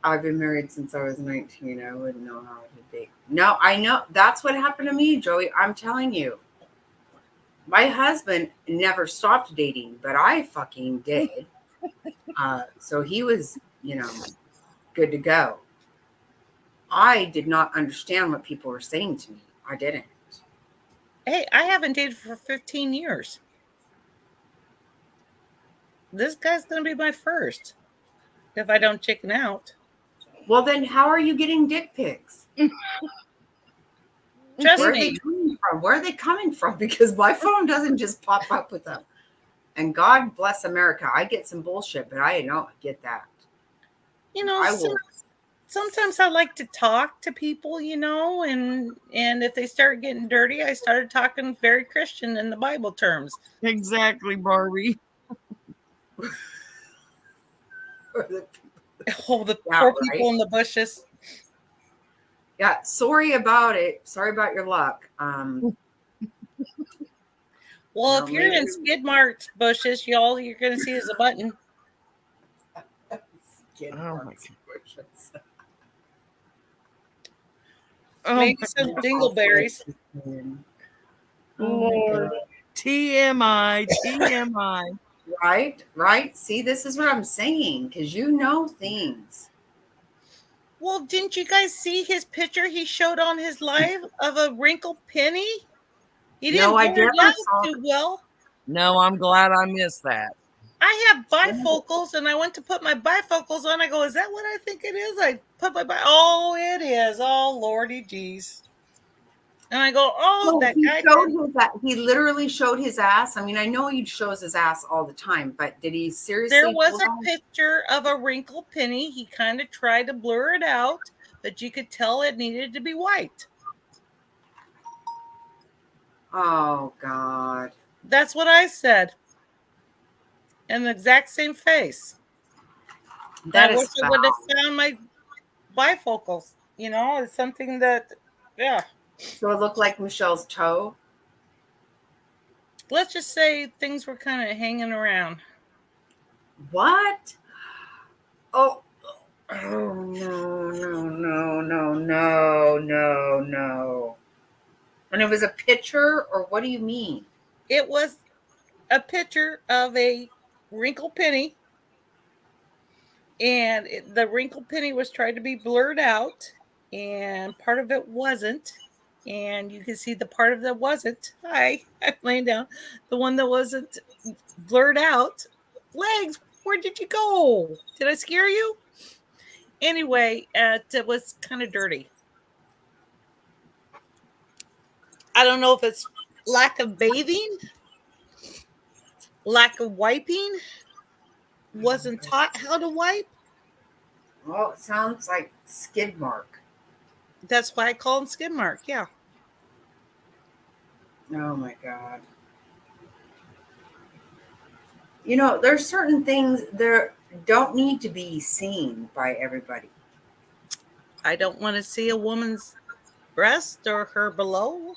I've been married since I was 19. I wouldn't know how to date. No, I know that's what happened to me, Joey. I'm telling you. My husband never stopped dating, but I fucking did. So he was, good to go. I did not understand what people were saying to me. I didn't. hey, I haven't dated for 15 years. This guy's going to be my first if I don't chicken out. Well, then how are you getting dick pics? Trust Where are me. they coming from? Where are they coming from? Because my phone doesn't just pop up with them. And God bless America. I get some bullshit, but I don't get that. I will. Sometimes I like to talk to people, and if they start getting dirty, I started talking very Christian in the Bible terms. Exactly, Barbie. Oh, the Yeah, poor right? people in the bushes. Yeah, sorry about it. Sorry about your luck. Well, if you're in skid marks bushes, all you're going to see is a button. Skid marks bushes. Maybe some dingleberries. Lord. TMI, TMI. Right. See, this is what I'm saying because you know things. Well, didn't you guys see his picture he showed on his live of a wrinkled penny? He didn't No, I blur it never out saw. too well. No, I'm glad I missed that. I have bifocals, and I went to put my bifocals on. I go, is that what I think it is? I put my oh, it is. Oh, Lordy jeez. And I go, oh, So that he guy showed did. his he literally showed his ass. I mean, I know he shows his ass all the time, but did he seriously? There was pull a down- picture of a wrinkled penny. He kind of tried to blur it out, but you could tell it needed to be white. Oh God. That's what I said. And the exact same face. That I is wish I foul. would have found my bifocals. It's something that, yeah. So it looked like Michelle's toe. Let's just say things were kind of hanging around. What? Oh no. And it was a picture, or what do you mean? It was a picture of a wrinkled penny, and the wrinkled penny was trying to be blurred out, and part of it wasn't. And you can see the part of that wasn't. I'm laying down. The one that wasn't blurred out. Legs, where did you go? Did I scare you? Anyway, it was kind of dirty. I don't know if it's lack of bathing, lack of wiping, wasn't taught how to wipe. Well, it sounds like skid mark. That's why I call them skid mark. Yeah. Oh my God. There's certain things that don't need to be seen by everybody. I don't want to see a woman's breast or her below.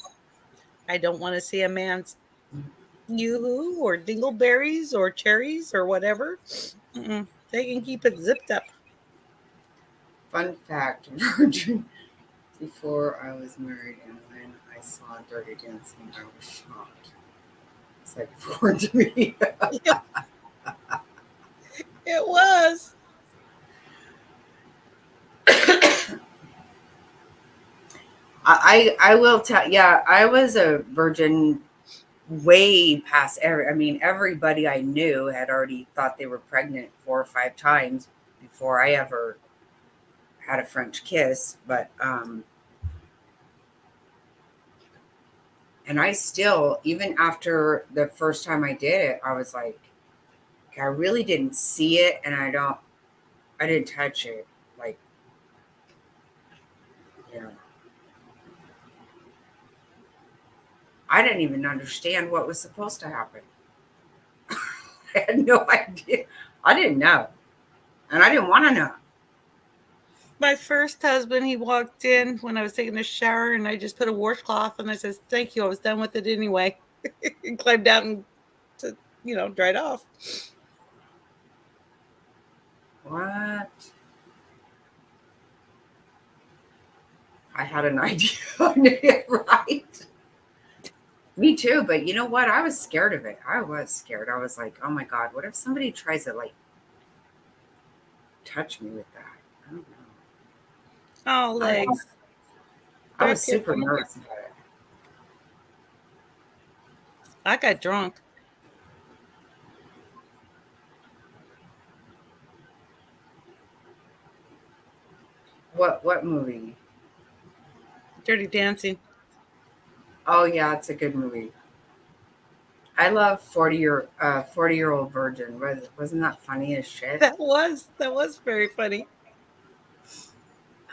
I don't want to see a man's yoo-hoo or dingleberries or cherries or whatever. They can keep it zipped up. Fun fact, virgin before I was married, and when I saw Dirty Dancing, I was shocked. It's like foreign to me. It was. I will tell. Yeah, I was a virgin way past everybody I knew had already thought they were pregnant 4 or 5 times before I ever had a French kiss. But and I still, even after the first time I did it, I was like, okay, I really didn't see it, and I didn't touch it. Like, Yeah. I didn't even understand what was supposed to happen. I had no idea. I didn't know. And I didn't want to know. My first husband, he walked in when I was taking a shower, and I just put a washcloth, and I says, "Thank you. I was done with it anyway." And climbed out and to, dried off. What? I had an idea. Right. Me too, but you know what? I was scared of it. I was scared. I was like, oh my God, what if somebody tries to like touch me with that? I don't know. Oh, legs. I was Back here, super come on. nervous about it. I got drunk. What movie? Dirty Dancing. Oh yeah, it's a good movie. I love 40-year-old virgin. Wasn't that funny as shit? That was very funny.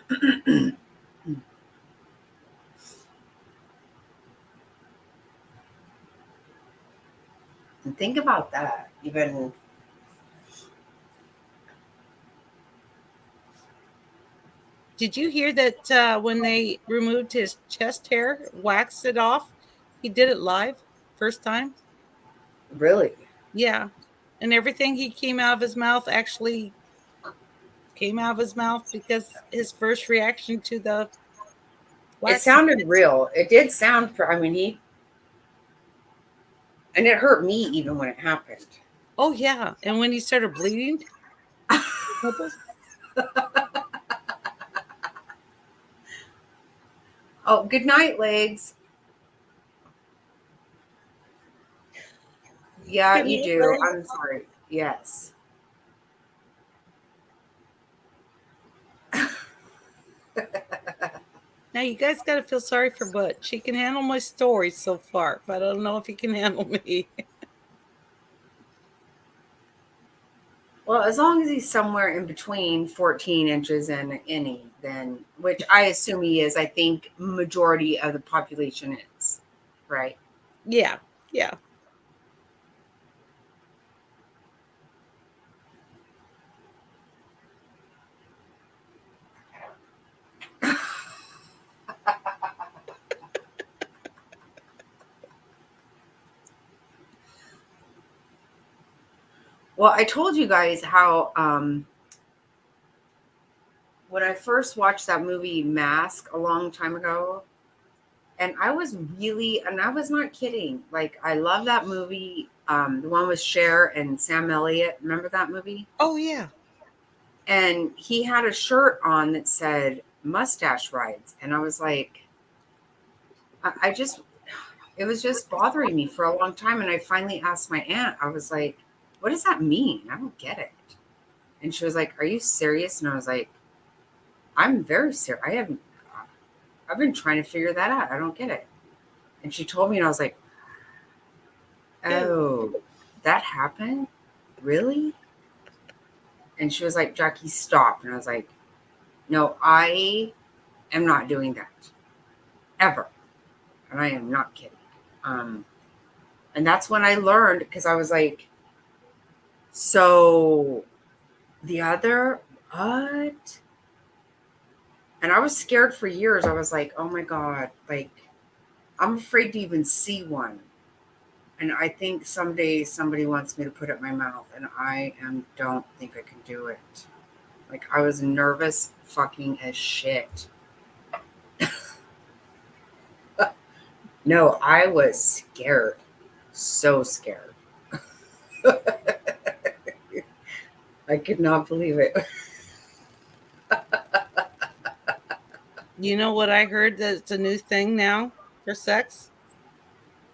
And think about that. Even Did you hear that when they removed his chest hair, waxed it off, he did it live, first time? really? Yeah. And everything he came out of his mouth actually came out of his mouth because his first reaction to the It wax. sounded real. It did sound. I mean, and it hurt me even when it happened. Oh yeah. And when he started bleeding, nipples. Oh, good night, legs. Yeah, Good you night, do. legs. I'm sorry. Yes. Now you guys got to feel sorry for Butch. He can handle my stories so far, but I don't know if he can handle me. Well, as long as he's somewhere in between 14 inches and any, then which I assume he is. I think majority of the population is, right? Yeah. Yeah. Well, I told you guys how when I first watched that movie Mask a long time ago, and I was not kidding. Like I love that movie, the one with Cher and Sam Elliott. Remember that movie? Oh yeah. And he had a shirt on that said mustache rides, and I was like, I just, it was just bothering me for a long time. And I finally asked my aunt, I was like, what does that mean? I don't get it. And she was like, are you serious? And I was like, I'm very serious. I've been trying to figure that out. I don't get it. And she told me, and I was like, oh, that happened? Really? And she was like, Jackie, stop. And I was like, no, I am not doing that ever. And I am not kidding. And that's when I learned, because I was like, so the other, what? And I was scared for years. I was like, oh my God, like, I'm afraid to even see one. And I think someday somebody wants me to put it in my mouth, and don't think I can do it. Like, I was nervous fucking as shit. No, I was scared. So scared. I could not believe it. You know what I heard that's a new thing now for sex?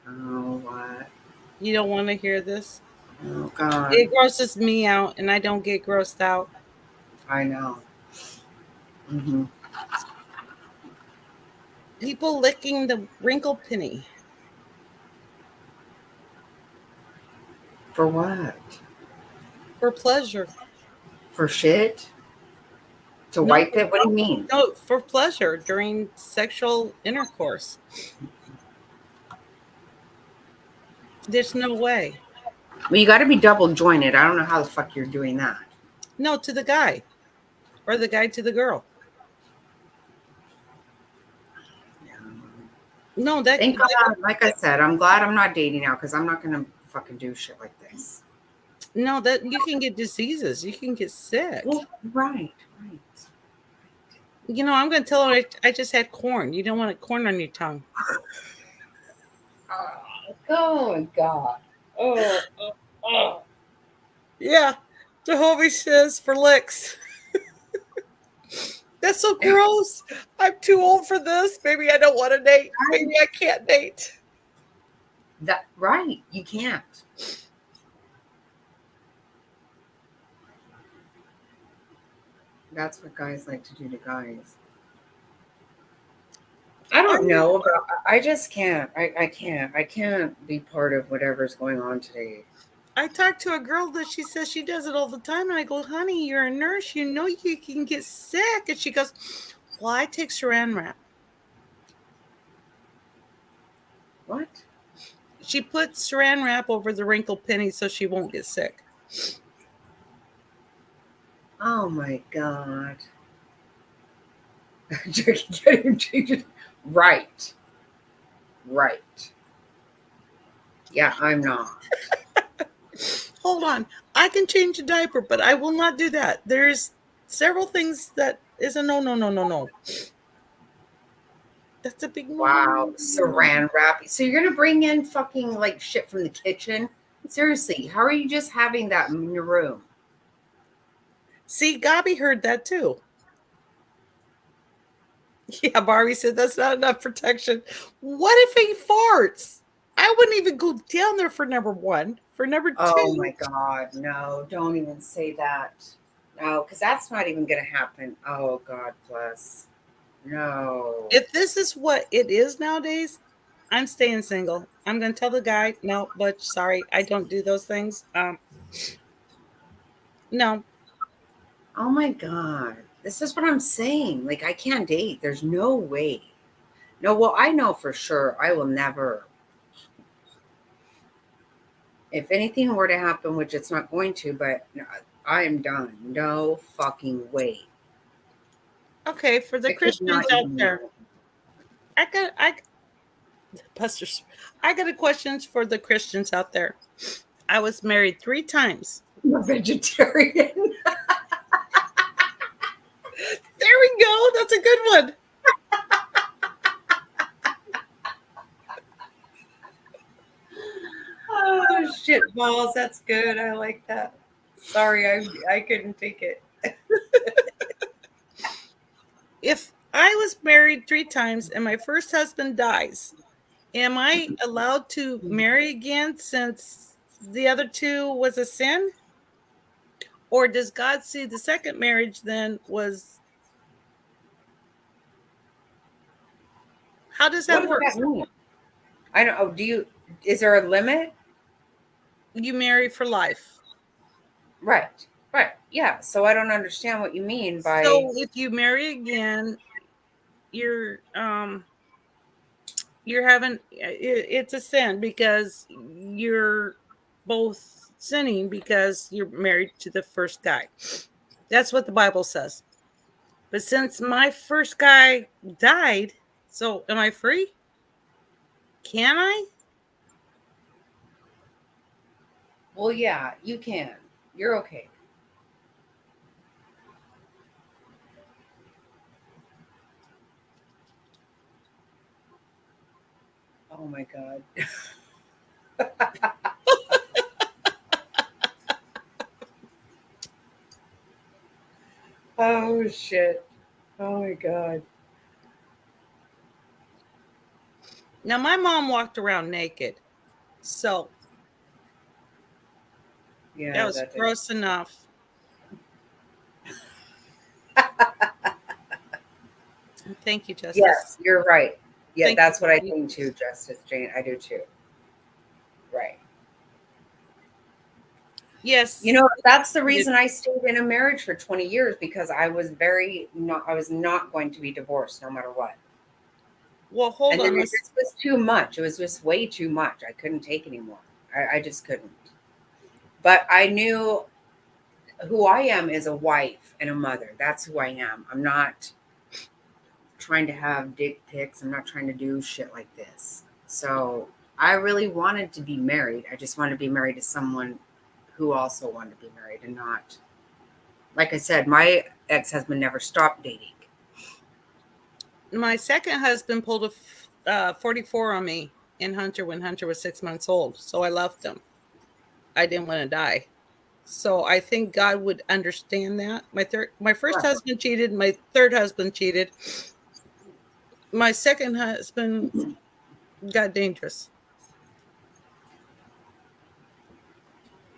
Oh, what? You don't want to hear this? Oh, God. It grosses me out, and I don't get grossed out. I know. Mm-hmm. People licking the wrinkle penny. For what? For pleasure. For shit? To wipe it? What do you mean? No, for pleasure during sexual intercourse. There's no way. Well, you got to be double jointed. I don't know how the fuck you're doing that. No, to the guy, or the guy to the girl. No, that. Thank God, like I said, I'm glad I'm not dating now because I'm not gonna fucking do shit like this. No, that you can get diseases. You can get sick. Well, right. You know, I'm going to tell her I just had corn. You don't want corn on your tongue. Oh my God. Oh. Yeah, Jehovah says for licks. That's so gross. I'm too old for this. Maybe I don't want to date. Maybe I can't date. That right. You can't. That's what guys like to do to guys. I don't know about. I just can't. I can't. I can't be part of whatever's going on today. I talked to a girl that she says she does it all the time. And I go, honey, you're a nurse. You know you can get sick. And she goes, well, I take saran wrap. What? She puts saran wrap over the wrinkled pennies so she won't get sick. Oh my God. Right. Right. Yeah, I'm not. Hold on. I can change a diaper, but I will not do that. There's several things that is a no. That's a big no. Wow. Saran wrap. So you're going to bring in fucking like shit from the kitchen? Seriously, how are you just having that in your room? See, Gabi heard that too. Yeah, Barbie said that's not enough protection. What if he farts? I wouldn't even go down there for number one. For number two. Oh my God. No, don't even say that. No, because that's not even going to happen. Oh, God bless. No. If this is what it is nowadays, I'm staying single. I'm going to tell the guy, no, but sorry, I don't do those things. No. Oh my God. This is what I'm saying. Like, I can't date. There's no way. No, well, I know for sure I will never. If anything were to happen, which it's not going to, but I am done. No fucking way. Okay, for the Christians out there, I got a question for the Christians out there. I was married 3 times. I'm a vegetarian. There we go. That's a good one. Oh shit balls. That's good. I like that. Sorry, I couldn't take it. If I was married 3 times and my first husband dies, am I allowed to marry again since the other 2 was a sin? Or does God see the second marriage then was... How does that work? What does that mean? I don't know. Is there a limit? You marry for life. Right. Yeah. So I don't understand what you mean by. So if you marry again, you're having it's a sin because you're both sinning because you're married to the first guy. That's what the Bible says. But since my first guy died, so am I free? Can I? Well, yeah, you can. You're okay. Oh my God. Oh shit. Oh my God. Now my mom walked around naked. So yeah, that was gross enough. Thank you, Justice. Yes, you're right. Yeah, that's you. what I think too, Justice Jane. I do too. Right. Yes. You know, that's the reason I stayed in a marriage for 20 years, because I was not going to be divorced no matter what. Well, hold And then on. it just was too much. It was just way too much. I couldn't take anymore. I just couldn't. But I knew who I am as a wife and a mother. That's who I am. I'm not trying to have dick pics. I'm not trying to do shit like this. So I really wanted to be married. I just wanted to be married to someone who also wanted to be married, and not, like I said, my ex-husband never stopped dating. My second husband pulled a 44 on me in Hunter when Hunter was 6 months old. So I left him. I didn't want to die. So I think God would understand that. My first Right. husband cheated. My third husband cheated. My second husband got dangerous.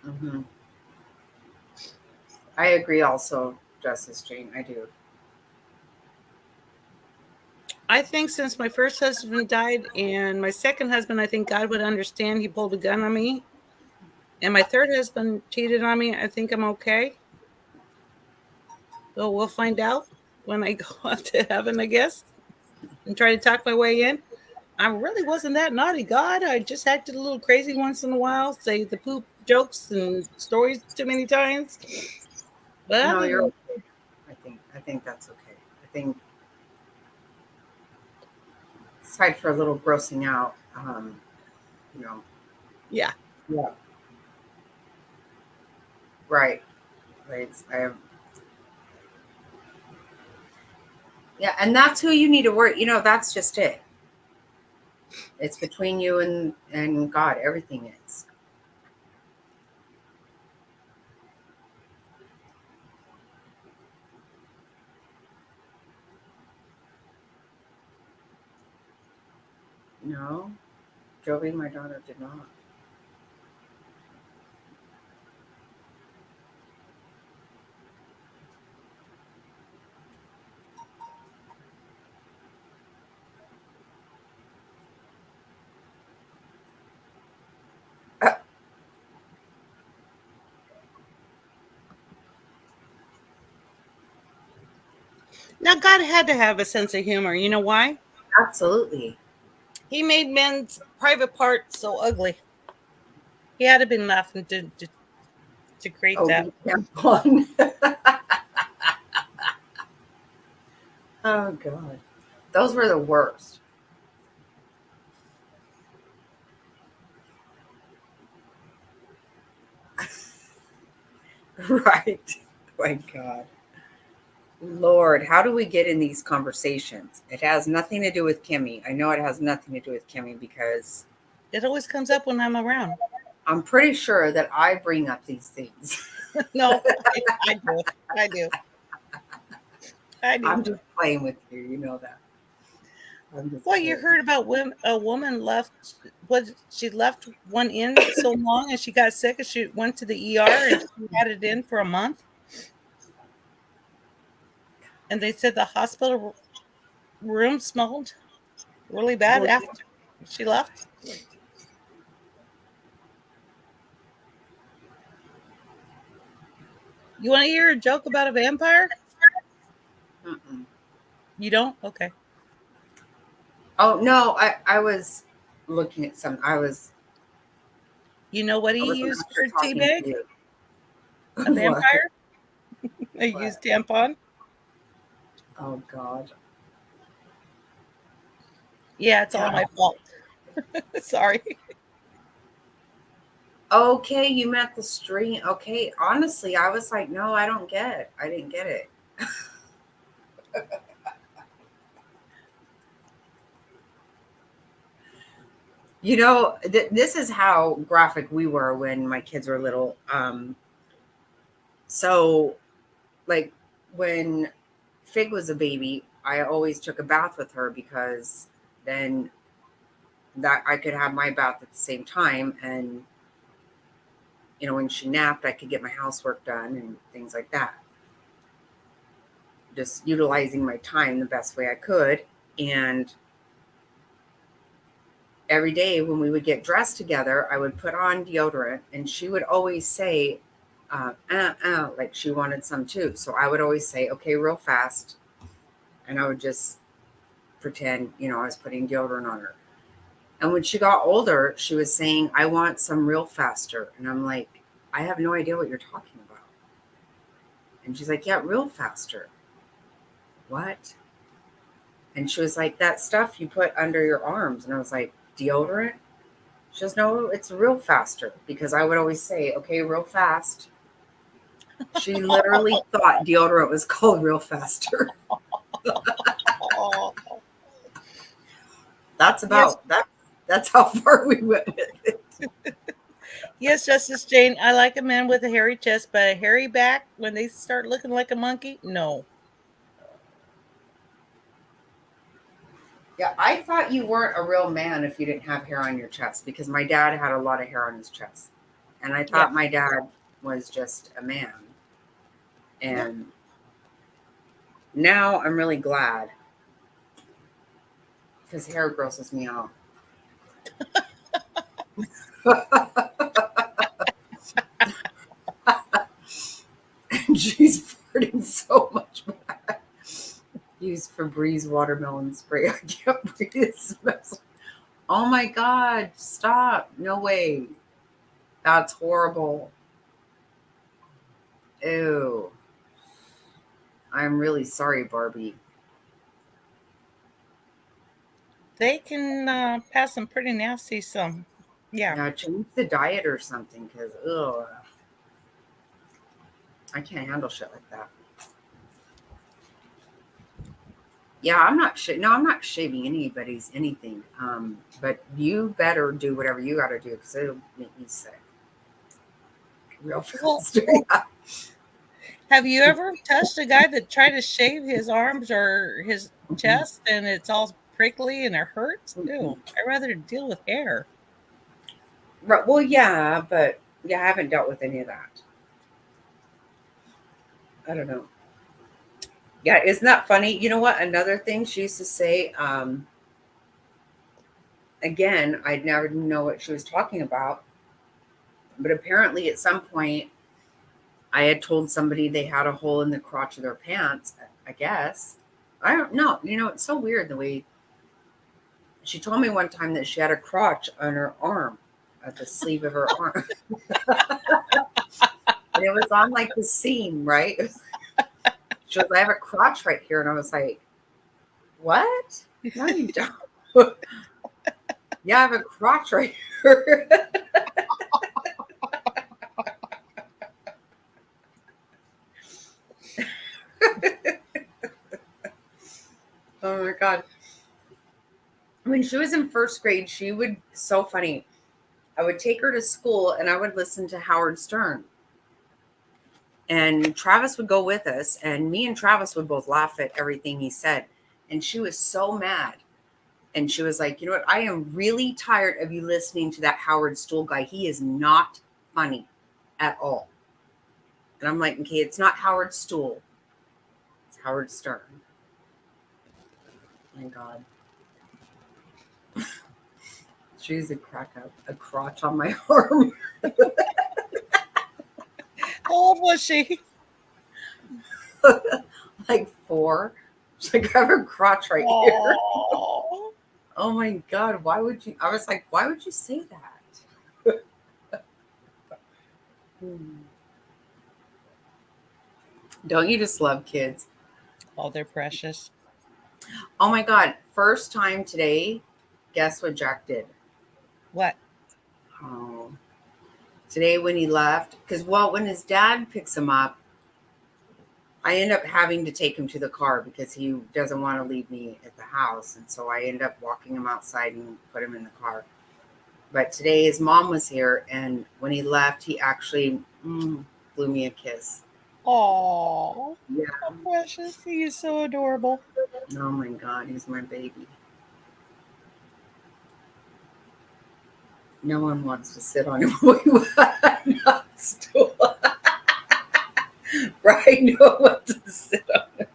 Mm-hmm. I agree also, Justice Jane. I do. I think since my first husband died and my second husband, I think God would understand. He pulled a gun on me. And my third husband cheated on me. I think I'm okay. So we'll find out when I go up to heaven, I guess, and try to talk my way in. I really wasn't that naughty, God. I just acted a little crazy once in a while, say the poop jokes and stories too many times. But No, other you're than okay. I think that's okay. I think, aside for a little grossing out, you know. yeah. Yeah. Right. Right. Yeah, and that's who you need to work. You know, that's just it. It's between you and God. Everything is. No, Jovi, my daughter, did not. Now, God had to have a sense of humor. You know why? Absolutely. He made men's private parts so ugly. He had to been laughing to create Oh, that. the tampon. Oh God, those were the worst. Right. My God. Lord, how do we get in these conversations? It has nothing to do with Kimmy. I know it has nothing to do with Kimmy, because It always comes up when I'm around. I'm pretty sure that I bring up these things. No, I do. I do. I do. I'm just playing with you. You know that. I'm just Well, you kidding. heard about a woman left. What, she left one in so long, and she got sick, and she went to the ER, and she had it in for a month. And they said the hospital room smelled really bad Well, after she left. You want to hear a joke about a vampire? mm-mm. You don't? Okay. Oh no, I was looking at some. You know what I he wasn't used after for talking to teabag? you. A What? vampire? A What? used tampon? Oh God. Yeah, it's all Yeah. my fault. Sorry. Okay, you meant the stream. Okay, honestly, I was like, no, I don't get it. I didn't get it. You know, this is how graphic we were when my kids were little. So, like, when Fig was a baby, I always took a bath with her, because then that I could have my bath at the same time, and you know, when she napped, I could get my housework done and things like that. Just utilizing my time the best way I could. And every day when we would get dressed together, I would put on deodorant, and she would always say, like she wanted some too. So I would always say, okay, real fast. And I would just pretend, I was putting deodorant on her. And when she got older, she was saying, I want some real faster. And I'm like, I have no idea what you're talking about. And she's like, yeah, real faster. What? And she was like, that stuff you put under your arms. And I was like, deodorant? She goes, no, it's real faster. Because I would always say, okay, real fast. She literally thought deodorant was called real faster. That's about that. That's how far we went with it. Yes, Justice Jane, I like a man with a hairy chest, but a hairy back when they start looking like a monkey, no. Yeah, I thought you weren't a real man if you didn't have hair on your chest because my dad had a lot of hair on his chest. And I thought my dad was just a man. And now I'm really glad because hair grosses me out. And she's farting so much bad. Use Febreze watermelon spray. I can't breathe. It smells. Oh my God, stop. No way. That's horrible. Ew. I'm really sorry, Barbie. They can pass some pretty nasty some. Yeah. Yeah, change the diet or something because, ugh. I can't handle shit like that. Yeah, I'm not I'm not shaving anybody's anything. But you better do whatever you got to do because it'll make me sick. Real fast. Have you ever touched a guy that tried to shave his arms or his chest and it's all prickly and it hurts? Ew, I'd rather deal with hair. Right, well, yeah, but yeah, I haven't dealt with any of that. I don't know. Yeah, isn't that funny? You know what? Another thing she used to say, again, I'd never know what she was talking about. But apparently at some point I had told somebody they had a hole in the crotch of their pants, I guess. I don't know. It's so weird the way she told me one time that she had a crotch on her arm, at the sleeve of her arm. And it was on like the seam, right? She was, I have a crotch right here. And I was like, what? No, you don't. Yeah, I have a crotch right here. Oh my God. When she was in first grade, she would, so funny. I would take her to school and I would listen to Howard Stern. And Travis would go with us, and me and Travis would both laugh at everything he said. And she was so mad. And she was like, you know what? I am really tired of you listening to that Howard Stern guy. He is not funny at all. And I'm like, okay, it's not Howard Stern. It's Howard Stern. My God. She's a crotch on my arm. How old was she? Like 4. She's like, I have a crotch right here. Oh my God. Why would you? I was like, why would you say that? Don't you just love kids? Oh, they're precious. Oh my God. First time today, guess what Jack did? What? Oh. Today when he left, because when his dad picks him up, I end up having to take him to the car because he doesn't want to leave me at the house. And so I end up walking him outside and put him in the car. But today his mom was here, and when he left, he actually blew me a kiss. Oh, yeah, how precious. He is so adorable. Oh my God, he's my baby. No one wants to sit on him. Not stool. Right? No one wants to sit on him.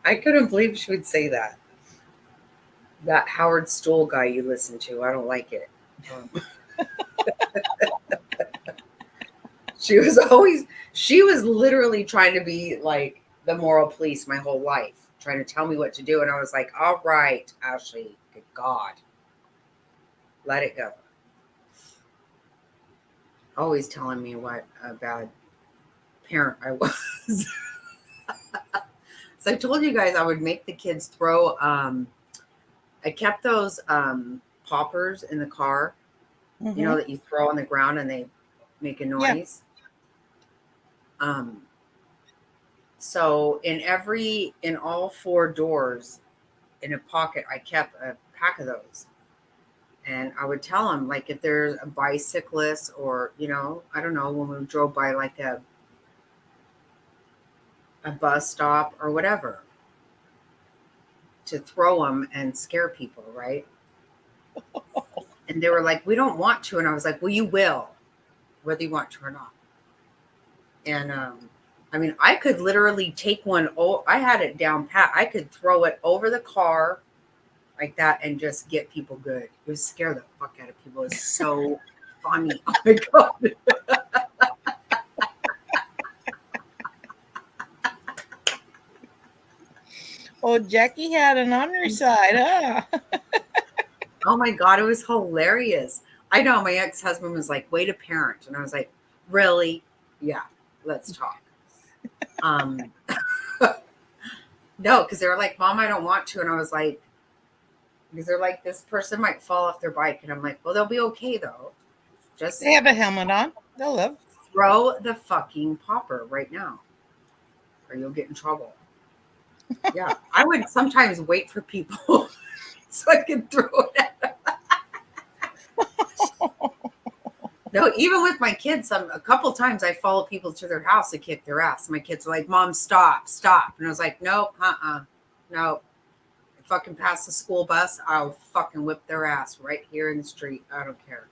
I couldn't believe she would say that. That Howard Stern guy you listen to, I don't like it. She was literally trying to be like the moral police my whole life, trying to tell me what to do. And I was like, all right, Ashley, good God, let it go. Always telling me what a bad parent I was. So I told you guys I would make the kids throw, I kept those poppers in the car, you know, that you throw on the ground and they make a noise. So in all 4 doors in a pocket, I kept a pack of those. And I would tell them, like, if there's a bicyclist or, you know, I don't know, when we drove by like a bus stop or whatever, to throw them and scare people, right? And they were like, we don't want to. And I was like, well, you will, whether you want to or not. And I mean, I could literally take one. Oh, I had it down pat. I could throw it over the car like that and just get people good. It would scare the fuck out of people. It was so funny. Oh my God. Oh, Jackie had an on her side, huh? Oh my God, it was hilarious. I know my ex-husband was like, way to parent. And I was like, really? Yeah, let's talk. No, because they were like, Mom, I don't want to. And I was like, because they're like, this person might fall off their bike. And I'm like, well, they'll be okay though. Just They have a helmet on. They'll live. throw the fucking popper right now, or you'll get in trouble. Yeah, I would sometimes wait for people so I could throw it at them. No, even with my kids, a couple times I follow people to their house to kick their ass. My kids are like, Mom, stop. And I was like, nope, no. If I can pass the school bus, I'll fucking whip their ass right here in the street. I don't care.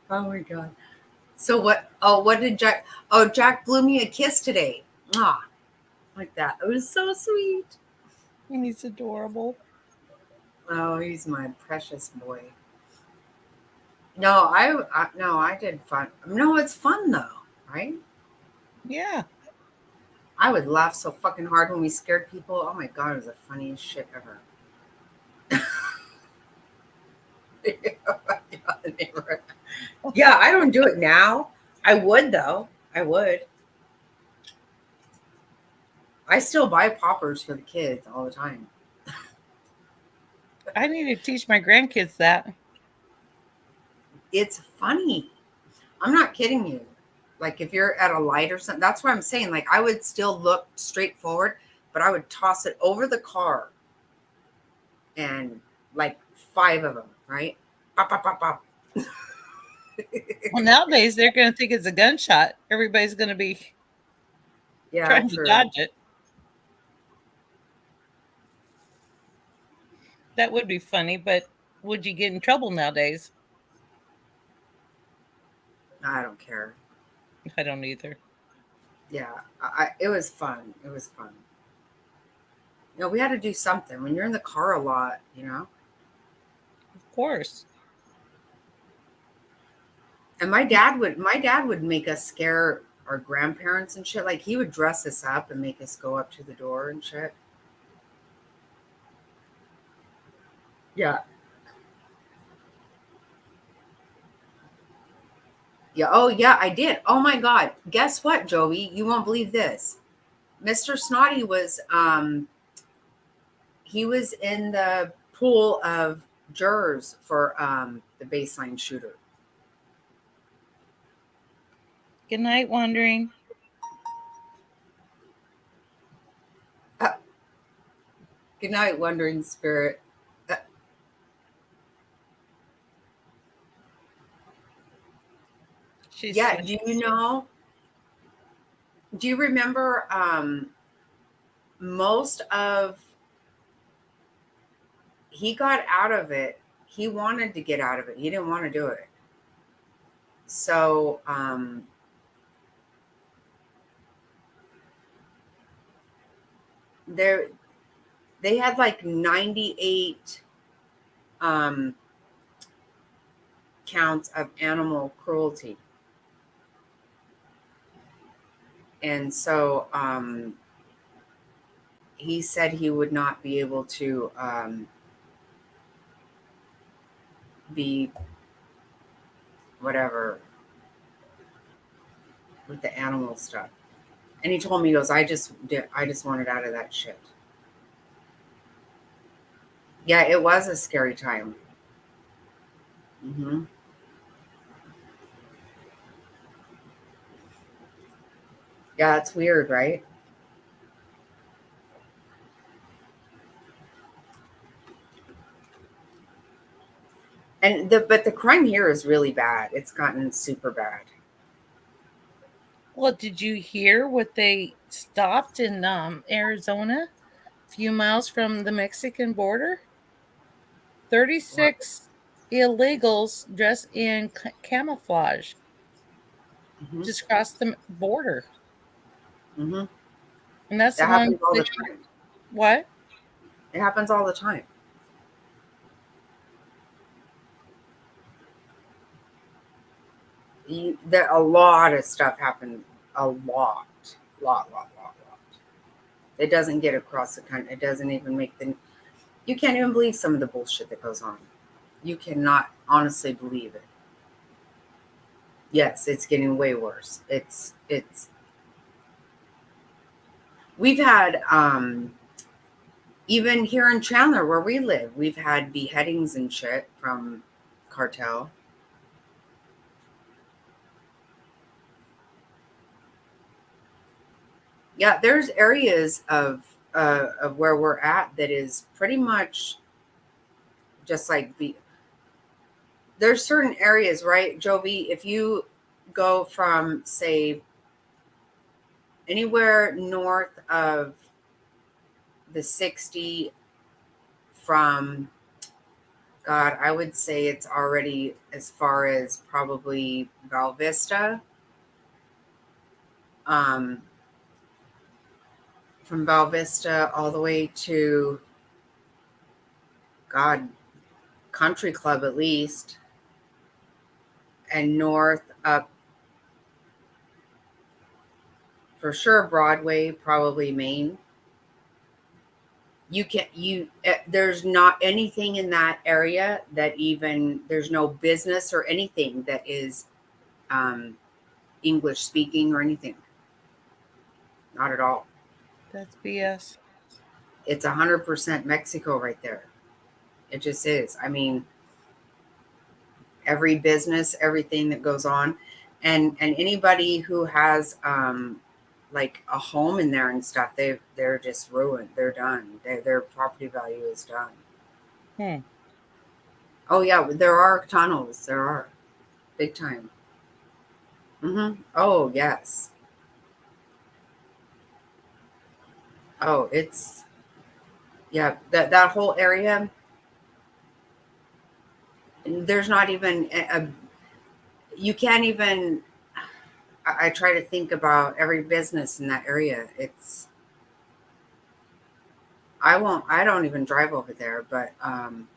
Oh my God. So what did Jack, Jack blew me a kiss today. Like that. It was so sweet. And he's adorable. Oh, he's my precious boy. No, I did fun. No, it's fun though, right? Yeah. I would laugh so fucking hard when we scared people. Oh my God, it was the funniest shit ever. Yeah, I don't do it now. I would though. I would. I still buy poppers for the kids all the time. I need to teach my grandkids that. It's funny. I'm not kidding you. Like if you're at a light or something, that's what I'm saying. Like I would still look straight forward, but I would toss it over the car and like 5 of them, right? Pop, pop, pop, pop. Well, nowadays they're going to think it's a gunshot. Everybody's going to be trying to dodge it. That would be funny, but would you get in trouble nowadays? I don't care. I don't either. Yeah, it was fun. It was fun. You know, we had to do something when you're in the car a lot, you know? Of course. And my dad would make us scare our grandparents and shit. Like he would dress us up and make us go up to the door and shit. Yeah. Yeah. Oh yeah, I did. Oh my God. Guess what, Joey? You won't believe this. Mr. Snotty was he was in the pool of jurors for the baseline shooter. Good night, Wandering. Good night, Wandering Spirit. Yeah, do you know? Do you remember most of he got out of it. He wanted to get out of it. He didn't want to do it. So they had like 98 counts of animal cruelty. And so he said he would not be able to be whatever with the animal stuff. And he told me, he goes, I just wanted out of that shit. Yeah, it was a scary time. Mm-hmm. Yeah, it's weird, right? And but the crime here is really bad. It's gotten super bad. Well, did you hear what they stopped in Arizona, a few miles from the Mexican border? 36 illegals dressed in camouflage just crossed the border. Mm-hmm. And that's the That one. happens all the time. What? It happens all the time. There a lot of stuff happened. A lot. It doesn't get across the country. It doesn't even make the. You can't even believe some of the bullshit that goes on. You cannot honestly believe it. Yes, it's getting way worse. It's. We've had even here in Chandler where we live, we've had beheadings and shit from cartel. Yeah, there's areas of where we're at that is pretty much just like there's certain areas, right, Jovi? If you go from, say, anywhere north of the 60 from, God, I would say it's already as far as probably Val Vista. From Val Vista all the way to, God, Country Club at least, and north up for sure Broadway, probably Maine. There's not anything in that area that even there's no business or anything that is English speaking or anything. Not at all. That's BS. It's 100% Mexico right there. It just is. I mean, every business, everything that goes on, and anybody who has like a home in there and stuff, they're just ruined. They're done. Their property value is done. Oh yeah, there are tunnels. There are big time. Oh yes. Oh, it's that whole area. There's not even you can't even. I try to think about every business in that area. I don't even drive over there, but and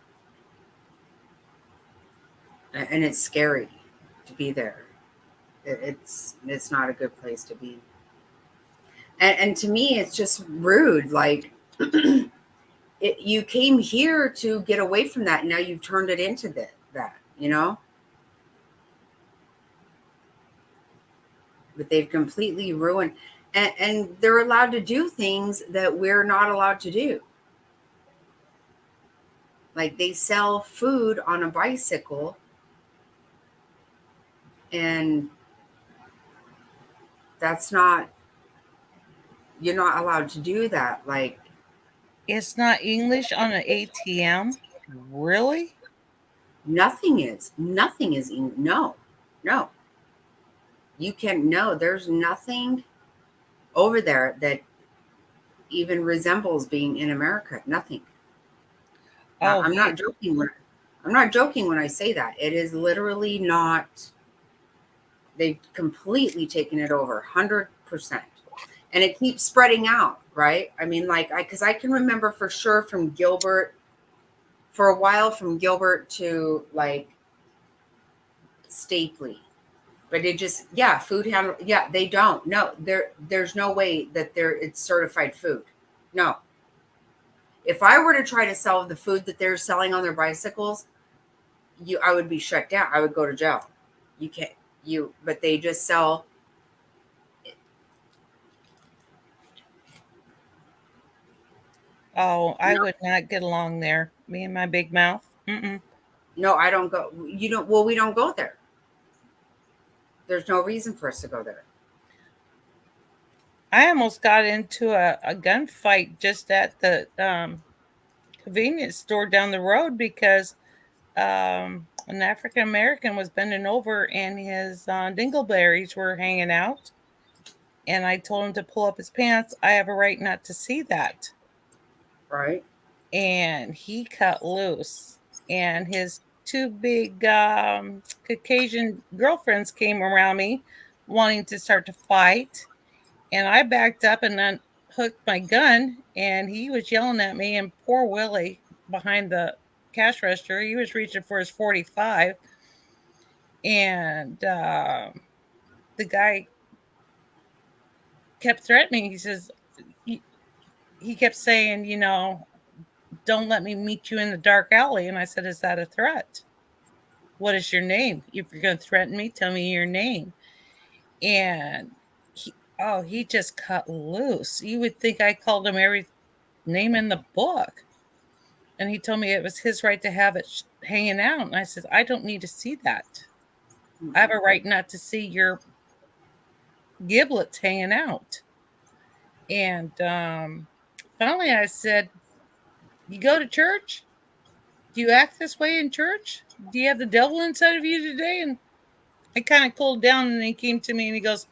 it's scary to be there. It's not a good place to be. And to me, it's just rude. Like you came here to get away from that, and now you've turned it into that, you know. But they've completely ruined, and they're allowed to do things that we're not allowed to do. Like they sell food on a bicycle, and that's not. You're not allowed to do that. Like it's not English on an ATM. Really? Nothing is. No. You can no. There's nothing over there that even resembles being in America. Nothing. I'm not joking. I'm not joking when I say that. It is literally not. They've completely taken it over, 100%, and it keeps spreading out. Right? I mean, like, because I can remember for sure from Gilbert, for a while from Gilbert to like Stapley. But it just, yeah, food handler, yeah, they don't. No, there's no way that it's certified food. No. If I were to try to sell the food that they're selling on their bicycles, I would be shut down. I would go to jail. You can't, but they just sell. Oh, I would not get along there. Me and my big mouth. Mm-mm. No, I don't go. You don't. Well, we don't go there. There's no reason for us to go there. I almost got into a gunfight just at the convenience store down the road because an African American was bending over and his dingleberries were hanging out. And I told him to pull up his pants. I have a right not to see that. Right. And he cut loose. And his two big Caucasian girlfriends came around me wanting to start to fight. And I backed up and unhooked my gun. And he was yelling at me. And poor Willie behind the cash register, he was reaching for his 45. And the guy kept threatening. He says, he kept saying, don't let me meet you in the dark alley. And I said, is that a threat? What is your name? If you're going to threaten me, tell me your name. And he just cut loose. You would think I called him every name in the book. And he told me it was his right to have it hanging out. And I said, I don't need to see that. I have a right not to see your giblets hanging out. And finally I said, you go to church? Do you act this way in church? Do you have the devil inside of you today? And I kind of cooled down and he came to me and he goes,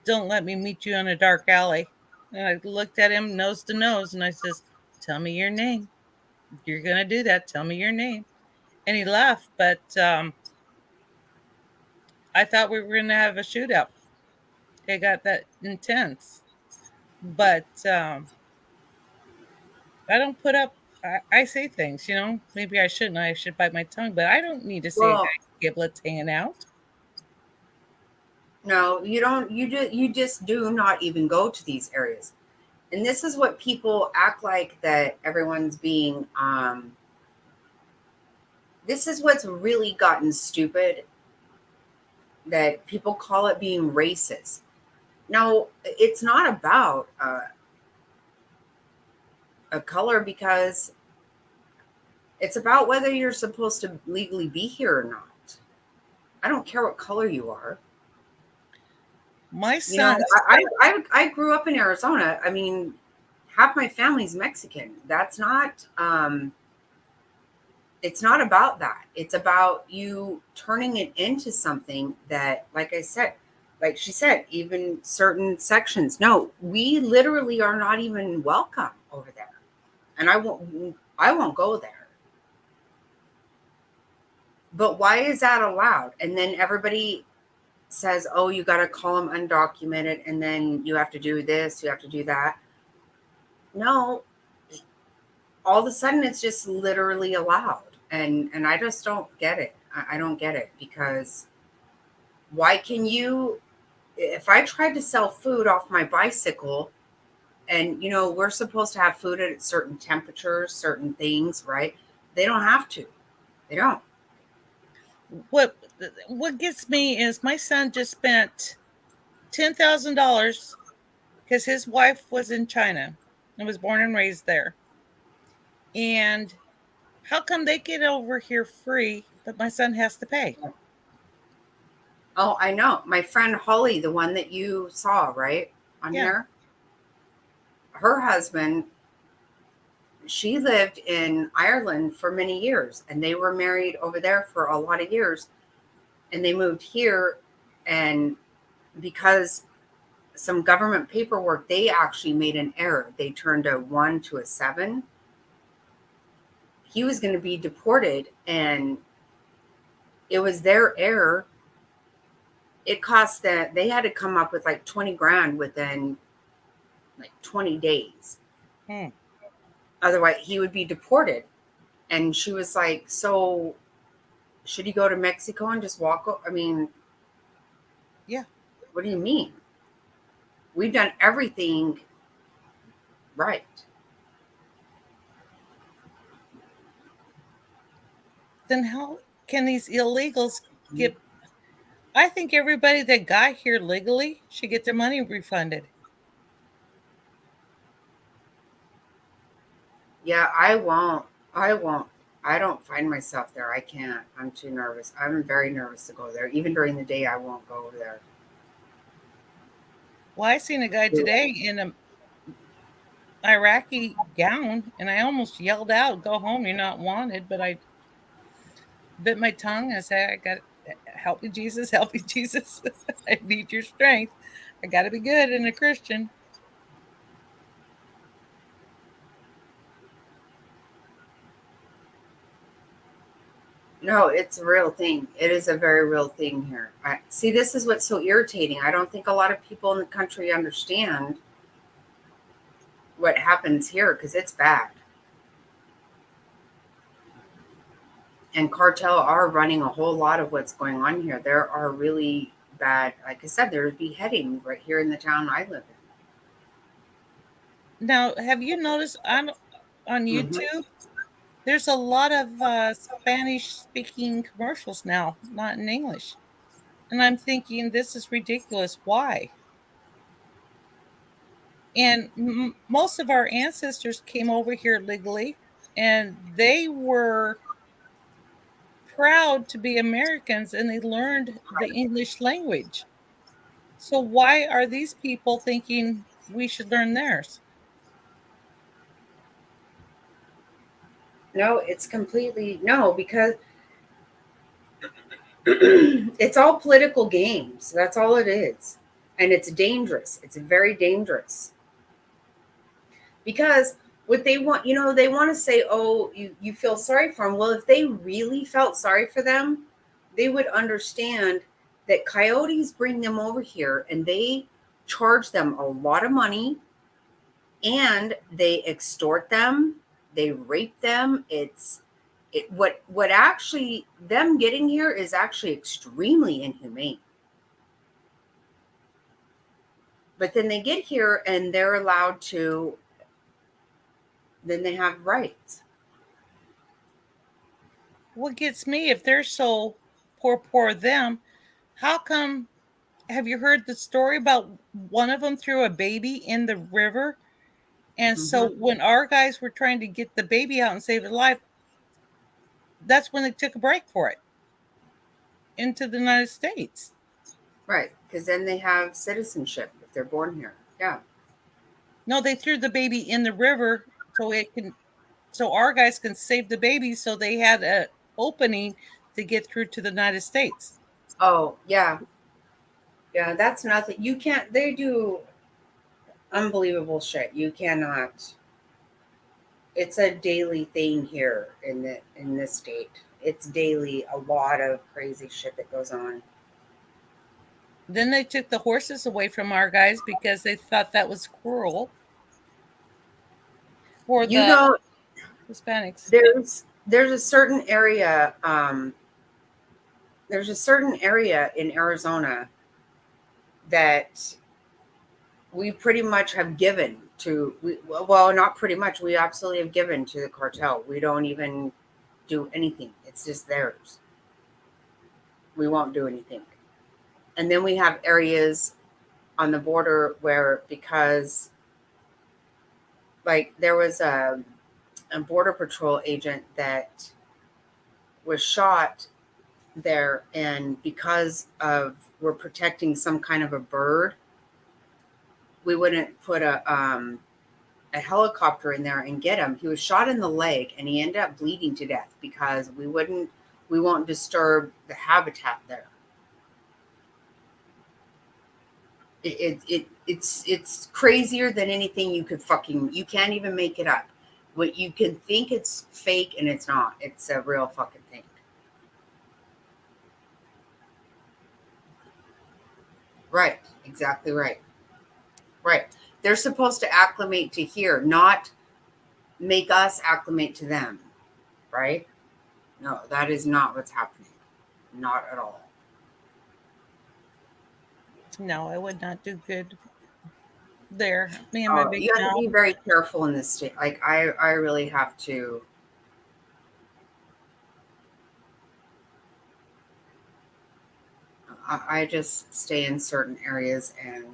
don't let me meet you in a dark alley. And I looked at him nose to nose and I says, tell me your name. If you're going to do that, tell me your name. And he laughed, but I thought we were going to have a shootout. It got that intense. But I don't put up, I say things, maybe I shouldn't. I should bite my tongue, but I don't need to see Well, giblets hanging out. No, you don't. You just do not even go to these areas. And this is what people act like that everyone's being this is what's really gotten stupid, that people call it being racist. No, it's not about a color, because it's about whether you're supposed to legally be here or not. I don't care what color you are. My son, I grew up in Arizona. I mean, half my family's Mexican. That's not it's not about that. It's about you turning it into something that, like I said, like she said, even certain sections. No, we literally are not even welcome over there. And I won't go there. But why is that allowed? And then everybody says, oh, you got to call them undocumented, and then you have to do this, you have to do that. No, all of a sudden it's just literally allowed. And I just don't get it. I don't get it, because why can you, if I tried to sell food off my bicycle, and we're supposed to have food at certain temperatures, certain things, right? They don't have to. They don't. What gets me is my son just spent $10,000 because his wife was in China and was born and raised there. And how come they get over here free, but my son has to pay? Oh, I know. My friend Holly, the one that you saw, right, on here, her husband, she lived in Ireland for many years, and they were married over there for a lot of years. And they moved here, and because some government paperwork, they actually made an error. They turned a 1 to a 7. He was going to be deported, and it was their error. It cost that they had to come up with like 20 grand within like 20 days. Otherwise he would be deported. And she was like, so Should he go to Mexico and just walk? I mean, Yeah. What do you mean? We've done everything right. Then how can these illegals get? I think everybody that got here legally should get their money refunded. Yeah, I won't. I won't. I don't find myself there. I can't. I'm too nervous. I'm very nervous to go there. Even during the day, I won't go there. Well, I seen a guy today in a Iraqi gown, and I almost yelled out, "Go home! You're not wanted!" But I bit my tongue. I said, "I got help me, Jesus! Help me, Jesus! I need your strength. I got to be good and a Christian." No, it's a real thing. It is a very real thing here. I see. This is what's so irritating. I don't think a lot of people in the country understand what happens here because it's bad. And cartel are running a whole lot of what's going on here. There are really bad, like I said, there's beheading right here in the town I live in. Now, have you noticed on YouTube, there's a lot of Spanish-speaking commercials now, not in English, and I'm thinking this is ridiculous. Why? And most of our ancestors came over here legally, and they were proud to be Americans, and they learned the English language. So why are these people thinking we should learn theirs? No, it's completely no, because it's all political games. That's all it is. And it's dangerous. It's very dangerous. Because what they want, they want to say, oh, you feel sorry for them. Well, if they really felt sorry for them, they would understand that coyotes bring them over here and they charge them a lot of money and they extort them, they rape them. What actually them getting here is actually extremely inhumane. But then they get here and they're allowed to, then they have rights. What gets me, if they're so poor them, how come? Have you heard the story about one of them threw a baby in the river? And so when our guys were trying to get the baby out and save his life, that's when they took a break for it into the United States. Right, because then they have citizenship if they're born here. Yeah. No, they threw the baby in the river so our guys can save the baby, so they had an opening to get through to the United States. Oh, yeah. Yeah, that's nothing. You can't, they do unbelievable shit. You cannot. It's a daily thing here in this state. It's daily, a lot of crazy shit that goes on. Then they took the horses away from our guys because they thought that was cruel for the Hispanics. There's a certain area. There's a certain area in Arizona that we pretty much have given to. Well, not pretty much. We absolutely have given to the cartel. We don't even do anything. It's just theirs. We won't do anything. And then we have areas on the border where, because like there was a border patrol agent that was shot there, and because of we're protecting some kind of a bird, we wouldn't put a helicopter in there and get him. He was shot in the leg and he ended up bleeding to death because we won't disturb the habitat there. It's crazier than anything you can't even make it up. What you can think it's fake and it's not. It's a real fucking thing. Right. Exactly right. Right. They're supposed to acclimate to here, not make us acclimate to them. Right? No, that is not what's happening. Not at all. No, I would not do good there. Me and my Oh, big you have to be mouth. very careful in this state. Like I really have to. I just stay in certain areas and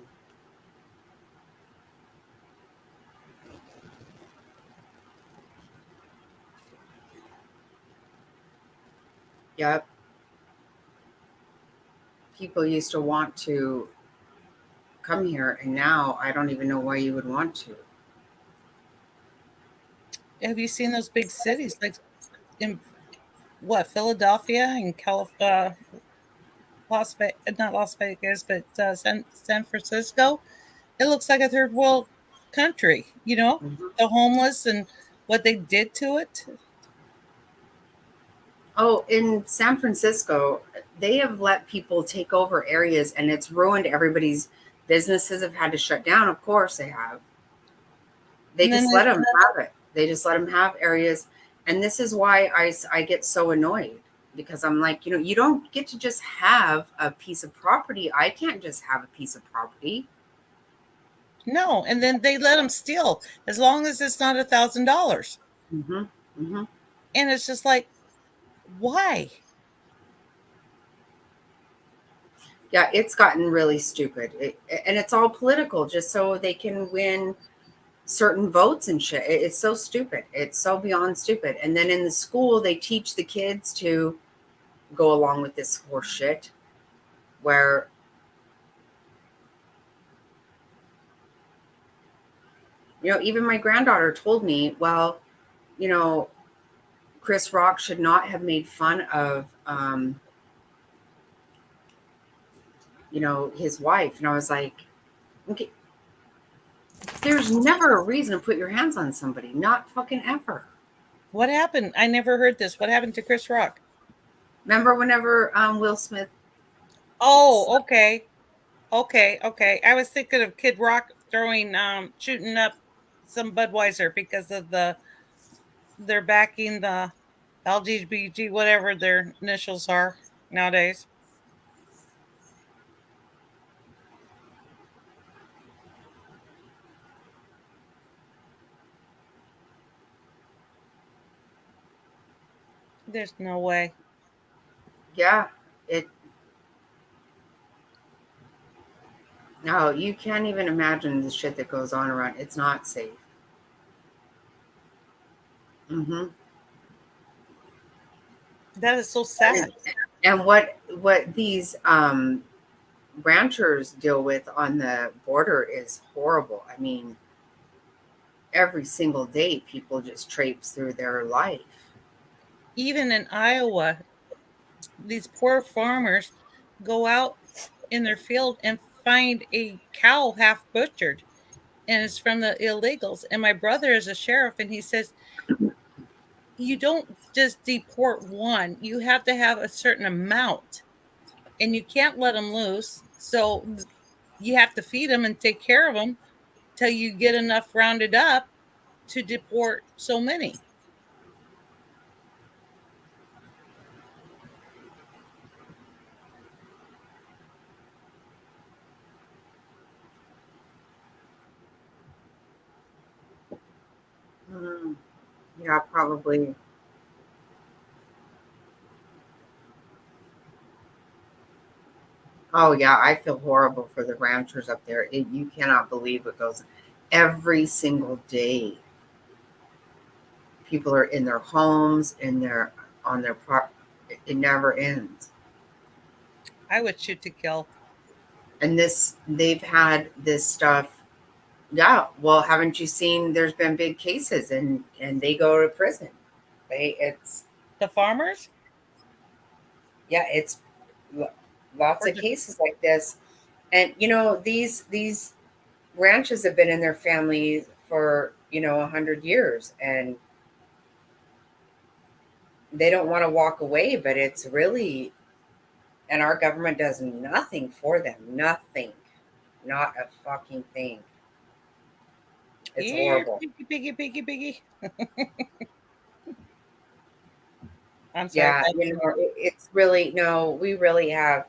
yep. People used to want to come here, and now I don't even know why you would want to. Have you seen those big cities like in what Philadelphia and not Las Vegas, but San Francisco? It looks like a third world country. You know, the homeless and what they did to it. Oh, in San Francisco, they have let people take over areas, and it's ruined everybody's businesses. Have had to shut down. Of course, they have. They And then just let them have it. They just let them have areas, and this is why I get so annoyed because I'm like, you don't get to just have a piece of property. I can't just have a piece of property. No, and then they let them steal as long as it's not $1,000. Mm-hmm. Mm-hmm. And it's just like, why? Yeah, it's gotten really stupid, and it's all political, just so they can win certain votes and shit. It's so stupid. It's so beyond stupid. And then in the school, they teach the kids to go along with this horse shit, where even my granddaughter told me, well, you know, Chris Rock should not have made fun of, his wife. And I was like, okay, there's never a reason to put your hands on somebody, not fucking ever. What happened? I never heard this. What happened to Chris Rock? Remember whenever Will Smith? Oh, okay. Okay. I was thinking of Kid Rock shooting up some Budweiser because of they're backing the LGBT, whatever their initials are nowadays. There's no way. Yeah, no, you can't even imagine the shit that goes on around. It's not safe. Mm-hmm. That is so sad. And what these ranchers deal with on the border is horrible. I mean, every single day, people just traipse through their life. Even in Iowa, these poor farmers go out in their field and find a cow half butchered, and it's from the illegals. And my brother is a sheriff, and he says, you don't just deport one, you have to have a certain amount, and you can't let them loose. So you have to feed them and take care of them till you get enough rounded up to deport so many. Yeah, probably. Oh yeah, I feel horrible for the ranchers up there. You cannot believe what goes every single day. People are in their homes, on their prop. It never ends. I would shoot to kill. And they've had this stuff. Yeah, well, haven't you seen? There's been big cases, and they go to prison. It's The farmers? Yeah, it's lots of cases like this, and these ranches have been in their families for 100 years, and they don't want to walk away, but it's really, and our government does nothing for them. Nothing. Not a fucking thing. It's Here, horrible. piggy. I'm sorry. Yeah, it's really, no, we really have.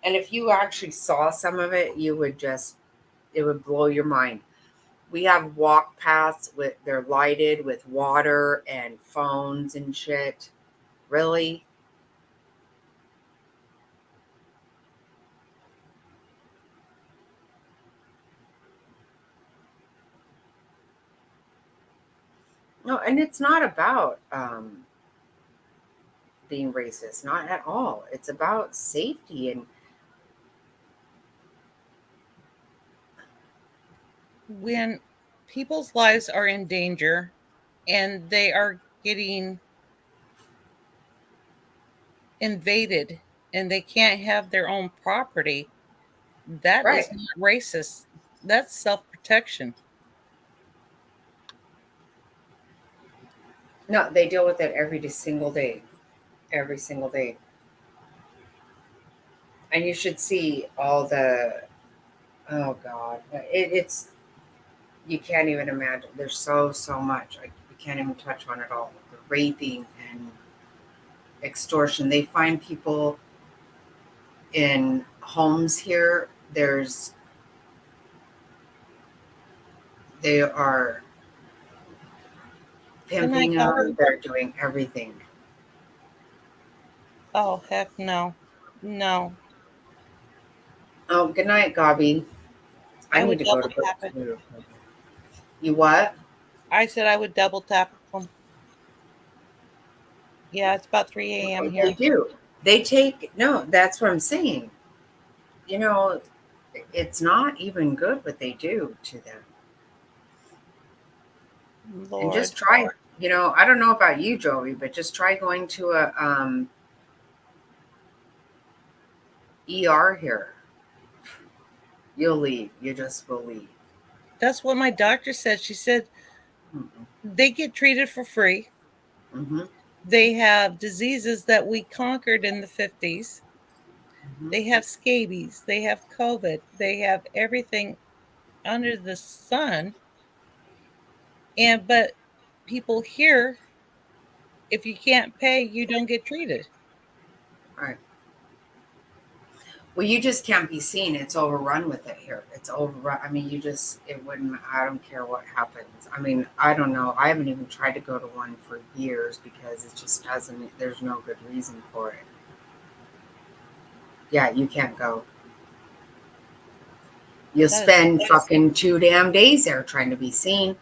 And if you actually saw some of it, it would blow your mind. We have walk paths they're lighted with water and phones and shit. Really? No, and it's not about being racist, not at all. It's about safety and When people's lives are in danger and they are getting invaded and they can't have their own property, that is right. not racist. That's self-protection. No, they deal with it single day. Every single day. And you should see all the, oh God, it's, you can't even imagine. There's so much. Like, you can't even touch on it all. The raping and extortion. They find people in homes here. They are Good night, pimping them. Gabby. They're doing everything. Oh, heck no. No. Oh, good night, Gabi. I I need would to go to double bed tap it. too. You what? I said I would double tap them. Yeah, it's about 3 a.m. They here. do. They take, no, that's what I'm saying. You know, it's not even good what they do to them. And Lord. just try, I don't know about you, Joey, but just try going to a ER here. You'll leave. You just will leave. That's what my doctor said. She said they get treated for free. Mm-hmm. They have diseases that we conquered in the 50s. They have scabies. They have COVID. They have everything under the sun. But people here, if you can't pay, you don't get treated. Right. Well, you just can't be seen. It's overrun with it here. It's overrun. I mean, I don't care what happens. I mean, I don't know. I haven't even tried to go to one for years because it just doesn't, there's no good reason for it. Yeah, you can't go. You'll spend fucking 2 damn days there trying to be seen.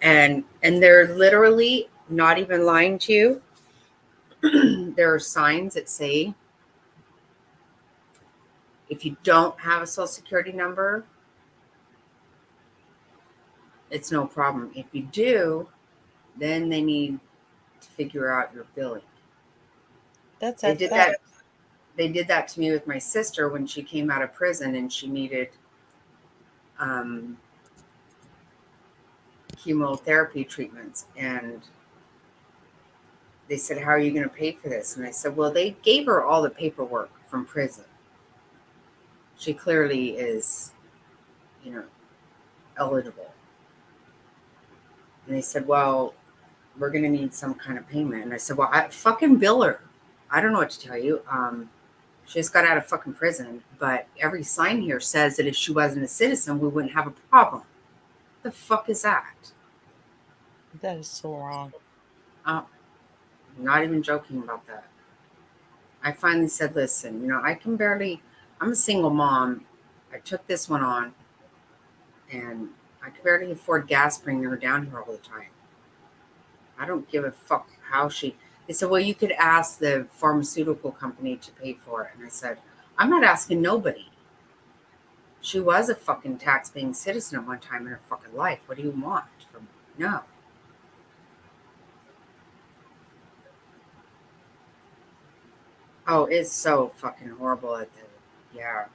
And they're literally not even lying to you. There are signs that say, if you don't have a social security number, it's no problem. If you do, then they need to figure out your billing. They did that to me with my sister when she came out of prison and she needed chemotherapy treatments. And they said, how are you going to pay for this? And I said, well, they gave her all the paperwork from prison. She clearly is, eligible. And they said, well, we're going to need some kind of payment. And I said, well, I fucking bill her. I don't know what to tell you. She just got out of fucking prison, but every sign here says that if she wasn't a citizen, we wouldn't have a problem. What the fuck is that? That is so wrong. I'm not even joking about that. I finally said, listen, I'm a single mom. I took this one on, and I could barely afford gas bringing her down here all the time. I don't give a fuck how they said, well, you could ask the pharmaceutical company to pay for it. And I said, I'm not asking nobody. She was a fucking tax-paying citizen at one time in her fucking life. What do you want from me? No. Oh, it's so fucking horrible yeah.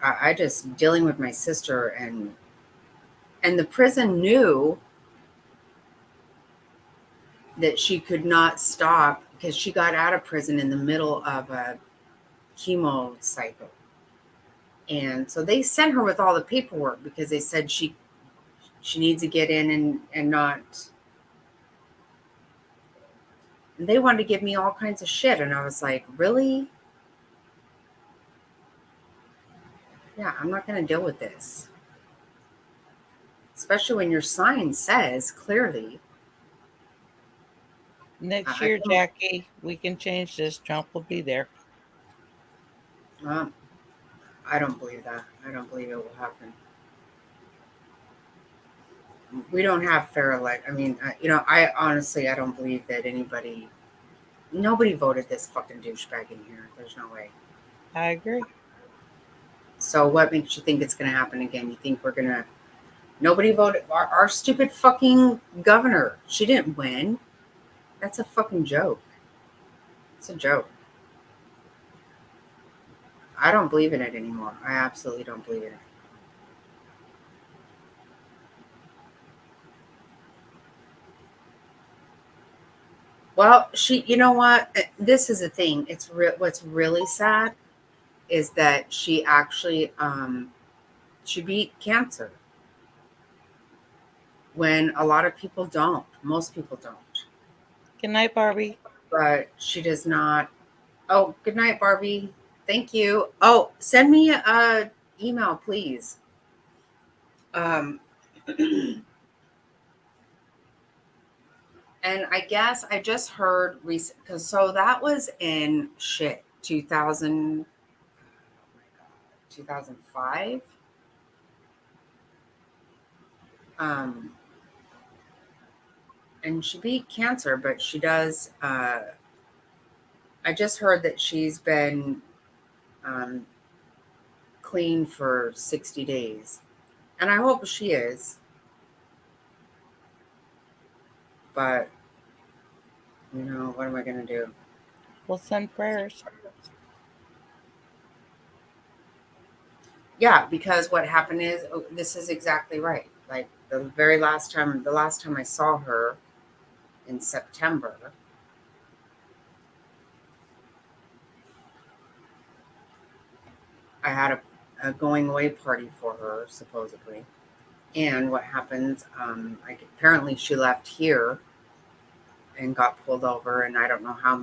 I just dealing with my sister and the prison knew that she could not stop because she got out of prison in the middle of a chemo cycle. And so they sent her with all the paperwork because they said she needs to get in and not And they wanted to give me all kinds of shit. And I was like, really? Yeah, I'm not going to deal with this. Especially when your sign says clearly. Next year, Jackie, we can change this. Trump will be there. I don't believe that. I don't believe it will happen. We don't have fair elect. I mean, I honestly, I don't believe that nobody voted this fucking douchebag in here. There's no way. I agree. So what makes you think it's going to happen again? You think we're going to, nobody voted, our stupid fucking governor, she didn't win. That's a fucking joke. It's a joke. I don't believe in it anymore. I absolutely don't believe in it. Well, you know what? This is the thing. What's really sad is that she actually, she beat cancer when a lot of people don't. Most people don't. Good night, Barbie. But she does not. Oh, good night, Barbie. Thank you. Oh, send me a email, please. And I guess I just heard because so that was in 2005. And she beat cancer, but she does. I just heard that she's been clean for 60 days. And I hope she is. But, what am I going to do? We'll send prayers. Yeah, because what happened is, this is exactly right. Like the last time I saw her in September, I had a going away party for her, supposedly. And what happens, apparently she left here and got pulled over, and I don't know how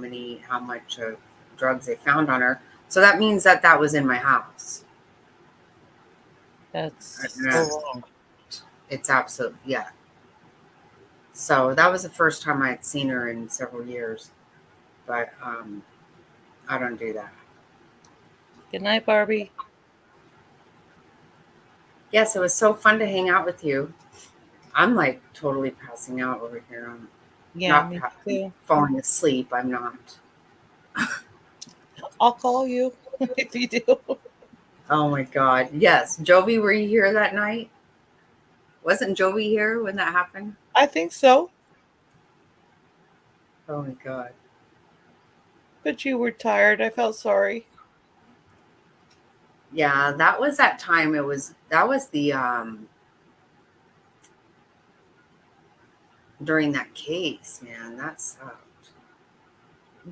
much of drugs they found on her. So that means that was in my house. That's so wrong. It's absolute, yeah. So that was the first time I had seen her in several years. But I don't do that. Good night, Barbie. Yes, it was so fun to hang out with you. I'm like totally passing out over here. I'm me too. Falling asleep. I'm not. I'll call you if you do. Oh my God. Yes. Jovi, were you here that night? Wasn't Jovi here when that happened? I think so. Oh my God. But you were tired. I felt sorry. Yeah, that was that time. That was the during that case, man. That sucked.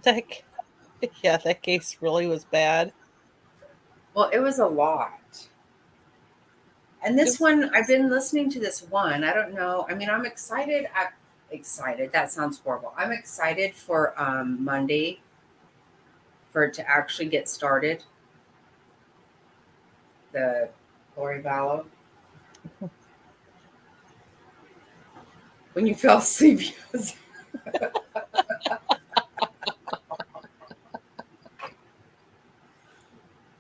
That case really was bad. Well, it was a lot. And this one, I've been listening to this one. I don't know. I mean, I'm excited. Excited. That sounds horrible. I'm excited for Monday for it to actually get started. The Lori Vallow. When you fell asleep, yes.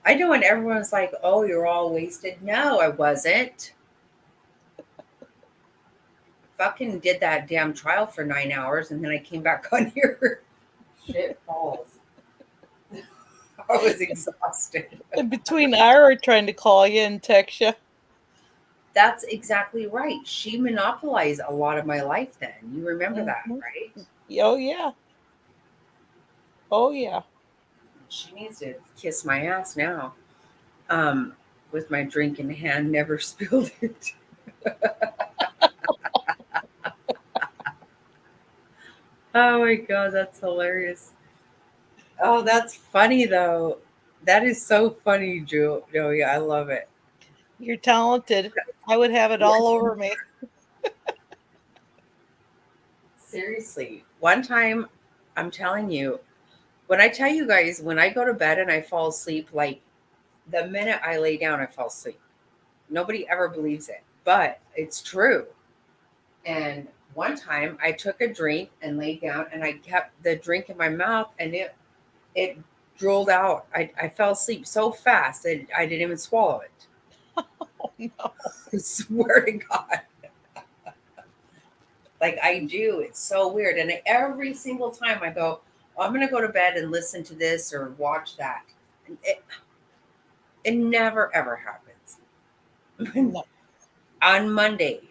I know when everyone's like, oh, you're all wasted. No, I wasn't. Fucking did that damn trial for 9 hours and then I came back on here. Shit balls. I was exhausted. In between Ira trying to call you and text you. That's exactly right. She monopolized a lot of my life then. You remember that, right? Oh, yeah. Oh, yeah. She needs to kiss my ass now. With my drink in hand, never spilled it. Oh my God, that's hilarious. Oh, that's funny though. That is so funny, Joey. I love it. You're talented. I would have it all over me. Seriously. One time I'm telling you, when I tell you guys, when I go to bed and I fall asleep, like the minute I lay down, I fall asleep. Nobody ever believes it, but it's true. And one time I took a drink and laid down and I kept the drink in my mouth and it drooled out. I fell asleep so fast that I didn't even swallow it. Oh, no. I swear to God. Like I do. It's so weird. And every single time I go, oh, I'm going to go to bed and listen to this or watch that. And it never, ever happens. No. On Monday,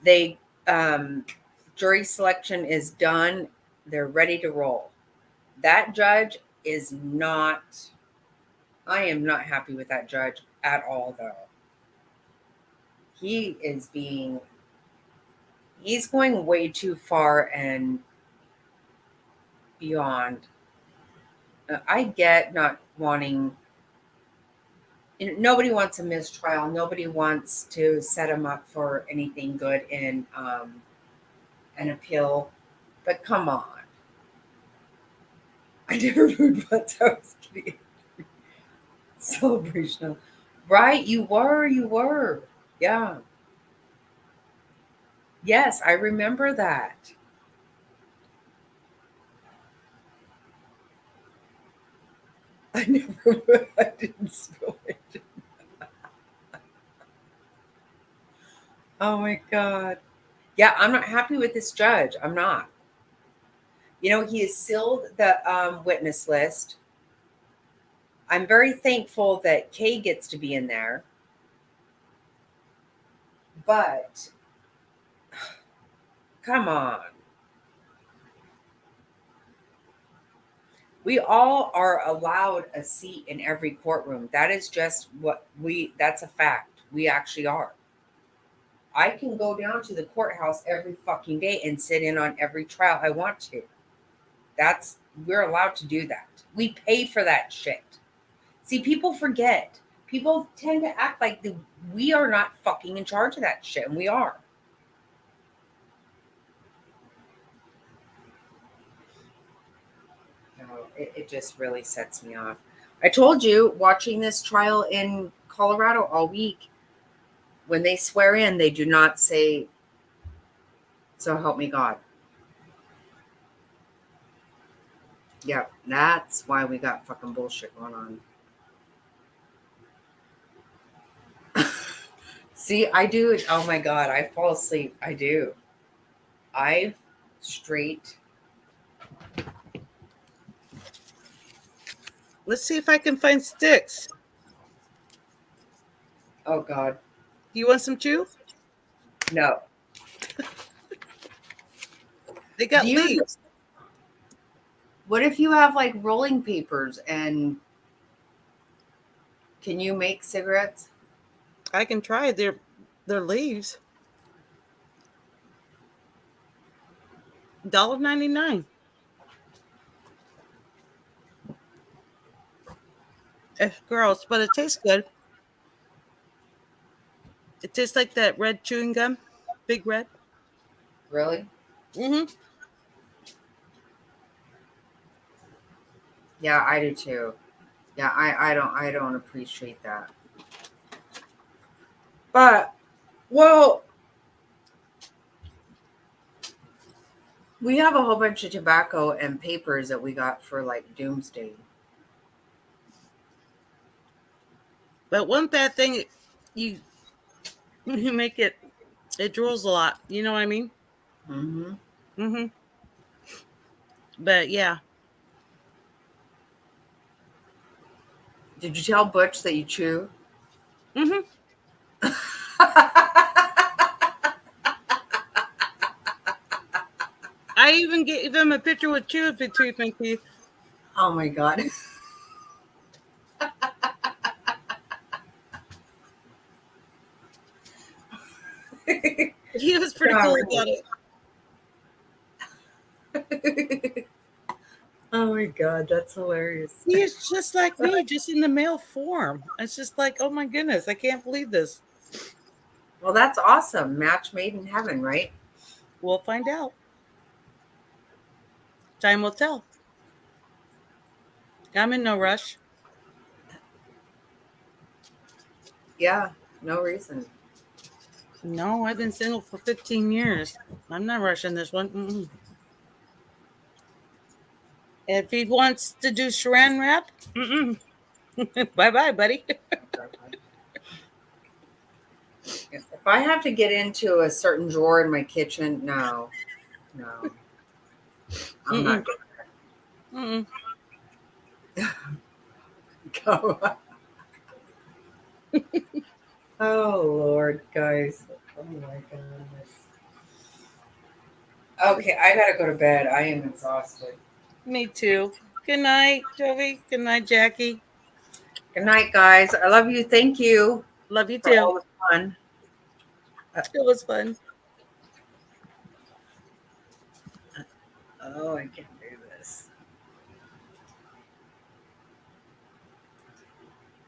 they jury selection is done. They're ready to roll. That judge is not, I am not happy with that judge at all, though. He is being, he's going way too far and beyond. I get not wanting, nobody wants a mistrial. Nobody wants to set him up for anything good in an appeal. But come on. I never heard what I was kidding. Celebrational. Right, you were. Yeah. Yes, I remember that. I didn't spill it. Oh my God. Yeah, I'm not happy with this judge. I'm not. You know, he has sealed the witness list. I'm very thankful that Kay gets to be in there. But come on. We all are allowed a seat in every courtroom. That is just that's a fact. We actually are. I can go down to the courthouse every fucking day and sit in on every trial I want to. We're allowed to do that. We pay for that shit. See, people forget. People tend to act like we are not fucking in charge of that shit, and we are. No, it just really sets me off. I told you, watching this trial in Colorado all week, when they swear in, they do not say, "So help me God." Yep, that's why we got fucking bullshit going on. See, I do it. Oh my God, I fall asleep. I do. I straight. Let's see if I can find sticks. Oh God. Do you want some chew? No. They got leaves. What if you have like rolling papers and can you make cigarettes? I can try. They're leaves. $1.99. It's gross, but it tastes good. It tastes like that red chewing gum. Big Red. Really? Mm-hmm. Yeah, I do too. Yeah, I don't appreciate that. But well, we have a whole bunch of tobacco and papers that we got for like doomsday. But one bad thing, you make it drools a lot. You know what I mean? Mm-hmm. Mm-hmm. But yeah. Did you tell Butch that you chew? Mm-hmm. I even gave him a picture with chew between my teeth. Oh my God. He was pretty cool about it. Oh my God, that's hilarious. He is just like me, just in the male form. It's just like, oh my goodness, I can't believe this. Well, that's awesome. Match made in heaven, right? We'll find out. Time will tell. I'm in no rush. Yeah, no reason. No, I've been single for 15 years. I'm not rushing this one. Mm-mm. If he wants to do saran wrap, bye-bye, buddy. If I have to get into a certain drawer in my kitchen, no. I'm not Mm-mm. Go. Oh Lord, guys. Oh my goodness. Okay, I gotta go to bed. I am exhausted. Me too. Good night, Jovi. Good night, Jackie. Good night, guys. I love you. Thank you. Love you For too. all the fun. It was fun. Oh, I can't do